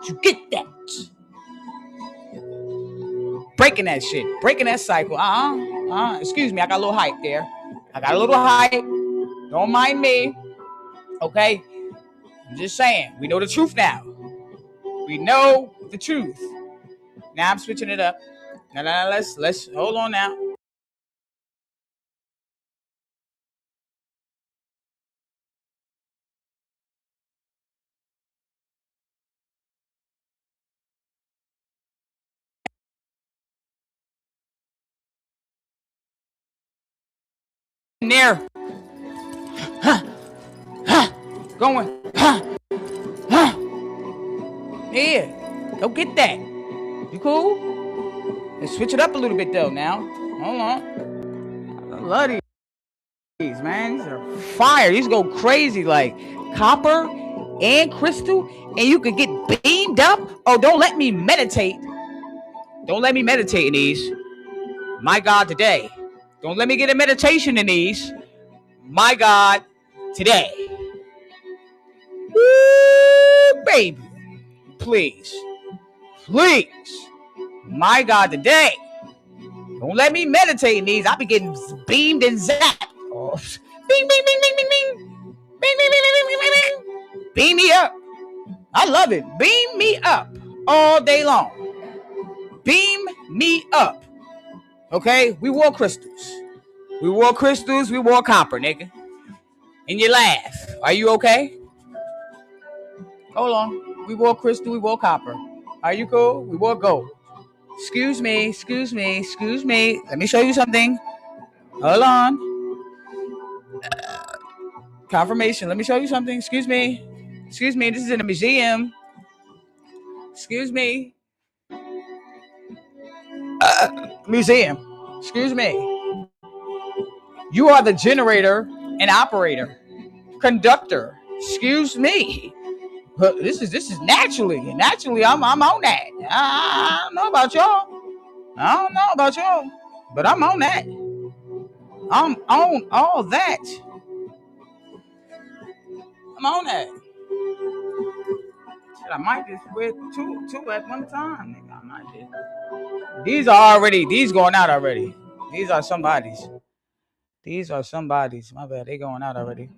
Did you get that? Breaking that shit. Breaking that cycle. Excuse me, I got a little hype there. Don't mind me. Okay? I'm just saying, we know the truth now. Now I'm switching it up. Now, let's hold on now. There. Going. Here. Go get that. You cool? Let's switch it up a little bit though now. Hold on. I love these, man. These are fire. These go crazy like copper and crystal, and you could get beamed up. Oh, don't let me meditate. Don't let me meditate in these. My God, today. Don't let me get a meditation in these. My God, today. Woo, baby. Please. Please. My God, today. Don't let me meditate in these. I'll be getting beamed and zapped. Oh. Bing, bing, bing, bing, bing, bing. Bing, bing, bing, bing, bing, bing, bing. Beam me up. I love it. Beam me up all day long. Beam me up. Okay? We wore crystals. We wore crystals. We wore copper, nigga. And you laugh. Are you okay? Hold on. We wore crystal. We wore copper. Are you cool? We wore gold. Excuse me. Excuse me. Excuse me. Let me show you something. Hold on. Confirmation. Let me show you something. Excuse me. Excuse me. This is in a museum. Excuse me. Museum. Excuse me. You are the generator and operator. Conductor. Excuse me. This is naturally. Naturally, I'm on that. I don't know about y'all. I don't know about y'all. But I'm on that. I'm on all that. I'm on that. I might just wear two at one time, nigga. I might just. These going out already. These are somebody's. These are somebody's. My bad. They going out already.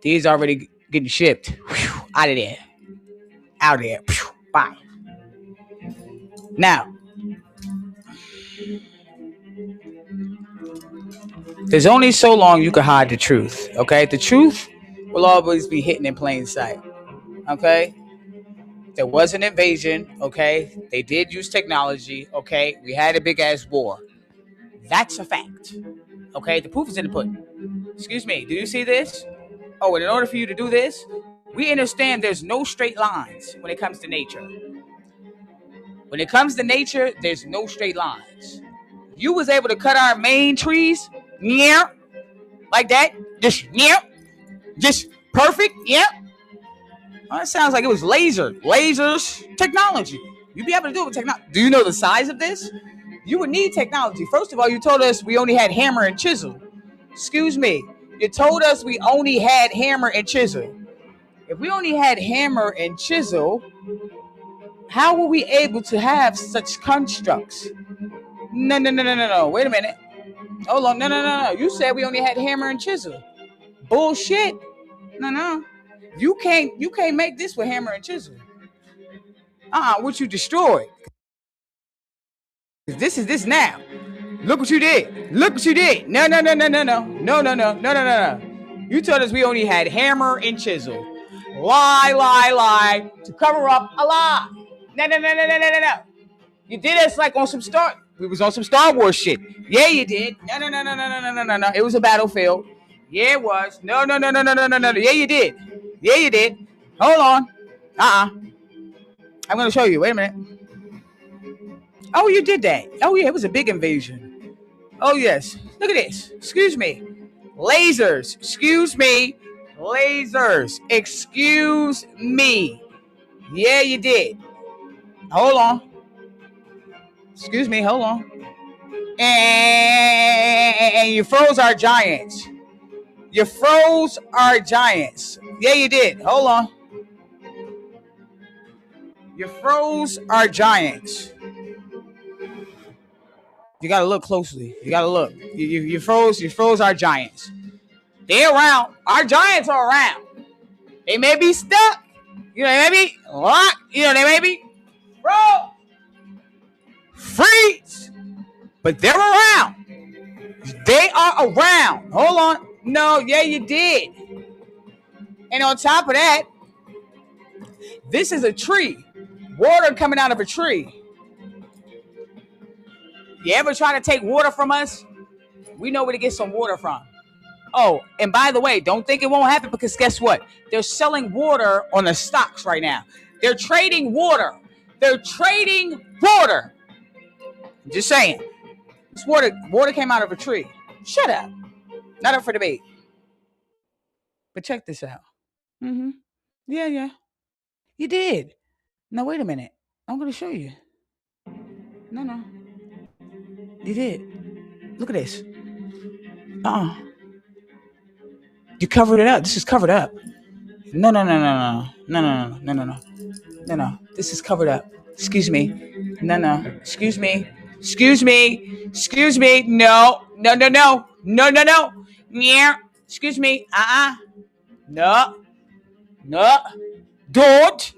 These already getting shipped. Whew, out of there. Out of there. Whew, bye. Now, there's only so long you can hide the truth. Okay? The truth will always be hidden in plain sight. Okay? There was an invasion. Okay? They did use technology. Okay? We had a big ass war. That's a fact. Okay? The proof is in the pudding. Excuse me. Do you see this? Oh, and in order for you to do this, we understand there's no straight lines when it comes to nature. When it comes to nature, there's no straight lines. You was able to cut our main trees, yeah, like that, just perfect, yeah. Well, it sounds like it was lasers, technology. You'd be able to do it with technology. Do you know the size of this? You would need technology. First of all, you told us we only had hammer and chisel. Excuse me. You told us we only had hammer and chisel. If we only had hammer and chisel, how were we able to have such constructs? No. Wait a minute. Hold on. No. You said we only had hammer and chisel. Bullshit. No. You can't make this with hammer and chisel. What you destroyed. This is this now. Look what you did. Look what you did. No. You told us we only had hammer and chisel. Lie. To cover up a lie. No. You did us like on some we was on some Star Wars shit. Yeah, you did. No. It was a battlefield. Yeah, it was. No. Yeah, you did. Hold on. I'm gonna show you. Wait a minute. Oh, you did that. Oh, yeah, it was a big invasion. Oh, yes. Look at this. Excuse me. Lasers. Excuse me. Lasers. Excuse me. Yeah, you did. Hold on. Excuse me. Hold on. And you froze our giants. You froze our giants. Yeah, you did. Hold on. You froze our giants. You gotta look closely. You gotta look. You froze our giants. They're around. Our giants are around. They may be stuck. You know, they may be locked. You know, they may be froze. Freeze. But they're around. They are around. Hold on. No, yeah, you did. And on top of that, this is a tree. Water coming out of a tree. You ever try to take water from us? We know where to get some water from. Oh, and by the way, don't think it won't happen because guess what? They're selling water on the stocks right now. They're trading water. Just saying. This water came out of a tree. Shut up. Not up for debate. But check this out. Mm-hmm. Yeah. You did. No, wait a minute. I'm going to show you. No. You did. Look at this. You covered it up. This is covered up. No. No. This is covered up. Excuse me. No. Excuse me. Excuse me. Excuse me. No. Yeah. Excuse me. No. Don't.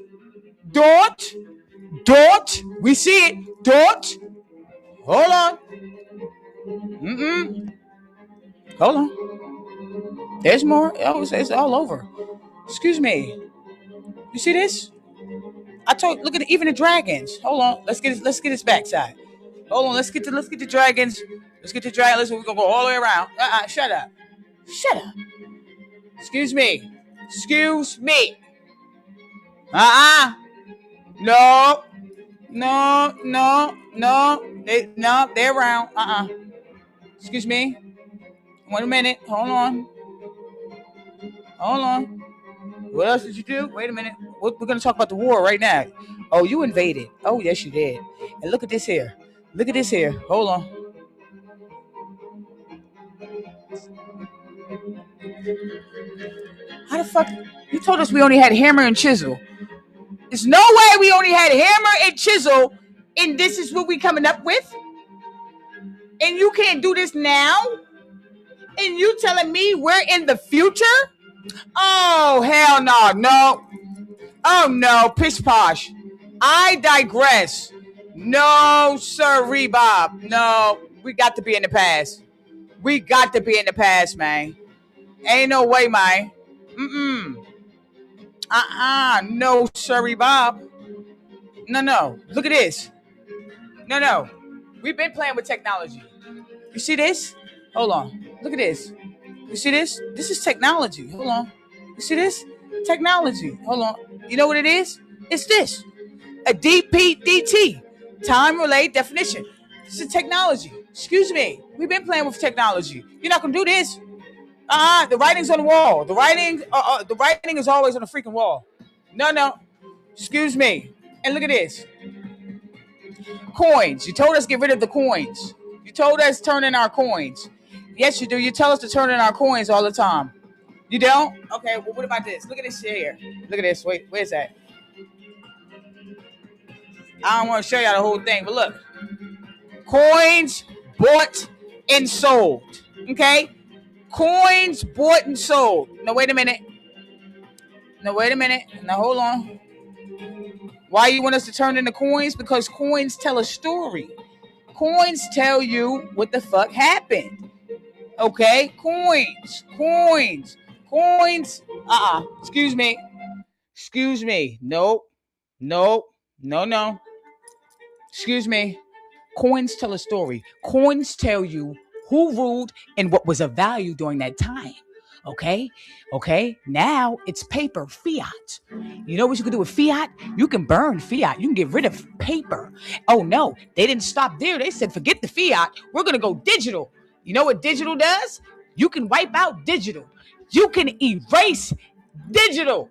We see it. Don't. Hold on. Hold on. There's more. Oh, it's all over. Excuse me. You see this? I told. Look at even the dragons. Hold on. Let's get his backside. Hold on. Let's get the dragons. Let's get the dragons. We're gonna go all the way around. Shut up. Excuse me. No. They're around. Excuse me. 1 minute. Hold on. What else did you do? Wait a minute. We're going to talk about the war right now. Oh, you invaded. Oh, yes, you did. And look at this here. Hold on. How the fuck? You told us we only had hammer and chisel. There's no way we only had hammer and chisel, and this is what we coming up with? And you can't do this now? And you telling me we're in the future? Oh, hell no. Oh, no. Pish posh. I digress. No, sir, Bob. No, we got to be in the past. Man. Ain't no way, man. No, sir, Bob. No. Look at this. No. We've been playing with technology. You see this? Hold on. Look at this. You see this? This is technology. Hold on. You see this? Technology. Hold on. You know what it is? It's this. A DPDT. Time relay definition. This is technology. Excuse me. We've been playing with technology. You're not going to do this. The writing's on the wall. The writing is always on the freaking wall. No. Excuse me. And look at this. Coins. You told us to get rid of the coins. You told us to turn in our coins. Yes, you do. You tell us to turn in our coins all the time. You don't? Okay, well, what about this? Look at this shit here. Look at this. Wait, where's that? I don't want to show y'all the whole thing, but look. Coins bought and sold. Okay? Coins bought and sold. Now, wait a minute. Now, hold on. Why you want us to turn in the coins? Because coins tell a story. Coins tell you what the fuck happened. Okay? Coins. Excuse me. No. Excuse me. Coins tell a story. Coins tell you who ruled and what was of value during that time. Okay? Now it's paper, fiat. You know what you can do with fiat? You can burn fiat. You can get rid of paper. Oh no, they didn't stop there. They said, forget the fiat. We're going to go digital. You know what digital does? You can wipe out digital. You can erase digital.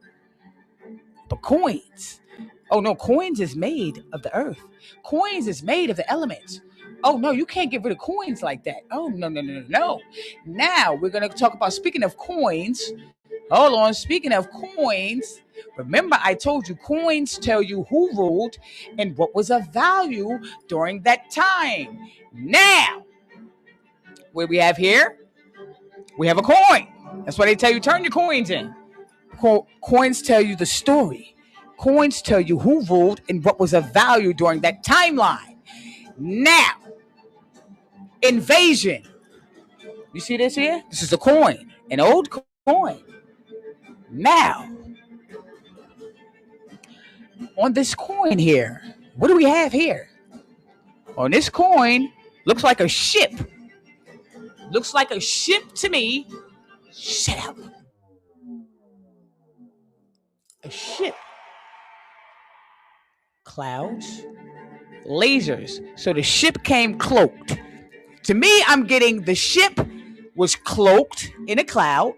But coins. Oh no, coins is made of the earth. Coins is made of the elements. Oh no, you can't get rid of coins like that. Oh no. Now we're going to talk about, speaking of coins. Hold on, speaking of coins. Remember I told you coins tell you who ruled and what was of value during that time. Now, what we have here? We have a coin. That's why they tell you turn your coins in. Coins tell you the story. Coins tell you who ruled and what was of value during that timeline. Now, invasion. You see this here? This is a coin, an old coin. Now, on this coin here, what do we have here? On this coin, looks like a ship. Looks like a ship to me. Shut up. A ship. Clouds. Lasers. So the ship came cloaked. To me, I'm getting the ship was cloaked in a cloud.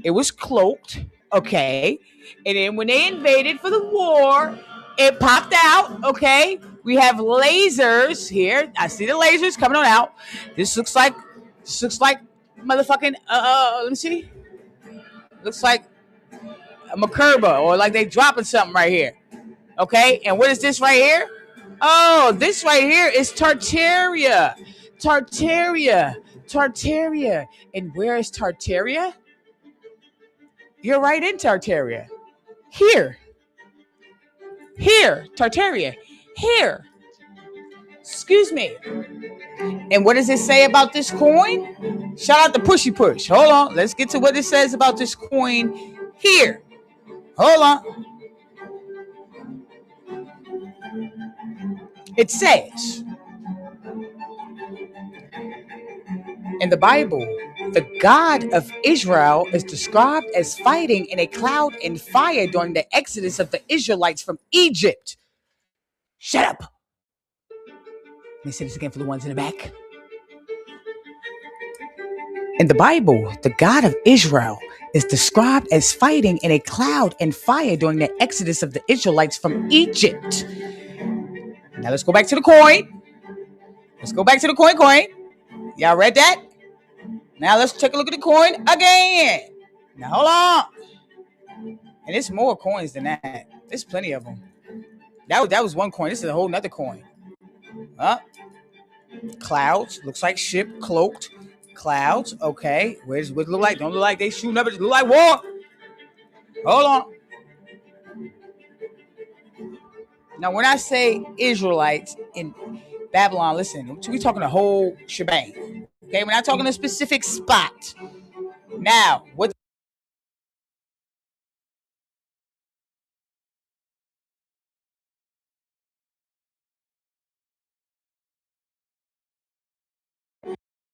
It was cloaked. Okay. And then when they invaded for the war, it popped out. Okay. We have lasers here. I see the lasers coming on out. This looks like motherfucking let me see. Looks like a Makerba, or like they dropping something right here. Okay, and what is this right here? Oh, this right here is Tartaria. Tartaria. Tartaria. And where is Tartaria? You're right in Tartaria. Here. Here. Tartaria. Here. Excuse me. And what does it say about this coin? Shout out to Pushy Push. Hold on. Let's get to what it says about this coin here. Hold on. It says in the Bible, the God of Israel is described as fighting in a cloud and fire during the exodus of the Israelites from Egypt. Shut up. Let me say this again for the ones in the back. In the Bible, the God of Israel is described as fighting in a cloud and fire during the exodus of the Israelites from Egypt. Now let's go back to the coin. Let's go back to the coin. Y'all read that? Now let's take a look at the coin again. Now hold on. And there's more coins than that. There's plenty of them. That was one coin. This is a whole nother coin. Clouds. Looks like ship cloaked. Clouds. Okay. What it look like? Don't look like they shooting up. It look like war. Hold on. Now, when I say Israelites in Babylon, listen, we talking a whole shebang. Okay, we're not talking a specific spot. Now, what?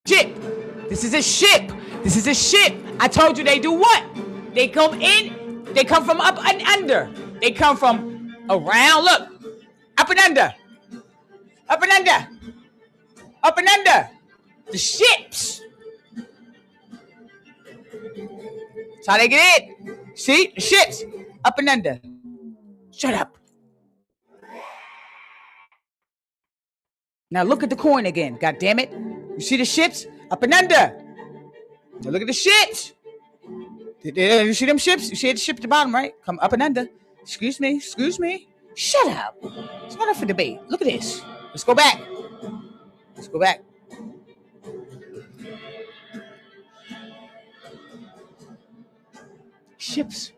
Ship. This is a ship. This is a ship. I told you they do what? They come in. They come from up and under. They come from around. Look, up and under. Up and under. Up and under. The ships. That's how they get in. See? The ships. Up and under. Shut up. Now look at the coin again. God damn it. You see the ships? Up and under. Now look at the ships. You see them ships? You see the ship at the bottom, right? Come up and under. Excuse me. Excuse me. Shut up. It's not up for debate. Look at this. Let's go back. Let's go back. Ships.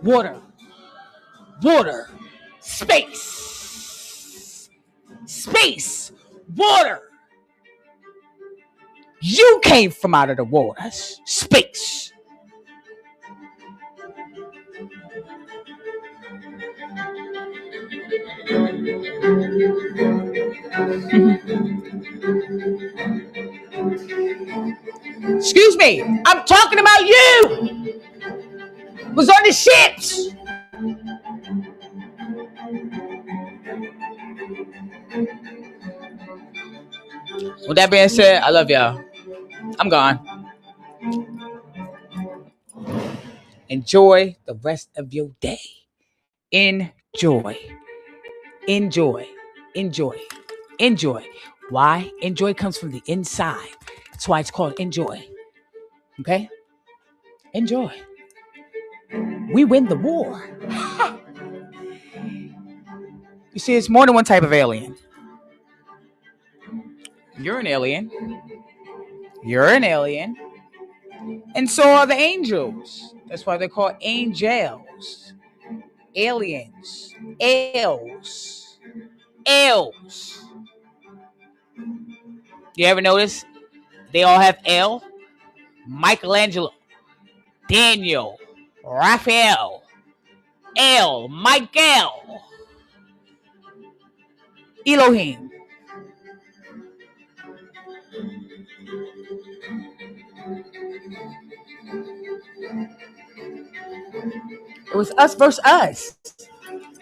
Water. Water. Space. Space. Water. You came from out of the waters. Space. Excuse me. I'm talking about you. Was on the ships. With that being said, I love y'all. I'm gone. Enjoy the rest of your day. Enjoy. Enjoy. Enjoy. Enjoy. Why? Enjoy comes from the inside. That's why it's called enjoy. Okay? Enjoy. We win the war. You see, it's more than one type of alien. You're an alien. You're an alien. And so are the angels. That's why they're called angels. Aliens. Els. Els. You ever notice? They all have L. Michelangelo. Daniel. Raphael. El. Michael. Elohim. It was us versus us.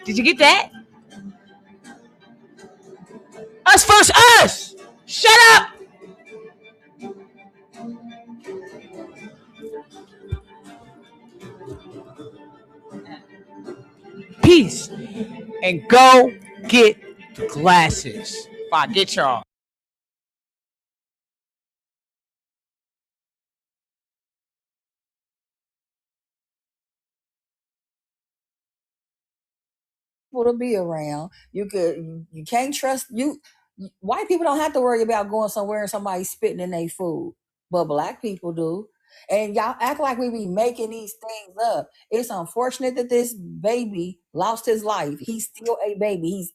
Did you get that? Us versus us. Shut up. Peace. And go get the glasses. If I get y'all. people to be around. You can't trust you. White people don't have to worry about going somewhere and somebody spitting in their food, but black people do. And y'all act like we be making these things up. It's unfortunate that this baby lost his life. He's still a baby. He's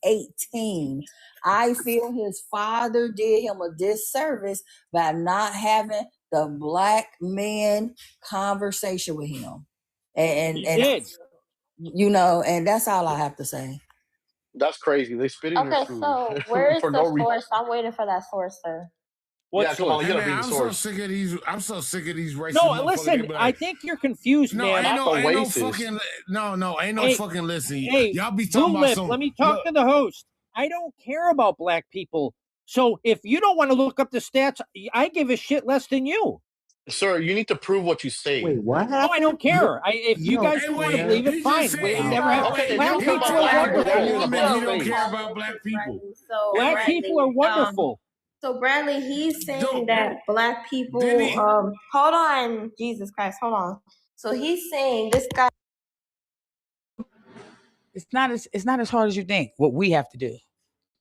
18. I feel his father did him a disservice by not having the black man conversation with him. And you know, and that's all I have to say. That's crazy. They spit in your Okay, food. so where is for the no reason. source? I'm waiting for that source, sir. Yeah, come on, you gotta Hey, bring man, the I'm so source. sick of these. I'm so sick of these racist No, motherfuckers. listen, They be I like, think you're confused, no, man. ain't no Oasis. fucking ain't no Hey, fucking listen. Hey, Y'all be talking Blue about Lip, some. let me talk to the host. I don't care about black people. So if you don't want to look up the stats, I give a shit less than you. Sir, you need to prove what you say. Wait, what No, I don't care. If you guys don't want to believe it, he fine. just said We he never have. Okay, if you Black don't care people about are black people, why are wonderful. you in a woman black he don't space? care about black people. So Black Bradley, people are wonderful. So Bradley, he's saying Don't- that black people. Didn't he- Hold on, Jesus Christ, hold on. So he's saying this guy. It's not as hard as you think. What we have to do,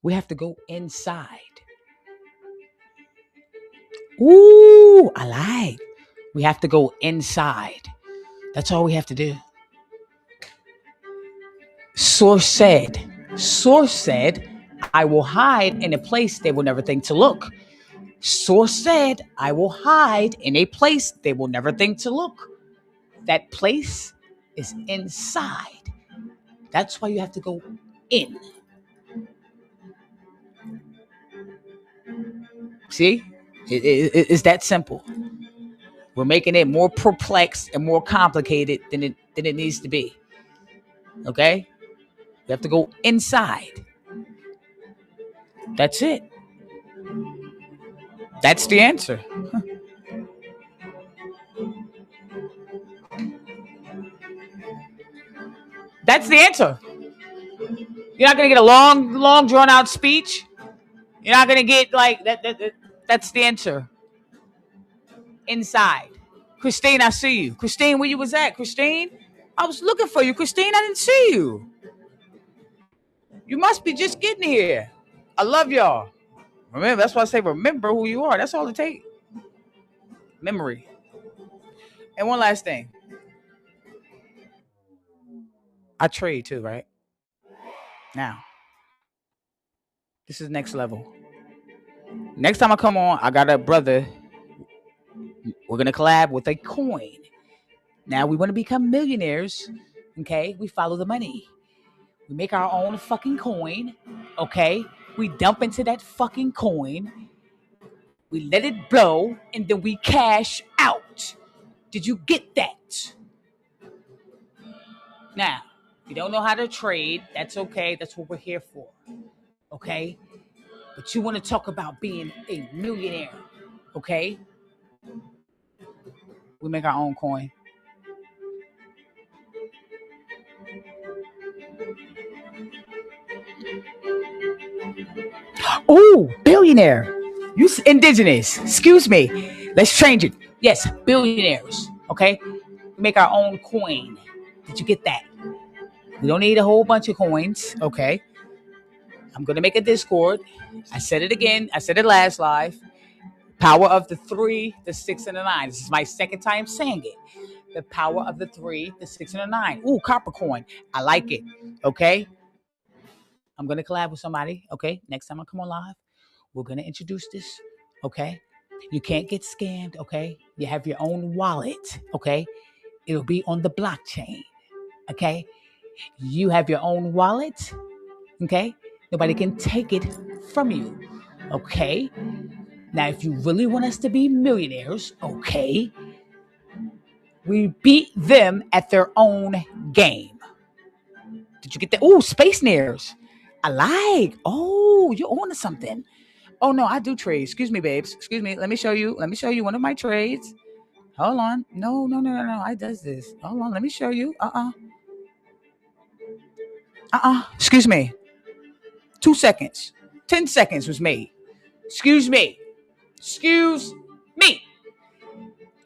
we have to go inside. Ooh, I like. We have to go inside. That's all we have to do. Source said, I will hide in a place they will never think to look. Source said, I will hide in a place they will never think to look. That place is inside. That's why you have to go in. See? It's that simple. We're making it more perplexed and more complicated than it needs to be. Okay? You have to go inside. That's it. That's the answer. That's the answer. You're not gonna get a long drawn out speech. You're not gonna get like that. That's the answer. Inside. Christine, I see you. Christine, where you was at? Christine, I was looking for you. Christine, I didn't see you. You must be just getting here. I love y'all. Remember, that's why I say remember who you are. That's all it takes. Memory. And one last thing. I trade too, right? Now, this is next level. Next time I come on, I got a brother. We're gonna collab with a coin. Now we want to become millionaires. Okay, we follow the money. We make our own fucking coin. Okay, we dump into that fucking coin. We let it blow, and then we cash out. Did you get that? Now, if you don't know how to trade, that's okay. That's what we're here for. Okay? But you want to talk about being a millionaire. Okay? We make our own coin. Oh, billionaire. You indigenous. Excuse me. Let's change it. Yes, billionaires. Okay? We make our own coin. Did you get that? We don't need a whole bunch of coins. Okay? I'm going to make a Discord. I said it again. I said it last live. Power of the 3, the 6, and the 9. This is my second time saying it. The power of the 3, the 6, and the 9. Ooh, copper coin. I like it. Okay? I'm going to collab with somebody. Okay? Next time I come on live, we're going to introduce this. Okay? You can't get scammed. Okay? You have your own wallet. Okay? It'll be on the blockchain. Okay? You have your own wallet. Okay? Nobody can take it from you. Okay? Now, if you really want us to be millionaires, okay, we beat them at their own game. Did you get that? Ooh, Space Nears. I like. Oh, you're on to something. Oh, no, I do trade. Excuse me, babes. Excuse me. Let me show you. Let me show you one of my trades. Hold on. No. I does this. Hold on. Let me show you. Excuse me. 2 seconds. 10 seconds was made. Excuse me. Excuse me.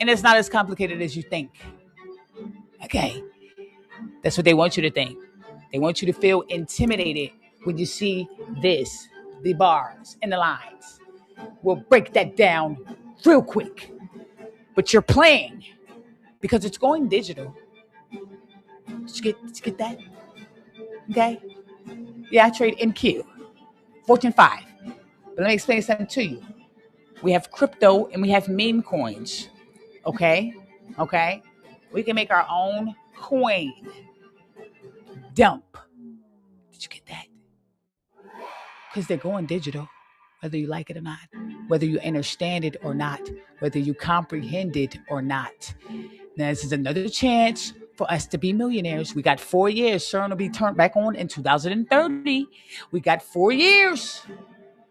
And it's not as complicated as you think. Okay. That's what they want you to think. They want you to feel intimidated when you see this, the bars and the lines. We'll break that down real quick. But you're playing because it's going digital. Did you get that? Okay? Yeah, I trade NQ, Fortune 5. But let me explain something to you. We have crypto and we have meme coins. Okay? Okay? We can make our own coin. Dump. Did you get that? Because they're going digital, whether you like it or not, whether you understand it or not, whether you comprehend it or not. Now, this is another chance for us to be millionaires. We got 4 years. CERN will be turned back on in 2030. We got 4 years.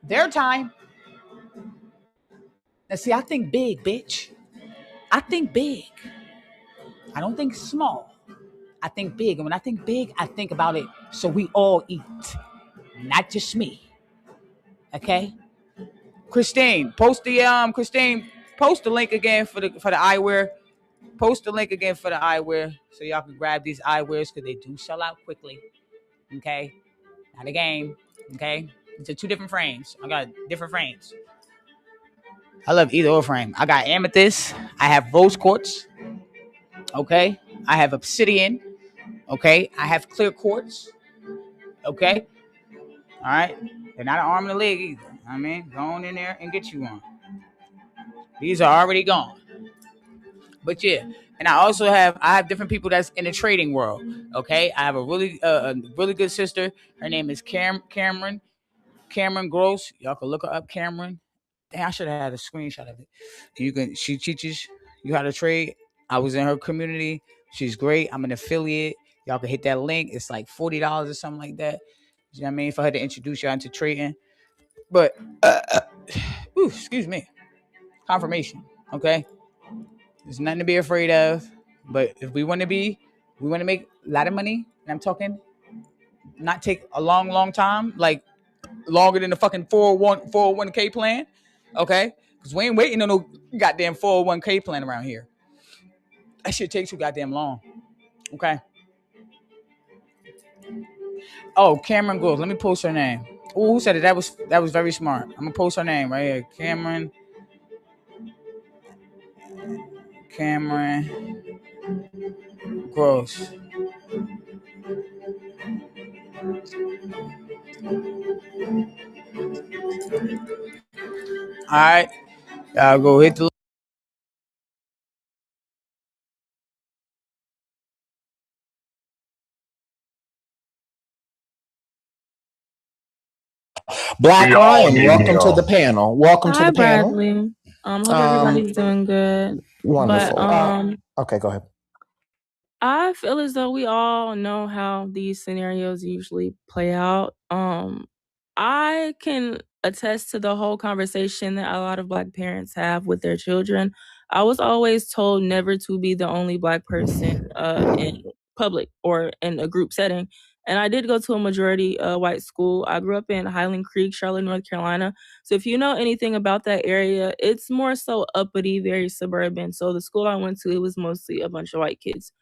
Their time. Now, see, I think big, bitch. I think big. I don't think small. I think big. And when I think big, I think about it so we all eat, not just me. Okay? Christine, post the link again for the eyewear. Post the link again for the eyewear so y'all can grab these eyewears because they do sell out quickly. Okay? Not a game. Okay? It's 2 different frames. I got different frames. I love either or frame. I got amethyst. I have rose quartz. Okay? I have obsidian. Okay? I have clear quartz. Okay? All right? They're not an arm and a leg either. I mean, go on in there and get you one. These are already gone. But yeah, and I have different people that's in the trading world. Okay, I have a really good sister. Her name is Cameron Gross. Y'all can look her up, Cameron. Damn, I should have had a screenshot of it. She teaches you how to trade. I was in her community. She's great. I'm an affiliate. Y'all can hit that link. It's like $40 or something like that. You know what I mean? For her to introduce y'all into trading. But excuse me. Confirmation. Okay. There's nothing to be afraid of. But if we want to make a lot of money, and I'm talking not take a long time, like longer than the fucking 401k plan. Okay? Because we ain't waiting on no goddamn 401k plan around here. That shit takes too goddamn long. Okay? Oh, Cameron Groves. Let me post her name. Oh, who said it? That was very smart. I'm gonna post her name right here. Cameron Gross. All right, y'all go hit the. Black Lion, welcome to the panel. Welcome to Hi, the panel. Bradley. Hope everybody's doing good. Wonderful. But Okay, go ahead. I feel as though we all know how these scenarios usually play out. I can attest to the whole conversation that a lot of Black parents have with their children. I was always told never to be the only Black person in public or in a group setting. And I did go to a majority white school. I grew up in Highland Creek, Charlotte, North Carolina. So if you know anything about that area, it's more so uppity, very suburban. So the school I went to, it was mostly a bunch of white kids.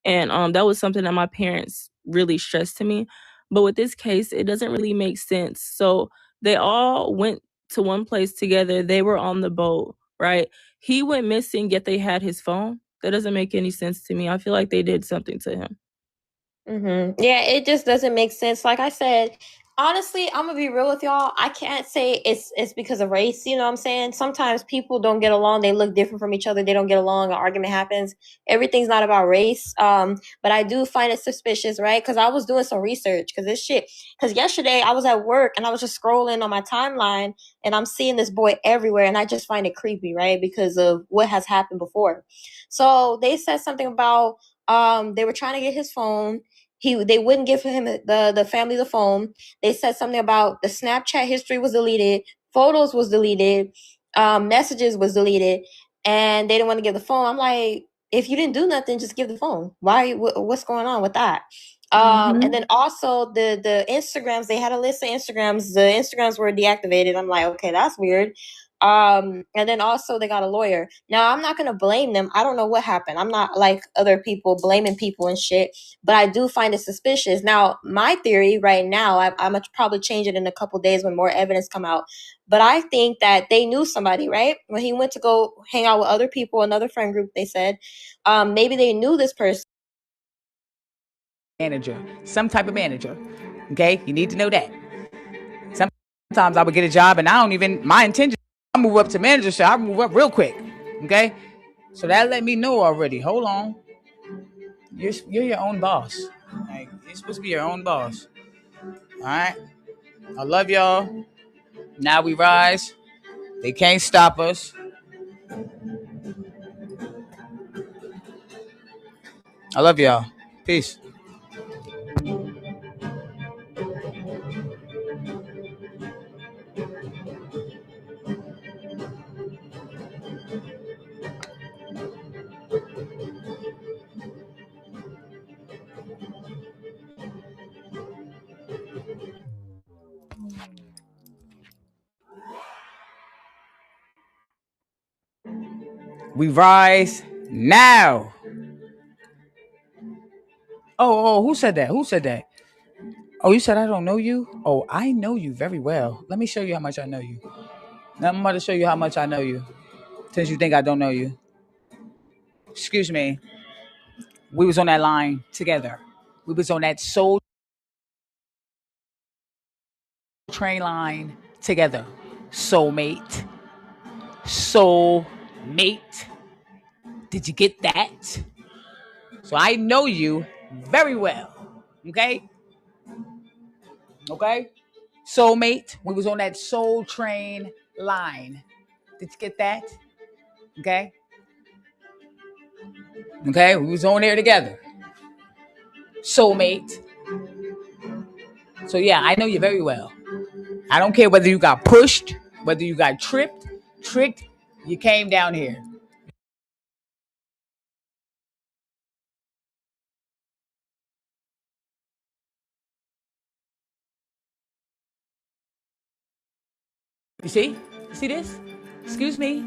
And that was something that my parents really stressed to me. But with this case, it doesn't really make sense. So they all went to one place together. They were on the boat, right? He went missing, yet they had his phone. That doesn't make any sense to me. I feel like they did something to him. Yeah, it just doesn't make sense. Like I said, honestly, I'm gonna be real with y'all. I can't say it's because of race. You know what I'm saying? Sometimes people don't get along. They look different from each other. They don't get along. An argument happens. Everything's not about race. But I do find it suspicious, right? Because I was doing some research. Because yesterday I was at work and I was just scrolling on my timeline and I'm seeing this boy everywhere, and I just find it creepy, right? Because of what has happened before. So they said something about they were trying to get his phone. They wouldn't give him the family the phone. They said something about the Snapchat history was deleted, photos was deleted, messages was deleted, and they didn't want to give the phone. I'm like, if you didn't do nothing, just give the phone. Why? What's going on with that? And then also the Instagrams, they had a list of Instagrams. The Instagrams were deactivated. I'm like, okay, that's weird. And then also they got a lawyer. Now I'm not gonna blame them. I don't know what happened. I'm not like other people blaming people and shit, but I do find it suspicious. Now my theory right now, I'm gonna probably change it in a couple days when more evidence come out. But I think that they knew somebody, right? When he went to go hang out with other people, another friend group, they said, maybe they knew this person. Manager, some type of manager. Okay, you need to know that. Sometimes I would get a job and I don't even, my intention, I move up to manager, so I move up real quick. Okay, so that let me know already. Hold on, you're your own boss. Like, you're supposed to be your own boss. All right, I love y'all. Now we rise. They can't stop us. I love y'all. Peace. We rise now. Oh, who said that? Who said that? Oh, you said I don't know you? Oh, I know you very well. Let me show you how much I know you. Now I'm about to show you how much I know you. Since you think I don't know you. Excuse me. We was on that line together. We was on that soul train line together. Soulmate. Soulmate. Did you get that? So I know you very well. Okay? Okay? Soulmate. We was on that soul train line. Did you get that? Okay? Okay? We was on there together. Soulmate. So yeah, I know you very well. I don't care whether you got pushed, whether you got tricked, you came down here. You see? You see this? Excuse me.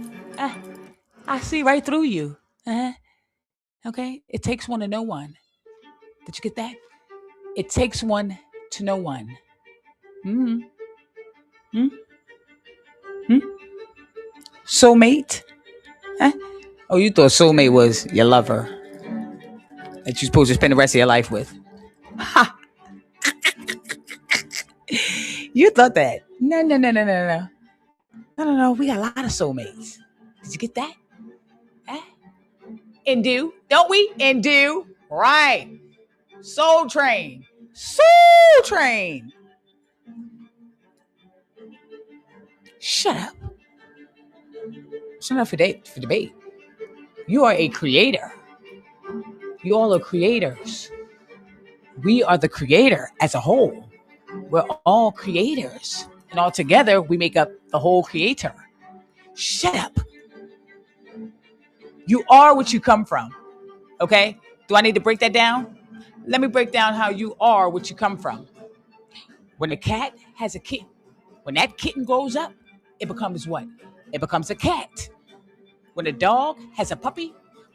I see right through you. Okay? It takes one to know one. Did you get that? It takes one to know one. Mm-hmm. Soulmate? Oh, you thought soulmate was your lover that you're supposed to spend the rest of your life with. Ha! You thought that. No. No. We got a lot of soulmates. Did you get that? And do, don't we? And do. Right. Soul train. Soul train. Shut up. Shut up for debate. You are a creator. You all are creators. We are the creator as a whole. We're all creators. And all together, we make up the whole creator. Shut up. You are what you come from. Okay? Do I need to break that down? Let me break down how you are what you come from. When a cat has a kitten, when that kitten grows up, it becomes what? It becomes a cat. When a dog has a puppy,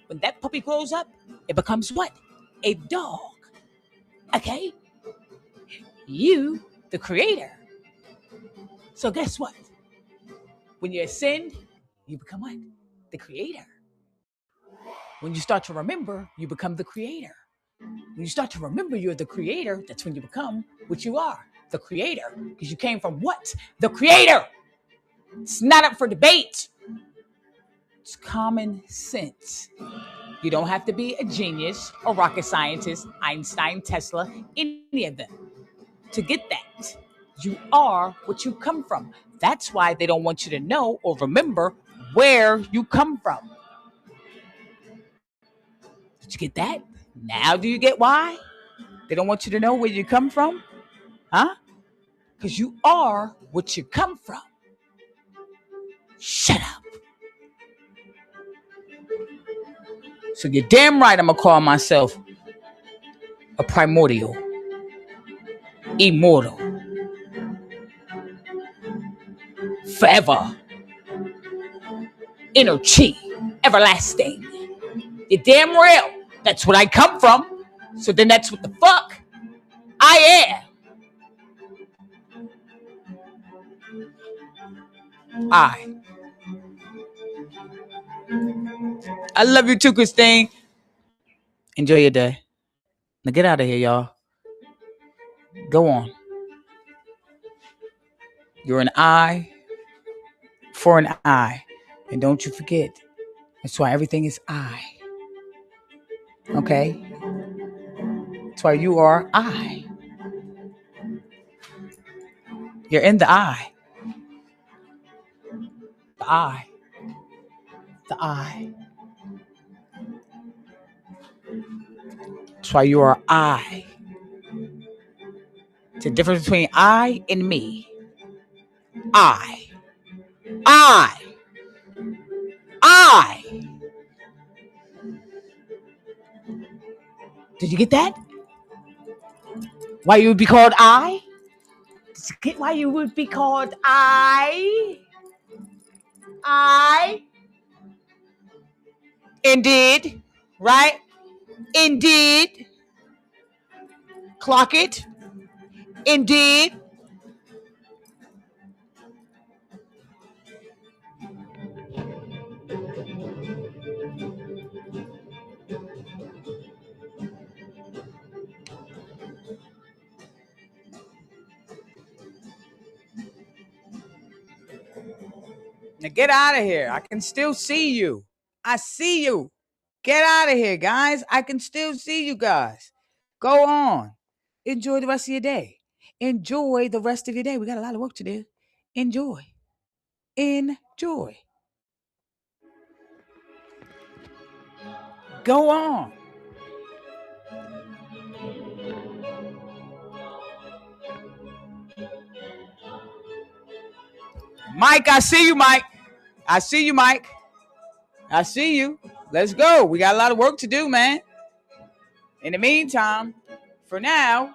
when that puppy grows up, it becomes what? A dog. Okay? You, the creator. So guess what? When you ascend, you become what? The creator. When you start to remember, you become the creator. When you start to remember you're the creator, that's when you become what you are, the creator. Because you came from what? The creator. It's not up for debate. It's common sense. You don't have to be a genius, a rocket scientist, Einstein, Tesla, any of them to get that. You are what you come from. That's why they don't want you to know or remember where you come from. Did you get that? Now do you get why? They don't want you to know where you come from? Huh? Because you are what you come from. Shut up. So you're damn right I'm going to call myself a primordial, immortal, forever inner chi, everlasting. You're damn real. That's what I come from. So then that's what the fuck I am. I love you too, Christine. Enjoy your day. Now get out of here, y'all. Go on. You're an eye for an eye. And don't you forget, that's why everything is I. Okay? That's why you are I. You're in the eye. The eye. The eye. That's why you are I. It's the difference between I and me. I. Did you get that? Why you would be called I? Did you get why you would be called I? Indeed. Right? Indeed. Clock it. Indeed. Now get out of here. I can still see you. I see you. Get out of here, guys. I can still see you guys. Go on. Enjoy the rest of your day. Enjoy the rest of your day. We got a lot of work to do. Enjoy. Enjoy. Go on. Mike, I see you, Mike. I see you, Mike. I see you. Let's go. We got a lot of work to do, man. In the meantime, for now,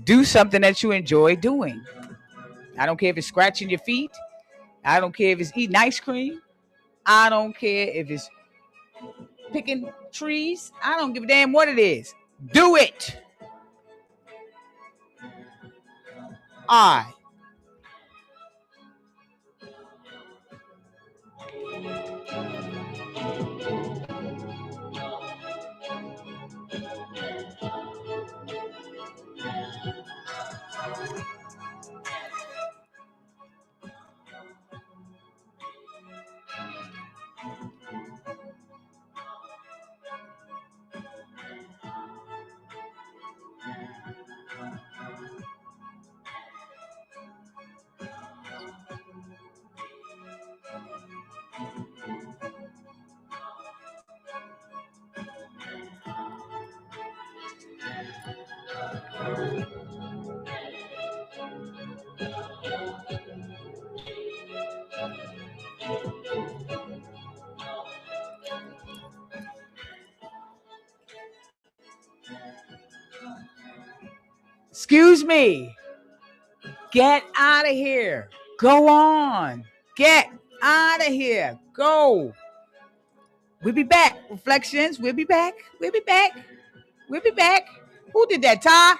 do something that you enjoy doing. I don't care if it's scratching your feet. I don't care if it's eating ice cream. I don't care if it's picking trees. I don't give a damn what it is. Do it. Excuse me. Get out of here. Go on. Get out of here. Go. We'll be back. Reflections. We'll be back. We'll be back. We'll be back. Who did that, Ty?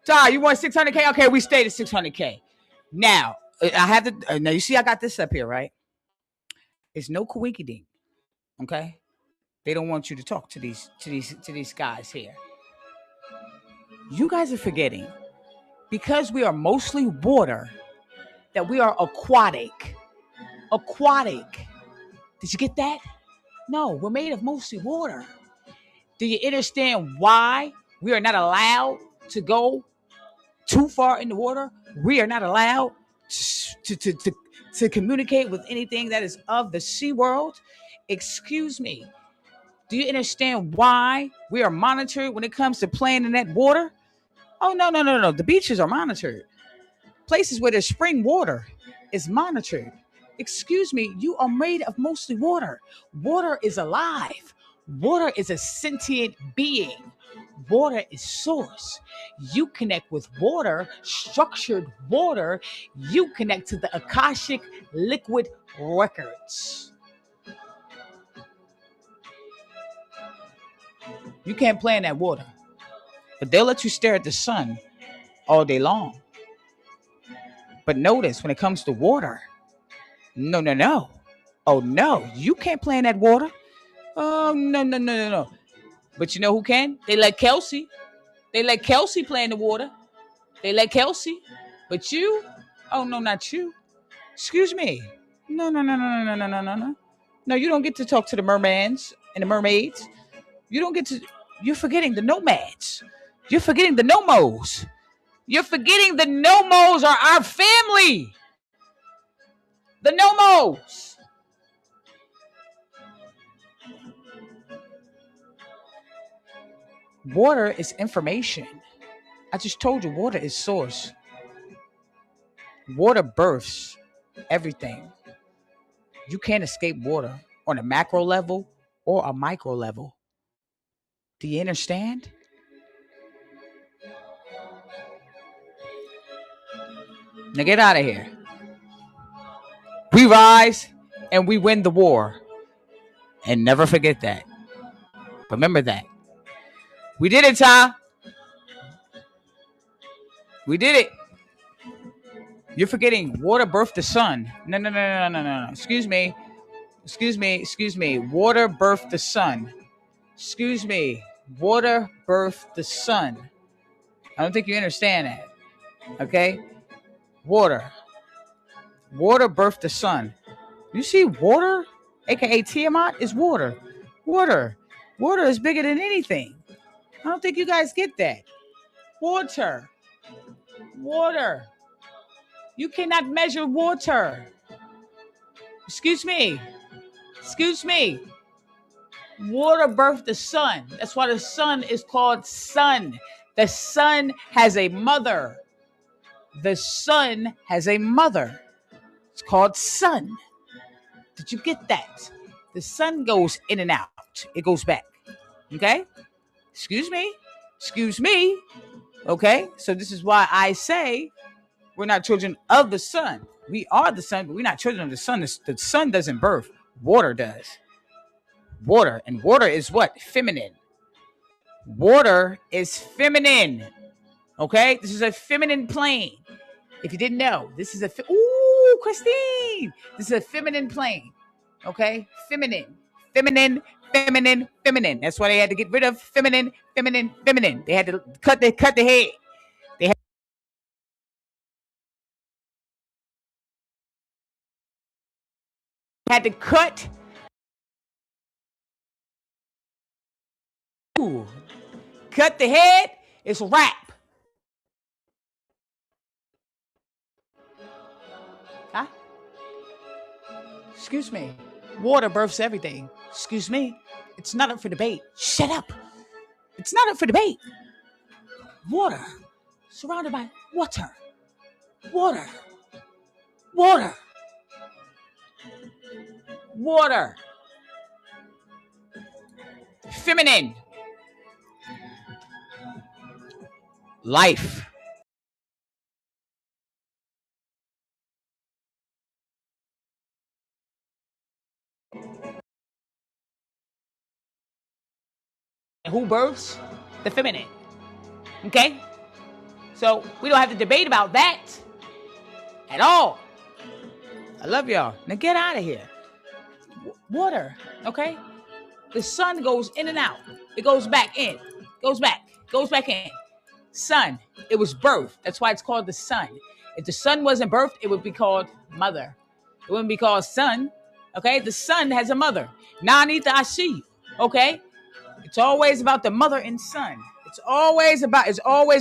Ty, you want 600K? Okay, we stayed at 600K. Now, I have to. Now you see, I got this up here, right? It's no coinkydink. Okay, they don't want you to talk to these guys here. You guys are forgetting, because we are mostly water, that we are aquatic. Aquatic. Did you get that? No, we're made of mostly water. Do you understand why we are not allowed to go too far in the water? We are not allowed to communicate with anything that is of the sea world. Excuse me. Do you understand why we are monitored when it comes to playing in that water? Oh, no. The beaches are monitored. Places where there's spring water is monitored. Excuse me, you are made of mostly water. Water is alive. Water is a sentient being. Water is source. You connect with water, structured water. You connect to the Akashic liquid records. You can't play in that water, but they'll let you stare at the sun all day long. But notice when it comes to water, no. Oh no, you can't play in that water. Oh no. But you know who can? They let Kelsey. They let Kelsey play in the water. They let Kelsey. But you? Oh no, not you. Excuse me. No. No, you don't get to talk to the mermans and the mermaids. You don't get to. You're forgetting the nomads. You're forgetting the nomos. You're forgetting the nomos are our family. The nomos. Water is information. I just told you water is source. Water births everything. You can't escape water on a macro level or a micro level. Do you understand? Now get out of here. We rise and we win the war. And never forget that. Remember that. We did it, Ty. We did it. You're forgetting water birthed the sun. No. Excuse me. Water birthed the sun. Excuse me. Water birthed the sun. I don't think you understand that. Okay? Water. Water birthed the sun. You see water, aka Tiamat, is water. Water. Water is bigger than anything. I don't think you guys get that. Water. You cannot measure water. Excuse me. Water birthed the sun. That's why the sun is called sun. The sun has a mother. It's called sun. Did you get that? The sun goes in and out. It goes back. Okay? Excuse me. Okay? So this is why I say we're not children of the sun. We are the sun, but we're not children of the sun. The sun doesn't birth. Water does. Water. And water is what? Feminine. Water is feminine. Okay? This is a feminine plane. If you didn't know, this is ooh, Christine. This is a feminine plane. Okay? Feminine. That's why they had to get rid of feminine. They had to cut the head. They had to cut. Ooh. Cut the head. It's a wrap. Huh? Excuse me. Water births everything. Excuse me. It's not up for debate. Shut up. It's not up for debate. Water. Surrounded by water. Feminine. Life. Who births? The feminine. Okay? So we don't have to debate about that at all. I love y'all. Now get out of here. Water, okay? The sun goes in and out. It goes back in. Goes back in. Sun. It was birthed. That's why it's called the sun. If the sun wasn't birthed, it would be called mother. It wouldn't be called sun. Okay? The sun has a mother. Now, Anita, I see you. Okay? It's always about the mother and son. It's always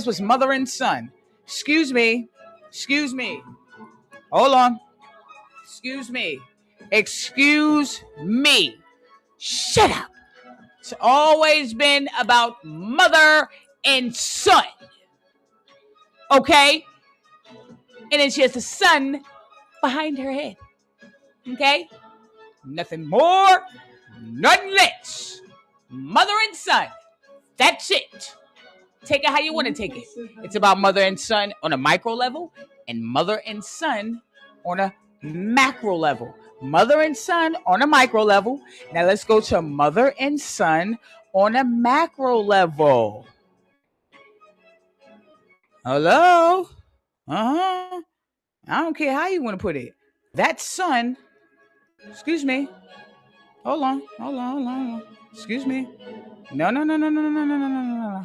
was mother and son. Excuse me. Hold on. Excuse me. Shut up. It's always been about mother and son. Okay? And then she has the sun behind her head. Okay? Nothing more, nothing less. Mother and son. That's it. Take it how you want to take it. It's about mother and son on a micro level and mother and son on a macro level. Mother and son on a micro level. Now let's go to mother and son on a macro level. Hello? I don't care how you want to put it. That son, excuse me. Hold on. Excuse me. No.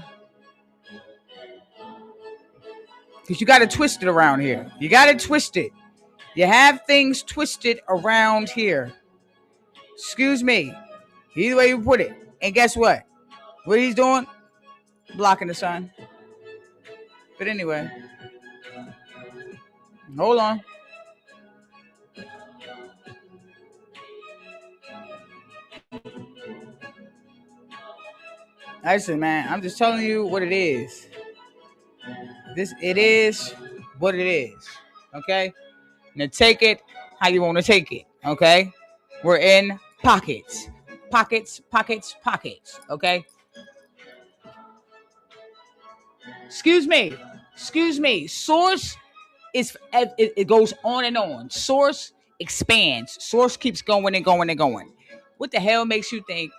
Because you got to twist it around here. You got to twist it. You have things twisted around here. Excuse me. Either way you put it. And guess what? What he's doing? Blocking the sun. But anyway. Hold on. Listen, man, I'm just telling you what it is. It is what it is. Okay? Now take it how you want to take it. Okay? We're in pockets. Pockets. Okay? Excuse me. Source is it goes on and on. Source expands. Source keeps going and going and going. What the hell makes you think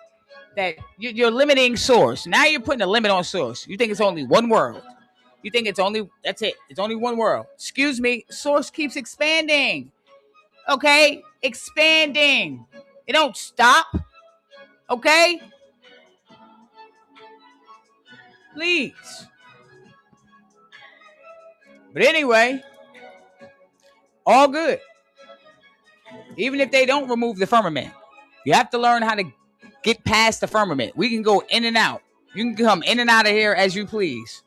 that you're limiting source? Now you're putting a limit on source. You think it's only one world. You think that's it. It's only one world. Excuse me. Source keeps expanding. Okay? Expanding. It don't stop. Okay? Please. But anyway, all good. Even if they don't remove the firmament, you have to learn how to get past the firmament. We can go in and out. You can come in and out of here as you please.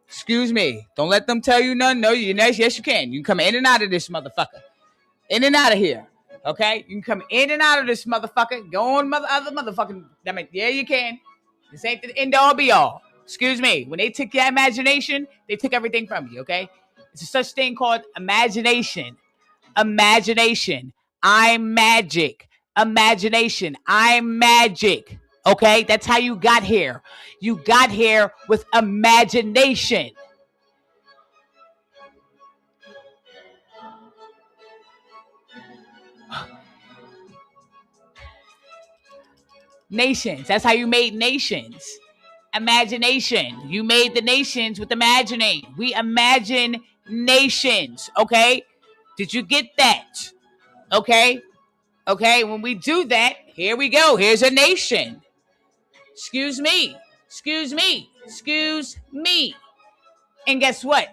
Excuse me. Don't let them tell you nothing. No, yes, you can. You can come in and out of this motherfucker. In and out of here. Okay? You can come in and out of this motherfucker. Go on other motherfucking. Yeah, you can. This ain't the end all be all. Excuse me. When they took your imagination, they took everything from you, okay? It's a such thing called imagination. Imagination. I'm magic. Imagination. I'm magic. Okay? That's how you got here. You got here with imagination. Nations. That's how you made nations. Imagination. You made the nations with imagining. We imagine nations. Okay? Did you get that? Okay? Okay, when we do that, here we go. Here's a nation. Excuse me. And guess what?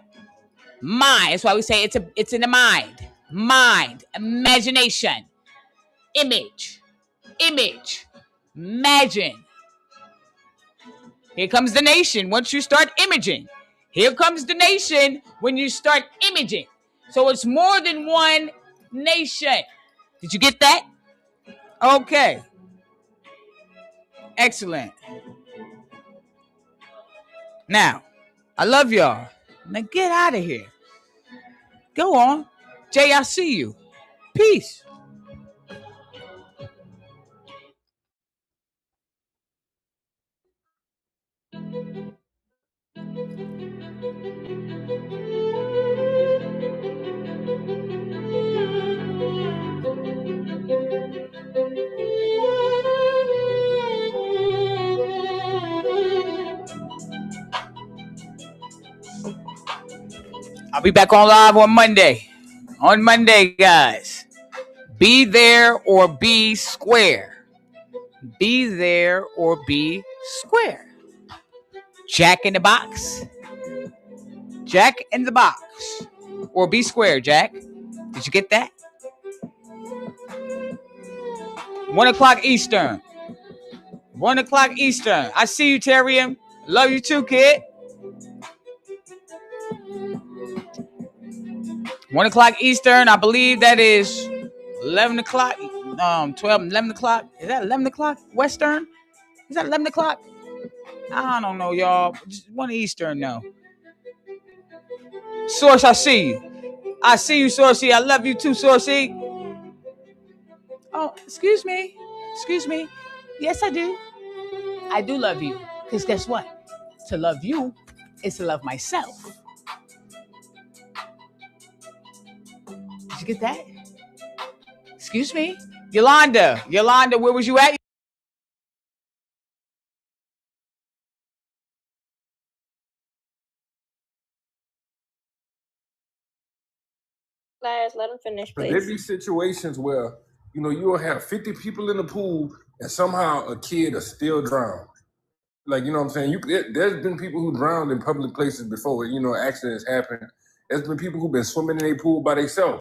Mind. That's why we say it's in the mind. Mind. Imagination. Image. Imagine. Here comes the nation once you start imaging. Here comes the nation when you start imaging. So it's more than one nation. Did you get that? Okay. Excellent. Now, I love y'all. Now get out of here. Go on. Jay, I see you. Peace. I'll be back on live on Monday. On Monday, guys. Be there or be square. Be there or be square. Jack in the box. Jack in the box. Or be square, Jack. Did you get that? 1 o'clock Eastern. 1 o'clock Eastern. I see you, Terrium. Love you too, kid. 1 o'clock Eastern. I believe that is 11 o'clock. 11 o'clock. Is that 11 o'clock Western? Is that 11 o'clock? I don't know, y'all. Just 1 Eastern, no. Source, I see you. I see you, Sourcey. I love you too, Sourcey. Oh, excuse me. Yes, I do. I do love you. Because guess what? To love you is to love myself. Did you get that? Excuse me? Yolanda, where was you at? Guys, let him finish, But there please. be situations where, you know, you'll have 50 people in the pool and somehow a kid will still drown. Like, you know what I'm saying? There's been people who drowned in public places before, you know, accidents happen. There's been people who've been swimming in a pool by themselves.